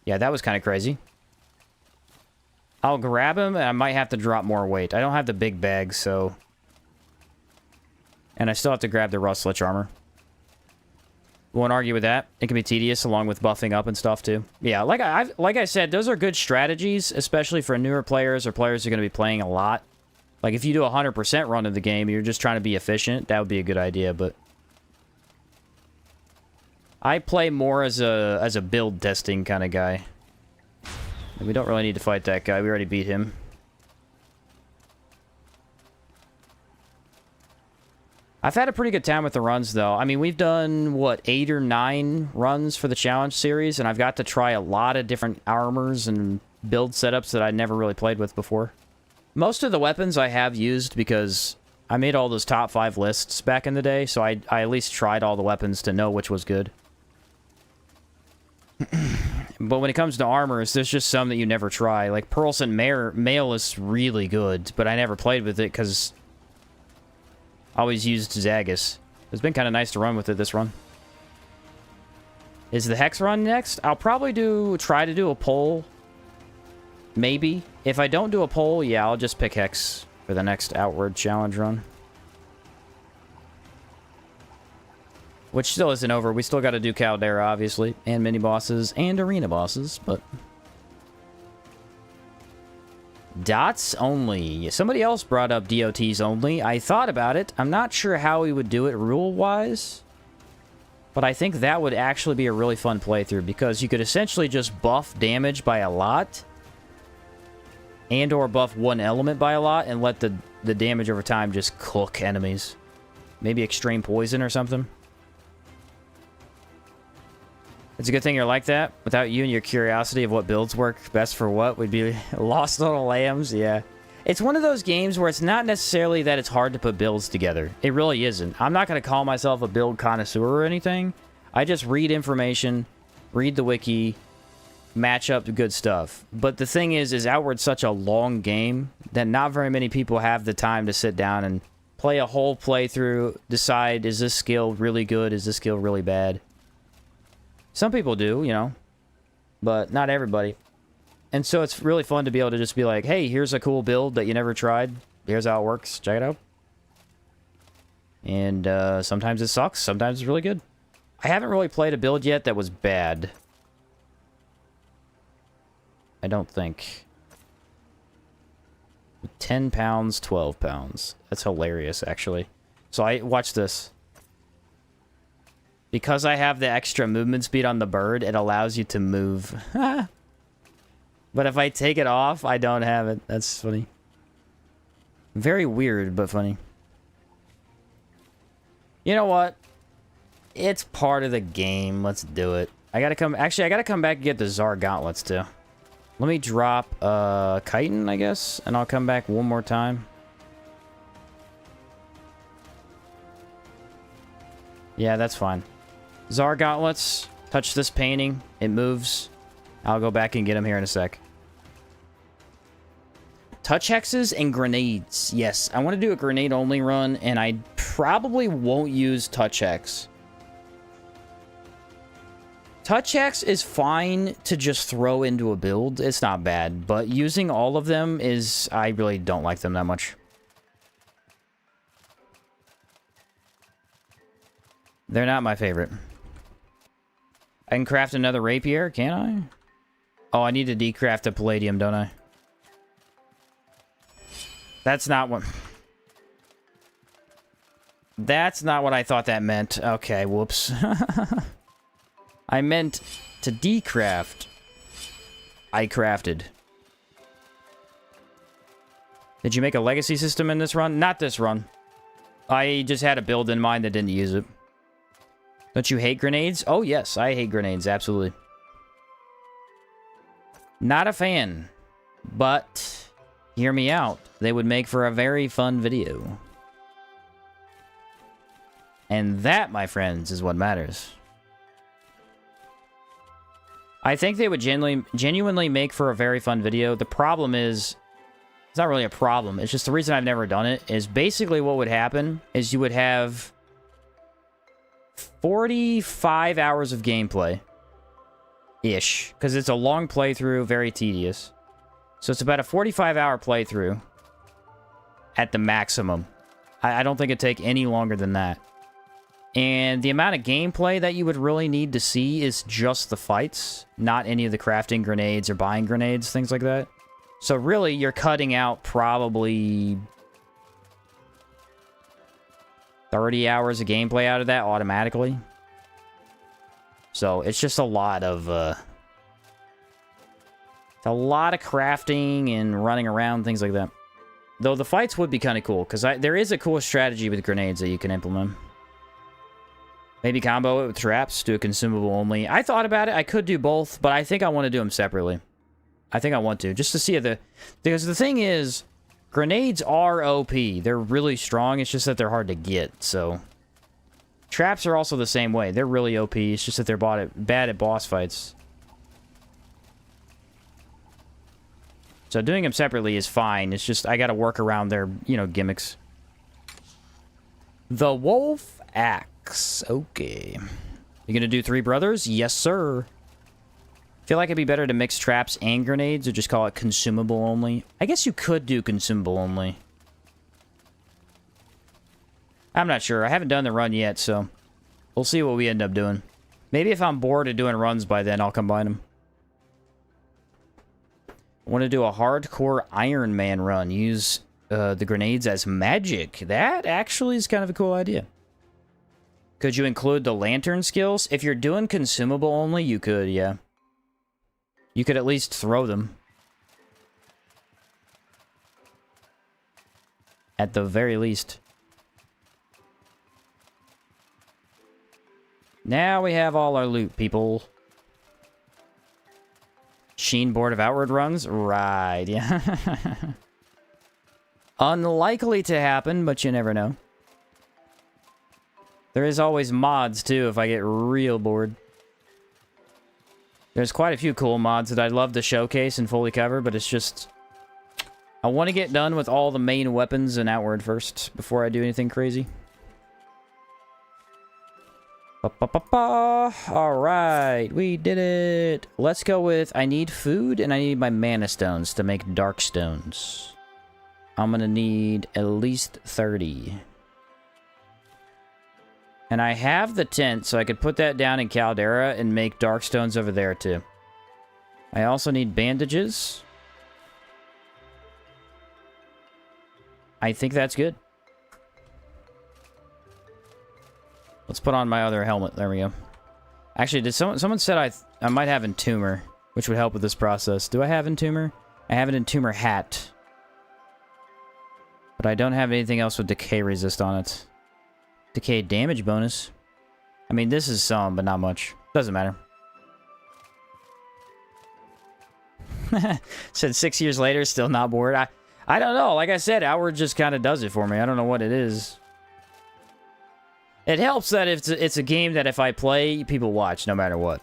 Yeah, that was kind of crazy. I'll grab him, and I might have to drop more weight. I don't have the big bag, so... And I still have to grab the Rustlich armor. Won't argue with that. It can be tedious, along with buffing up and stuff, too. Yeah, like I said, those are good strategies, especially for newer players or players who are going to be playing a lot. Like, if you do a 100% run of the game, you're just trying to be efficient, that would be a good idea, but... I play more as a build testing kind of guy. And we don't really need to fight that guy. We already beat him. I've had a pretty good time with the runs, though. I mean, we've done, what, 8 or 9 runs for the challenge series, and I've got to try a lot of different armors and build setups that I never really played with before. Most of the weapons I have used because I made all those top 5 lists back in the day, so I at least tried all the weapons to know which was good. But when it comes to armors, there's just some that you never try. Like, Pearlson Mail is really good, but I never played with it because... I always used Daggers. It's been kind of nice to run with it this run. Is the Hex run next? I'll probably try to do a poll. Maybe. If I don't do a poll, yeah, I'll just pick Hex for the next Outward Challenge run. Which still isn't over. We still got to do Caldera, obviously. And mini-bosses and arena bosses, but... Dots only. Somebody else brought up DOTs only. I thought about it. I'm not sure how we would do it rule-wise. But I think that would actually be a really fun playthrough, because you could essentially just buff damage by a lot. And or buff one element by a lot, and let the damage over time just cook enemies. Maybe extreme poison or something. It's a good thing you're like that. Without you and your curiosity of what builds work best for what, we'd be lost little lambs, yeah. It's one of those games where it's not necessarily that it's hard to put builds together. It really isn't. I'm not going to call myself a build connoisseur or anything. I just read information, read the wiki, match up to good stuff. But the thing is Outward's such a long game that not very many people have the time to sit down and play a whole playthrough, decide, is this skill really good, is this skill really bad? Some people do, you know, but not everybody. And so it's really fun to be able to just be like, hey, here's a cool build that you never tried. Here's how it works. Check it out. And sometimes it sucks. Sometimes it's really good. I haven't really played a build yet that was bad. I don't think. 10 pounds, 12 pounds. That's hilarious, actually. So watch this. Because I have the extra movement speed on the bird, it allows you to move. But if I take it off, I don't have it. That's funny. Very weird, but funny. You know what? It's part of the game. Let's do it. Actually, I gotta come back and get the Tsar gauntlets, too. Let me drop, chitin, I guess, and I'll come back one more time. Yeah, that's fine. Tsar gauntlets. Touch this painting. It moves. I'll go back and get them here in a sec. Touch hexes and grenades. Yes, I want to do a grenade-only run, and I probably won't use touch hex. Touch hex is fine to just throw into a build. It's not bad, but using all of them is... I really don't like them that much. They're not my favorite. I can craft another rapier, can I? Oh, I need to decraft a palladium, don't I? That's not what... That's not what I thought that meant. Okay, whoops. I meant to decraft. I crafted. Did you make a legacy system in this run? Not this run. I just had a build in mind that didn't use it. Don't you hate grenades? Oh, yes, I hate grenades, absolutely. Not a fan, but hear me out. They would make for a very fun video. And that, my friends, is what matters. I think they would genuinely make for a very fun video. The problem is, it's not really a problem. It's just the reason I've never done it is basically what would happen is you would have 45 hours of gameplay. Ish. Because it's a long playthrough, very tedious. So it's about a 45-hour playthrough at the maximum. I don't think it'd take any longer than that. And the amount of gameplay that you would really need to see is just the fights, not any of the crafting grenades or buying grenades, things like that. So really, you're cutting out probably 30 hours of gameplay out of that automatically. So it's just a lot of crafting and running around, things like that. Though the fights would be kind of cool, because there is a cool strategy with grenades that you can implement. Maybe combo it with traps, do a consumable only. I thought about it. I could do both, but I think I want to do them separately. I think I want to, just to see because the thing is, grenades are OP. They're really strong. It's just that they're hard to get, so... Traps are also the same way. They're really OP. It's just that they're bad at boss fights. So doing them separately is fine. It's just I gotta work around their, gimmicks. The Wolf Axe. Okay. You gonna do 3 brothers? Yes, sir. Feel like it'd be better to mix traps and grenades or just call it consumable only. I guess you could do consumable only. I'm not sure. I haven't done the run yet, so we'll see what we end up doing. Maybe if I'm bored of doing runs by then, I'll combine them. I want to do a hardcore Iron Man run. Use the grenades as magic. That actually is kind of a cool idea. Could you include the lantern skills? If you're doing consumable only, you could, yeah. You could at least throw them. At the very least. Now we have all our loot, people. Sheen board of outward runs? Right, yeah. Unlikely to happen, but you never know. There is always mods, too, if I get real bored. There's quite a few cool mods that I'd love to showcase and fully cover, but it's just... I want to get done with all the main weapons and outward first, before I do anything crazy. Alright, we did it. Let's go with, I need food and I need my mana stones to make dark stones. I'm gonna need at least 30. And I have the tent, so I could put that down in Caldera and make dark stones over there too. I also need bandages. I think that's good. Let's put on my other helmet. There we go. Actually, did someone said I might have Entomber, which would help with this process. Do I have Entomber? I have an Entomber hat. But I don't have anything else with decay resist on it. Decay damage bonus. I mean, this is some, but not much. Doesn't matter. Said 6 years later, still not bored. I don't know. Like I said, Outward just kind of does it for me. I don't know what it is. It helps that it's a game that if I play, people watch no matter what.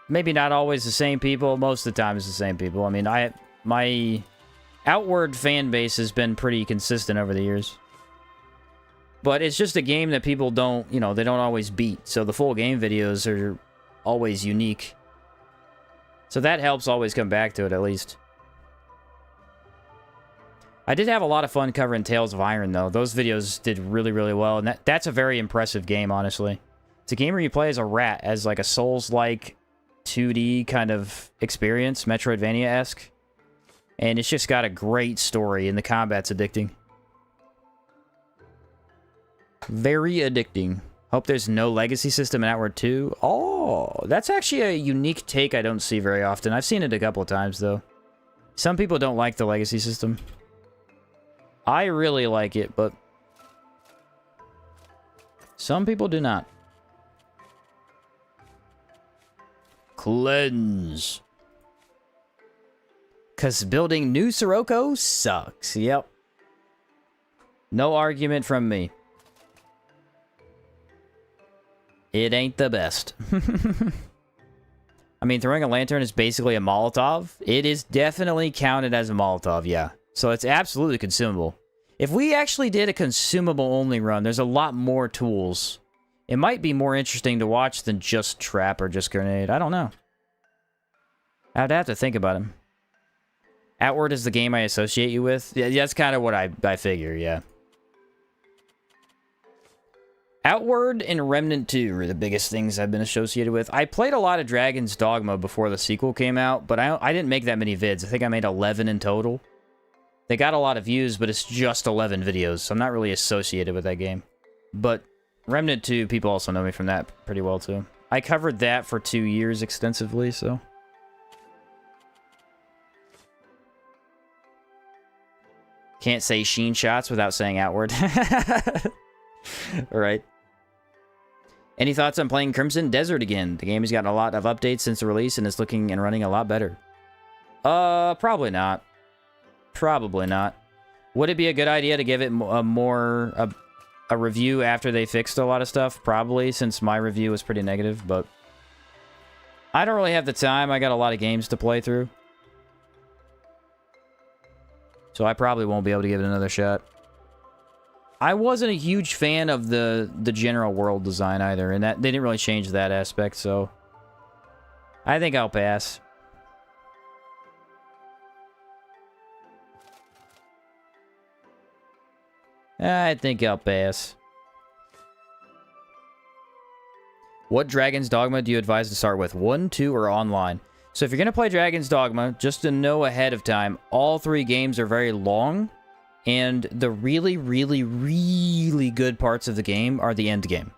Maybe not always the same people. Most of the time it's the same people. I mean, my Outward fan base has been pretty consistent over the years. But it's just a game that people don't, you know, they don't always beat. So the full game videos are always unique. So that helps always come back to it, at least. I did have a lot of fun covering Tales of Iron, though. Those videos did really, really well. And that's a very impressive game, honestly. It's a game where you play as a rat, as like a Souls-like 2D kind of experience, Metroidvania-esque. And it's just got a great story, and the combat's addicting. Very addicting. Hope there's no legacy system in Outward 2. Oh, that's actually a unique take I don't see very often. I've seen it a couple of times, though. Some people don't like the legacy system. I really like it, but some people do not. Cleanse. Because building New Sirocco sucks. Yep. No argument from me. It ain't the best. I mean, throwing a lantern is basically a Molotov. It is definitely counted as a Molotov, yeah. So it's absolutely consumable. If we actually did a consumable-only run, there's a lot more tools. It might be more interesting to watch than just trap or just grenade. I don't know. I'd have to think about him. Outward is the game I associate you with? Yeah, that's kind of what I figure, yeah. Outward and Remnant 2 are the biggest things I've been associated with. I played a lot of Dragon's Dogma before the sequel came out, but I didn't make that many vids. I think I made 11 in total. They got a lot of views, but it's just 11 videos, so I'm not really associated with that game. But Remnant 2, people also know me from that pretty well, too. I covered that for 2 years extensively, so... Can't say Sheen Shots without saying Outward. Alright. Any thoughts on playing Crimson Desert again? The game has gotten a lot of updates since the release and is looking and running a lot better. Probably not. Probably not. Would it be a good idea to give it a review after they fixed a lot of stuff? Probably, since my review was pretty negative, but... I don't really have the time. I got a lot of games to play through. So I probably won't be able to give it another shot. I wasn't a huge fan of the general world design either, and that they didn't really change that aspect, so... I think I'll pass. I think I'll pass. What Dragon's Dogma do you advise to start with? 1, 2, or online? So if you're going to play Dragon's Dogma, just to know ahead of time, all 3 games are very long, and the really, really, really good parts of the game are the end game.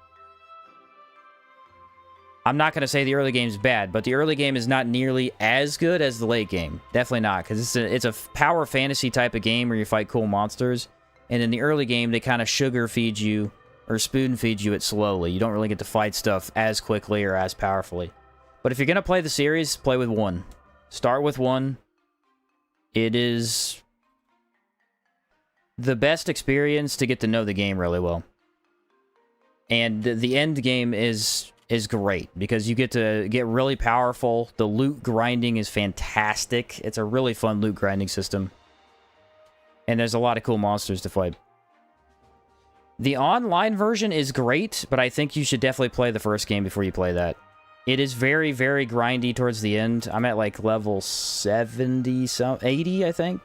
I'm not going to say the early game's bad, but the early game is not nearly as good as the late game. Definitely not, because it's a power fantasy type of game where you fight cool monsters. And in the early game, they kind of sugar feed you, or spoon feed you it slowly. You don't really get to fight stuff as quickly or as powerfully. But if you're going to play the series, play with 1. Start with 1. It is the best experience to get to know the game really well. And the end game is great, because you get to get really powerful. The loot grinding is fantastic. It's a really fun loot grinding system. And there's a lot of cool monsters to fight. The online version is great, but I think you should definitely play the first game before you play that. It is very, very grindy towards the end. I'm at like level 70, 80, I think.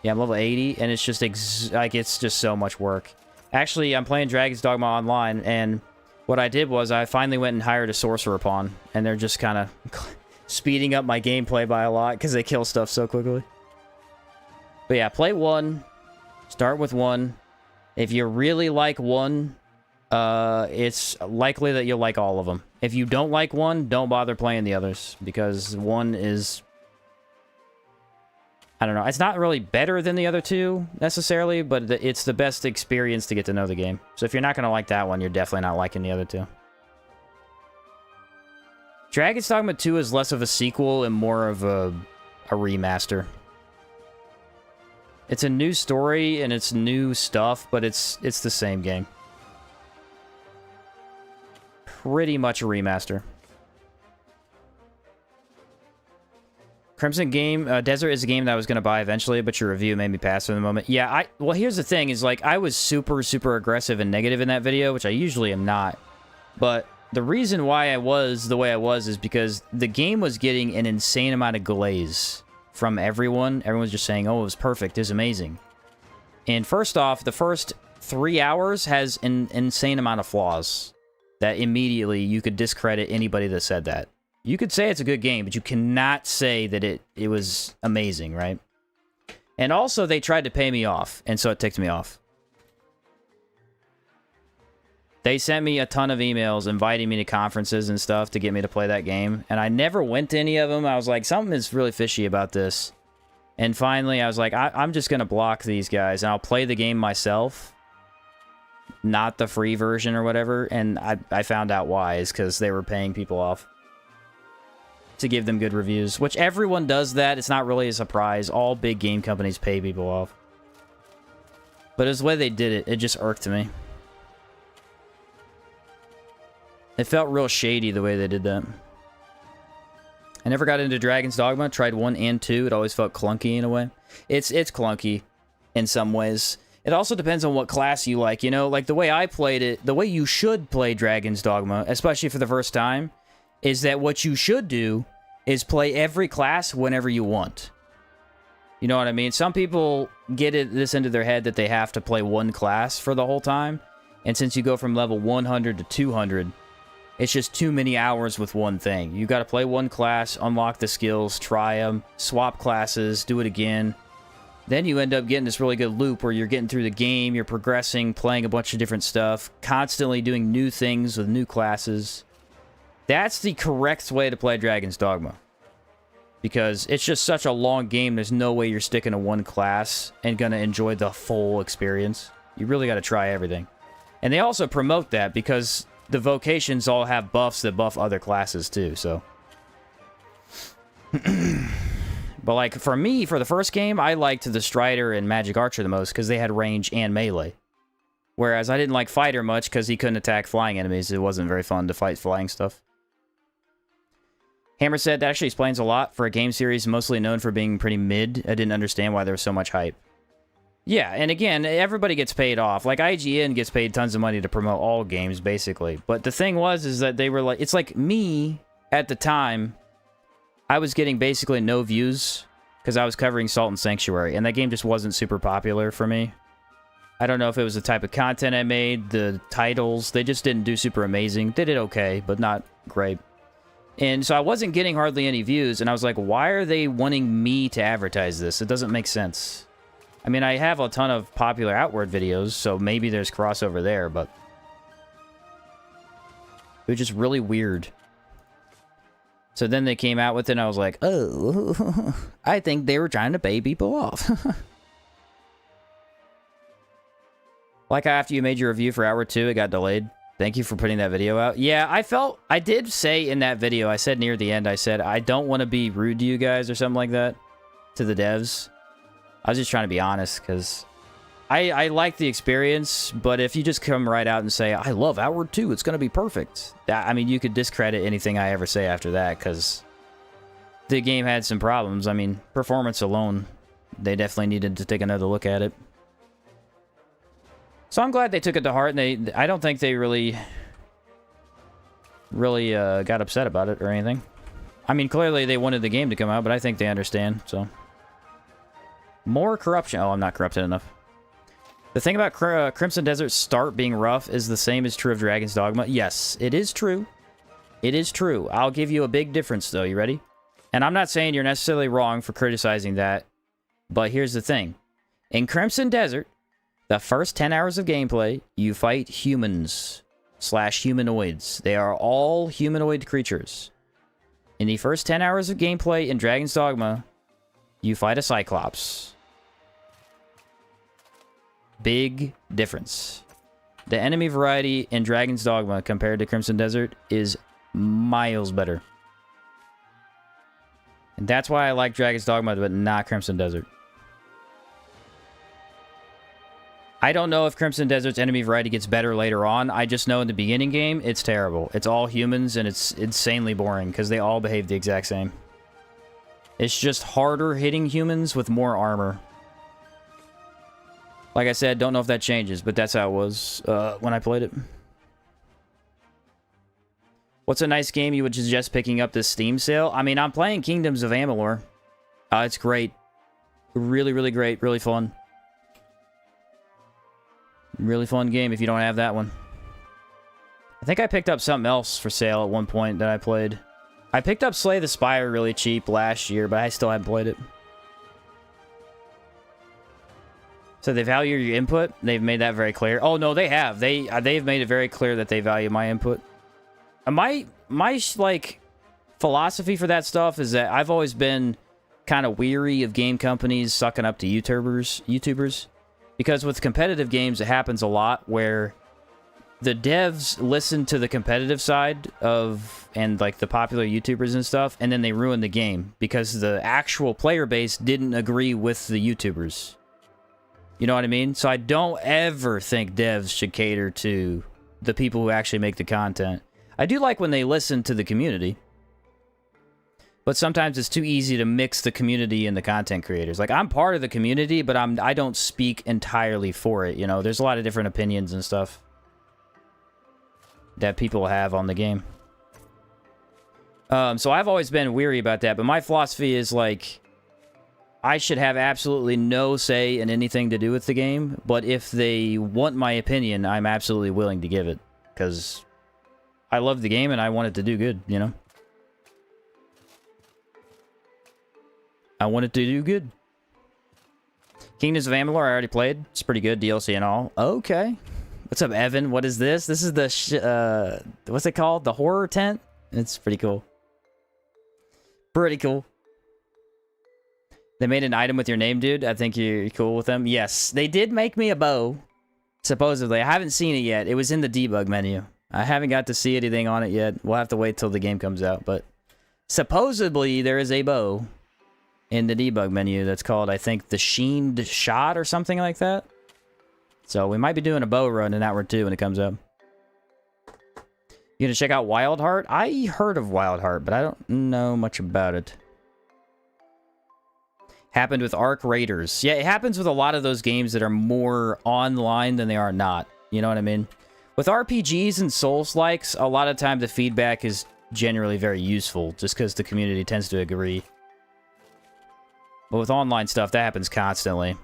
Yeah, I'm level 80, and it's just it's just so much work. Actually, I'm playing Dragon's Dogma Online, and what I did was I finally went and hired a sorcerer pawn, and they're just kind of speeding up my gameplay by a lot because they kill stuff so quickly. But yeah, play 1. Start with 1. If you really like 1, it's likely that you'll like all of them. If you don't like 1, don't bother playing the others, because 1 is... I don't know. It's not really better than the other 2, necessarily, but it's the best experience to get to know the game. So if you're not going to like that one, you're definitely not liking the other 2. Dragon's Dogma 2 is less of a sequel and more of a remaster. It's a new story and it's new stuff, but it's the same game. Pretty much a remaster. Crimson game, Desert is a game that I was going to buy eventually, but your review made me pass for the moment. Yeah, well, here's the thing, is like, I was super, super aggressive and negative in that video, which I usually am not. But the reason why I was the way I was is because the game was getting an insane amount of glaze from everyone. Everyone's just saying, oh, it was perfect, it was amazing. And first off, the first 3 hours has an insane amount of flaws that immediately you could discredit anybody that said that. You could say it's a good game, but you cannot say that it was amazing, right? And also, they tried to pay me off, and so it ticked me off. They sent me a ton of emails inviting me to conferences and stuff to get me to play that game, and I never went to any of them. I was like, something is really fishy about this. And finally, I was like, I'm just going to block these guys, and I'll play the game myself, not the free version or whatever. And I found out why, is because they were paying people off to give them good reviews, which everyone does that. It's not really a surprise. All big game companies pay people off. But it was the way they did it. It just irked me. It felt real shady the way they did that. I never got into Dragon's Dogma. Tried 1 and 2. It always felt clunky in a way. It's clunky in some ways. It also depends on what class you like. You know, like the way I played it, the way you should play Dragon's Dogma, especially for the first time, is that what you should do is play every class whenever you want. You know what I mean? Some people get this into their head that they have to play one class for the whole time. And since you go from level 100 to 200, it's just too many hours with one thing. You got to play one class, unlock the skills, try them, swap classes, do it again. Then you end up getting this really good loop where you're getting through the game, you're progressing, playing a bunch of different stuff, constantly doing new things with new classes. That's the correct way to play Dragon's Dogma. Because it's just such a long game, there's no way you're sticking to one class and going to enjoy the full experience. You really got to try everything. And they also promote that because the vocations all have buffs that buff other classes too, so. But like, for me, for the first game, I liked the Strider and Magic Archer the most because they had range and melee. Whereas I didn't like Fighter much because he couldn't attack flying enemies. It wasn't very fun to fight flying stuff. Hammer said, that actually explains a lot for a game series mostly known for being pretty mid. I didn't understand why there was so much hype. Yeah, and again, everybody gets paid off. Like, IGN gets paid tons of money to promote all games, basically. But the thing is that they were like... It's like me, at the time, I was getting basically no views because I was covering Salt and Sanctuary, and that game just wasn't super popular for me. I don't know if it was the type of content I made, the titles, they just didn't do super amazing. They did okay, but not great. And so I wasn't getting hardly any views, and I was like, why are they wanting me to advertise this? It doesn't make sense. I mean, I have a ton of popular Outward videos, so maybe there's crossover there, but it was just really weird. So then they came out with it, and I was like, oh, I think they were trying to pay people off. Like after you made your review for Hour 2, it got delayed. Thank you for putting that video out. Yeah, I did say in that video, I said near the end, I said, I don't want to be rude to you guys or something like that, to the devs. I was just trying to be honest, because I like the experience, but if you just come right out and say, I love Outward 2, it's going to be perfect. I mean, you could discredit anything I ever say after that, because the game had some problems. I mean, performance alone, they definitely needed to take another look at it. So I'm glad they took it to heart, and I don't think they really got upset about it or anything. I mean, clearly they wanted the game to come out, but I think they understand, so. More corruption. Oh, I'm not corrupted enough. The thing about Crimson Desert's start being rough is the same as true of Dragon's Dogma. Yes, it is true. It is true. I'll give you a big difference, though. You ready? And I'm not saying you're necessarily wrong for criticizing that, but here's the thing. In Crimson Desert, the first 10 hours of gameplay, you fight humans/humanoids. They are all humanoid creatures. In the first 10 hours of gameplay in Dragon's Dogma, you fight a Cyclops. Big difference. The enemy variety in Dragon's Dogma compared to Crimson Desert is miles better. And that's why I like Dragon's Dogma, but not Crimson Desert. I don't know if Crimson Desert's enemy variety gets better later on. I just know in the beginning game, it's terrible. It's all humans, and it's insanely boring, because they all behave the exact same. It's just harder hitting humans with more armor. Like I said, don't know if that changes, but that's how it was when I played it. What's a nice game you would suggest picking up this Steam sale? I mean, I'm playing Kingdoms of Amalur. It's great. Really, really great. Really fun. Really fun game if you don't have that one. I think I picked up something else for sale at one point that I played. I picked up Slay the Spire really cheap last year, but I still haven't played it. So they value your input? They've made that very clear. Oh, no, they have. They've made it very clear that they value my input. My like, philosophy for that stuff is that I've always been kind of weary of game companies sucking up to YouTubers. Because with competitive games, it happens a lot where the devs listen to the competitive side of, and like the popular YouTubers and stuff, and then they ruin the game because the actual player base didn't agree with the YouTubers. You know what I mean? So I don't ever think devs should cater to the people who actually make the content. I do like when they listen to the community. But sometimes it's too easy to mix the community and the content creators. Like, I'm part of the community, but I don't speak entirely for it, you know? There's a lot of different opinions and stuff that people have on the game. So I've always been weary about that, but my philosophy is, like, I should have absolutely no say in anything to do with the game, but if they want my opinion, I'm absolutely willing to give it, because I love the game and I want it to do good, you know? I want it to do good. Kingdoms of Amalur, I already played. It's pretty good, DLC and all. Okay. What's up, Evan? What is this? This is the, what's it called? The horror tent? It's pretty cool. Pretty cool. They made an item with your name, dude. I think you're cool with them. Yes, they did make me a bow. Supposedly. I haven't seen it yet. It was in the debug menu. I haven't got to see anything on it yet. We'll have to wait till the game comes out, but supposedly there is a bow in the debug menu that's called, I think, the Sheened Shot or something like that. So we might be doing a bow run in Outward 2 when it comes up. You gonna check out Wildheart? I heard of Wildheart, but I don't know much about it. Happened with Arc Raiders. Yeah, it happens with a lot of those games that are more online than they are not. You know what I mean? With RPGs and Souls-likes, a lot of time the feedback is generally very useful, just because the community tends to agree. But with online stuff, that happens constantly.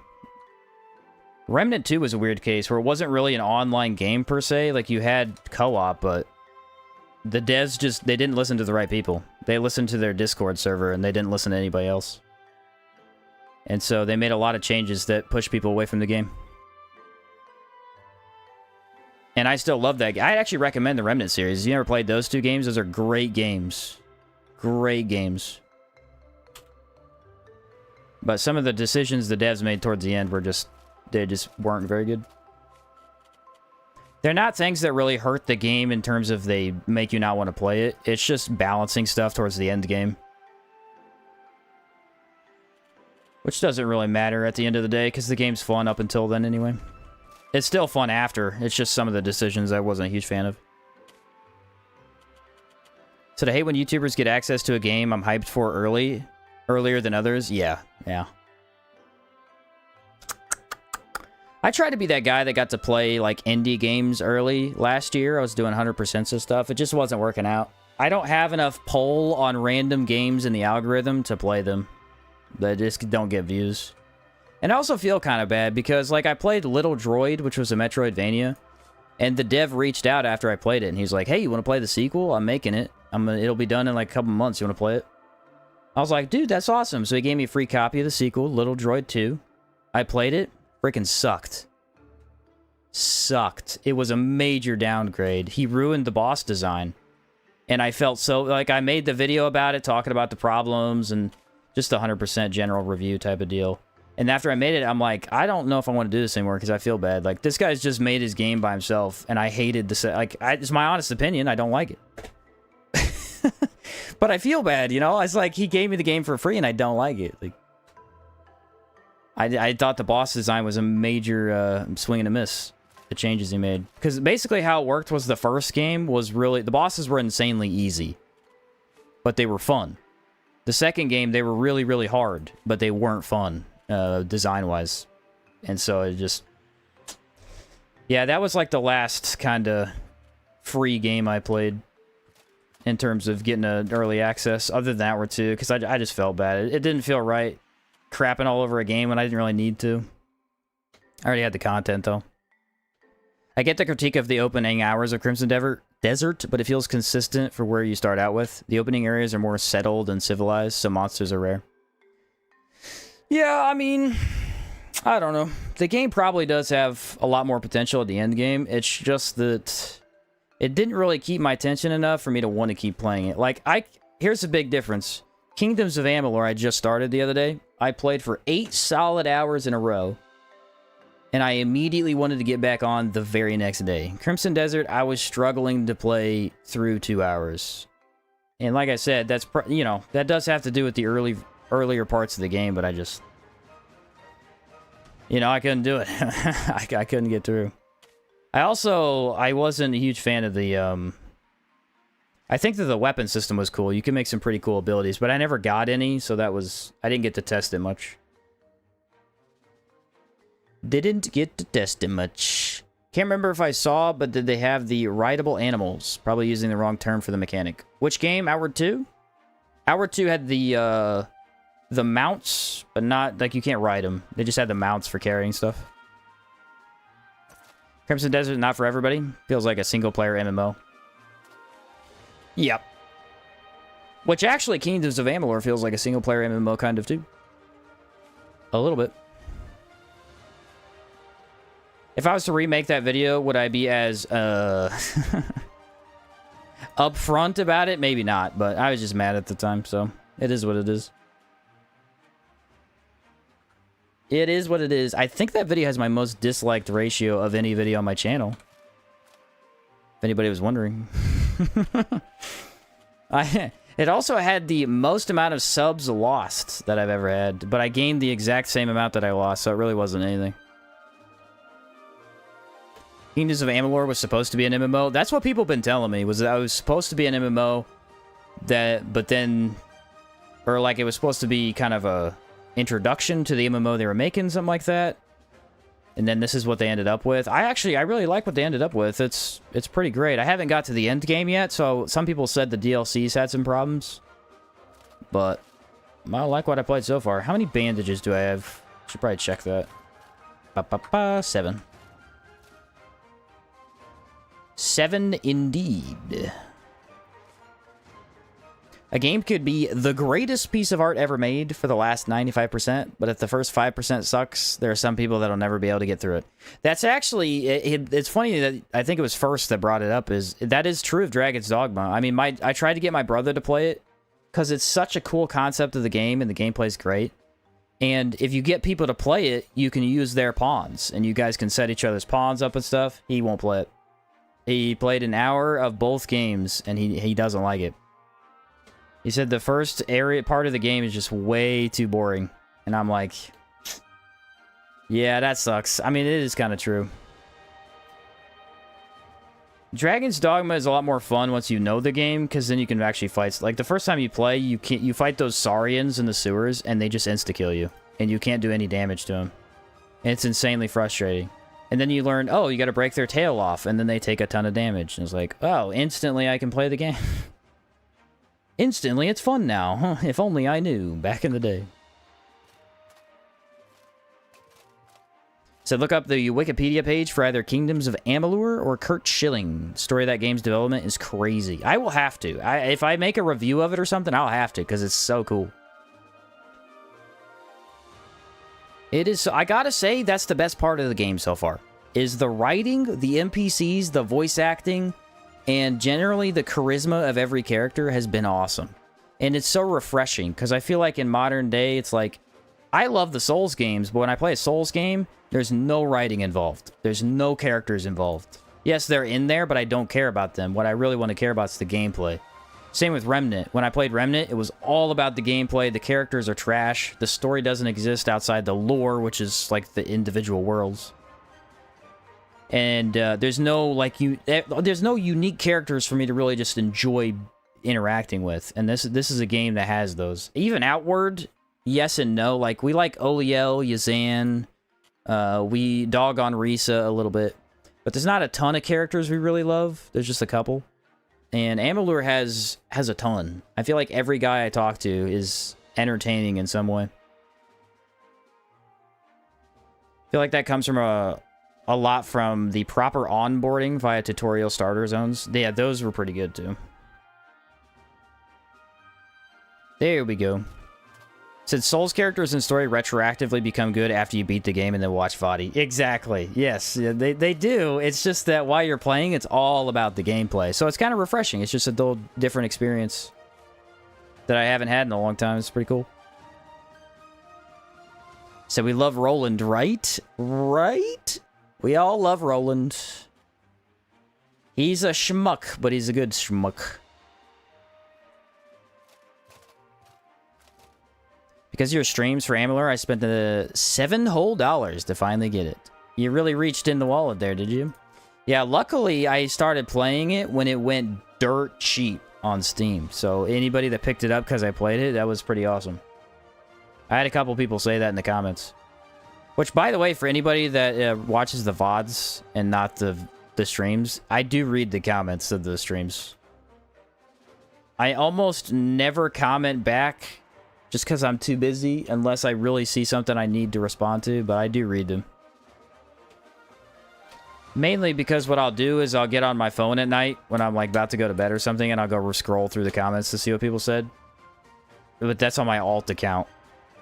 Remnant 2 was a weird case, where it wasn't really an online game per se. Like, you had co-op, but the devs just, they didn't listen to the right people. They listened to their Discord server, and they didn't listen to anybody else. And so they made a lot of changes that pushed people away from the game. And I still love that game. I actually recommend the Remnant series. You never played those two games? Those are great games. Great games. But some of the decisions the devs made towards the end were just, they just weren't very good. They're not things that really hurt the game in terms of they make you not want to play it. It's just balancing stuff towards the end game. Which doesn't really matter at the end of the day, because the game's fun up until then anyway. It's still fun after. It's just some of the decisions I wasn't a huge fan of. So I hate when YouTubers get access to a game I'm hyped for earlier than others. Yeah. I tried to be that guy that got to play, like, indie games early last year. I was doing 100% of stuff. It just wasn't working out. I don't have enough pull on random games in the algorithm to play them. They just don't get views. And I also feel kind of bad because, like, I played Little Droid, which was a Metroidvania, and the dev reached out after I played it, and he's like, hey, you want to play the sequel? I'm making it. It'll be done in, like, a couple months. You want to play it? I was like, dude, that's awesome. So he gave me a free copy of the sequel, Little Droid 2. I played it. Freaking sucked. Sucked. It was a major downgrade. He ruined the boss design. And I felt so... Like, I made the video about it, talking about the problems, and just a 100% general review type of deal. And after I made it, I'm like, I don't know if I want to do this anymore, because I feel bad. Like, this guy's just made his game by himself, and I hated the... Like, it's my honest opinion. I don't like it. But I feel bad, you know? It's like, he gave me the game for free, and I don't like it. Like, I thought the boss design was a major swing and a miss. The changes he made. Because basically how it worked was the first game was really... The bosses were insanely easy. But they were fun. The second game, they were really, really hard. But they weren't fun, design-wise. And so it just... Yeah, that was like the last kind of free game I played. In terms of getting an early access. Other than that were two. Because I just felt bad. It didn't feel right. Crapping all over a game when I didn't really need to. I already had the content, though. I get the critique of the opening hours of Crimson Desert, but it feels consistent for where you start out with. The opening areas are more settled and civilized, so monsters are rare. Yeah, I mean... I don't know. The game probably does have a lot more potential at the end game. It's just that... It didn't really keep my attention enough for me to want to keep playing it. Like, here's the big difference. Kingdoms of Amalur I just started the other day. I played for 8 solid hours in a row. And I immediately wanted to get back on the very next day. Crimson Desert, I was struggling to play through 2 hours. And like I said, that's, you know, that does have to do with the earlier parts of the game, but I just... You know, I couldn't do it. I couldn't get through. I wasn't a huge fan of the, I think that the weapon system was cool. You can make some pretty cool abilities, but I never got any, so that was... I didn't get to test it much. Didn't get to test it much. Can't remember if I saw, but did they have the rideable animals? Probably using the wrong term for the mechanic. Which game? Outward 2? Outward 2 had the mounts, but not... Like, you can't ride them. They just had the mounts for carrying stuff. Crimson Desert, not for everybody. Feels like a single-player MMO. Yep. Which actually, Kingdoms of Amalur feels like a single-player MMO kind of, too. A little bit. If I was to remake that video, would I be as, upfront about it? Maybe not, but I was just mad at the time, so it is what it is. It is what it is. I think that video has my most disliked ratio of any video on my channel. If anybody was wondering. It also had the most amount of subs lost that I've ever had, but I gained the exact same amount that I lost, so it really wasn't anything. Kingdoms of Amalur was supposed to be an MMO. That's what people have been telling me, was that I was supposed to be an MMO, but then... Or like it was supposed to be kind of a introduction to the MMO they were making, something like that. And then this is what they ended up with. I really like what they ended up with. It's pretty great. I haven't got to the end game yet, so some people said the DLCs had some problems. But I like what I played so far. How many bandages do I have? Should probably check that. 7. 7 indeed. A game could be the greatest piece of art ever made for the last 95%, but if the first 5% sucks, there are some people that'll never be able to get through it. That's actually... It's funny that I think it was First that brought it up. That is true of Dragon's Dogma. I mean, I tried to get my brother to play it, because it's such a cool concept of the game, and the gameplay's great. And if you get people to play it, you can use their pawns, and you guys can set each other's pawns up and stuff. He won't play it. He played an hour of both games, and he doesn't like it. He said the first part of the game is just way too boring. And I'm like, yeah, that sucks. I mean, it is kind of true. Dragon's Dogma is a lot more fun once you know the game, because then you can actually fight. Like, the first time you play, you fight those Saurians in the sewers, and they just insta-kill you. And you can't do any damage to them. And it's insanely frustrating. And then you learn, oh, you gotta break their tail off, and then they take a ton of damage. And it's like, oh, instantly I can play the game. Instantly, it's fun now. Huh, if only I knew back in the day. So look up the Wikipedia page for either Kingdoms of Amalur or Kurt Schilling. Story of that game's development is crazy. I will have to. If I make a review of it or something, I'll have to, because it's so cool. It is, I gotta say, that's the best part of the game so far. Is the writing, the NPCs, the voice acting, and generally the charisma of every character has been awesome. And it's so refreshing, because I feel like in modern day, it's like, I love the Souls games, but when I play a Souls game, there's no writing involved. There's no characters involved. Yes, they're in there, but I don't care about them. What I really want to care about is the gameplay. Same with Remnant. When I played Remnant, it was all about the gameplay. The characters are trash. The story doesn't exist outside the lore, which is like the individual worlds. And there's no there's no unique characters for me to really just enjoy interacting with. And this is a game that has those. Even Outward, yes and no. Like, we like Oliel, Yazan, we dog on Risa a little bit. But there's not a ton of characters we really love. There's just a couple. And Amalur has a ton. I feel like every guy I talk to is entertaining in some way. I feel like that comes from a lot from the proper onboarding via tutorial starter zones. Yeah, those were pretty good too. There we go. Since Souls characters in story retroactively become good after you beat the game and then watch VOD. Exactly. Yes, they do. It's just that while you're playing, it's all about the gameplay. So it's kind of refreshing. It's just a little different experience that I haven't had in a long time. It's pretty cool. So we love Roland, right? Right? We all love Roland. He's a schmuck, but he's a good schmuck. Because of your streams for Amalur, I spent the $7 whole to finally get it. You really reached in the wallet there, did you? Yeah, luckily I started playing it when it went dirt cheap on Steam. So anybody that picked it up because I played it, that was pretty awesome. I had a couple people say that in the comments. Which, by the way, for anybody that watches the VODs and not the streams, I do read the comments of the streams. I almost never comment back just because I'm too busy, unless I really see something I need to respond to, but I do read them. Mainly because what I'll do is I'll get on my phone at night when I'm like about to go to bed or something, and I'll go scroll through the comments to see what people said. But that's on my alt account.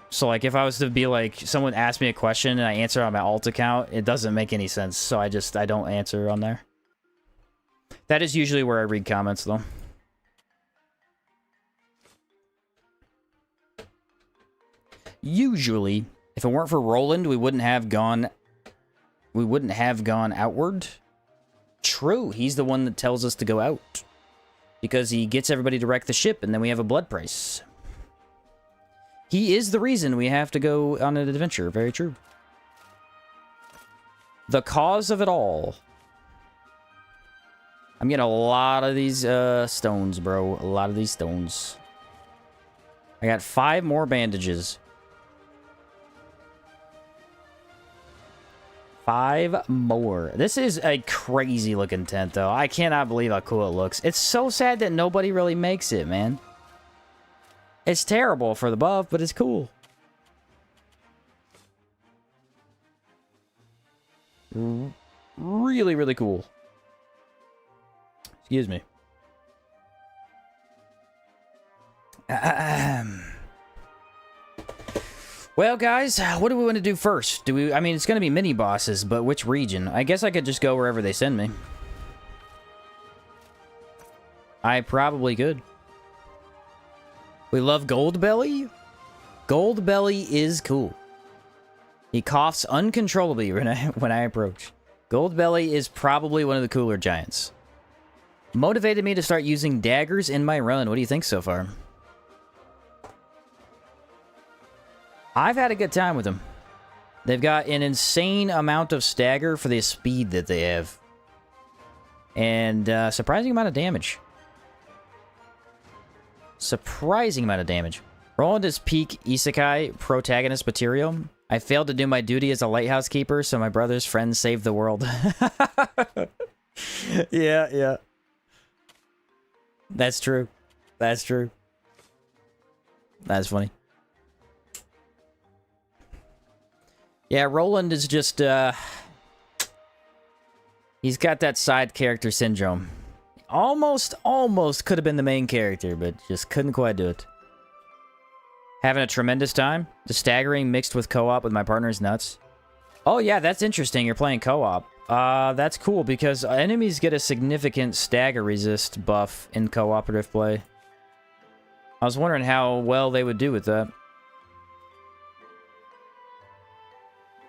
So like if I was to be like, someone asked me a question and I answer on my alt account, it doesn't make any sense. So I don't answer on there. That is usually where I read comments though. Usually, if it weren't for Roland, we wouldn't have gone outward. True, he's the one that tells us to go out. Because he gets everybody to wreck the ship, and then we have a blood price. He is the reason we have to go on an adventure. Very true. The cause of it all. I'm getting a lot of these stones, bro. A lot of these stones. I got 5 more bandages. 5 more. This is a crazy looking tent, though. I cannot believe how cool it looks. It's so sad that nobody really makes it, man. It's terrible for the buff, but it's cool. Really, really cool. Excuse me. Well, guys, what do we want to do first? I mean, it's going to be mini bosses, but which region? I guess I could just go wherever they send me. I probably could. We love Goldbelly? Goldbelly is cool. He coughs uncontrollably when I approach. Goldbelly is probably one of the cooler giants. Motivated me to start using daggers in my run. What do you think so far? I've had a good time with them. They've got an insane amount of stagger for the speed that they have. And surprising amount of damage. Surprising amount of damage. Roland is peak isekai protagonist material. I failed to do my duty as a lighthouse keeper, so my brother's friends saved the world. Yeah, yeah. That's true. That's true. That's funny. Yeah, Roland is just, he's got that side character syndrome. Almost could have been the main character, but just couldn't quite do it. Having a tremendous time. The staggering mixed with co-op with my partner's nuts. Oh yeah, that's interesting. You're playing co-op. That's cool because enemies get a significant stagger resist buff in cooperative play. I was wondering how well they would do with that.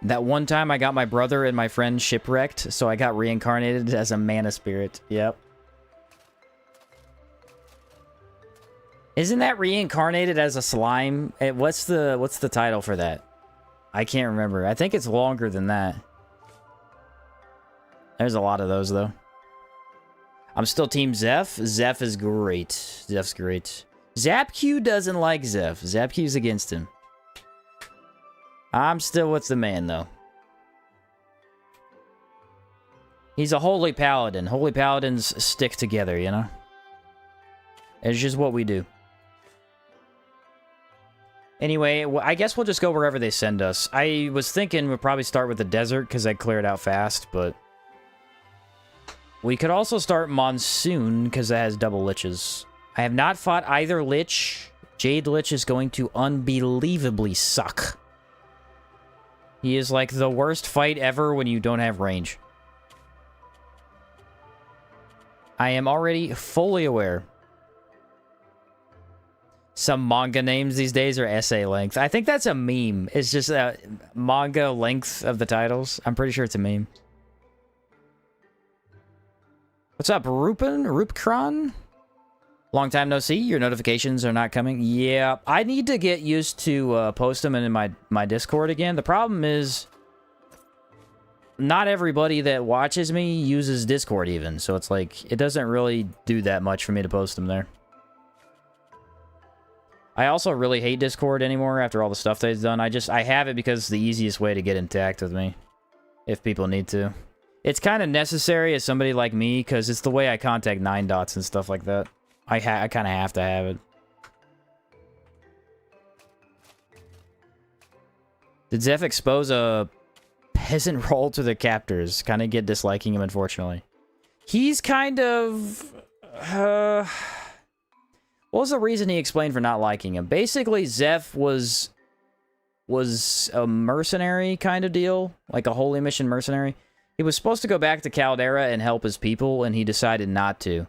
That one time I got my brother and my friend shipwrecked, so I got reincarnated as a mana spirit. Yep. Isn't that reincarnated as a slime? What's the title for that? I can't remember. I think it's longer than that. There's a lot of those, though. I'm still Team Zeph. Zeph is great. Zeph's great. ZapQ doesn't like Zeph. ZapQ's against him. I'm still with the man, though. He's a holy paladin. Holy paladins stick together, you know? It's just what we do. Anyway, I guess we'll just go wherever they send us. I was thinking we'll probably start with the desert because I clear it out fast, but... we could also start Monsoon because it has double liches. I have not fought either lich. Jade Lich is going to unbelievably suck. He is like the worst fight ever when you don't have range. I am already fully aware. Some manga names these days are essay length. I think that's a meme. It's just a manga length of the titles. I'm pretty sure it's a meme. What's up, Rupkron? Long time no see. Your notifications are not coming. Yeah, I need to get used to post them in my Discord again. The problem is, not everybody that watches me uses Discord even. So it's like, it doesn't really do that much for me to post them there. I also really hate Discord anymore after all the stuff they've done. I have it because it's the easiest way to get intact with me. If people need to. It's kind of necessary as somebody like me, because it's the way I contact 9dots and stuff like that. I kind of have to have it. Did Zeph expose a peasant role to the captors? Kind of get disliking him, unfortunately. He's kind of... what was the reason he explained for not liking him? Basically, Zeph was a mercenary kind of deal. Like a holy mission mercenary. He was supposed to go back to Caldera and help his people, and he decided not to.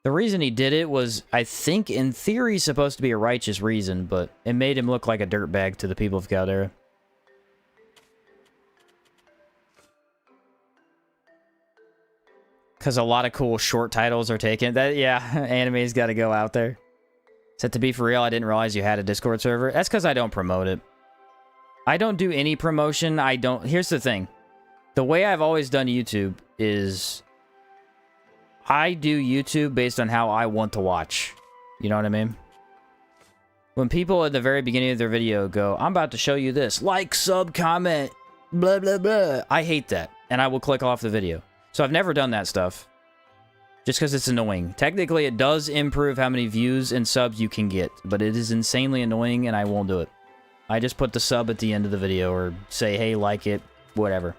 The reason he did it was, I think, in theory, supposed to be a righteous reason, but it made him look like a dirtbag to the people of Caldera. Because a lot of cool short titles are taken. Yeah, anime's got to go out there. Said to be for real, I didn't realize you had a Discord server. That's because I don't promote it. I don't do any promotion. Here's the thing. The way I've always done YouTube is... I do YouTube based on how I want to watch. You know what I mean? When people at the very beginning of their video go, I'm about to show you this. Like, sub, comment, blah, blah, blah. I hate that. And I will click off the video. So I've never done that stuff. Just because it's annoying. Technically, it does improve how many views and subs you can get. But it is insanely annoying and I won't do it. I just put the sub at the end of the video or say, hey, like it, whatever.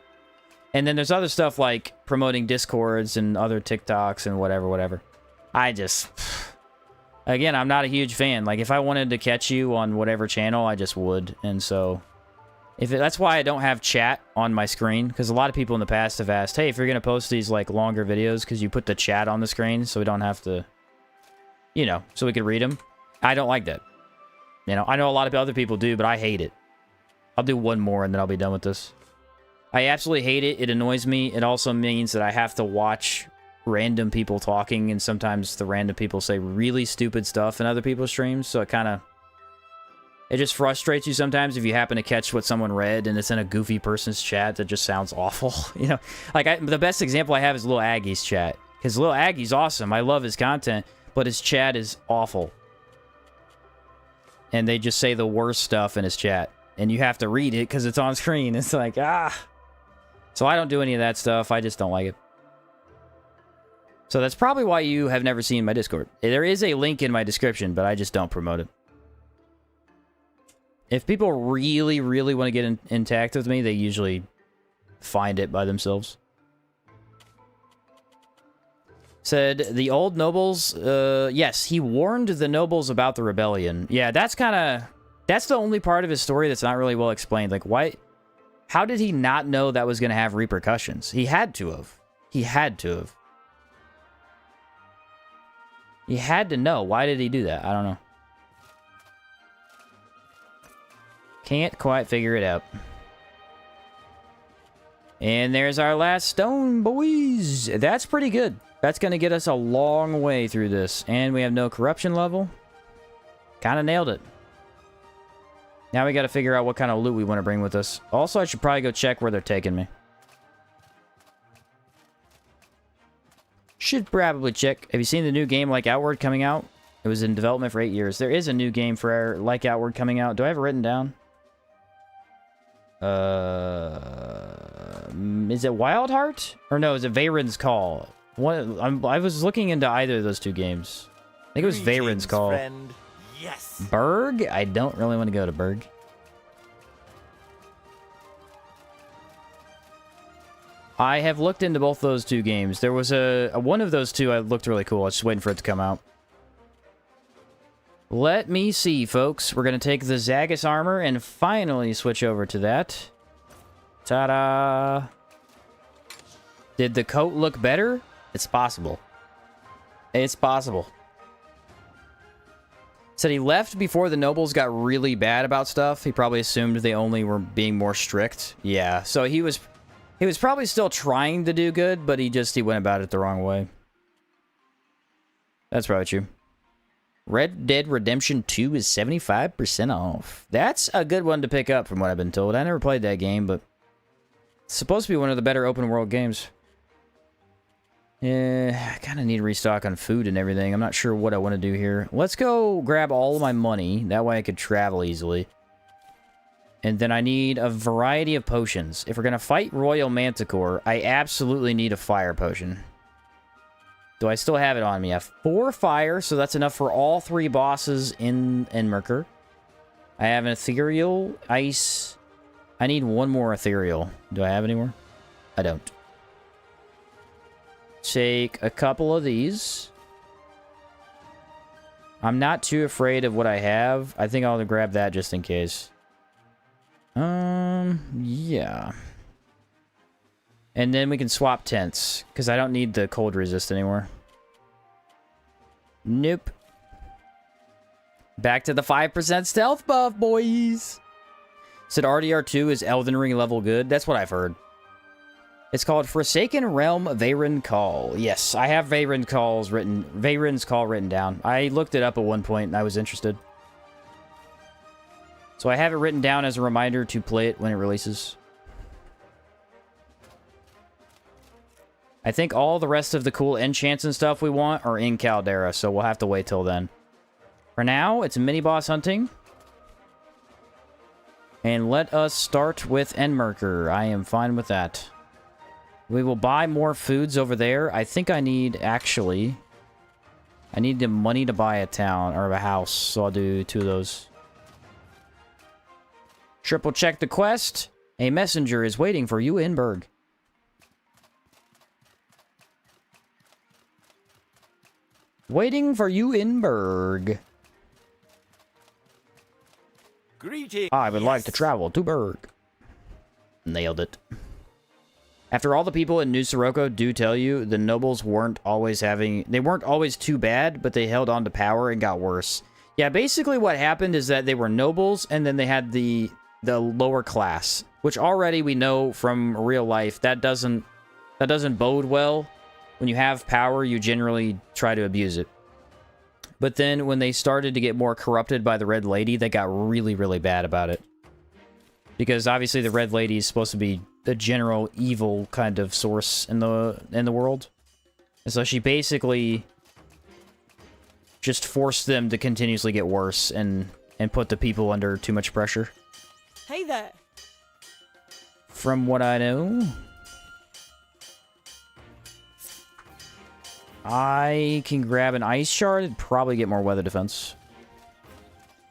And then there's other stuff like promoting Discords and other TikToks and whatever. Again, I'm not a huge fan. Like, if I wanted to catch you on whatever channel, I just would. And so... that's why I don't have chat on my screen. Because a lot of people in the past have asked, hey, if you're going to post these, like, longer videos, because you put the chat on the screen so we don't have to... You know, so we can read them. I don't like that. You know, I know a lot of other people do, but I hate it. I'll do one more and then I'll be done with this. I absolutely hate it. It annoys me. It also means that I have to watch random people talking, and sometimes the random people say really stupid stuff in other people's streams, so it just frustrates you sometimes if you happen to catch what someone read and it's in a goofy person's chat that just sounds awful. You know, like the best example I have is Lil Aggie's chat. Because Lil Aggie's awesome. I love his content, but his chat is awful. And they just say the worst stuff in his chat. and you have to read it because it's on screen. It's like, ah. So I don't do any of that stuff. I just don't like it. So that's probably why you have never seen my Discord. There is a link in my description, but I just don't promote it. If people really, really want to get intact with me, they usually find it by themselves. Said, the old nobles, yes, he warned the nobles about the rebellion. Yeah, that's the only part of his story that's not really well explained. Like, why, how did he not know that was going to have repercussions? He had to have. He had to have. He had to know. Why did he do that? I don't know. Can't quite figure it out. And there's our last stone, boys. That's pretty good. That's going to get us a long way through this. And we have no corruption level. Kind of nailed it. Now we got to figure out what kind of loot we want to bring with us. Also, I should probably go check where they're taking me. Should probably check. Have you seen the new game Like Outward coming out? It was in development for 8 years. There is a new game for Like Outward coming out. Do I have it written down? Is it Wild Heart? Or no, is it Veyron's Call? I was looking into either of those two games. I think it was Veyron's Call. Friend. Yes. Berg? I don't really want to go to Berg. I have looked into both those two games. There was a one of those two I looked really cool. I was just waiting for it to come out. Let me see, folks. We're going to take the Zagus armor and finally switch over to that. Ta-da! Did the coat look better? It's possible. It's possible. Said he left before the nobles got really bad about stuff. He probably assumed they only were being more strict. Yeah, so he was probably still trying to do good, but he went about it the wrong way. That's probably true. Red Dead Redemption 2 is 75% off. That's a good one to pick up from what I've been told. I never played that game, but it's supposed to be one of the better open world games. Yeah, I kind of need to restock on food and everything. I'm not sure what I want to do here. Let's go grab all of my money. That way I could travel easily. And then I need a variety of potions. If we're going to fight Royal Manticore, I absolutely need a fire potion. Do I still have it on me? I have 4 fire, so that's enough for all 3 bosses in Enmerker. I have an ethereal, ice. I need 1 more ethereal. Do I have any more? I don't. Take a couple of these. I'm not too afraid of what I have. I think I'll grab that just in case. Yeah. And then we can swap tents, because I don't need the cold resist anymore. Nope. Back to the 5% stealth buff, boys! Said RDR2 is Elden Ring level good. That's what I've heard. It's called Forsaken Realm Veyron Call. Yes, I have Veyron's Call written down. I looked it up at one point, and I was interested. So I have it written down as a reminder to play it when it releases. I think all the rest of the cool enchants and stuff we want are in Caldera, so we'll have to wait till then. For now, it's mini-boss hunting. And let us start with Enmerker. I am fine with that. We will buy more foods over there. I think I need, actually... I need the money to buy a town, or a house, so I'll do 2 of those. Triple check the quest. A messenger is waiting for you in Berg. Waiting for you in Berg. Greetings. I would like to travel to Berg. Nailed it. After all the people in New Sirocco do tell you, the nobles weren't always too bad, but they held on to power and got worse. Yeah, basically what happened is that they were nobles, and then they had the lower class, which already we know from real life that doesn't bode well. When you have power, you generally try to abuse it. But then when they started to get more corrupted by the Red Lady, they got really, really bad about it. Because obviously the Red Lady is supposed to be the general evil kind of source in the world. And so she basically just forced them to continuously get worse and put the people under too much pressure. Hey there. From what I know. I can grab an ice shard and probably get more weather defense.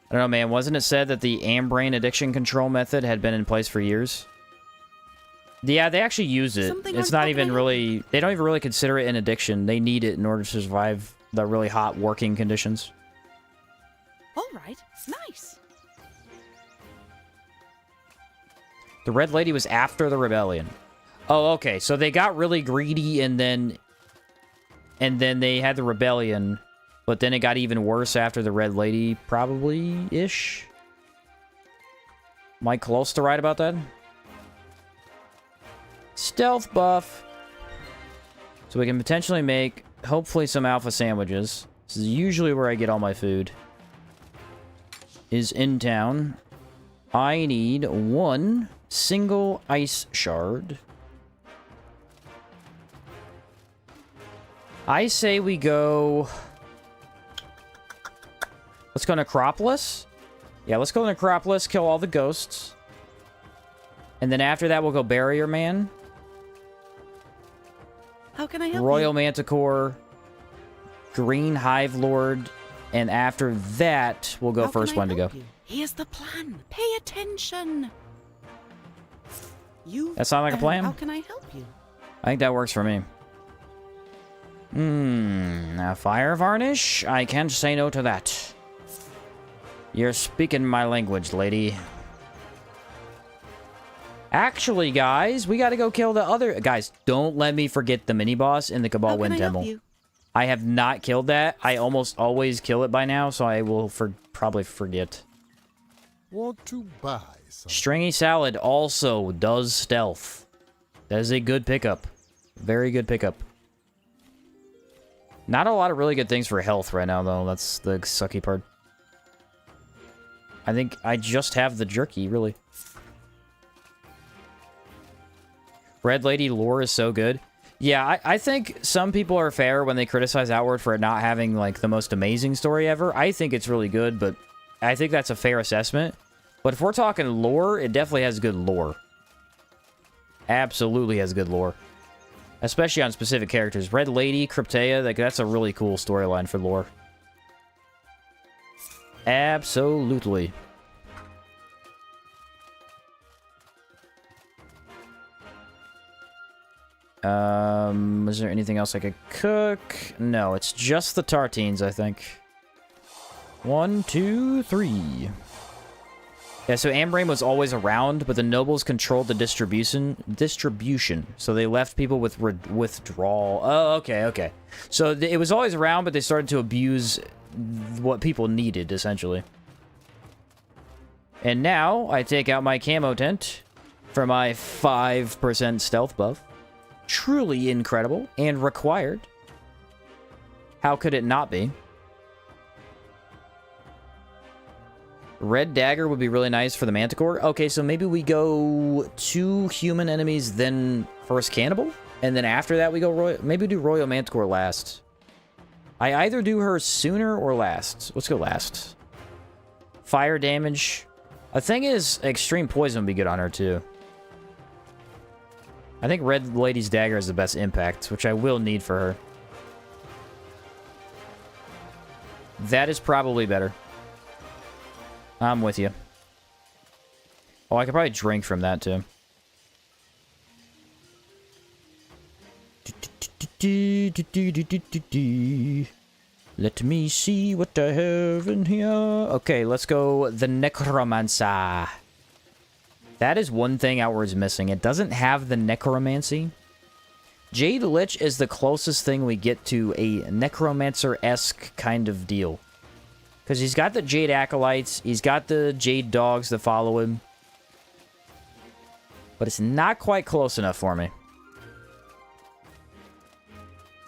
I don't know, man. Wasn't it said that the Ambrain addiction control method had been in place for years? Yeah, they actually use it. It's not even really... They don't even really consider it an addiction. They need it in order to survive the really hot working conditions. All right. Nice. The Red Lady was after the rebellion. Oh, okay. So they got really greedy and then they had the rebellion, but then it got even worse after the Red Lady, probably-ish. Am I close to right about that? Stealth buff. So we can potentially make, hopefully, some alpha sandwiches. This is usually where I get all my food. Is in town. I need one single ice shard. I say we go... Let's go Necropolis. Yeah, let's go Necropolis, kill all the ghosts. And then after that, we'll go Barrier Man. How can I help Royal you? Manticore. Green Hive Lord. And after that, we'll go How first can I one to go. help you? Here's the plan. Pay attention. You. That sound like a plan? How can I help you? I think that works for me. Now fire varnish? I can't say no to that. You're speaking my language, lady. Actually, guys, we gotta go kill the other... Guys, don't let me forget the mini-boss in the Cabal Wind Temple. I have not killed that. I almost always kill it by now, so I will probably forget. Want to buy some? Stringy Salad also does stealth. That is a good pickup. Very good pickup. Not a lot of really good things for health right now, though. That's the sucky part. I think I just have the jerky, really. Red Lady lore is so good. Yeah, I think some people are fair when they criticize Outward for it not having, like, the most amazing story ever. I think it's really good, but I think that's a fair assessment. But if we're talking lore, it definitely has good lore. Absolutely has good lore. Especially on specific characters. Red Lady, Cryptea, like, that's a really cool storyline for lore. Absolutely. Is there anything else I could cook? No, it's just the tartines, I think. 1, 2, 3. Yeah, so Ambrain was always around, but the nobles controlled the distribution. So they left people with withdrawal. Oh, okay. So it was always around, but they started to abuse what people needed, essentially. And now, I take out my camo tent for my 5% stealth buff. Truly incredible and required. How could it not be? Red dagger would be really nice for the Manticore. Okay, so maybe we go 2 human enemies, then first cannibal? And then after that we go Royal... Maybe we do Royal Manticore last. I either do her sooner or last. Let's go last. Fire damage. The thing is, extreme poison would be good on her, too. I think Red Lady's dagger has the best impact, which I will need for her. That is probably better. I'm with you. Oh, I could probably drink from that, too. Let me see what I have in here. Okay, let's go the Necromancer. That is one thing Outward's missing. It doesn't have the Necromancy. Jade Lich is the closest thing we get to a Necromancer-esque kind of deal. Because he's got the Jade Acolytes, he's got the Jade Dogs that follow him. But it's not quite close enough for me.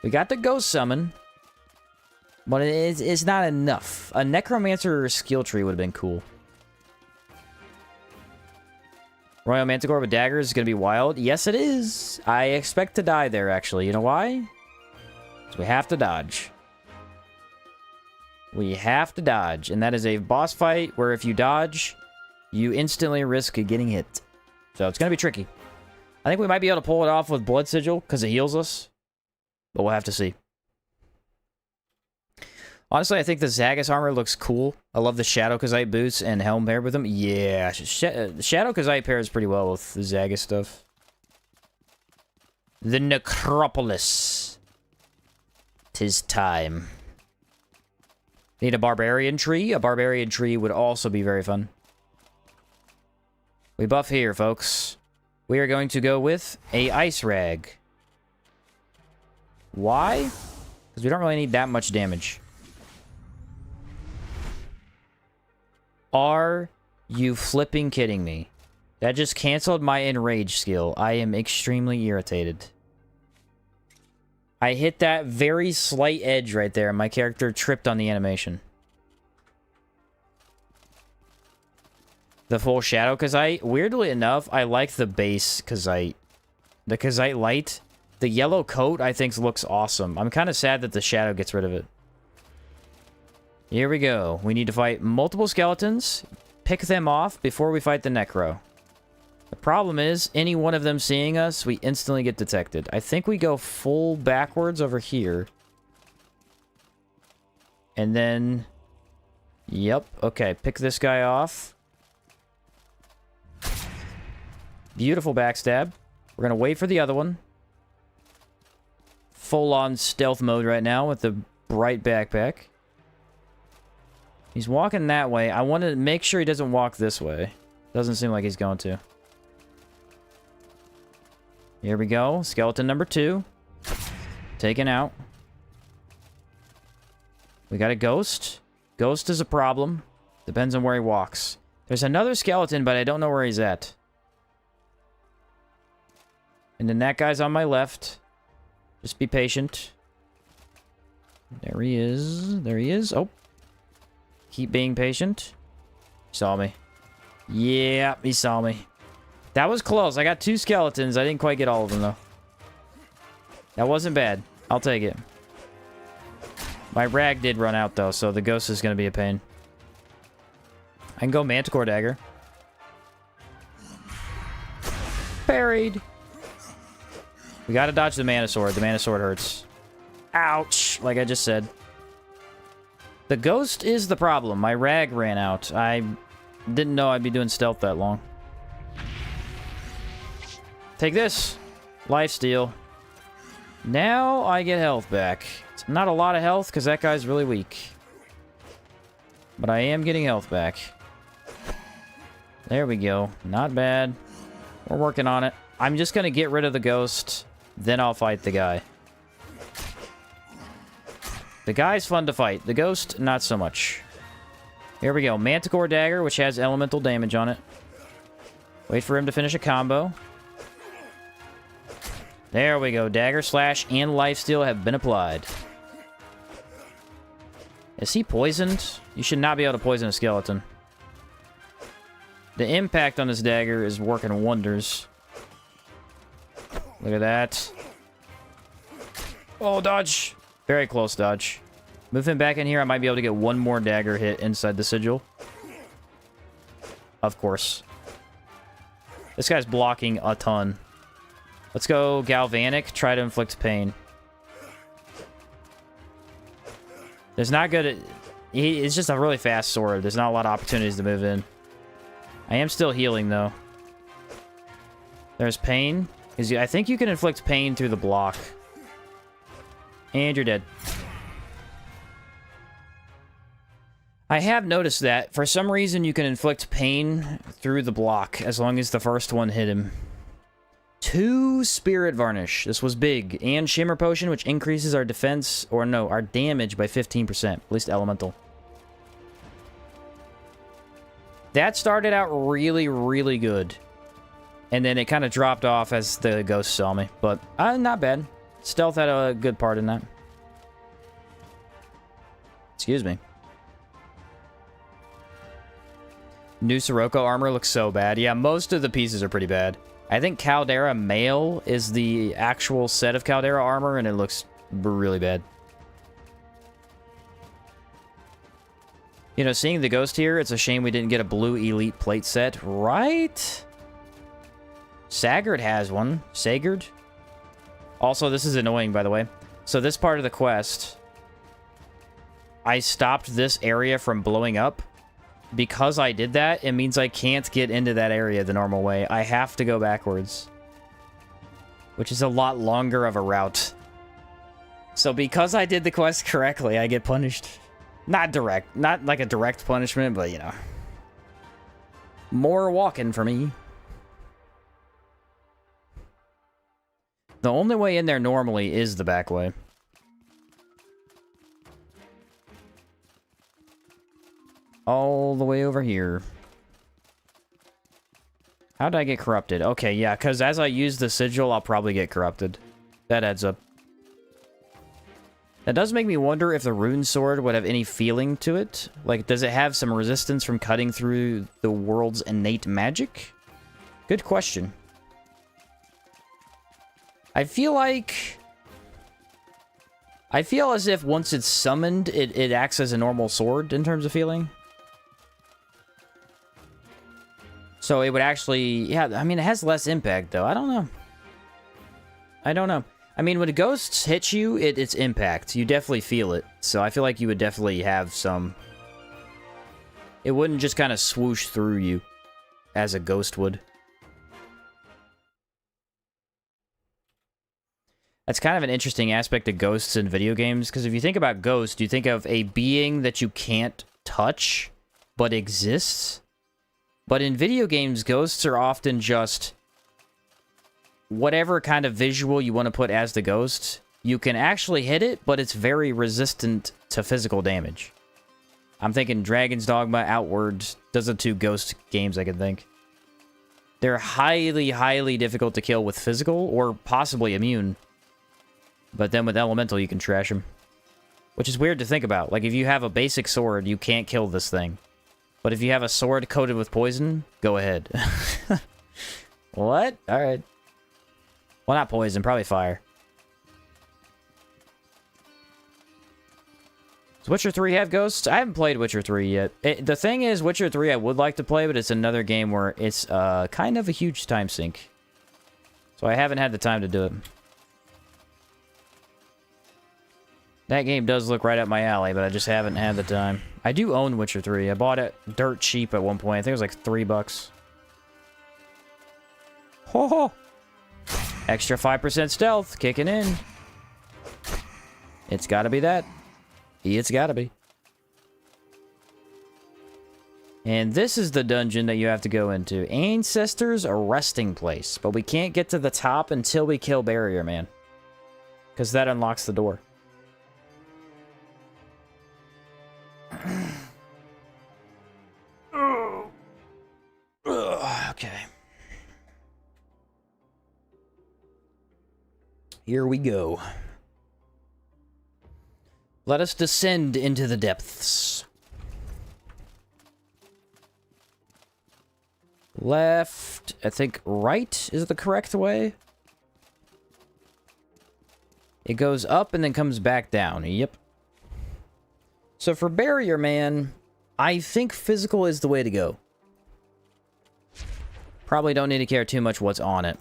We got the Ghost Summon. But it's not enough. A Necromancer skill tree would have been cool. Royal Manticore with daggers is going to be wild. Yes, it is. I expect to die there, actually. You know why? Because we have to dodge. We have to dodge. And that is a boss fight where if you dodge, you instantly risk getting hit. So it's going to be tricky. I think we might be able to pull it off with Blood Sigil because it heals us. But we'll have to see. Honestly, I think the Daggers armor looks cool. I love the Shadow Kazite boots and helm paired with them. Yeah, Shadow Kazite pairs pretty well with the Daggers stuff. The Necropolis. 'Tis time. Need a Barbarian tree. A Barbarian tree would also be very fun. We buff here, folks. We are going to go with a Ice Rag. Why? Because we don't really need that much damage. Are you flipping kidding me? That just canceled my Enrage skill. I am extremely irritated. I hit that very slight edge right there, and my character tripped on the animation. The full Shadow Kazite. Weirdly enough, I like the base Kazite. The Kazite Light. The yellow coat, I think, looks awesome. I'm kind of sad that the Shadow gets rid of it. Here we go. We need to fight multiple skeletons. Pick them off before we fight the Necro. The problem is, any one of them seeing us, we instantly get detected. I think we go full backwards over here. And then... Yep. Okay, pick this guy off. Beautiful backstab. We're going to wait for the other one. Full-on stealth mode right now with the bright backpack. He's walking that way. I want to make sure he doesn't walk this way. Doesn't seem like he's going to. Here we go. Skeleton number 2. Taken out. We got a ghost. Ghost is a problem. Depends on where he walks. There's another skeleton, but I don't know where he's at. And then that guy's on my left. Just be patient. There he is. There he is. Oh. Keep being patient. Saw me. Yeah, he saw me. That was close. I got 2 skeletons. I didn't quite get all of them, though. That wasn't bad. I'll take it. My rag did run out, though, so the ghost is going to be a pain. I can go Manticore Dagger. Buried. We got to dodge the Mana Sword. The Mana Sword hurts. Ouch, like I just said. The ghost is the problem. My rag ran out. I didn't know I'd be doing stealth that long. Take this. Lifesteal. Now I get health back. It's not a lot of health because that guy's really weak. But I am getting health back. There we go. Not bad. We're working on it. I'm just going to get rid of the ghost. Then I'll fight the guy. The guy's fun to fight. The ghost, not so much. Here we go. Manticore Dagger, which has elemental damage on it. Wait for him to finish a combo. There we go. Dagger, Slash, and Lifesteal have been applied. Is he poisoned? You should not be able to poison a skeleton. The impact on this dagger is working wonders. Look at that. Oh, dodge. Very close dodge. Move him back in here. I might be able to get one more dagger hit inside the sigil. Of course. This guy's blocking a ton. Let's go Galvanic. Try to inflict pain. There's not good at... It's just a really fast sword. There's not a lot of opportunities to move in. I am still healing, though. There's pain. I think you can inflict pain through the block. And you're dead. I have noticed that. For some reason, you can inflict pain through the block as long as the first one hit him. 2 Spirit Varnish. This was big. And Shimmer Potion, which increases our defense, or no, our damage by 15%. At least elemental. That started out really, really good. And then it kind of dropped off as the ghost saw me. But not bad. Stealth had a good part in that. Excuse me. New Sirocco armor looks so bad. Yeah, most of the pieces are pretty bad. I think Caldera Mail is the actual set of Caldera armor, and it looks really bad. You know, seeing the ghost here, it's a shame we didn't get a blue elite plate set, right? Sagard has one. Sagard? Also, this is annoying, by the way. So this part of the quest, I stopped this area from blowing up. Because I did that, it means I can't get into that area the normal way. I have to go backwards. Which is a lot longer of a route. So because I did the quest correctly, I get punished. Not direct. Not like a direct punishment, but, you know. More walking for me. The only way in there normally is the back way. All the way over here. How did I get corrupted? Okay, yeah, because as I use the sigil, I'll probably get corrupted. That adds up. That does make me wonder if the rune sword would have any feeling to it. Like, does it have some resistance from cutting through the world's innate magic? Good question. I feel as if once it's summoned, it acts as a normal sword in terms of feeling. So it would actually... Yeah, I mean, it has less impact, though. I don't know. I mean, when ghosts hit you, it's impact. You definitely feel it. So I feel like you would definitely have some... It wouldn't just kind of swoosh through you as a ghost would. That's kind of an interesting aspect of ghosts in video games, because if you think about ghosts, you think of a being that you can't touch, but exists. But in video games, ghosts are often just whatever kind of visual you want to put as the ghost. You can actually hit it, but it's very resistant to physical damage. I'm thinking Dragon's Dogma, Outward. Those are two ghost games I can think. They're highly, highly difficult to kill with physical, or possibly immune. But then with elemental, you can trash them. Which is weird to think about. Like, if you have a basic sword, you can't kill this thing. But if you have a sword coated with poison, go ahead. What? Alright. Well, not poison, probably fire. Does Witcher 3 have ghosts? I haven't played Witcher 3 yet. The thing is, Witcher 3 I would like to play, but it's another game where it's kind of a huge time sink. So I haven't had the time to do it. That game does look right up my alley, but I just haven't had the time. I do own Witcher 3. I bought it dirt cheap at one point. I think it was like $3. Ho ho! Extra 5% stealth kicking in. It's gotta be that. It's gotta be. And this is the dungeon that you have to go into. Ancestors' resting place. But we can't get to the top until we kill Barrier Man. Because that unlocks the door. Okay. Here we go. Let us descend into the depths. Left, I think right is the correct way. It goes up and then comes back down. Yep. So for Barrier Man, I think physical is the way to go. Probably don't need to care too much what's on it.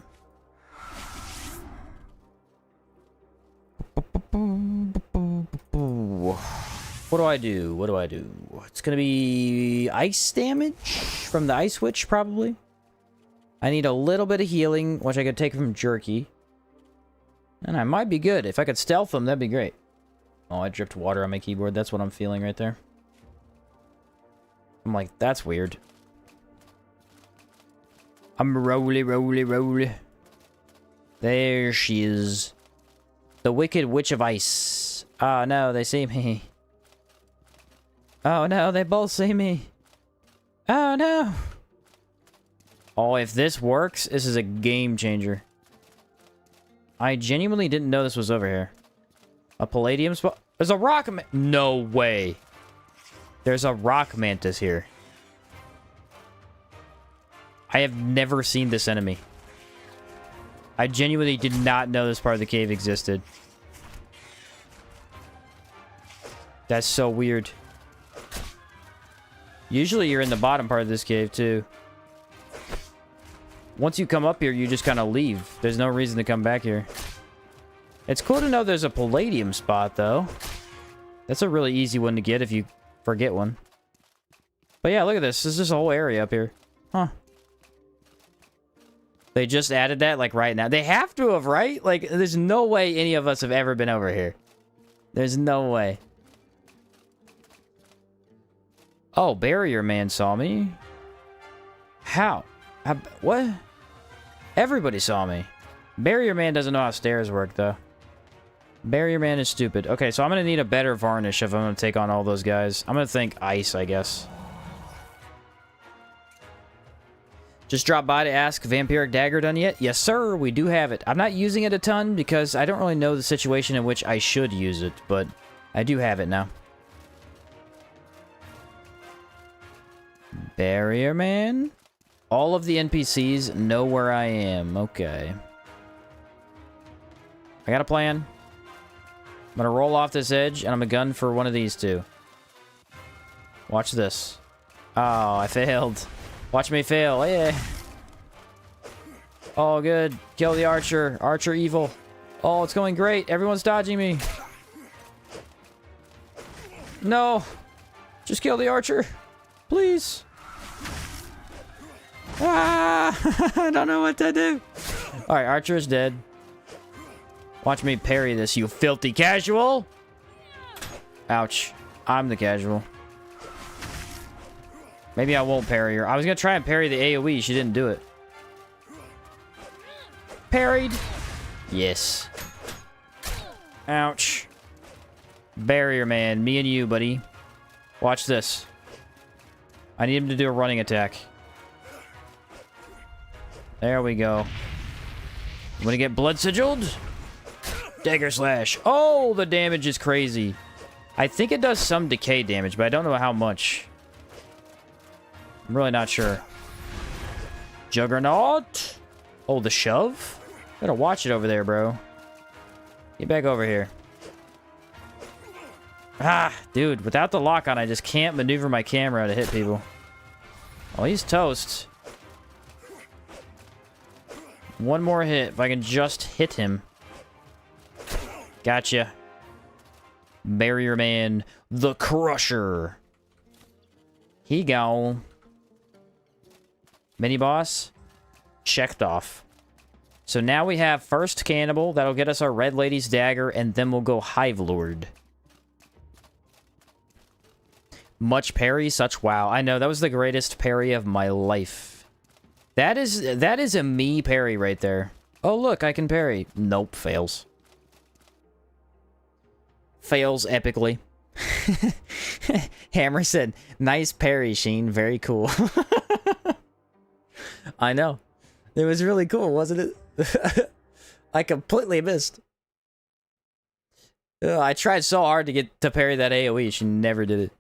What do I do? What do I do? It's gonna be ice damage from the Ice Witch, probably. I need a little bit of healing, which I could take from Jerky. And I might be good. If I could stealth them, that'd be great. Oh, I dripped water on my keyboard. That's what I'm feeling right there. I'm like, that's weird. I'm roly. There she is. The Wicked Witch of Ice. Oh no, they see me. Oh no, they both see me. Oh no. Oh, if this works, this is a game changer. I genuinely didn't know this was over here. A palladium spot. There's a rock man. No way. There's a rock mantis here. I have never seen this enemy. I genuinely did not know this part of the cave existed. That's so weird. Usually you're in the bottom part of this cave, too. Once you come up here, you just kind of leave. There's no reason to come back here. It's cool to know there's a palladium spot, though. That's a really easy one to get if you forget one. But yeah, look at this. This is this whole area up here. Huh. They just added that, like, right now. They have to have, right? Like, there's no way any of us have ever been over here. There's no way. Oh, Barrier Man saw me. How? What? Everybody saw me. Barrier Man doesn't know how stairs work, though. Barrier Man is stupid. Okay, so I'm going to need a better varnish if I'm going to take on all those guys. I'm going to think ice, I guess. Just dropped by to ask, Vampiric Dagger done yet? Yes, sir, we do have it. I'm not using it a ton because I don't really know the situation in which I should use it, but I do have it now. Barrier Man? All of the NPCs know where I am. Okay. I got a plan. I'm gonna roll off this edge, and I'm gonna gun for one of these two. Watch this. Oh, I failed. Watch me fail. Yeah. Oh, good. Kill the archer. Archer evil. Oh, it's going great. Everyone's dodging me. No. Just kill the archer. Please. Ah! I don't know what to do. Alright, archer is dead. Watch me parry this, you filthy casual. Ouch. I'm the casual. Maybe I won't parry her. I was going to try and parry the AoE. She didn't do it. Parried. Yes. Ouch. Barrier Man. Me and you, buddy. Watch this. I need him to do a running attack. There we go. I'm going to get blood sigiled. Dagger slash. Oh, the damage is crazy. I think it does some decay damage, but I don't know how much. I'm really not sure. Juggernaut. Oh, the shove? Gotta watch it over there, bro. Get back over here. Ah, dude, without the lock on, I just can't maneuver my camera to hit people. Oh, he's toast. One more hit, if I can just hit him. Gotcha. Barrier Man, the Crusher. He gone. Mini boss. Checked off. So now we have first Cannibal. That'll get us our Red Lady's Dagger, and then we'll go Hive Lord. Much parry, such wow. I know, that was the greatest parry of my life. That is a me parry right there. Oh, look, I can parry. Nope, fails. Fails epically. Hammer said, nice parry, Sheen. Very cool. I know. It was really cool, wasn't it? I completely missed. I tried so hard to get to parry that AoE. She never did it.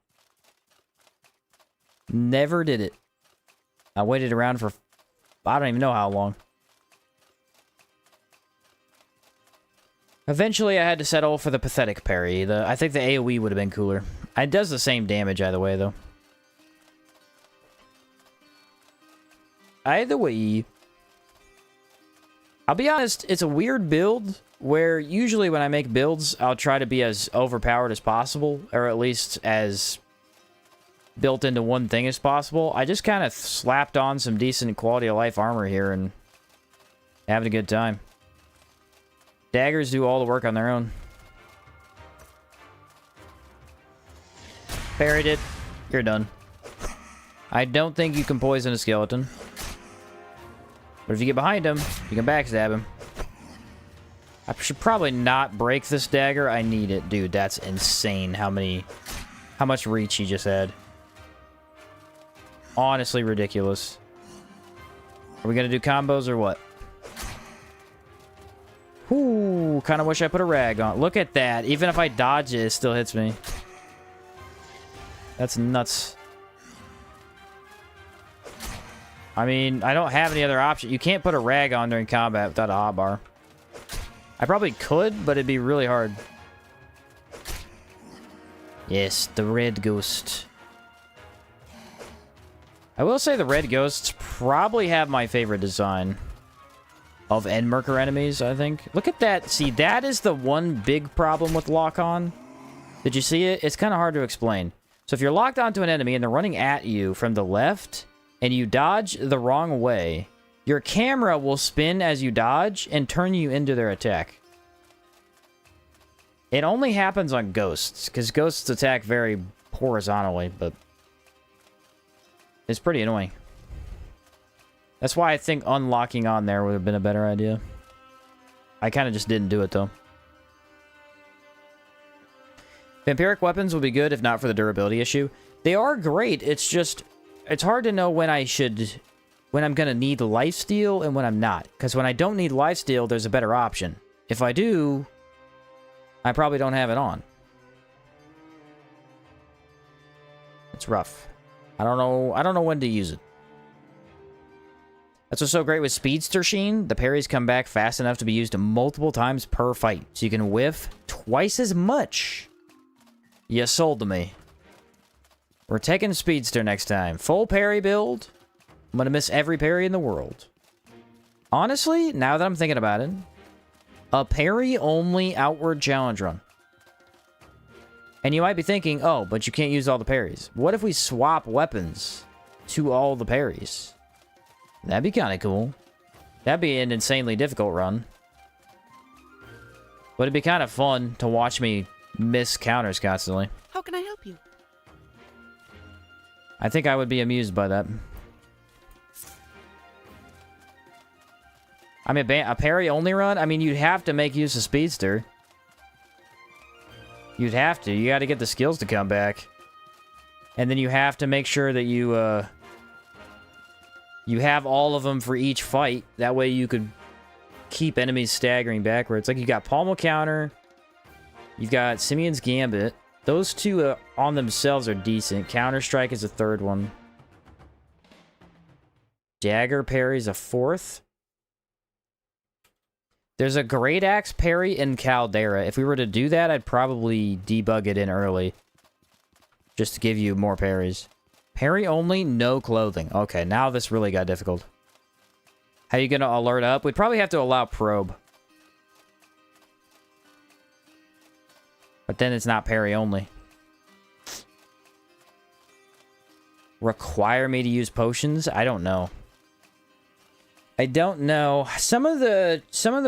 Never did it. I waited around for I don't even know how long. Eventually, I had to settle for the pathetic parry. I think the AoE would have been cooler. It does the same damage either way, though. Either way. I'll be honest, it's a weird build where usually when I make builds, I'll try to be as overpowered as possible, or at least as built into one thing as possible. I just kind of slapped on some decent quality of life armor here and having a good time. Daggers do all the work on their own. Parried it. You're done. I don't think you can poison a skeleton. But if you get behind him, you can backstab him. I should probably not break this dagger. I need it. Dude, that's insane how much reach he just had. Honestly ridiculous. Are we gonna do combos or what? Ooh, kind of wish I put a rag on. Look at that. Even if I dodge it, it still hits me. That's nuts. I mean, I don't have any other option. You can't put a rag on during combat without a hotbar. I probably could, but it'd be really hard. Yes, the red ghost. I will say the red ghosts probably have my favorite design of Endmerker enemies, I think. Look at that. See, that is the one big problem with lock-on. Did you see it? It's kind of hard to explain. So if you're locked onto an enemy and they're running at you from the left, and you dodge the wrong way, your camera will spin as you dodge and turn you into their attack. It only happens on ghosts, because ghosts attack very horizontally, but it's pretty annoying. That's why I think unlocking on there would have been a better idea. I kind of just didn't do it, though. Vampiric weapons would be good if not for the durability issue. They are great, it's just... It's hard to know when I'm gonna need lifesteal and when I'm not. Because when I don't need lifesteal, there's a better option. If I do, I probably don't have it on. It's rough. I don't know when to use it. That's what's so great with Speedster Sheen. The parries come back fast enough to be used multiple times per fight. So you can whiff twice as much. You sold to me. We're taking Speedster next time. Full parry build. I'm gonna miss every parry in the world. Honestly, now that I'm thinking about it, a parry-only outward challenge run. And you might be thinking, oh, but you can't use all the parries. What if we swap weapons to all the parries? That'd be kind of cool. That'd be an insanely difficult run. But it'd be kind of fun to watch me miss counters constantly. How can I help you? I think I would be amused by that. I mean, a parry-only run? I mean, you'd have to make use of Speedster. You'd have to. You got to get the skills to come back. And then you have to make sure that you have all of them for each fight. That way you could keep enemies staggering backwards. Like, you got Pommel Counter. You've got Simeon's Gambit. Those two on themselves are decent. Counter-Strike is a third one. Dagger parry's a fourth. There's a Great Axe parry in Caldera. If we were to do that, I'd probably debug it in early. Just to give you more parries. Parry only, no clothing. Okay, now this really got difficult. How you gonna alert up? We'd probably have to allow probe. But then it's not parry only. Require me to use potions? I don't know. I don't know. Some of the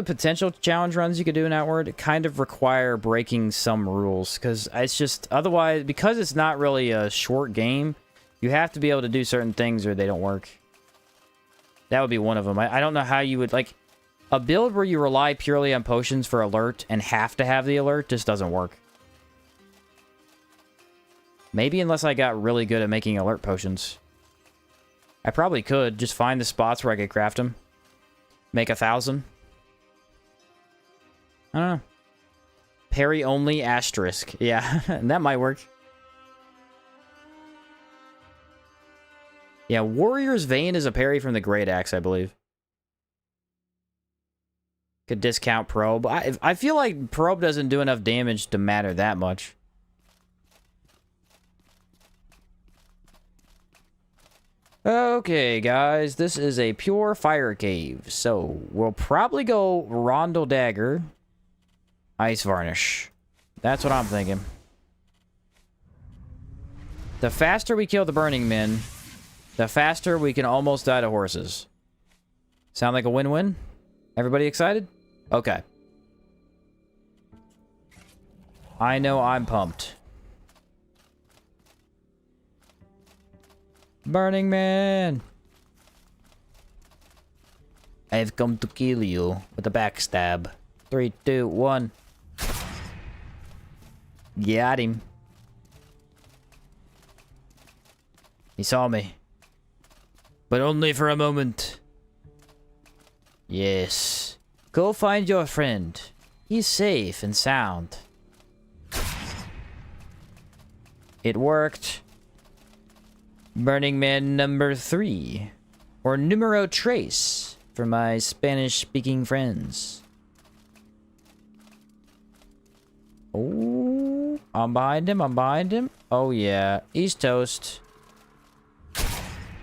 potential challenge runs you could do in Outward kind of require breaking some rules, because it's just otherwise, because it's not really a short game, you have to be able to do certain things or they don't work. That would be one of them. I don't know how you would, like, a build where you rely purely on potions for alert and have to have the alert just doesn't work. Maybe unless I got really good at making alert potions. I probably could. Just find the spots where I could craft them. Make 1,000. I don't know. Parry only asterisk. Yeah, that might work. Yeah, Warrior's Vein is a parry from the Great Axe, I believe. Could discount Probe. I feel like Probe doesn't do enough damage to matter that much. Okay, guys, this is a pure fire cave, so we'll probably go Rondel Dagger, Ice Varnish. That's what I'm thinking. The faster we kill the Burning Men, the faster we can almost die to horses. Sound like a win-win? Everybody excited? Okay. I know I'm pumped. Burning Man! I've come to kill you with a backstab. 3, 2, 1. Got him. He saw me. But only for a moment. Yes. Go find your friend. He's safe and sound. It worked. Burning Man number 3. Or numero tres for my Spanish-speaking friends. Oh, I'm behind him, I'm behind him. Oh yeah, he's toast.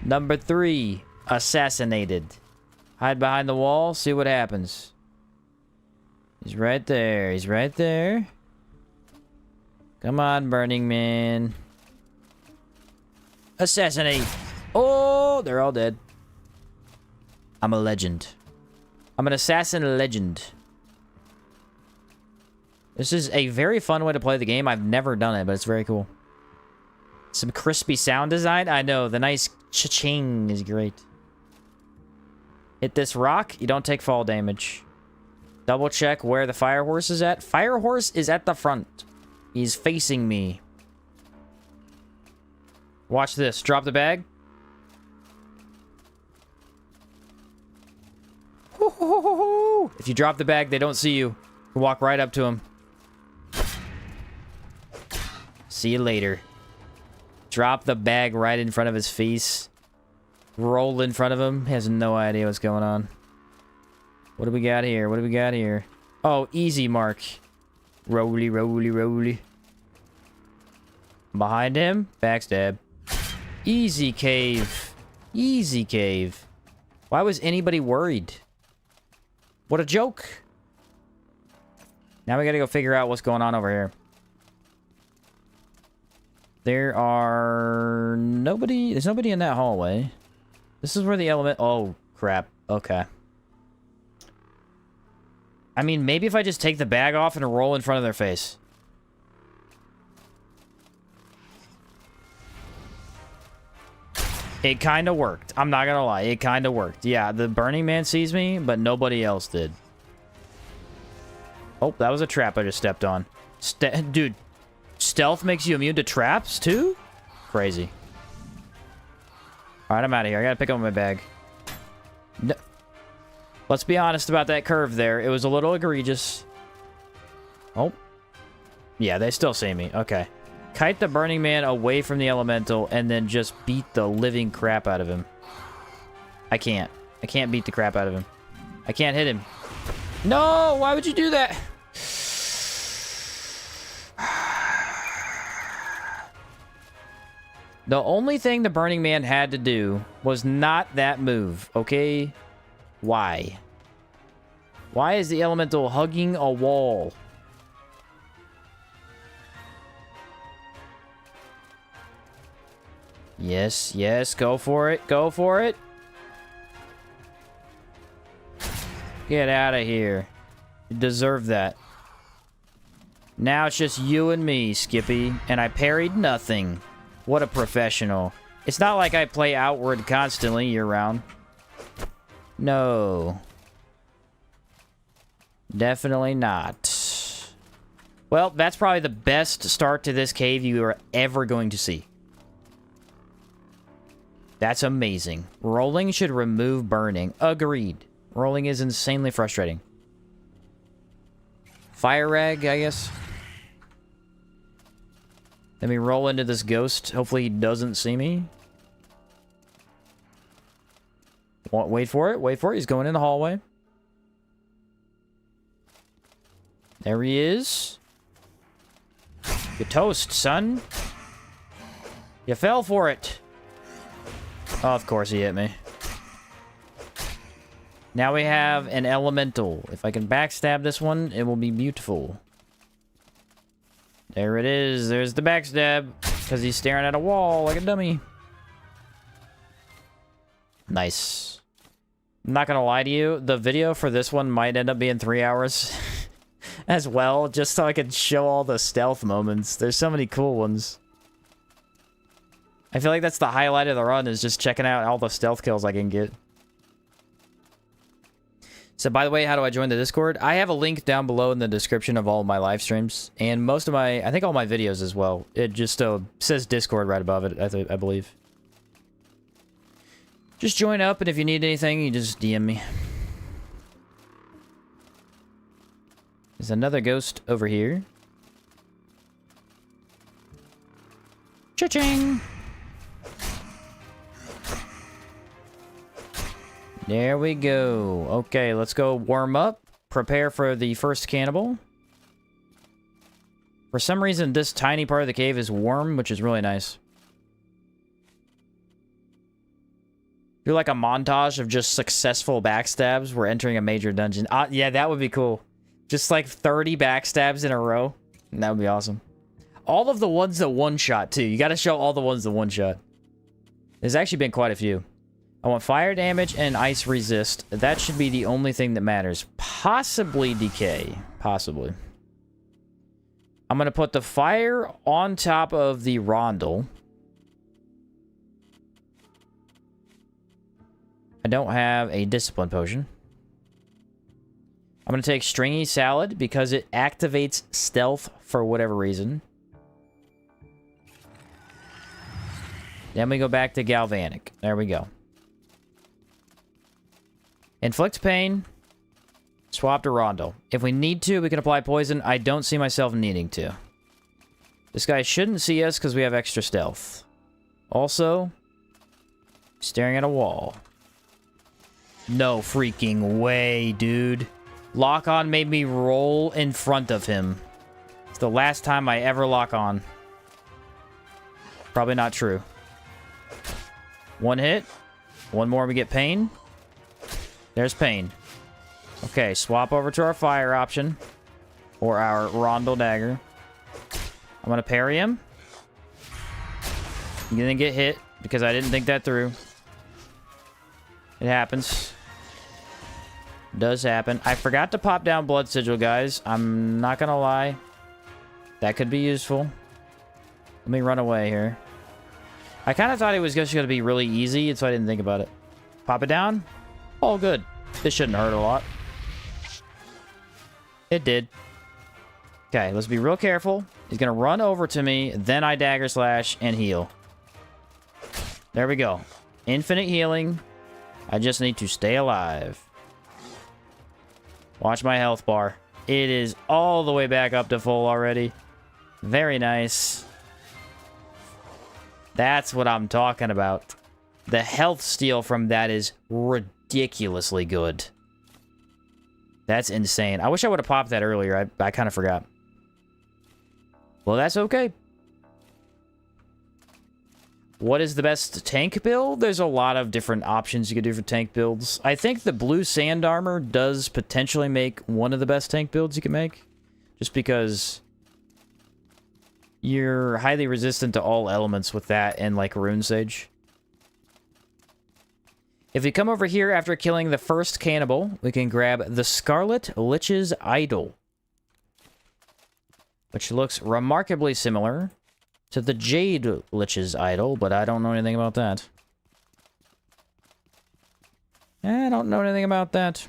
Number 3, assassinated. Hide behind the wall, see what happens. He's right there. He's right there. Come on, Burning Man. Assassinate. Oh, they're all dead. I'm a legend. I'm an assassin legend. This is a very fun way to play the game. I've never done it, but it's very cool. Some crispy sound design. I know, the nice cha-ching is great. Hit this rock, you don't take fall damage. Double check where the fire horse is at. Fire horse is at the front. He's facing me. Watch this. Drop the bag. If you drop the bag, they don't see you. You walk right up to him. See you later. Drop the bag right in front of his face. Roll in front of him. He has no idea what's going on. What do we got here? What do we got here? Oh, easy mark. Roly, roly, roly. Behind him. Backstab. Easy cave. Easy cave. Why was anybody worried? What a joke. Now we gotta go figure out what's going on over here. There's nobody in that hallway. This is where the element... Oh, crap. Okay. I mean, maybe if I just take the bag off and roll in front of their face. It kind of worked. I'm not gonna lie. It kind of worked. Yeah, the Burning Man sees me, but nobody else did. Oh, that was a trap I just stepped on. Dude, stealth makes you immune to traps, too? Crazy. Alright, I'm out of here. I gotta pick up my bag. No. Let's be honest about that curve there. It was a little egregious. Oh. Yeah, they still see me. Okay. Kite the Burning Man away from the elemental and then just beat the living crap out of him. I can't. I can't beat the crap out of him. I can't hit him. No! Why would you do that? The only thing the Burning Man had to do was not that move, okay? Why? Why is the elemental hugging a wall? Yes, yes, go for it, go for it. Get out of here. You deserve that. Now it's just you and me, Skippy, and I parried nothing. What a professional. It's not like I play outward constantly year-round. No. Definitely not. Well, that's probably the best start to this cave you are ever going to see. That's amazing. Rolling should remove burning. Agreed. Rolling is insanely frustrating. Fire rag, I guess. Let me roll into this ghost. Hopefully he doesn't see me. Wait for it. Wait for it. He's going in the hallway. There he is. You toast, son. You fell for it. Oh, of course he hit me. Now we have an elemental. If I can backstab this one, it will be beautiful. There it is. There's the backstab. Because he's staring at a wall like a dummy. Nice. I'm not going to lie to you. The video for this one might end up being 3 hours as well. Just so I can show all the stealth moments. There's so many cool ones. I feel like that's the highlight of the run, is just checking out all the stealth kills I can get. So, by the way, how do I join the Discord? I have a link down below in the description of all of my live streams. And most of my, I think all my videos as well. It just says Discord right above it, I believe. Just join up, and if you need anything, you just DM me. There's another ghost over here. Cha-ching! There we go. Okay, let's go warm up. Prepare for the first cannibal. For some reason, this tiny part of the cave is warm, which is really nice. Do like a montage of just successful backstabs. We're entering a major dungeon. Yeah, that would be cool. Just like 30 backstabs in a row. That would be awesome. All of the ones that one-shot, too. You got to show all the ones that one-shot. There's actually been quite a few. I want fire damage and ice resist. That should be the only thing that matters. Possibly decay. Possibly. I'm going to put the fire on top of the rondel. I don't have a discipline potion. I'm going to take stringy salad because it activates stealth for whatever reason. Then we go back to galvanic. There we go. Inflict pain. Swap to rondel. If we need to, we can apply poison. I don't see myself needing to. This guy shouldn't see us because we have extra stealth. Also, staring at a wall. No freaking way, dude. Lock-on made me roll in front of him. It's the last time I ever lock on. Probably not true. One hit. One more, we get pain. There's pain. Okay, swap over to our fire option. Or our rondel dagger. I'm gonna parry him. I'm gonna get hit because I didn't think that through. It happens. Does happen. I forgot to pop down blood sigil, guys. I'm not gonna lie. That could be useful. Let me run away here. I kind of thought it was just gonna be really easy, and so I didn't think about it. Pop it down. All good. This shouldn't hurt a lot. It did. Okay, let's be real careful. He's gonna run over to me, then I dagger slash and heal. There we go. Infinite healing. I just need to stay alive. Watch my health bar. It is all the way back up to full already. Very nice. That's what I'm talking about. The health steal from that is ridiculously good. That's insane. I wish I would have popped that earlier. I kind of forgot. Well, that's okay. What is the best tank build? There's a lot of different options you could do for tank builds. I think the blue sand armor does potentially make one of the best tank builds you can make. Just because you're highly resistant to all elements with that and like Rune Sage. If we come over here after killing the first cannibal, we can grab the Scarlet Lich's Idol, which looks remarkably similar to the Jade Lich's Idol, but I don't know anything about that. I don't know anything about that.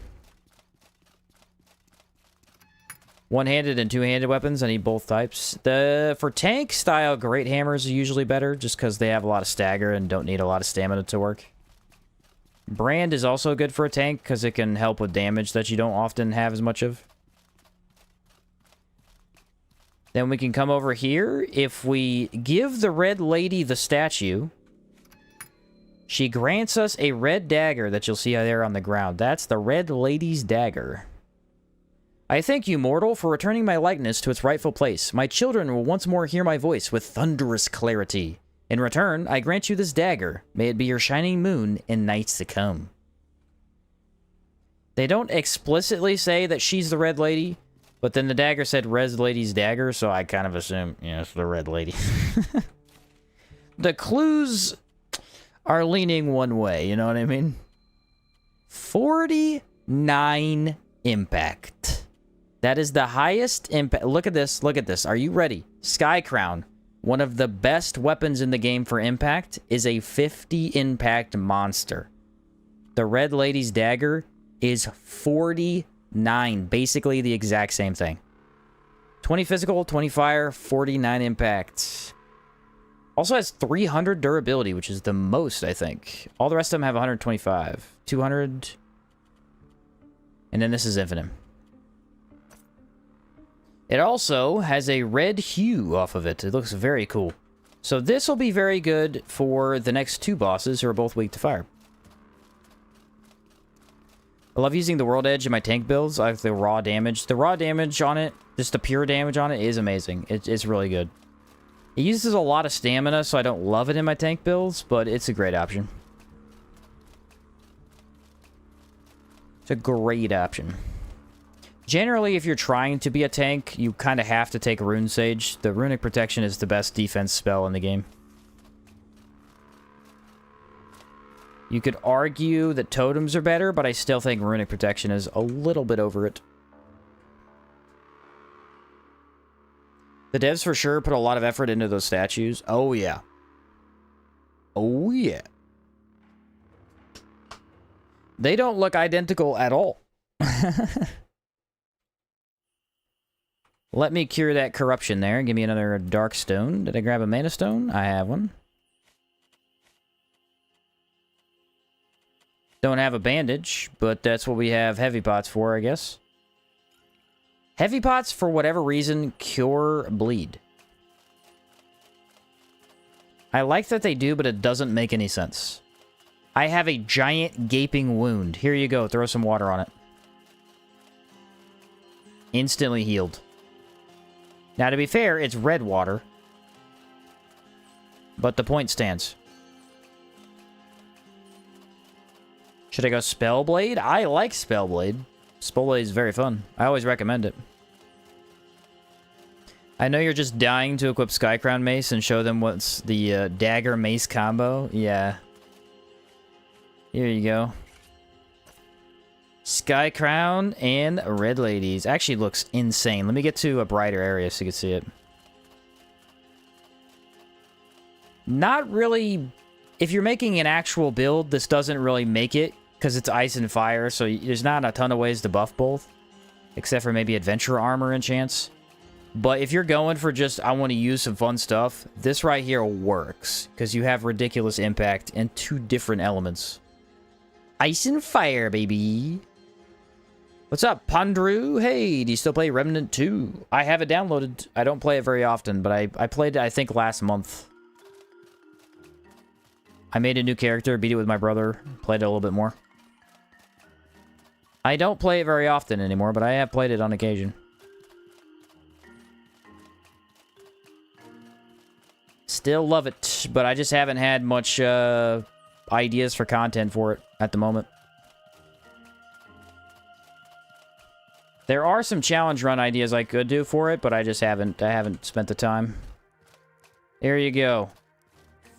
One-handed and two-handed weapons, I need both types. For tank style, great hammers are usually better, just because they have a lot of stagger and don't need a lot of stamina to work. Brand is also good for a tank, because it can help with damage that you don't often have as much of. Then we can come over here. If we give the Red Lady the statue, she grants us a red dagger that you'll see there on the ground. That's the Red Lady's dagger. I thank you, mortal, for returning my likeness to its rightful place. My children will once more hear my voice with thunderous clarity. In return, I grant you this dagger. May it be your shining moon in nights to come. They don't explicitly say that she's the Red Lady, but then the dagger said Red Lady's dagger, so I kind of assume, yeah, it's the Red Lady. The clues are leaning one way, you know what I mean? 49 impact. That is the highest impact. Look at this, look at this. Are you ready? Sky Crown, one of the best weapons in the game for impact, is a 50 impact monster. The Red Lady's dagger is 49. Basically the exact same thing. 20 physical, 20 fire, 49 impact. Also has 300 durability, which is the most, I think. All the rest of them have 125. 200. And then this is infinite. It also has a red hue off of it. It looks very cool. So this will be very good for the next two bosses who are both weak to fire. I love using the World Edge in my tank builds. I like the raw damage. The raw damage on it, just the pure damage on it, is amazing. It's really good. It uses a lot of stamina, so I don't love it in my tank builds, but it's a great option. It's a great option. Generally, if you're trying to be a tank, you kind of have to take Rune Sage. The Runic Protection is the best defense spell in the game. You could argue that Totems are better, but I still think Runic Protection is a little bit over it. The devs for sure put a lot of effort into those statues. Oh, yeah. Oh, yeah. They don't look identical at all. Let me cure that corruption there. Give me another dark stone. Did I grab a mana stone? I have one. Don't have a bandage, but that's what we have heavy pots for, I guess. Heavy pots, for whatever reason, cure bleed. I like that they do, but it doesn't make any sense. I have a giant gaping wound. Here you go. Throw some water on it. Instantly healed. Now, to be fair, it's red water. But the point stands. Should I go Spellblade? I like Spellblade. Spellblade is very fun. I always recommend it. I know you're just dying to equip Skycrown Mace and show them what's the Dagger Mace combo. Yeah. Here you go. Skycrown and Red Ladies. Actually looks insane. Let me get to a brighter area so you can see it. Not really... If you're making an actual build, this doesn't really make it, because it's ice and fire, so there's not a ton of ways to buff both. Except for maybe adventure armor and chance. But if you're going for just, I want to use some fun stuff, this right here works. Because you have ridiculous impact and two different elements. Ice and fire, baby. What's up, Pandru? Hey, do you still play Remnant 2? I have it downloaded. I don't play it very often, but I played it, I think, last month. I made a new character, beat it with my brother, played it a little bit more. I don't play it very often anymore, but I have played it on occasion. Still love it, but I just haven't had much ideas for content for it at the moment. There are some challenge run ideas I could do for it, but I just haven't spent the time. There you go.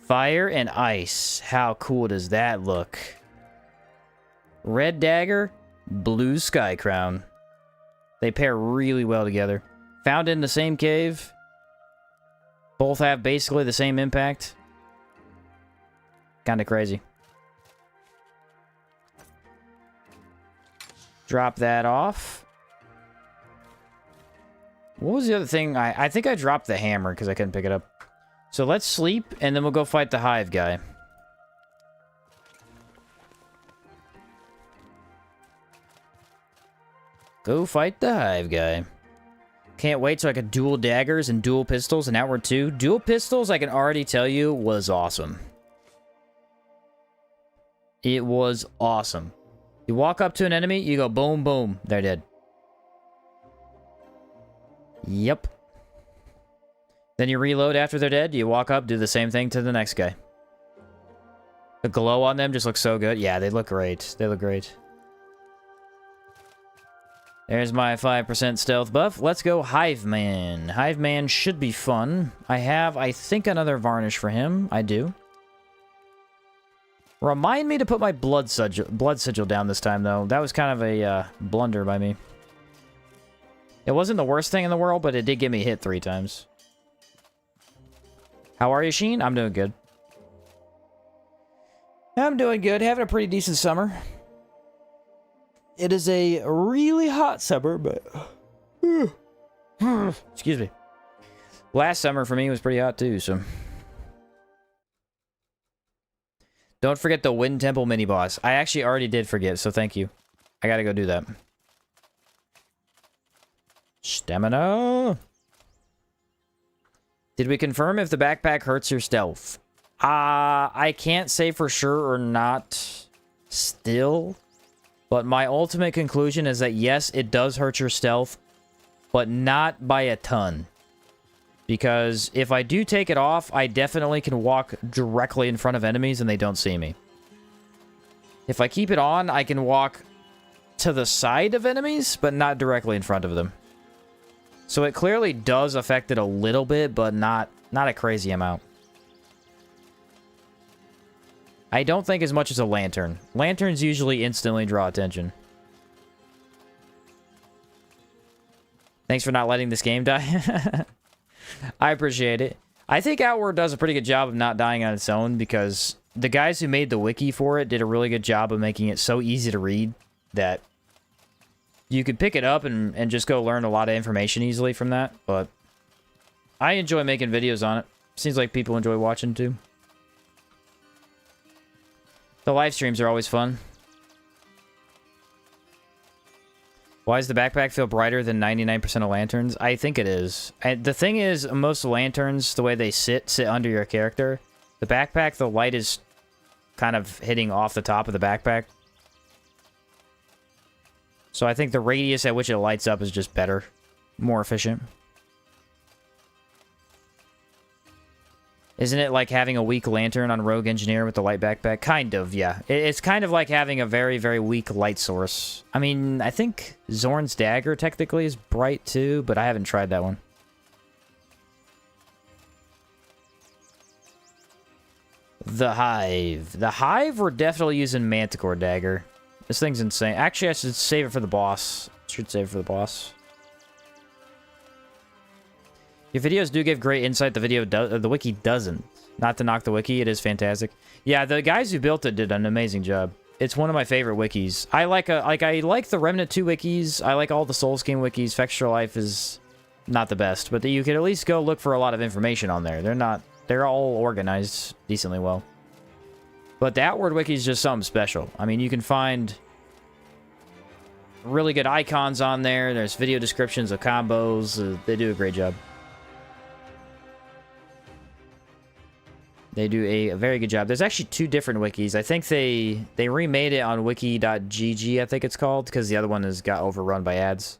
Fire and ice. How cool does that look? Red dagger, blue sky crown. They pair really well together. Found in the same cave. Both have basically the same impact. Kinda crazy. Drop that off. What was the other thing? I think I dropped the hammer because I couldn't pick it up. So let's sleep, and then we'll go fight the hive guy. Go fight the hive guy. Can't wait so I could dual daggers and dual pistols and Outward 2. Dual pistols, I can already tell you, was awesome. It was awesome. You walk up to an enemy, you go boom, boom. They're dead. Yep. Then you reload after they're dead. You walk up, do the same thing to the next guy. The glow on them just looks so good. Yeah, they look great. They look great. There's my 5% stealth buff. Let's go Hive Man. Hive Man should be fun. I have, I think, another varnish for him. I do. Remind me to put my blood sigil down this time, though. That was kind of a blunder by me. It wasn't the worst thing in the world, but it did get me hit 3 times. How are you, Sheen? I'm doing good. I'm doing good. Having a pretty decent summer. It is a really hot summer, but... Excuse me. Last summer for me was pretty hot, too, so... Don't forget the Wind Temple mini-boss. I actually already did forget, so thank you. I gotta go do that. Stamina. Did we confirm if the backpack hurts your stealth? I can't say for sure or not still. But my ultimate conclusion is that yes, it does hurt your stealth. But not by a ton. Because if I do take it off, I definitely can walk directly in front of enemies and they don't see me. If I keep it on, I can walk to the side of enemies, but not directly in front of them. So it clearly does affect it a little bit, but not a crazy amount. I don't think as much as a lantern. Lanterns usually instantly draw attention. Thanks for not letting this game die. I appreciate it. I think Outward does a pretty good job of not dying on its own, because the guys who made the wiki for it did a really good job of making it so easy to read that you could pick it up and just go learn a lot of information easily from that. But I enjoy making videos on it. Seems like people enjoy watching too. The live streams are always fun. Why does the backpack feel brighter than 99% of lanterns? I think it is. And the thing is, most lanterns, the way they sit under your character. The backpack, the light is kind of hitting off the top of the backpack. So I think the radius at which it lights up is just better. More efficient. Isn't it like having a weak lantern on Rogue Engineer with the light backpack? Kind of, yeah. It's kind of like having a very, very weak light source. I mean, I think Zorn's dagger technically is bright too, but I haven't tried that one. The Hive. The Hive, we're definitely using Manticore dagger. This thing's insane. Actually, I should save it for the boss. Should save it for the boss. Your videos do give great insight. The wiki doesn't. Not to knock the wiki, it is fantastic. Yeah, the guys who built it did an amazing job. It's one of my favorite wikis. I like the Remnant 2 wikis. I like all the Souls game wikis. Extra Life is not the best, but you can at least go look for a lot of information on there. They're all organized decently well. But the Outward wiki is just something special. I mean, you can find really good icons on there. There's video descriptions of combos. They do a great job. They do a very good job. There's actually 2 different wikis. I think they remade it on wiki.gg, I think it's called, because the other one got overrun by ads.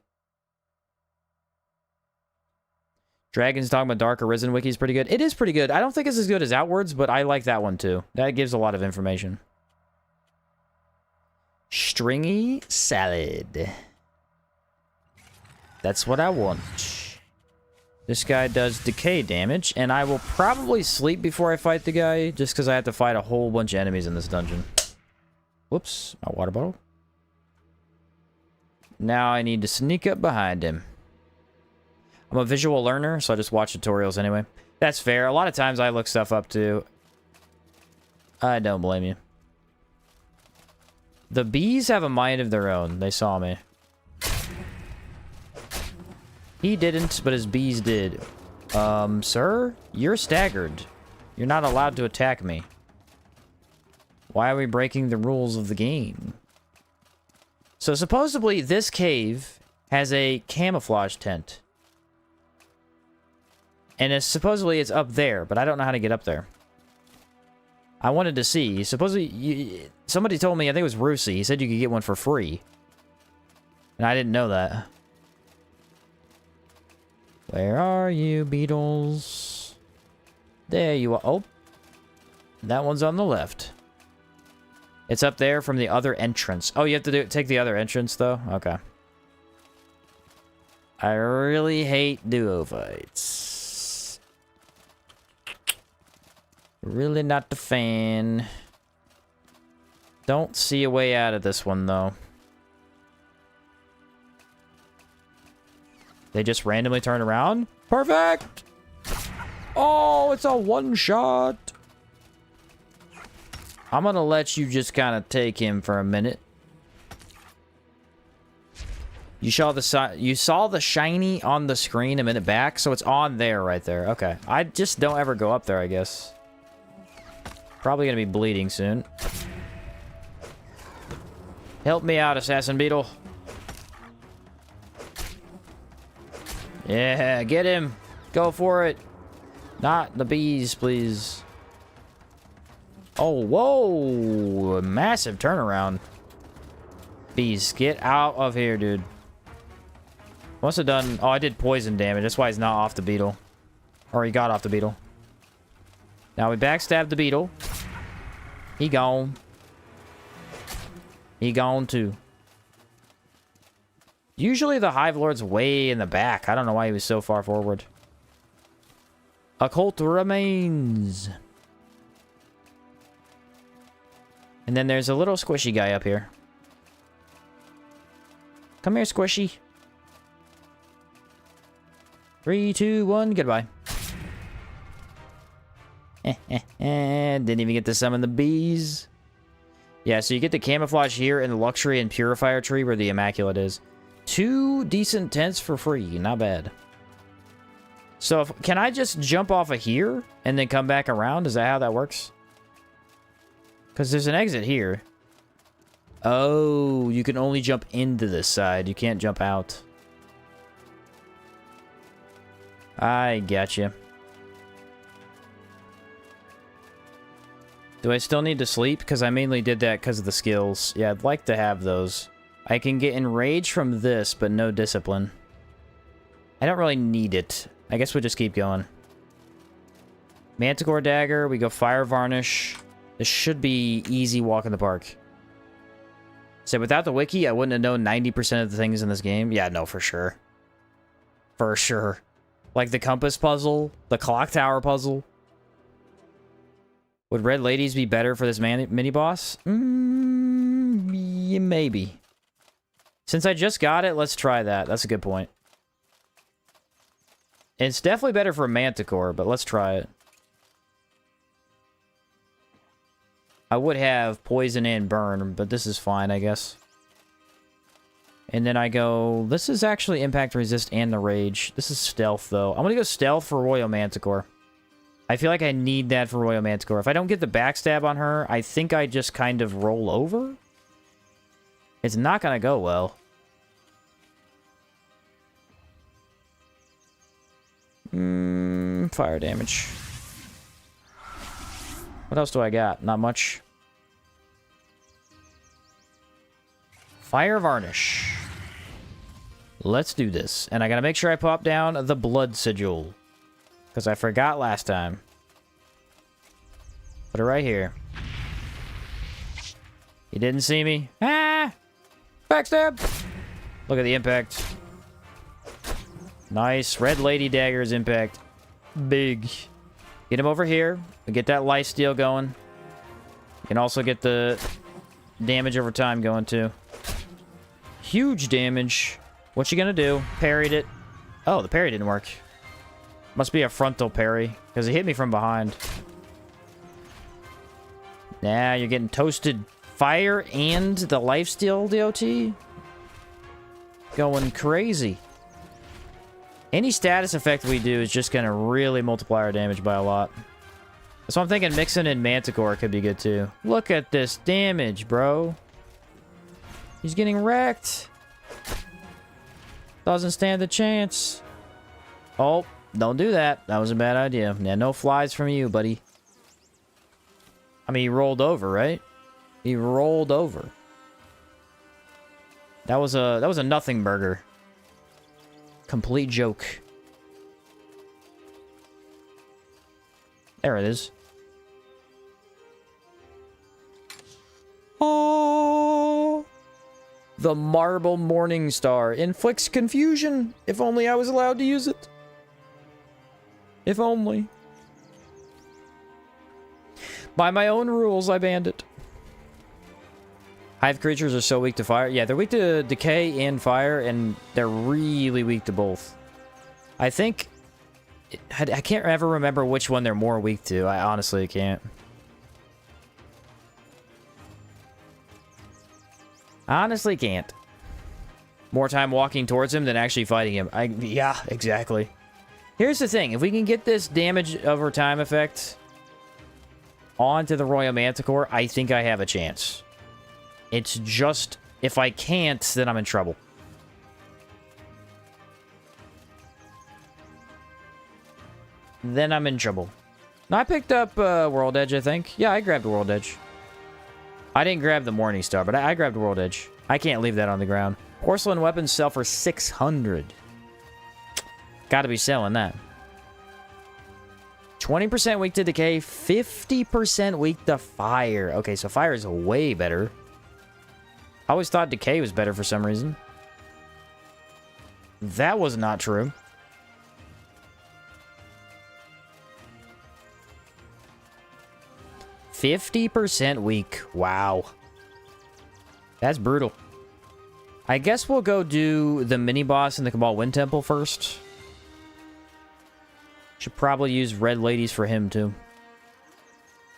Dragon's Dogma Dark Arisen wiki is pretty good. It is pretty good. I don't think it's as good as Outwards, but I like that one too. That gives a lot of information. Stringy salad. That's what I want. This guy does decay damage, and I will probably sleep before I fight the guy, just because I have to fight a whole bunch of enemies in this dungeon. Whoops, my water bottle. Now I need to sneak up behind him. I'm a visual learner, so I just watch tutorials anyway. That's fair. A lot of times I look stuff up too. I don't blame you. The bees have a mind of their own. They saw me. He didn't, but his bees did. Sir? You're staggered. You're not allowed to attack me. Why are we breaking the rules of the game? So supposedly this cave has a camouflage tent. And supposedly it's up there, but I don't know how to get up there. I wanted to see. Supposedly, somebody told me, I think it was Rusi, he said you could get one for free. And I didn't know that. Where are you, beetles? There you are. Oh. That one's on the left. It's up there from the other entrance. Oh, you have to take the other entrance, though? Okay. I really hate duo fights. Really not a fan. Don't see a way out of this one, though. They just randomly turn around? Perfect! Oh, it's a one-shot. I'm gonna let you just kind of take him for a minute. You saw the shiny on the screen a minute back, so it's on there right there. Okay. I just don't ever go up there, I guess. Probably gonna be bleeding soon. Help me out, Assassin Beetle. Yeah, get him. Go for it. Not the bees, please. Oh, whoa. Massive turnaround. Bees, get out of here, dude. Must have done... Oh, I did poison damage. That's why he's not off the beetle. Or he got off the beetle. Now we backstabbed the beetle. He gone. He gone too. Usually the Hive Lord's way in the back. I don't know why he was so far forward. Occult remains. And then there's a little squishy guy up here. Come here, squishy. 3, 2, 1, goodbye. Didn't even get to summon the bees. Yeah, so you get the camouflage here in the luxury and purifier tree where the immaculate is. 2 decent tents for free, not bad. So can I just jump off of here and then come back around? Is that how that works? Because there's an exit here. Oh, you can only jump into this side. You can't jump out. I gotcha. Do I still need to sleep? Because I mainly did that because of the skills. Yeah, I'd like to have those. I can get enraged from this, but no discipline. I don't really need it. I guess we'll just keep going. Manticore dagger. We go fire varnish. This should be easy walk in the park. So without the wiki, I wouldn't have known 90% of the things in this game. Yeah, no, for sure. For sure. Like the compass puzzle, the clock tower puzzle. Would red ladies be better for this mini-boss? Yeah, maybe. Since I just got it, let's try that. That's a good point. It's definitely better for Manticore, but let's try it. I would have poison and burn, but this is fine, I guess. And then I go... This is actually impact resist and the rage. This is stealth, though. I'm gonna go stealth for Royal Manticore. I feel like I need that for Royal Manticore. If I don't get the backstab on her, I think I just kind of roll over. It's not gonna go well. Fire damage. What else do I got? Not much. Fire varnish. Let's do this. And I gotta make sure I pop down the blood sigil. Because I forgot last time. Put it right here. You didn't see me? Ah! Backstab! Look at the impact. Nice. Red Lady Daggers impact. Big. Get him over here. We get that lifesteal going. You can also get the damage over time going too. Huge damage. What you gonna do? Parried it. Oh, the parry didn't work. Must be a frontal parry, because it hit me from behind. Nah, you're getting toasted. Fire and the lifesteal DOT? Going crazy. Any status effect we do is just gonna really multiply our damage by a lot. So I'm thinking mixing in Manticore could be good too. Look at this damage, bro. He's getting wrecked. Doesn't stand a chance. Oh, don't do that. That was a bad idea. Yeah, no flies from you, buddy. I mean, he rolled over, right? He rolled over. That was a nothing burger. Complete joke. There it is. Oh, the Marble Morning Star inflicts confusion. If only I was allowed to use it. If only. By my own rules, I banned it. Hive creatures are so weak to fire. Yeah, they're weak to decay and fire, and they're really weak to both. I think... I can't ever remember which one they're more weak to. I honestly can't. Honestly can't. More time walking towards him than actually fighting him. Yeah, exactly. Here's the thing. If we can get this damage over time effect onto the Royal Manticore, I think I have a chance. It's just, if I can't, then I'm in trouble. Then I'm in trouble. No, I picked up World Edge, I think. Yeah, I grabbed World Edge. I didn't grab the Morning Star, but I grabbed World Edge. I can't leave that on the ground. Porcelain weapons sell for 600. Gotta be selling that. 20% weak to decay, 50% weak to fire. Okay, so fire is way better. I always thought decay was better for some reason. That was not true. "50% weak. Wow. That's brutal. I guess we'll go do the mini-boss in the Cabal Wind Temple first. Should probably use Red Ladies for him, too.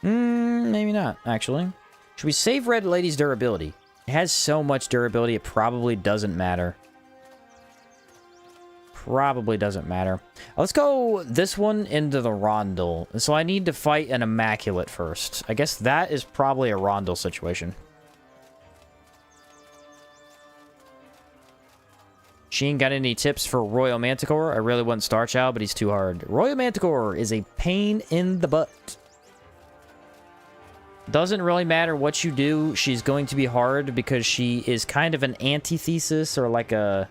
Maybe not, actually. Should we save Red Lady's durability? It has so much durability, it probably doesn't matter. Probably doesn't matter. Let's go this one into the Rondel. So I need to fight an Immaculate first. I guess that is probably a Rondel situation. Sheen, got any tips for Royal Manticore? I really want Star Child, but he's too hard. Royal Manticore is a pain in the butt. Doesn't really matter what you do, she's going to be hard because she is kind of an antithesis or like a...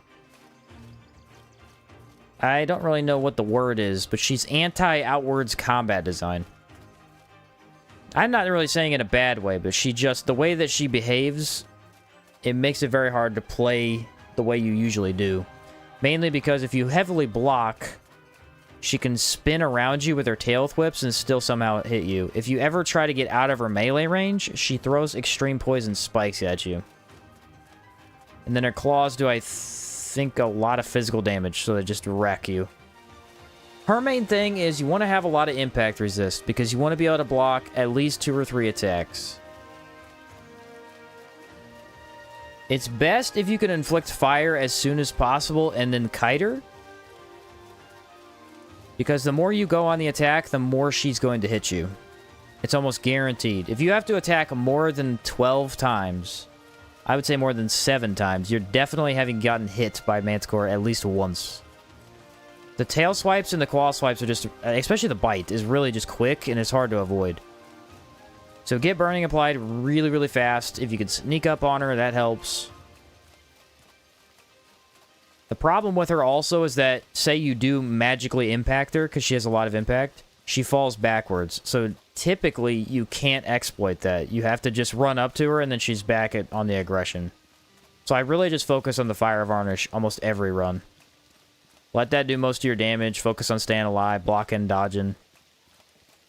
I don't really know what the word is, but she's anti-outwards combat design. I'm not really saying in a bad way, but she just... The way that she behaves, it makes it very hard to play the way you usually do. Mainly because if you heavily block, she can spin around you with her tail whips and still somehow hit you. If you ever try to get out of her melee range, she throws extreme poison spikes at you. And then her claws do, I think, a lot of physical damage, so they just wreck you. Her main thing is you want to have a lot of impact resist, because you want to be able to block at least 2 or 3 attacks. It's best if you can inflict fire as soon as possible and then kite her. Because the more you go on the attack, the more she's going to hit you. It's almost guaranteed. If you have to attack more than 12 times, I would say more than 7 times, you're definitely having gotten hit by Manticore at least once. The tail swipes and the claw swipes are just, especially the bite, is really just quick and it's hard to avoid. So get Burning applied really, really fast. If you can sneak up on her, that helps. The problem with her also is that, say you do magically impact her, because she has a lot of impact, she falls backwards. So typically, you can't exploit that. You have to just run up to her, and then she's back on the aggression. So I really just focus on the Fire Varnish almost every run. Let that do most of your damage. Focus on staying alive, blocking, dodging.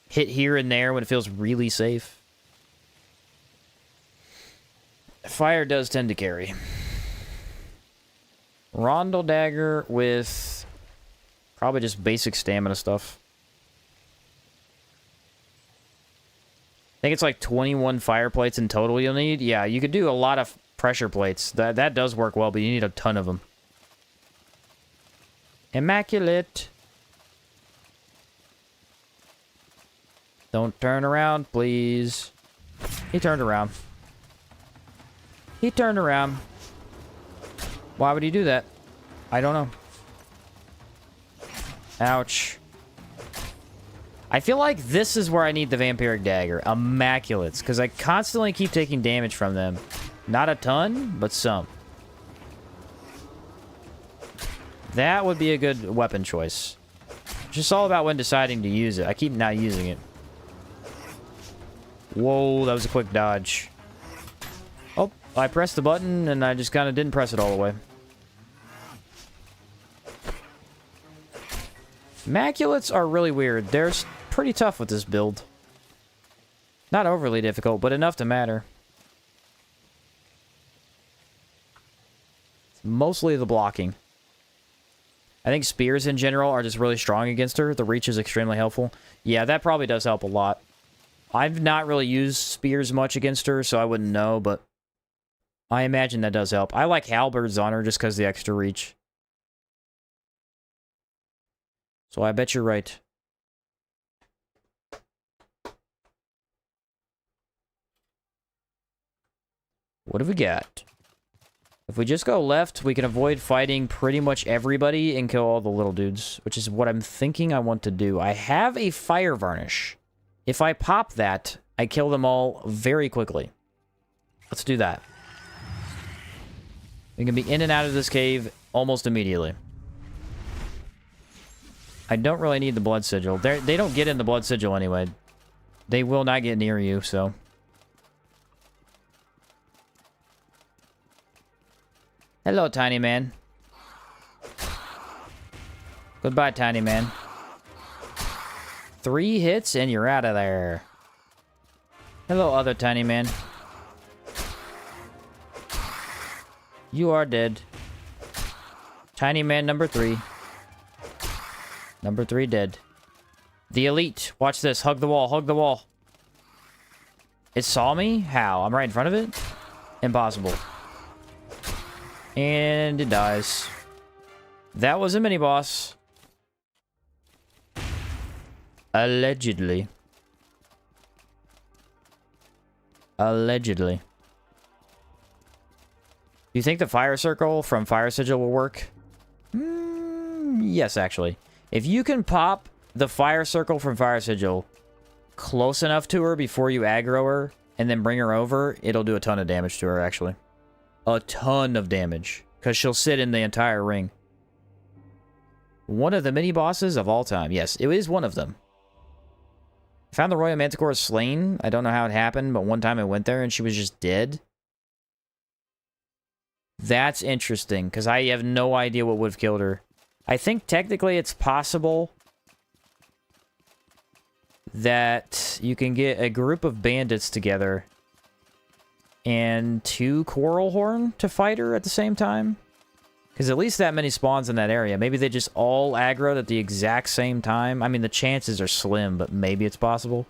Hit here and there when it feels really safe. Fire does tend to carry. Rondel Dagger with probably just basic stamina stuff. I think it's like 21 fire plates in total you'll need. Yeah, you could do a lot of pressure plates. That does work well, but you need a ton of them. Immaculate. Don't turn around, please. He turned around. He turned around. Why would he do that? I don't know. Ouch. I feel like this is where I need the Vampiric Dagger. Immaculates. Because I constantly keep taking damage from them. Not a ton, but some. That would be a good weapon choice. It's just all about when deciding to use it. I keep not using it. Whoa, that was a quick dodge. Oh, I pressed the button and I just kind of didn't press it all the way. Immaculates are really weird. They're pretty tough with this build. Not overly difficult, but enough to matter. It's mostly the blocking. I think spears in general are just really strong against her. The reach is extremely helpful. Yeah, that probably does help a lot. I've not really used spears much against her, so I wouldn't know, but I imagine that does help. I like halberds on her just because of the extra reach. So I bet you're right. What have we got? If we just go left, we can avoid fighting pretty much everybody and kill all the little dudes, which is what I'm thinking I want to do. I have a Fire Varnish. If I pop that, I kill them all very quickly. Let's do that. We can be in and out of this cave almost immediately. I don't really need the Blood Sigil. They don't get in the Blood Sigil anyway. They will not get near you, so... Hello, tiny man. Goodbye, tiny man. 3 hits and you're out of there. Hello, other tiny man. You are dead. Tiny man number 3. Number 3 dead. The elite. Watch this. Hug the wall. Hug the wall. It saw me? How? I'm right in front of it? Impossible. And it dies. That was a mini-boss. Allegedly. Allegedly. Do you think the fire circle from Fire Sigil will work? Yes, actually. If you can pop the fire circle from Fire Sigil close enough to her before you aggro her and then bring her over, it'll do a ton of damage to her, actually. A ton of damage. Because she'll sit in the entire ring. One of the mini-bosses of all time. Yes, it is one of them. I found the Royal Manticore slain. I don't know how it happened, but one time I went there and she was just dead. That's interesting, because I have no idea what would have killed her. I think technically it's possible that you can get a group of bandits together and 2 Coral Horn to fight her at the same time. Because at least that many spawns in that area. Maybe they just all aggroed at the exact same time. I mean, the chances are slim, but maybe it's possible.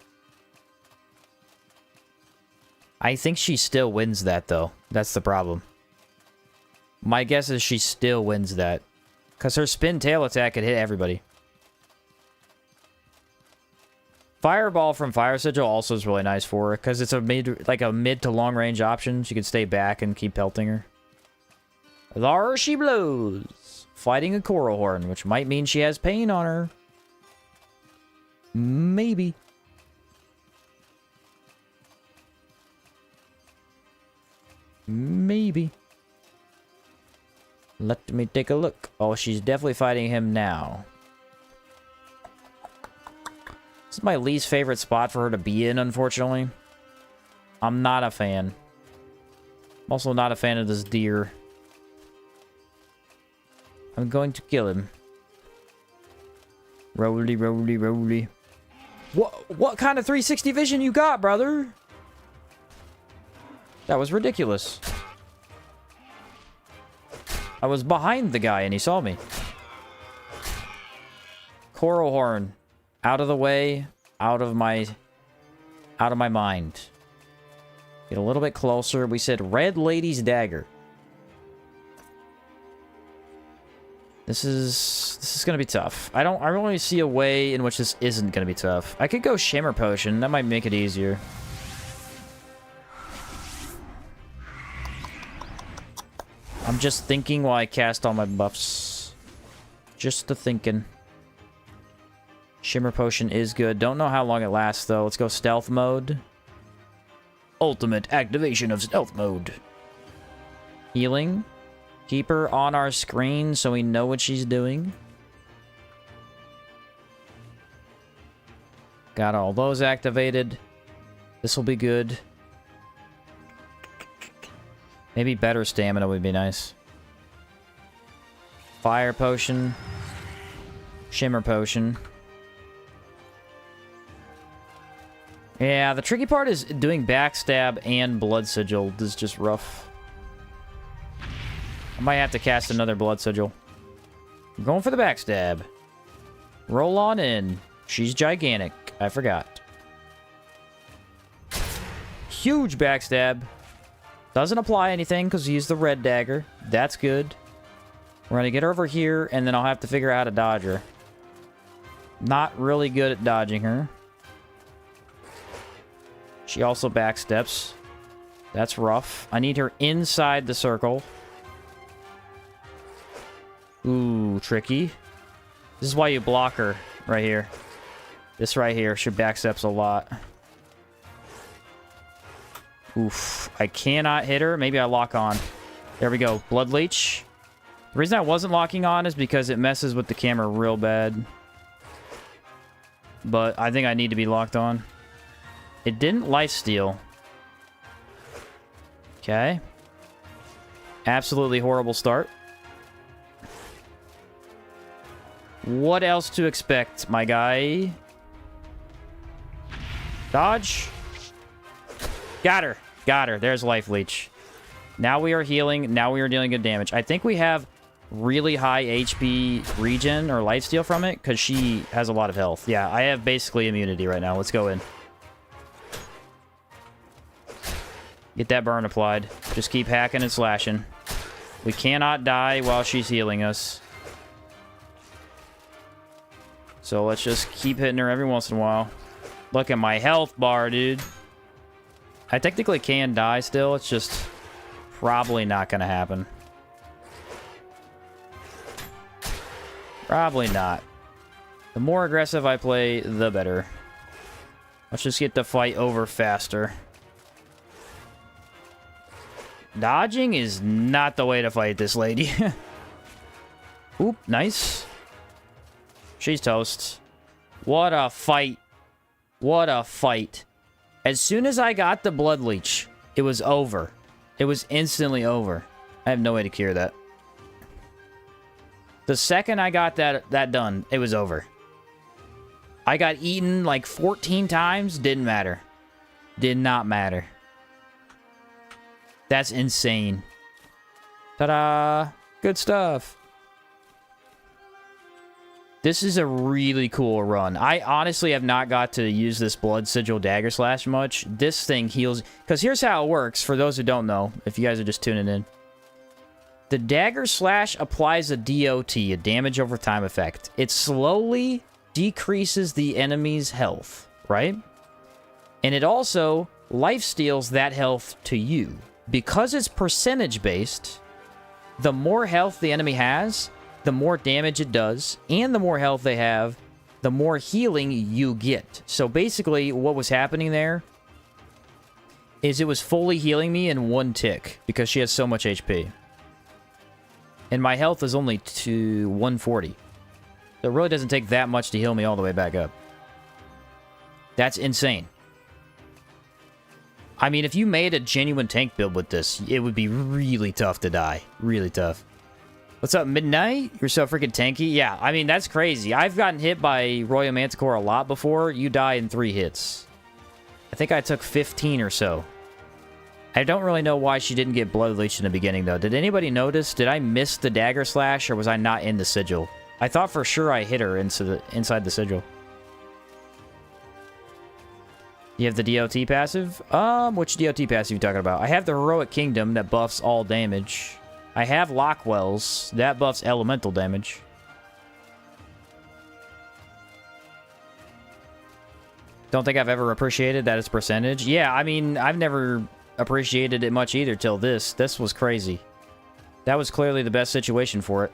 I think she still wins that, though. That's the problem. My guess is she still wins that. Because her spin tail attack could hit everybody. Fireball from Fire Sigil also is really nice for her. Because it's a mid to long range option. She can stay back and keep pelting her. There she blows. Fighting a Coral Horn, which might mean she has pain on her. Maybe. Maybe. Let me take a look. Oh, she's definitely fighting him now. This is my least favorite spot for her to be in, unfortunately. I'm not a fan. I'm also not a fan of this deer. I'm going to kill him. Roly, roly, roly. What kind of 360 vision you got, brother? That was ridiculous. I was behind the guy and he saw me. Coral Horn. Out of the way. Out of my mind. Get a little bit closer. We said Red Lady's Dagger. This is gonna be tough. I don't really see a way in which this isn't gonna be tough. I could go Shimmer Potion. That might make it easier. I'm just thinking while I cast all my buffs. Just the thinking. Shimmer Potion is good. Don't know how long it lasts, though. Let's go Stealth Mode. Ultimate activation of Stealth Mode. Healing. Keep her on our screen so we know what she's doing. Got all those activated. This will be good. Maybe better stamina would be nice. Fire Potion. Shimmer Potion. Yeah, the tricky part is doing Backstab and Blood Sigil. This is just rough. I might have to cast another Blood Sigil. I'm going for the Backstab. Roll on in. She's gigantic. I forgot. Huge Backstab. Doesn't apply anything because we used the red dagger. That's good. We're going to get her over here, and then I'll have to figure out how to dodge her. Not really good at dodging her. She also backsteps. That's rough. I need her inside the circle. Ooh, tricky. This is why you block her right here. This right here, she backsteps a lot. Oof. I cannot hit her. Maybe I lock on. There we go. Blood Leech. The reason I wasn't locking on is because it messes with the camera real bad. But I think I need to be locked on. It didn't lifesteal. Okay. Absolutely horrible start. What else to expect, my guy? Dodge. Got her. Got her. There's life leech. Now we are healing. Now we are dealing good damage. I think we have really high HP regen or lifesteal from it because she has a lot of health. Yeah, I have basically immunity right now. Let's go in. Get that burn applied. Just keep hacking and slashing. We cannot die while she's healing us. So let's just keep hitting her every once in a while. Look at my health bar, dude. I technically can die still. It's just probably not going to happen. Probably not. The more aggressive I play, the better. Let's just get the fight over faster. Dodging is not the way to fight this lady. Oop, nice. She's toast. What a fight. What a fight. As soon as I got the blood leech, it was over. It was instantly over. I have no way to cure that. The second I got that done, it was over. I got eaten like 14 times. Didn't matter. Did not matter. That's insane. Ta-da! Good stuff. This is a really cool run. I honestly have not got to use this Blood Sigil Dagger Slash much. This thing heals... Because here's how it works, for those who don't know, if you guys are just tuning in. The Dagger Slash applies a DOT, a damage over time effect. It slowly decreases the enemy's health, right? And it also lifesteals that health to you. Because it's percentage-based, the more health the enemy has, the more damage it does, and the more health they have, the more healing you get. So basically, what was happening there is it was fully healing me in one tick, because she has so much HP. And my health is only to 140. So it really doesn't take that much to heal me all the way back up. That's insane. I mean, if you made a genuine tank build with this, it would be really tough to die. Really tough. What's up, Midnight? You're so freaking tanky. Yeah, I mean, that's crazy. I've gotten hit by Royal Manticore a lot before. You die in 3 hits. I think I took 15 or so. I don't really know why she didn't get Blood Leech in the beginning, though. Did anybody notice? Did I miss the Dagger Slash, or was I not in the Sigil? I thought for sure I hit her inside the Sigil. You have the DOT passive? Which DOT passive are you talking about? I have the Heroic Kingdom that buffs all damage. I have Lockwell's. That buffs elemental damage. Don't think I've ever appreciated that as percentage. Yeah, I mean, I've never appreciated it much either till this. This was crazy. That was clearly the best situation for it.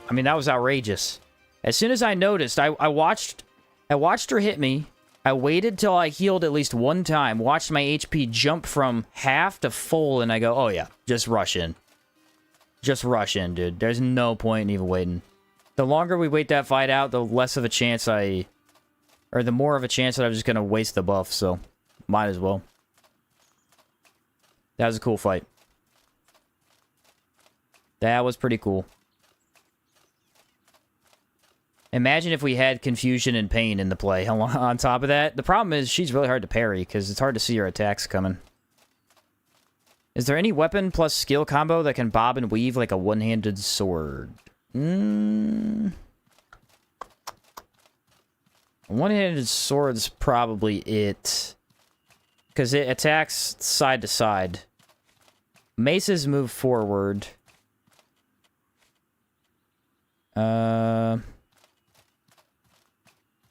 I mean, that was outrageous. As soon as I noticed, I watched her hit me. I waited till I healed at least one time, watched my HP jump from half to full, and I go, oh yeah, just rush in. Just rush in, dude. There's no point in even waiting. The longer we wait that fight out, the less of a chance or the more of a chance that I'm just going to waste the buff, so might as well. That was a cool fight. That was pretty cool. Imagine if we had Confusion and Pain in the play on top of that. The problem is she's really hard to parry because it's hard to see her attacks coming. Is there any weapon plus skill combo that can bob and weave like a one-handed sword? One-handed sword's probably it. Because it attacks side to side. Maces move forward.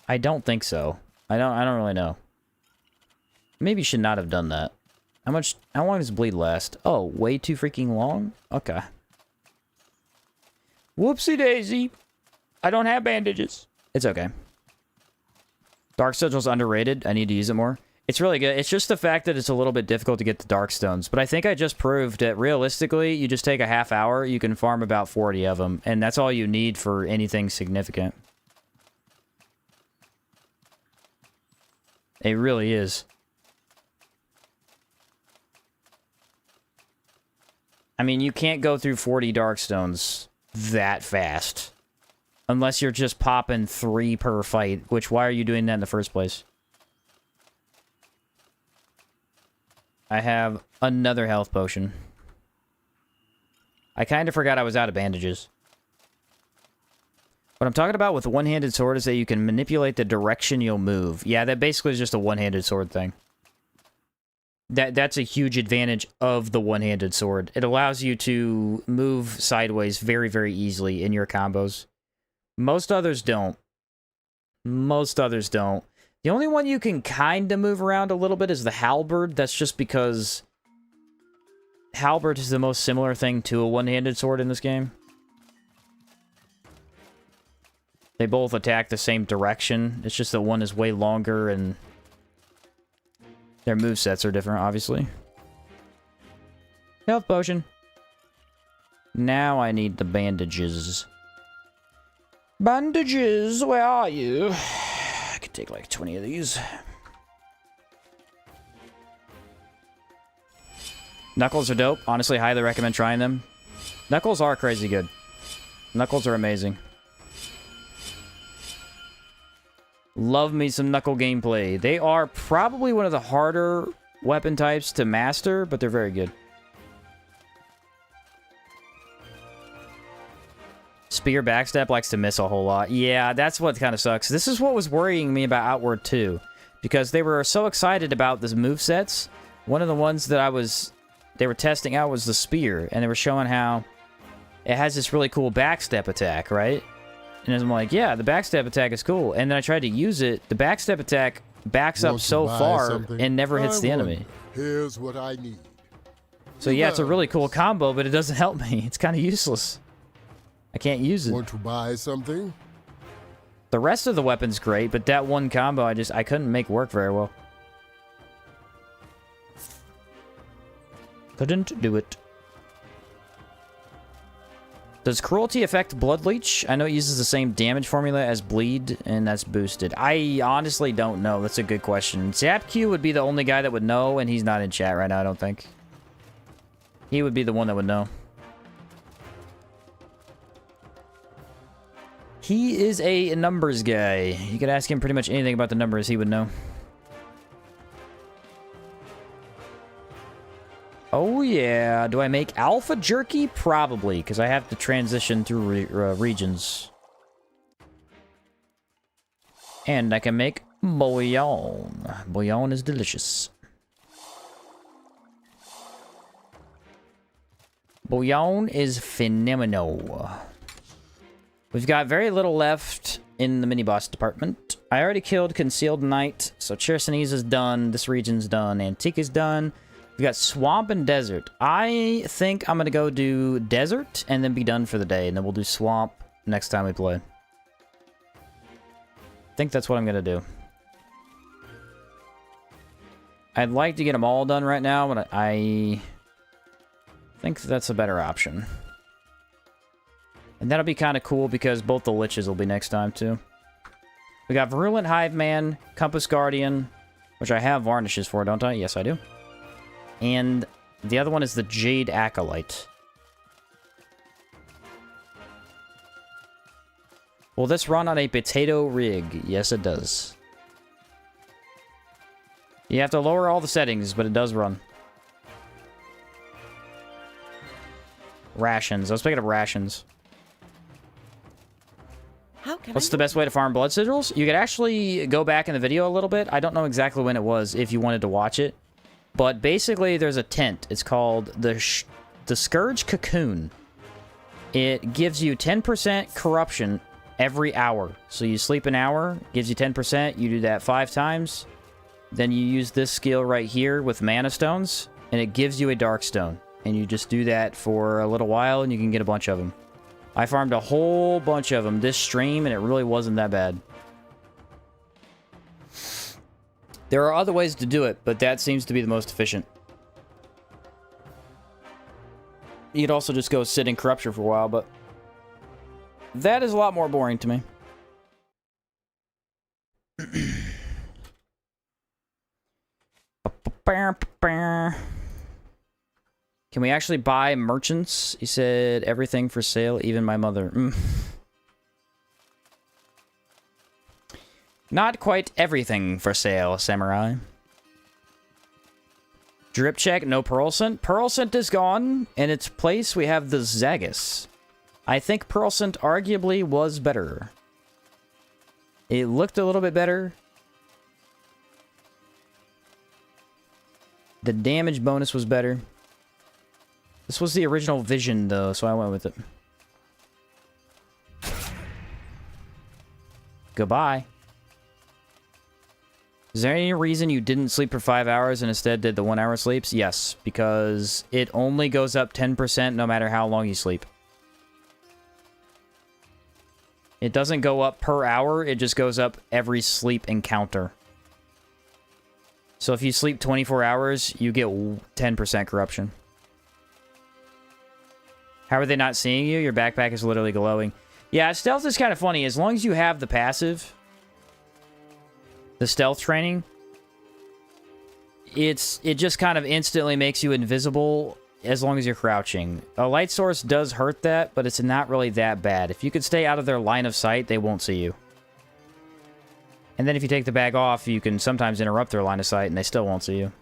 I don't think so. I don't really know. Maybe should not have done that. How long does bleed last? Oh, way too freaking long? Okay. Whoopsie daisy. I don't have bandages. It's okay. Dark Sigil's underrated. I need to use it more. It's really good. It's just the fact that it's a little bit difficult to get the Dark Stones. But I think I just proved that realistically, you just take a half hour, you can farm about 40 of them. And that's all you need for anything significant. It really is. I mean, you can't go through 40 Darkstones that fast. Unless you're just popping 3 per fight, which why are you doing that in the first place? I have another health potion. I kind of forgot I was out of bandages. What I'm talking about with the one-handed sword is that you can manipulate the direction you'll move. Yeah, that basically is just a one-handed sword thing. That's a huge advantage of the one-handed sword. It allows you to move sideways very, very easily in your combos. Most others don't. Most others don't. The only one you can kind of move around a little bit is the halberd. That's just because halberd is the most similar thing to a one-handed sword in this game. They both attack the same direction. It's just that one is way longer and their movesets are different, obviously. Health potion. Now I need the bandages. Bandages, where are you? I could take like 20 of these. Knuckles are dope. Honestly, highly recommend trying them. Knuckles are crazy good. Knuckles are amazing. Love me some Knuckle gameplay. They are probably one of the harder weapon types to master, but they're very good. Spear backstep likes to miss a whole lot. Yeah, that's what kind of sucks. This is what was worrying me about Outward 2. Because they were so excited about this movesets. One of the ones that they were testing out was the spear. And they were showing how it has this really cool backstep attack, right? And I'm like, yeah, the backstep attack is cool. And then I tried to use it. The backstep attack backs up so far and never hits the enemy. Here's what I need. So yeah, it's a really cool combo, but it doesn't help me. It's kind of useless. I can't use it. Want to buy something? The rest of the weapon's great, but that one combo I couldn't make work very well. Couldn't do it. Does Cruelty affect Blood Leech? I know it uses the same damage formula as Bleed, and that's boosted. I honestly don't know. That's a good question. ZapQ would be the only guy that would know, and he's not in chat right now, I don't think. He would be the one that would know. He is a numbers guy. You could ask him pretty much anything about the numbers, he would know. Oh yeah, do I make alpha jerky? Probably, because I have to transition through regions. And I can make bouillon. Bouillon is delicious. Bouillon is phenomenal. We've got very little left in the mini-boss department. I already killed Concealed Knight, so Chersonese is done, this region's done, Antique is done. We got Swamp and Desert. I think I'm going to go do Desert and then be done for the day. And then we'll do Swamp next time we play. I think that's what I'm going to do. I'd like to get them all done right now, but I think that's a better option. And that'll be kind of cool because both the Liches will be next time too. We got Virulent Hive Man, Compass Guardian, which I have varnishes for, don't I? Yes, I do. And the other one is the Jade Acolyte. Will this run on a potato rig? Yes, it does. You have to lower all the settings, but it does run. Rations. I was picking up rations. What's the best way to farm blood sigils? You could actually go back in the video a little bit. I don't know exactly when it was if you wanted to watch it. But basically, there's a tent. It's called the Scourge Cocoon. It gives you 10% corruption every hour. So you sleep an hour, gives you 10%. You do that 5 times. Then you use this skill right here with mana stones, and it gives you a dark stone. And you just do that for a little while, and you can get a bunch of them. I farmed a whole bunch of them this stream, and it really wasn't that bad. There are other ways to do it, but that seems to be the most efficient. You could also just go sit in Corruption for a while, but that is a lot more boring to me. Can we actually buy merchants? He said everything for sale, even my mother. Not quite everything for sale, Samurai. Drip check, no Pearl Scent. Pearl Scent is gone. In its place, we have the Daggers. I think Pearl Scent arguably was better. It looked a little bit better. The damage bonus was better. This was the original vision, though, so I went with it. Goodbye. Is there any reason you didn't sleep for 5 hours and instead did the 1 hour sleeps? Yes, because it only goes up 10% no matter how long you sleep. It doesn't go up per hour, it just goes up every sleep encounter. So if you sleep 24 hours, you get 10% corruption. How are they not seeing you? Your backpack is literally glowing. Yeah, stealth is kind of funny. As long as you have the passive, the stealth training, it just kind of instantly makes you invisible as long as you're crouching. A light source does hurt that, but it's not really that bad. If you could stay out of their line of sight, they won't see you. And then if you take the bag off, you can sometimes interrupt their line of sight and they still won't see you.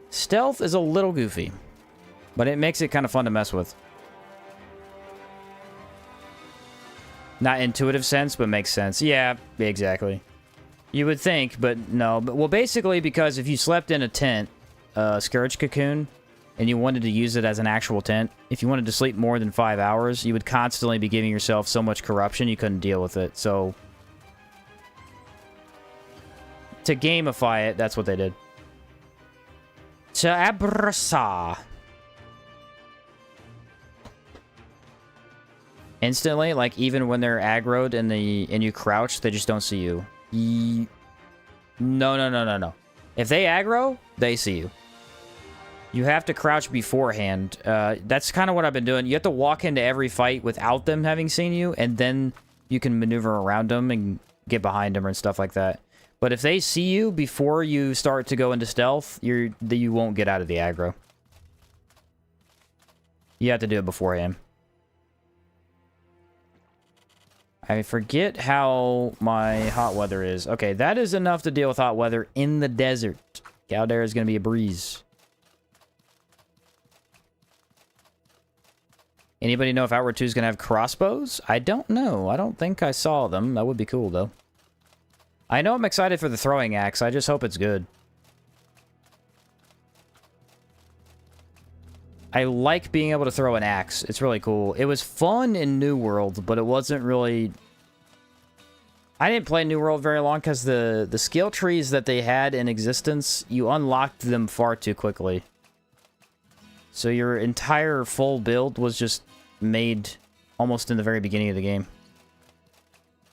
Stealth is a little goofy, but it makes it kind of fun to mess with. Not intuitive sense, but makes sense. Yeah, exactly. You would think, but no. Well, basically, because if you slept in a tent, Scourge Cocoon, and you wanted to use it as an actual tent, if you wanted to sleep more than 5 hours, you would constantly be giving yourself so much corruption you couldn't deal with it. So, to gamify it, that's what they did. To Abrasa. Instantly, like, even when they're aggroed and you crouch, they just don't see you. No. If they aggro, they see you. You have to crouch beforehand. That's kind of what I've been doing. You have to walk into every fight without them having seen you, and then you can maneuver around them and get behind them and stuff like that. But if they see you before you start to go into stealth, you won't get out of the aggro. You have to do it beforehand. I forget how my hot weather is. Okay, that is enough to deal with hot weather in the desert. Caldera is going to be a breeze. Anybody know if Outward 2 is going to have crossbows? I don't know. I don't think I saw them. That would be cool, though. I know I'm excited for the throwing axe. I just hope it's good. I like being able to throw an axe. It's really cool. It was fun in New World, but it wasn't really... I didn't play New World very long because the skill trees that they had in existence, you unlocked them far too quickly. So your entire full build was just made almost in the very beginning of the game.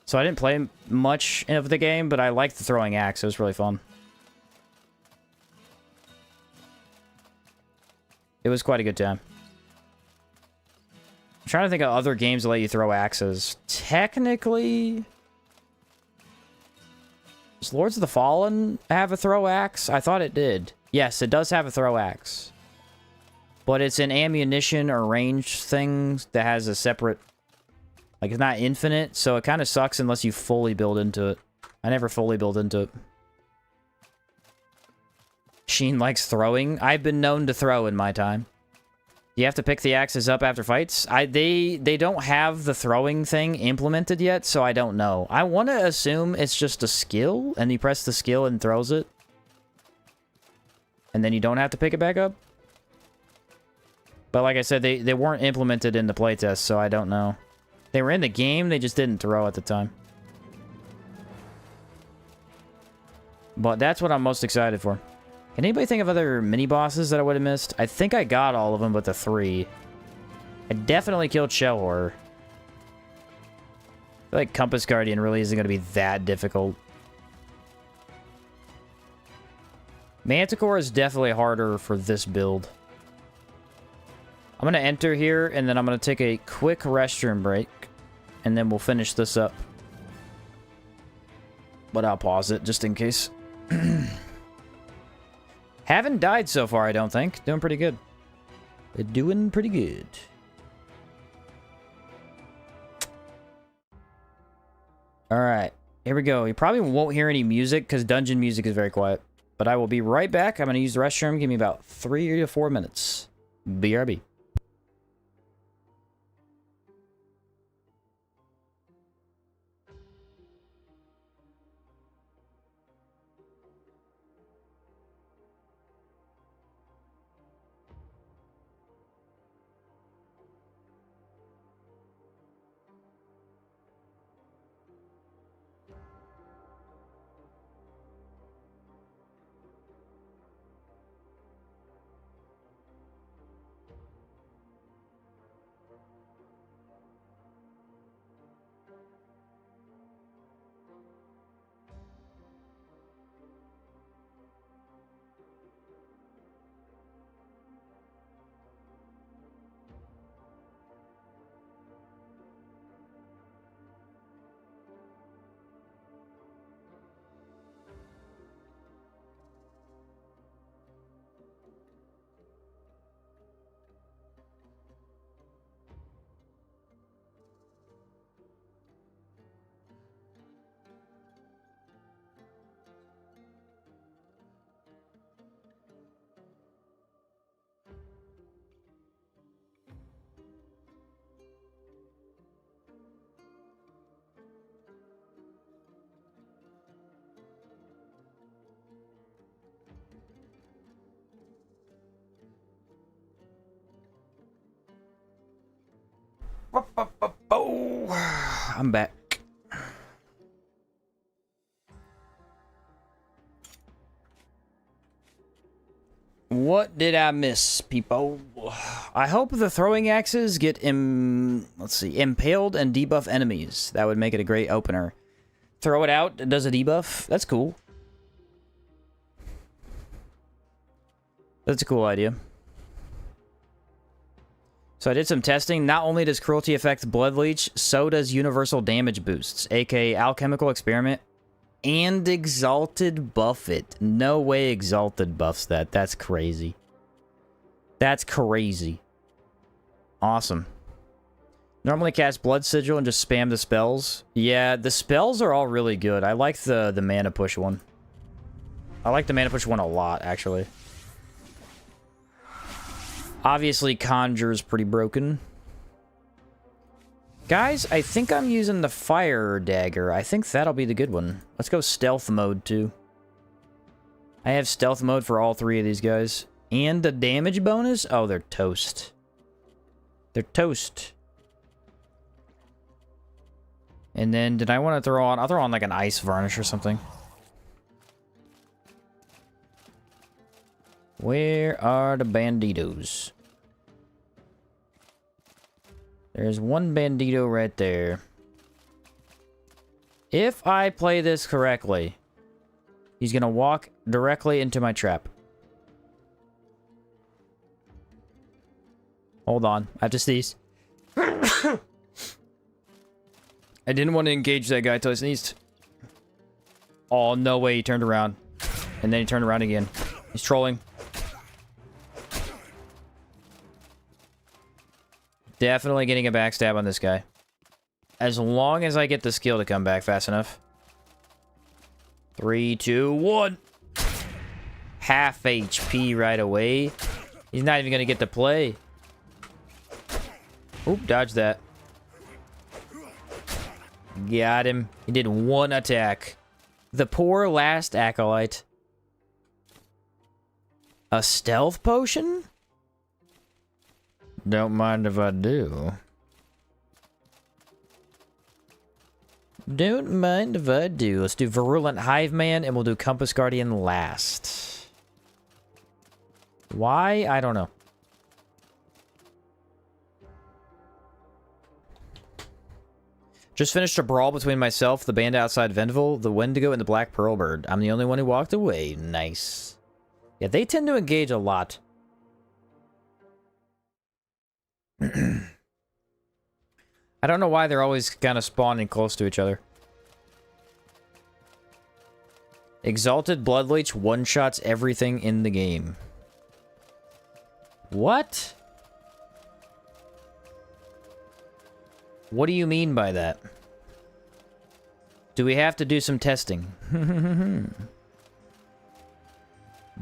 So I didn't play much of the game, but I liked the throwing axe. It was really fun. It was quite a good time. I'm trying to think of other games that let you throw axes. Technically... Does Lords of the Fallen have a throw axe? I thought it did. Yes, it does have a throw axe. But it's an ammunition or range thing that has a separate... Like, it's not infinite, so it kind of sucks unless you fully build into it. I never fully build into it. Sheen likes throwing. I've been known to throw in my time. You have to pick the axes up after fights? They don't have the throwing thing implemented yet, so I don't know. I want to assume it's just a skill, and you press the skill and throws it. And then you don't have to pick it back up. But like I said, they weren't implemented in the playtest, so I don't know. They were in the game, they just didn't throw at the time. But that's what I'm most excited for. Can anybody think of other mini-bosses that I would have missed? I think I got all of them but the 3. I definitely killed Shell Horror. I feel like Compass Guardian really isn't going to be that difficult. Manticore is definitely harder for this build. I'm going to enter here, and then I'm going to take a quick restroom break, and then we'll finish this up. But I'll pause it, just in case. Haven't died so far, I don't think. Doing pretty good. We're doing pretty good. Alright, here we go. You probably won't hear any music because dungeon music is very quiet. But I will be right back. I'm going to use the restroom. Give me about 3 to 4 minutes. BRB. I'm back. What did I miss, people? I hope the throwing axes get impaled and debuff enemies. That would make it a great opener. Throw it out, it does a debuff. That's cool. That's a cool idea. So I did some testing. Not only does Cruelty affect Blood Leech, so does Universal Damage Boosts, aka Alchemical Experiment, and Exalted buff it. No way Exalted buffs that. That's crazy. That's crazy. Awesome. Normally cast Blood Sigil and just spam the spells. Yeah, the spells are all really good. I like the mana push one. I like the mana push one a lot, actually. Obviously, Conjure's pretty broken. Guys, I think I'm using the Fire Dagger. I think that'll be the good one. Let's go Stealth Mode, too. I have Stealth Mode for all 3 of these guys. And the damage bonus? Oh, they're toast. They're toast. And then, did I want to throw on... I'll throw on, like, an Ice Varnish or something. Where are the banditos? There's one bandito right there. If I play this correctly, he's gonna walk directly into my trap. Hold on, I have to sneeze. I didn't want to engage that guy till I sneezed. Oh, no way, he turned around. And then he turned around again. He's trolling. Definitely getting a backstab on this guy. As long as I get the skill to come back fast enough. 3, 2, 1. Half HP right away. He's not even going to get to play. Oop, dodge that. Got him. He did 1 attack. The poor last acolyte. A stealth potion? Don't mind if I do. Don't mind if I do. Let's do Virulent Hive Man, and we'll do Compass Guardian last. Why? I don't know. Just finished a brawl between myself, the band outside Ventville, the Wendigo, and the Black Pearl Bird. I'm the only one who walked away. Nice. Yeah, they tend to engage a lot. I don't know why they're always kind of spawning close to each other. Exalted Bloodleech one-shots everything in the game. What? What do you mean by that? Do we have to do some testing?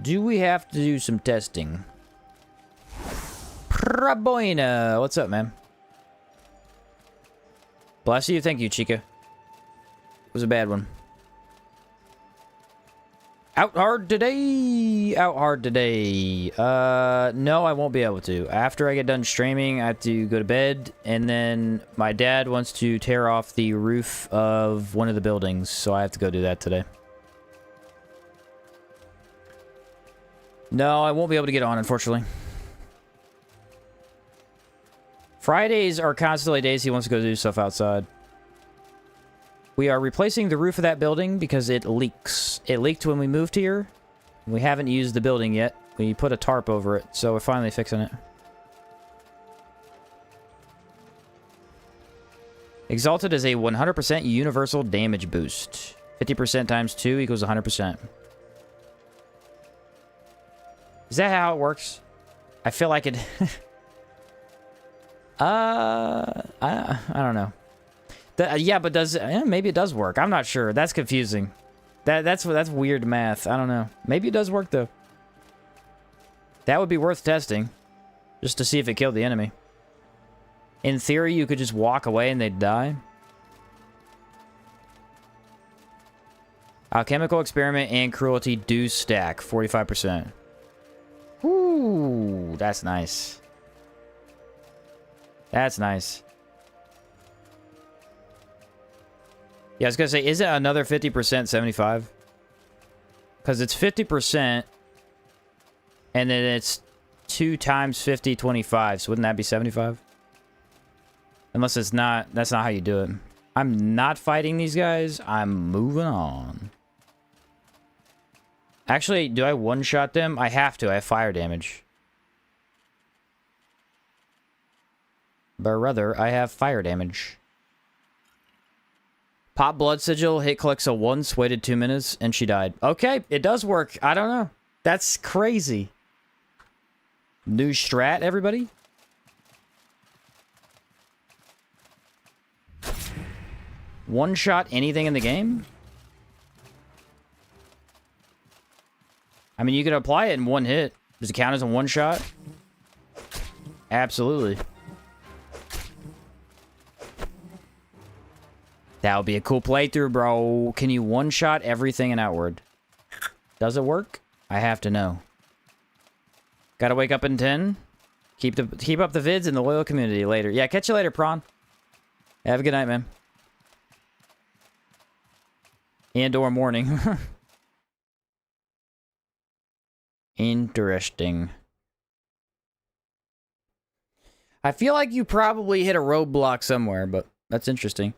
Do we have to do some testing? Praboina! What's up, man? Bless you. Thank you, Chica. It was a bad one. Out hard today! Out hard today. No, I won't be able to. After I get done streaming, I have to go to bed, and then my dad wants to tear off the roof of one of the buildings, so I have to go do that today. No, I won't be able to get on, unfortunately. Fridays are constantly days he wants to go do stuff outside. We are replacing the roof of that building because it leaks. It leaked when we moved here. We haven't used the building yet. We put a tarp over it, so we're finally fixing it. Exalted is a 100% universal damage boost. 50% times 2 equals 100%. Is that how it works? I feel like it... I don't know. Yeah, but does maybe it does work. I'm not sure. That's confusing. That's weird math. I don't know. Maybe it does work though. That would be worth testing, just to see if it killed the enemy. In theory, you could just walk away and they'd die. Alchemical experiment and cruelty do stack 45%. Ooh, that's nice. That's nice. Yeah, I was gonna say, is it another 50% 75? Because it's 50%, and then it's 2 times 50, 25. So wouldn't that be 75? Unless it's not, that's not how you do it. I'm not fighting these guys. I'm moving on. Actually, do I one-shot them? I have to. I have fire damage. Brother, I have fire damage. Pop blood sigil, hit Calexa once, waited 2 minutes, and she died. Okay, it does work. I don't know. That's crazy. New strat, everybody? One-shot anything in the game? I mean, you could apply it in one hit. Does it count as a one-shot? Absolutely. That would be a cool playthrough, bro. Can you one-shot everything in Outward? Does it work? I have to know. Gotta wake up in 10. Keep up the vids in the loyal community later. Yeah, catch you later, Prawn. Have a good night, man. And or morning. Interesting. I feel like you probably hit a roadblock somewhere, but that's interesting.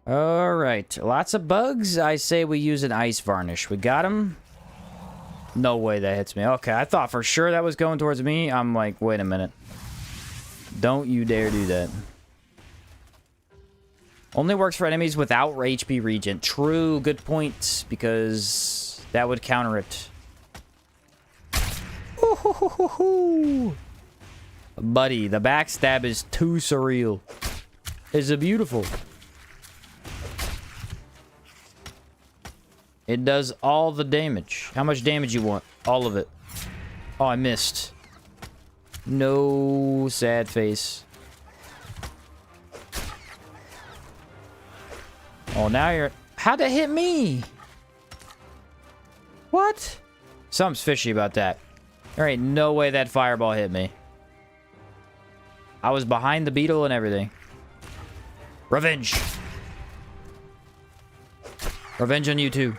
Alright, lots of bugs. I say we use an ice varnish. We got him. No way that hits me. Okay, I thought for sure that was going towards me. I'm like, wait a minute. Don't you dare do that. Only works for enemies without HP regen. True, good point, because that would counter it. Ooh, buddy, the backstab is too surreal. Is it beautiful? It does all the damage. How much damage you want? All of it. Oh, I missed. No, sad face. Oh, now you're... How'd it hit me? What? Something's fishy about that. There ain't no way that fireball hit me. I was behind the beetle and everything. Revenge. Revenge on you too.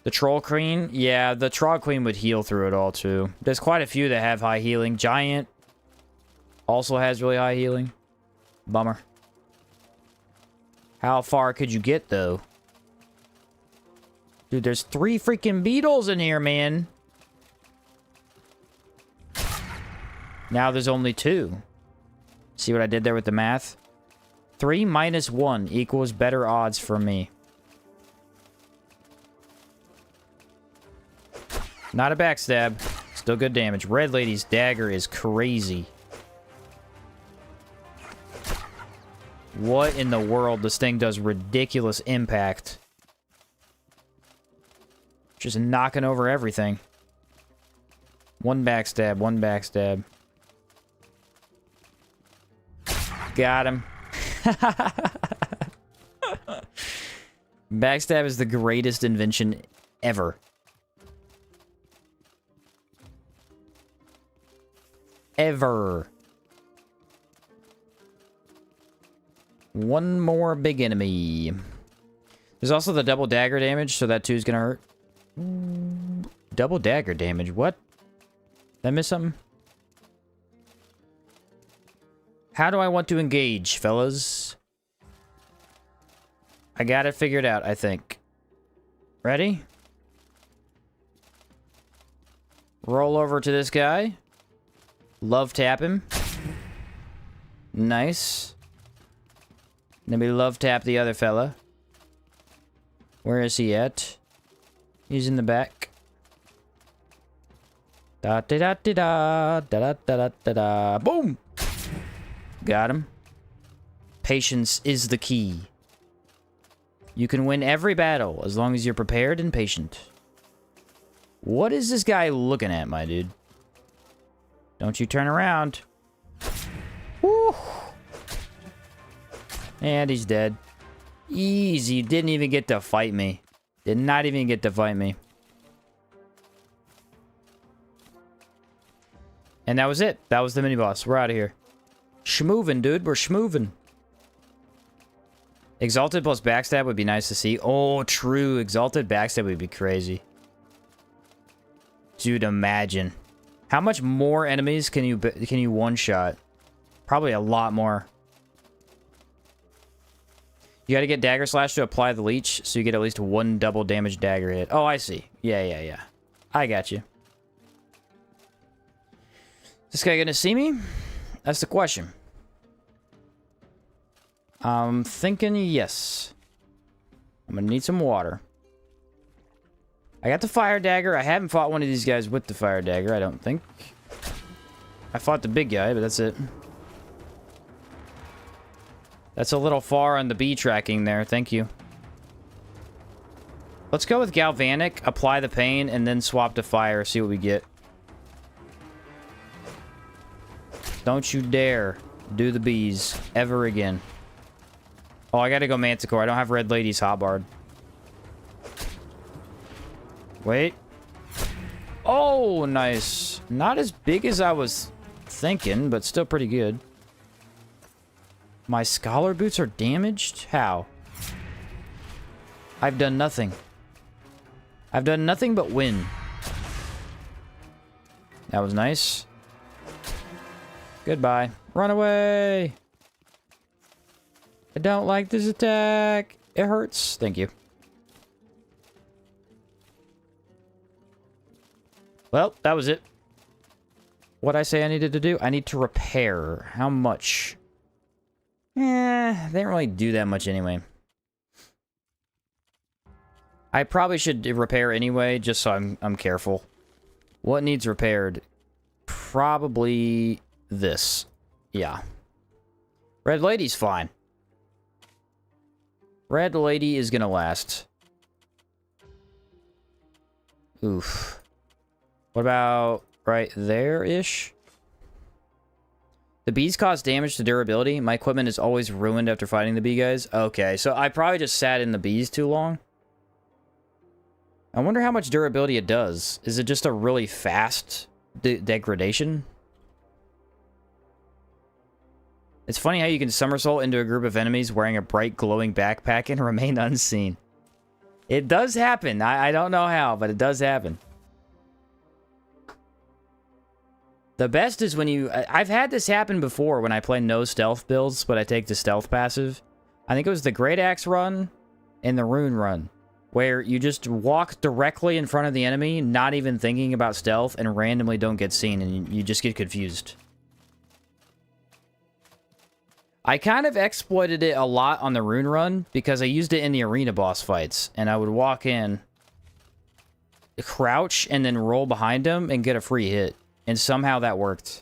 The Troll Queen? Yeah, the Troll Queen would heal through it all, too. There's quite a few that have high healing. Giant also has really high healing. Bummer. How far could you get, though? Dude, there's 3 freaking beetles in here, man. Now there's only 2. See what I did there with the math? 3 minus 1 equals better odds for me. Not a backstab. Still good damage. Red Lady's dagger is crazy. What in the world? This thing does ridiculous impact. Just knocking over everything. One backstab, one backstab. Got him. Backstab is the greatest invention ever. Ever. One more big enemy. There's also the double dagger damage, so that too is gonna hurt. Double dagger damage, what? Did I miss something? How do I want to engage, fellas? I got it figured out, I think. Ready? Roll over to this guy. Love tap him. Nice. Then we love tap the other fella. Where is he at? He's in the back. Da da da da da da da da da da. Boom! Got him. Patience is the key. You can win every battle as long as you're prepared and patient. What is this guy looking at, my dude? Don't you turn around. Woo! And he's dead. Easy. Didn't even get to fight me. Did not even get to fight me. And that was it. That was the mini-boss. We're out of here. Schmoovin', dude. We're schmoovin'. Exalted plus backstab would be nice to see. Oh, true. Exalted backstab would be crazy. Dude, imagine. How much more enemies can you one-shot? Probably a lot more. You gotta get Dagger Slash to apply the leech, so you get at least one double damage dagger hit. Oh, I see. Yeah. I got you. Is this guy gonna see me? That's the question. I'm thinking yes. I'm gonna need some water. I got the fire dagger. I haven't fought one of these guys with the fire dagger, I don't think. I fought the big guy, but that's it. That's a little far on the bee tracking there. Thank you. Let's go with Galvanic, apply the pain, and then swap to fire. See what we get. Don't you dare do the bees ever again. Oh, I gotta go Manticore. I don't have Red Lady's Hotbard. Wait. Oh, nice. Not as big as I was thinking, but still pretty good. My Scholar Boots are damaged? How? I've done nothing. I've done nothing but win. That was nice. Goodbye. Run away! I don't like this attack. It hurts. Thank you. Well, that was it. What'd I say I needed to do? I need to repair. How much? They didn't really do that much anyway. I probably should repair anyway, just so I'm careful. What needs repaired? Probably this. Yeah. Red Lady's fine. Red Lady is gonna last. Oof. What about right there-ish? The bees cause damage to durability. My equipment is always ruined after fighting the bee guys. Okay, so I probably just sat in the bees too long. I wonder how much durability it does. Is it just a really fast degradation? It's funny how you can somersault into a group of enemies wearing a bright glowing backpack and remain unseen. It does happen. I don't know how, but it does happen. The best is when you... I've had this happen before when I play no stealth builds, but I take the stealth passive. I think it was the Great Axe run and the Rune run, where you just walk directly in front of the enemy, not even thinking about stealth, and randomly don't get seen, and you just get confused. I kind of exploited it a lot on the Rune run, because I used it in the arena boss fights, and I would walk in, crouch, and then roll behind him, and get a free hit. And somehow that worked.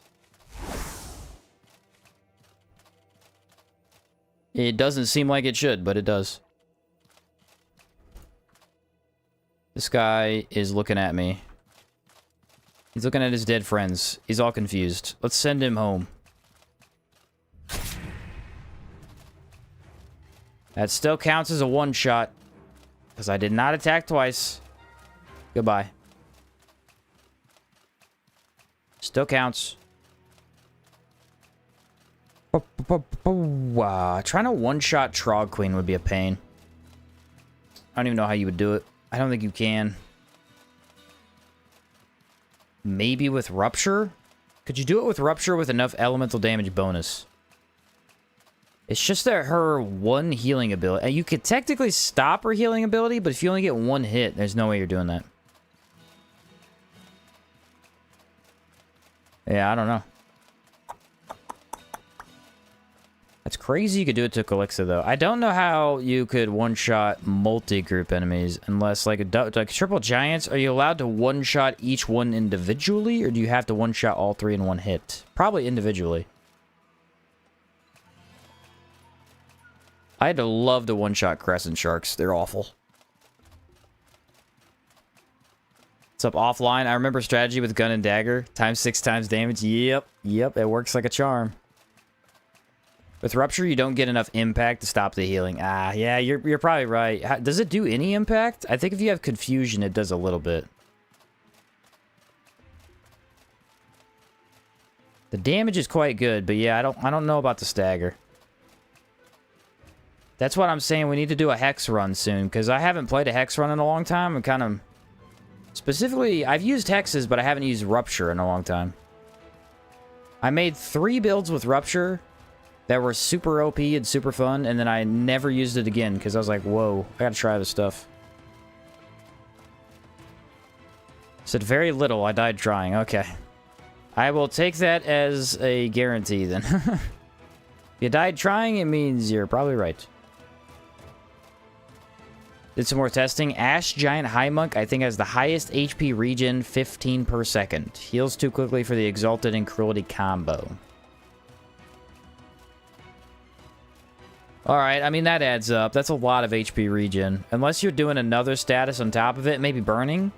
It doesn't seem like it should, but it does. This guy is looking at me. He's looking at his dead friends. He's all confused. Let's send him home. That still counts as a one-shot. Because I did not attack twice. Goodbye. Still counts. Trying to one-shot Trog Queen would be a pain. I don't even know how you would do it. I don't think you can. Maybe with Rupture? Could you do it with Rupture with enough elemental damage bonus? It's just that her one healing ability... And you could technically stop her healing ability, but if you only get one hit, there's no way you're doing that. Yeah, I don't know. That's crazy you could do it to Calixa, though. I don't know how you could one-shot multi-group enemies unless, like triple giants, are you allowed to one-shot each one individually, or do you have to one-shot all three in one hit? Probably individually. I'd love to one-shot Crescent Sharks. They're awful. What's up, offline? I remember strategy with gun and dagger. Times 6 times damage. Yep, it works like a charm. With Rupture, you don't get enough impact to stop the healing. Ah, yeah, you're probably right. Does it do any impact? I think if you have Confusion, it does a little bit. The damage is quite good, but yeah, I don't know about the stagger. That's what I'm saying. We need to do a Hex run soon, because I haven't played a Hex run in a long time. I'm kind of... Specifically, I've used Hexes, but I haven't used Rupture in a long time. I made 3 builds with Rupture that were super OP and super fun, and then I never used it again because I was like, whoa, I gotta try this stuff. Said very little, I died trying. Okay. I will take that as a guarantee then. If you died trying, it means you're probably right. Did some more testing. Ash Giant High Monk, I think, has the highest HP regen, 15 per second. Heals too quickly for the Exalted and Cruelty combo. Alright, I mean, that adds up. That's a lot of HP regen. Unless you're doing another status on top of it, maybe Burning.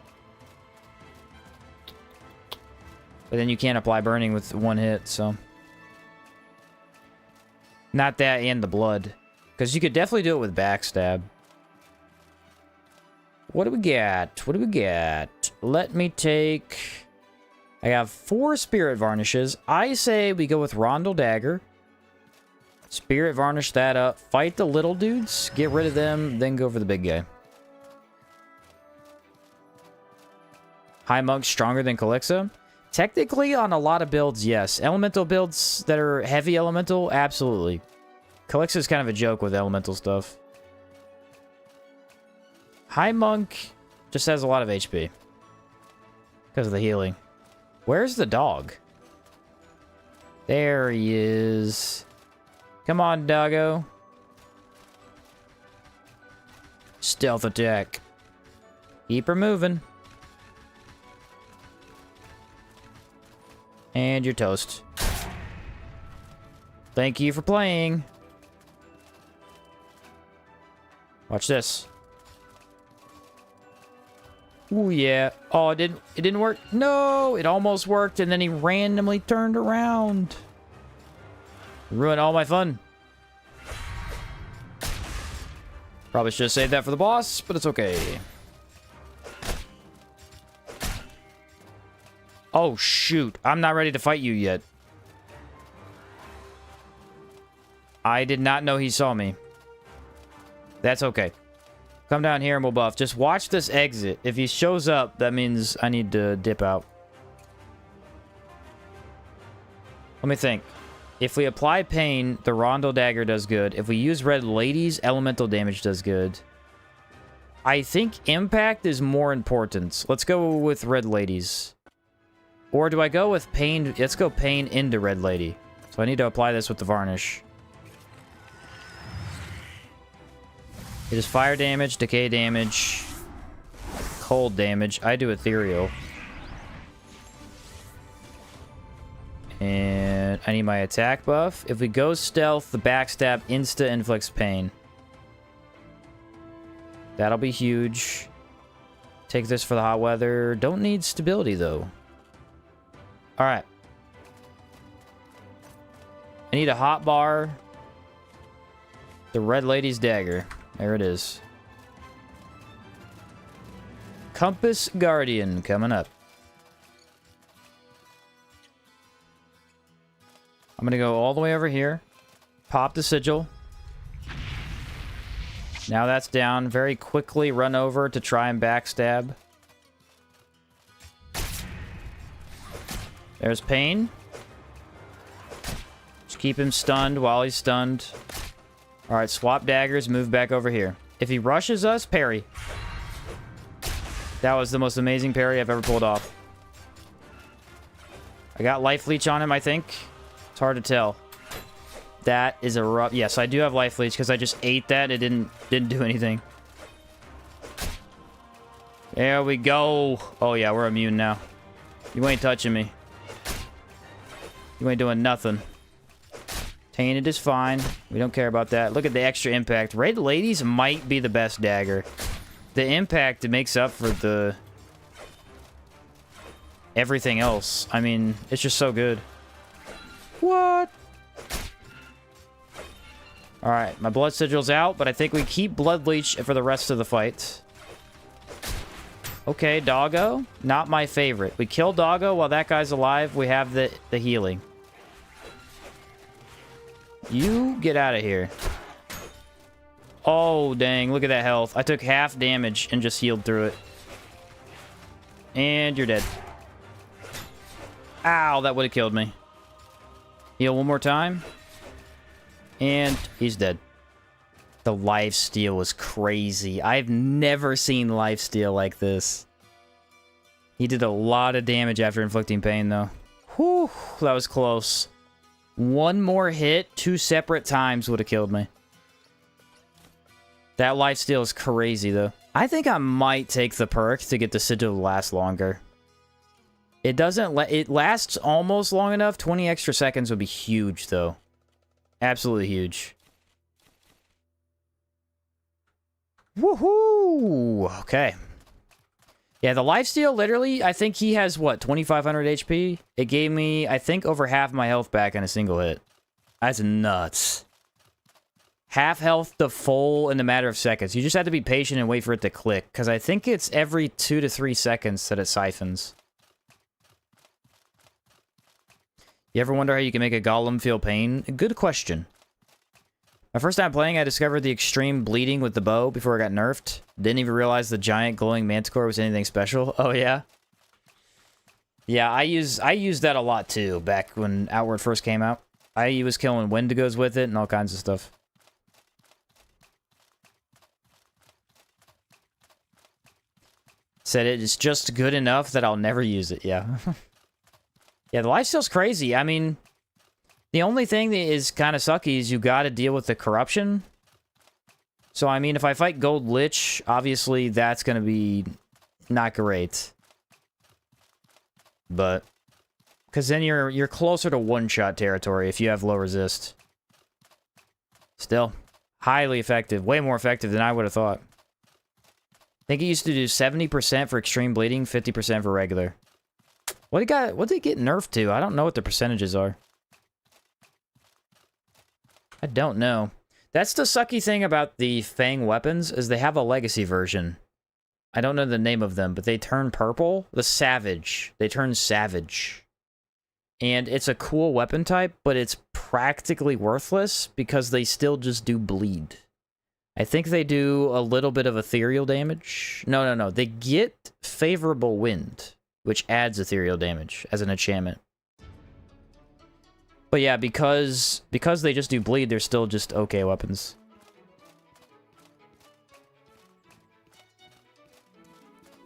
But then you can't apply Burning with one hit, so... Not that and the blood. Because you could definitely do it with Backstab. What do we get? What do we get? Let me take... I have 4 Spirit Varnishes. I say we go with Rondel Dagger. Spirit Varnish that up. Fight the little dudes. Get rid of them. Then go for the big guy. High Monk stronger than Calixa? Technically, on a lot of builds, yes. Elemental builds that are heavy elemental, absolutely. Calixa is kind of a joke with elemental stuff. High Monk just has a lot of HP. Because of the healing. Where's the dog? There he is. Come on, doggo. Stealth attack. Keep her moving. And you're toast. Thank you for playing. Watch this. Ooh, yeah. Oh, it didn't work. No, it almost worked, and then he randomly turned around. Ruined all my fun. Probably should have saved that for the boss, but it's okay. Oh, shoot. I'm not ready to fight you yet. I did not know he saw me. That's okay. Come down here and we'll buff. Just watch this exit. If he shows up, that means I need to dip out. Let me think. If we apply Pain, the Rondel Dagger does good. If we use Red Ladies, Elemental Damage does good. I think Impact is more important. Let's go with Red Ladies. Or do I go with Pain? Let's go Pain into Red Lady. So I need to apply this with the Varnish. It is fire damage, decay damage, cold damage. I do ethereal. And I need my attack buff. If we go stealth, the backstab insta-inflicts pain. That'll be huge. Take this for the hot weather. Don't need stability, though. Alright. I need a hot bar. The Red Lady's dagger. There it is. Compass Guardian coming up. I'm gonna go all the way over here. Pop the sigil. Now that's down. Very quickly run over to try and backstab. There's pain. Just keep him stunned while he's stunned. Alright, swap daggers, move back over here. If he rushes us, parry. That was the most amazing parry I've ever pulled off. I got life leech on him, I think. It's hard to tell. That is a rough... Yes, I do have life leech because I just ate that. It didn't do anything. There we go. Oh yeah, we're immune now. You ain't touching me. You ain't doing nothing. Tainted is fine. We don't care about that. Look at the extra impact. Red Ladies might be the best dagger. The impact, it makes up for the... everything else. I mean, it's just so good. What? Alright, my blood sigil's out, but I think we keep blood leech for the rest of the fight. Okay, doggo. Not my favorite. We kill doggo while that guy's alive. We have the healing. You get out of here. Oh, dang. Look at that health. I took half damage and just healed through it. And you're dead. Ow, that would have killed me. Heal one more time. And he's dead. The lifesteal was crazy. I've never seen lifesteal like this. He did a lot of damage after inflicting pain, though. Whew, that was close. One more hit, 2 separate times would have killed me. That lifesteal is crazy, though. I think I might take the perk to get the sigil to last longer. It doesn't... it lasts almost long enough. 20 extra seconds would be huge, though. Absolutely huge. Woohoo! Okay. Yeah, the lifesteal, literally, I think he has, what, 2,500 HP? It gave me, I think, over half my health back in a single hit. That's nuts. Half health to full in a matter of seconds. You just have to be patient and wait for it to click, because I think it's every 2 to 3 seconds that it siphons. You ever wonder how you can make a golem feel pain? Good question. My first time playing, I discovered the extreme bleeding with the bow before it got nerfed. Didn't even realize the giant glowing manticore was anything special. Oh, yeah? Yeah, I used that a lot, too, back when Outward first came out. I was killing Wendigos with it and all kinds of stuff. Said it is just good enough that I'll never use it, yeah. Yeah, the lifesteal's crazy. I mean... The only thing that is kind of sucky is you gotta deal with the corruption. So, I mean, if I fight Gold Lich, obviously that's gonna be not great. But... Because then you're closer to one-shot territory if you have low resist. Still, highly effective. Way more effective than I would have thought. I think it used to do 70% for extreme bleeding, 50% for regular. What did it get nerfed to? I don't know what the percentages are. I don't know. That's the sucky thing about the Fang weapons, is they have a legacy version. I don't know the name of them, but they turn purple. The Savage. They turn Savage. And it's a cool weapon type, but it's practically worthless because they still just do bleed. I think they do a little bit of ethereal damage. No. They get favorable wind, which adds ethereal damage as an enchantment. But yeah, because they just do bleed, they're still just okay weapons.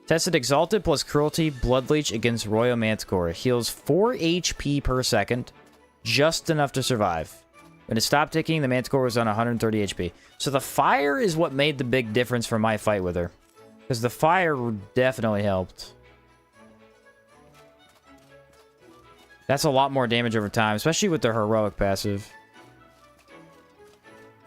Tested Exalted plus Cruelty Blood Leech against Royal Manticore. Heals 4 HP per second, just enough to survive. When it stopped ticking, the Manticore was on 130 HP. So the fire is what made the big difference for my fight with her. Because the fire definitely helped. That's a lot more damage over time, especially with the heroic passive.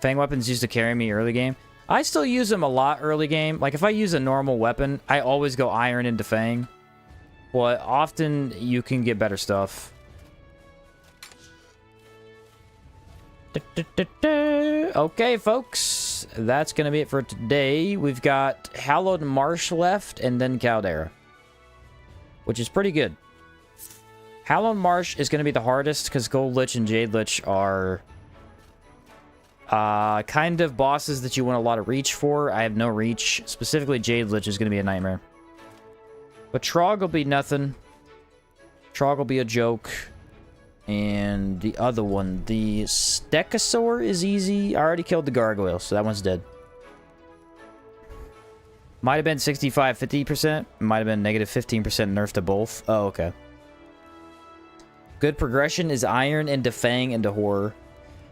Fang weapons used to carry me early game. I still use them a lot early game. Like, if I use a normal weapon, I always go iron into Fang. But often, you can get better stuff. Okay, folks. That's going to be it for today. We've got Hallowed Marsh left, and then Caldera. Which is pretty good. Hallowed Marsh is going to be the hardest, because Gold Lich and Jade Lich are... kind of bosses that you want a lot of reach for. I have no reach. Specifically, Jade Lich is going to be a nightmare. But Trog will be nothing. Trog will be a joke. And the other one, the Stegosaur, is easy. I already killed the Gargoyle, so that one's dead. Might have been 65-50%. Might have been negative 15% nerf to both. Oh, okay. Good progression is Iron into Fang into Horror.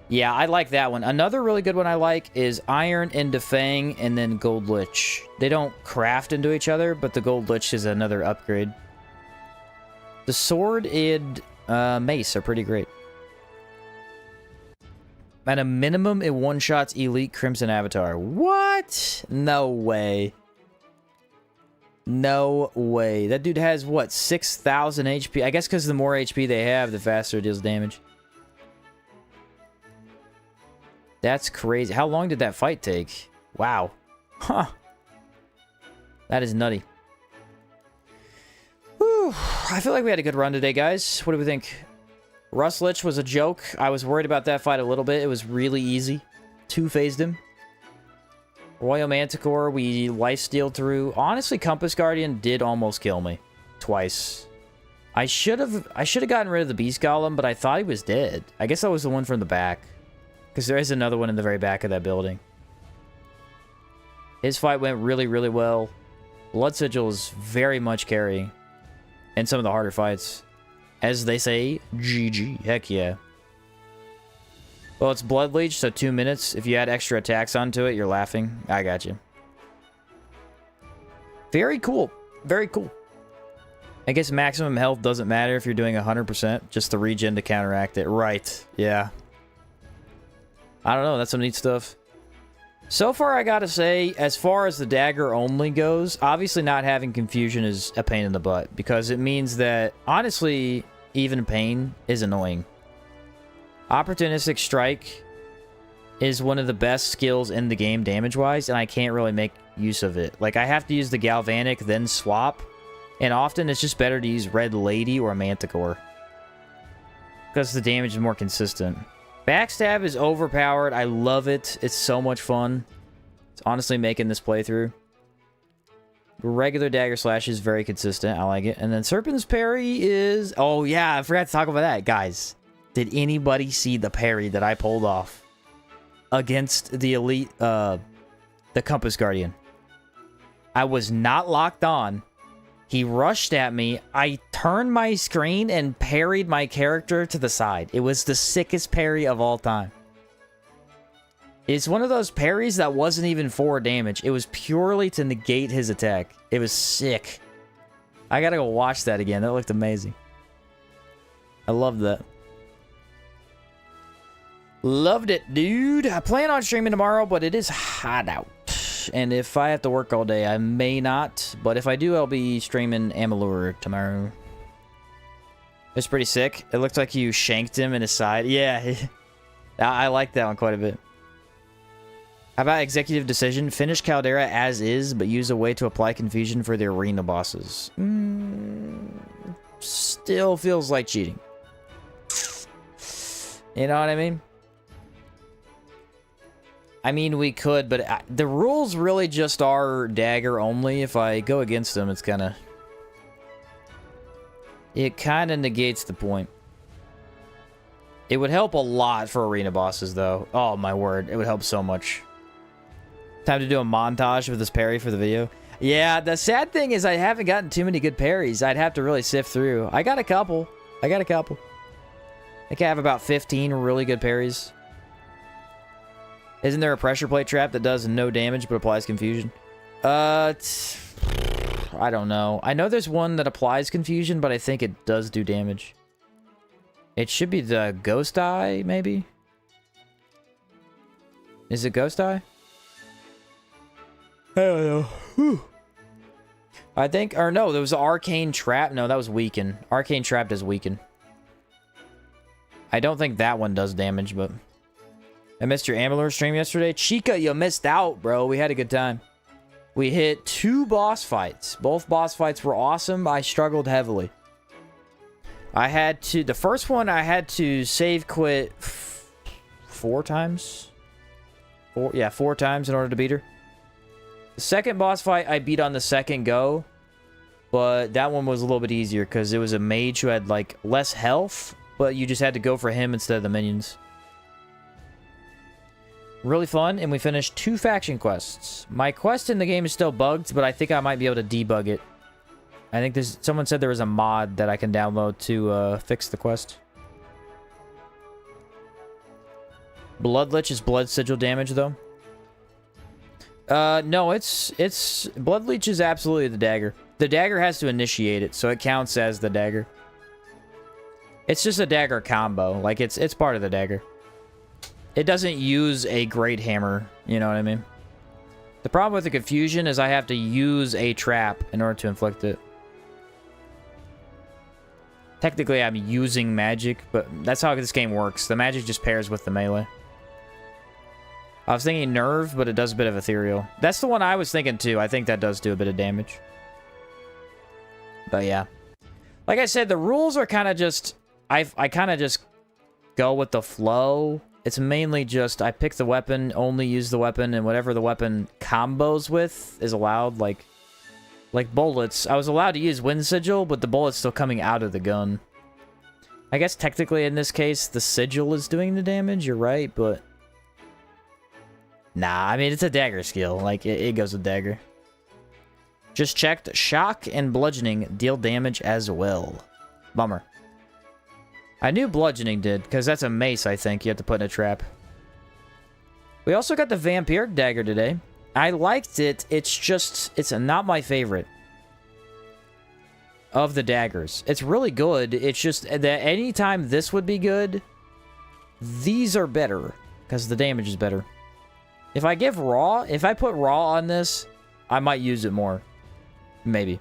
Yeah, I like that one. Another really good one I like is Iron into Fang and then Gold Lich. They don't craft into each other, but the Gold Lich is another upgrade. The Sword and Mace are pretty great. At a minimum, it one-shots Elite Crimson Avatar. What? No way. No way. That dude has, what, 6,000 HP? I guess because the more HP they have, the faster it deals damage. That's crazy. How long did that fight take? Wow. Huh. That is nutty. Whew. I feel like we had a good run today, guys. What do we think? Rust Lich was a joke. I was worried about that fight a little bit. It was really easy. Two-phased him. Royal Manticore, we lifestealed through. Honestly, Compass Guardian did almost kill me. Twice. I should have gotten rid of the Beast Golem, but I thought he was dead. I guess that was the one from the back. Because there is another one in the very back of that building. His fight went really, really well. Blood Sigil is very much carrying. In some of the harder fights. As they say, GG. Heck yeah. Well, it's Blood Leech, so 2 minutes. If you add extra attacks onto it, you're laughing. I got you. Very cool. Very cool. I guess maximum health doesn't matter if you're doing 100%. Just the regen to counteract it. Right. Yeah. I don't know. That's some neat stuff. So far, I gotta say, as far as the dagger only goes, obviously not having confusion is a pain in the butt. Because it means that, honestly, even pain is annoying. Opportunistic Strike is one of the best skills in the game damage-wise, and I can't really make use of it. Like, I have to use the Galvanic, then swap. And often, it's just better to use Red Lady or Manticore. Because the damage is more consistent. Backstab is overpowered. I love it. It's so much fun. It's honestly making this playthrough. Regular Dagger Slash is very consistent. I like it. And then Serpent's Parry is... Oh, yeah. I forgot to talk about that. Guys, did anybody see the parry that I pulled off against the Elite... the Compass Guardian? I was not locked on. He rushed at me. I turned my screen and parried my character to the side. It was the sickest parry of all time. It's one of those parries that wasn't even for damage. It was purely to negate his attack. It was sick. I gotta go watch that again. That looked amazing. I loved that. Loved it, dude. I plan on streaming tomorrow, but it is hot out. And if I have to work all day, I may not. But if I do, I'll be streaming Amalur tomorrow. It's pretty sick. It looked like you shanked him in his side. Yeah. I like that one quite a bit. How about Executive Decision? Finish Caldera as is, but use a way to apply confusion for the arena bosses. Still feels like cheating. You know what I mean? I mean, we could, but the rules really just are dagger only. If I go against them, it's kind of... It kind of negates the point. It would help a lot for arena bosses, though. Oh, my word. It would help so much. Time to do a montage with this parry for the video. Yeah, the sad thing is I haven't gotten too many good parries. I'd have to really sift through. I got a couple. I think I have about 15 really good parries. Isn't there a pressure plate trap that does no damage but applies confusion? I don't know. I know there's one that applies confusion, but I think it does do damage. It should be the ghost eye, maybe? Is it ghost eye? I don't know. Whew. I think, or no, there was arcane trap. No, that was weaken. Arcane trap does weaken. I don't think that one does damage, but... I missed your Amalur stream yesterday. Chica, you missed out, bro. We had a good time. We hit 2 boss fights. Both boss fights were awesome. I struggled heavily. I had to... The first one, I had to save quit 4 times? 4 times in order to beat her. The second boss fight, I beat on the second go. But that one was a little bit easier because it was a mage who had, like, less health. But you just had to go for him instead of the minions. Really fun, and we finished 2 faction quests. My quest in the game is still bugged, but I think I might be able to debug it. I think there's... Someone said there was a mod that I can download to fix the quest. Bloodlich is blood sigil damage, though. No, it's... Bloodleech is absolutely the dagger. The dagger has to initiate it, so it counts as the dagger. It's just a dagger combo. Like, it's part of the dagger. It doesn't use a great hammer, you know what I mean? The problem with the confusion is I have to use a trap in order to inflict it. Technically, I'm using magic, but that's how this game works. The magic just pairs with the melee. I was thinking nerve, but it does a bit of ethereal. That's the one I was thinking too. I think that does do a bit of damage. But yeah. Like I said, the rules are kind of just... I kind of just go with the flow. It's mainly just I pick the weapon, only use the weapon, and whatever the weapon combos with is allowed. Like bullets. I was allowed to use wind sigil, but the bullet's still coming out of the gun. I guess technically in this case, the sigil is doing the damage. You're right, but... Nah, I mean, it's a dagger skill. Like, it goes with dagger. Just checked. Shock and bludgeoning deal damage as well. Bummer. I knew bludgeoning did, because that's a mace, I think, you have to put in a trap. We also got the vampiric dagger today. I liked it, it's just... It's not my favorite of the daggers. It's really good, it's just that anytime this would be good, these are better, because the damage is better. If I put raw on this, I might use it more. Maybe.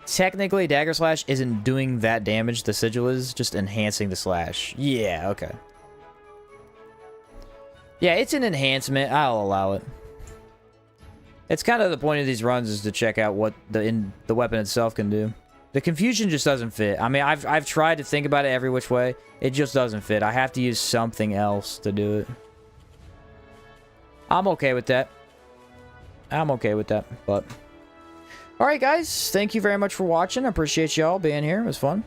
Technically, Dagger Slash isn't doing that damage. The sigil is just enhancing the slash. Yeah, okay. Yeah, it's an enhancement. I'll allow it. It's kind of the point of these runs is to check out what the weapon itself can do. The confusion just doesn't fit. I mean, I've tried to think about it every which way. It just doesn't fit. I have to use something else to do it. I'm okay with that. I'm okay with that, but... Alright, guys. Thank you very much for watching. I appreciate y'all being here. It was fun.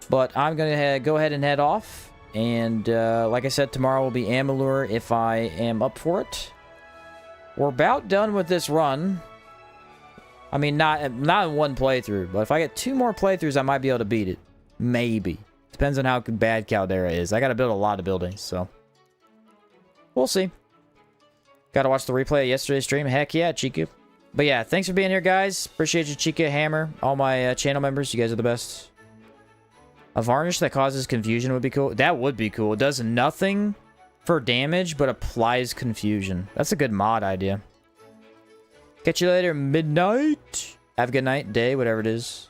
But I'm going to go ahead and head off. And, like I said, tomorrow will be Amalur if I am up for it. We're about done with this run. I mean, not in one playthrough. But if I get 2 more playthroughs, I might be able to beat it. Maybe. Depends on how bad Caldera is. I got to build a lot of buildings, so... We'll see. Got to watch the replay of yesterday's stream. Heck yeah, Chica. But yeah, thanks for being here, guys. Appreciate you, Chica, Hammer, all my channel members. You guys are the best. A varnish that causes confusion would be cool. That would be cool. It does nothing for damage, but applies confusion. That's a good mod idea. Catch you later, midnight. Have a good night, day, whatever it is.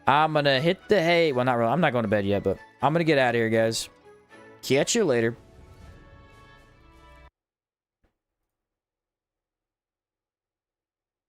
I'm gonna hit the hay. Well, not really. I'm not going to bed yet, but I'm gonna get out of here, guys. Catch you later.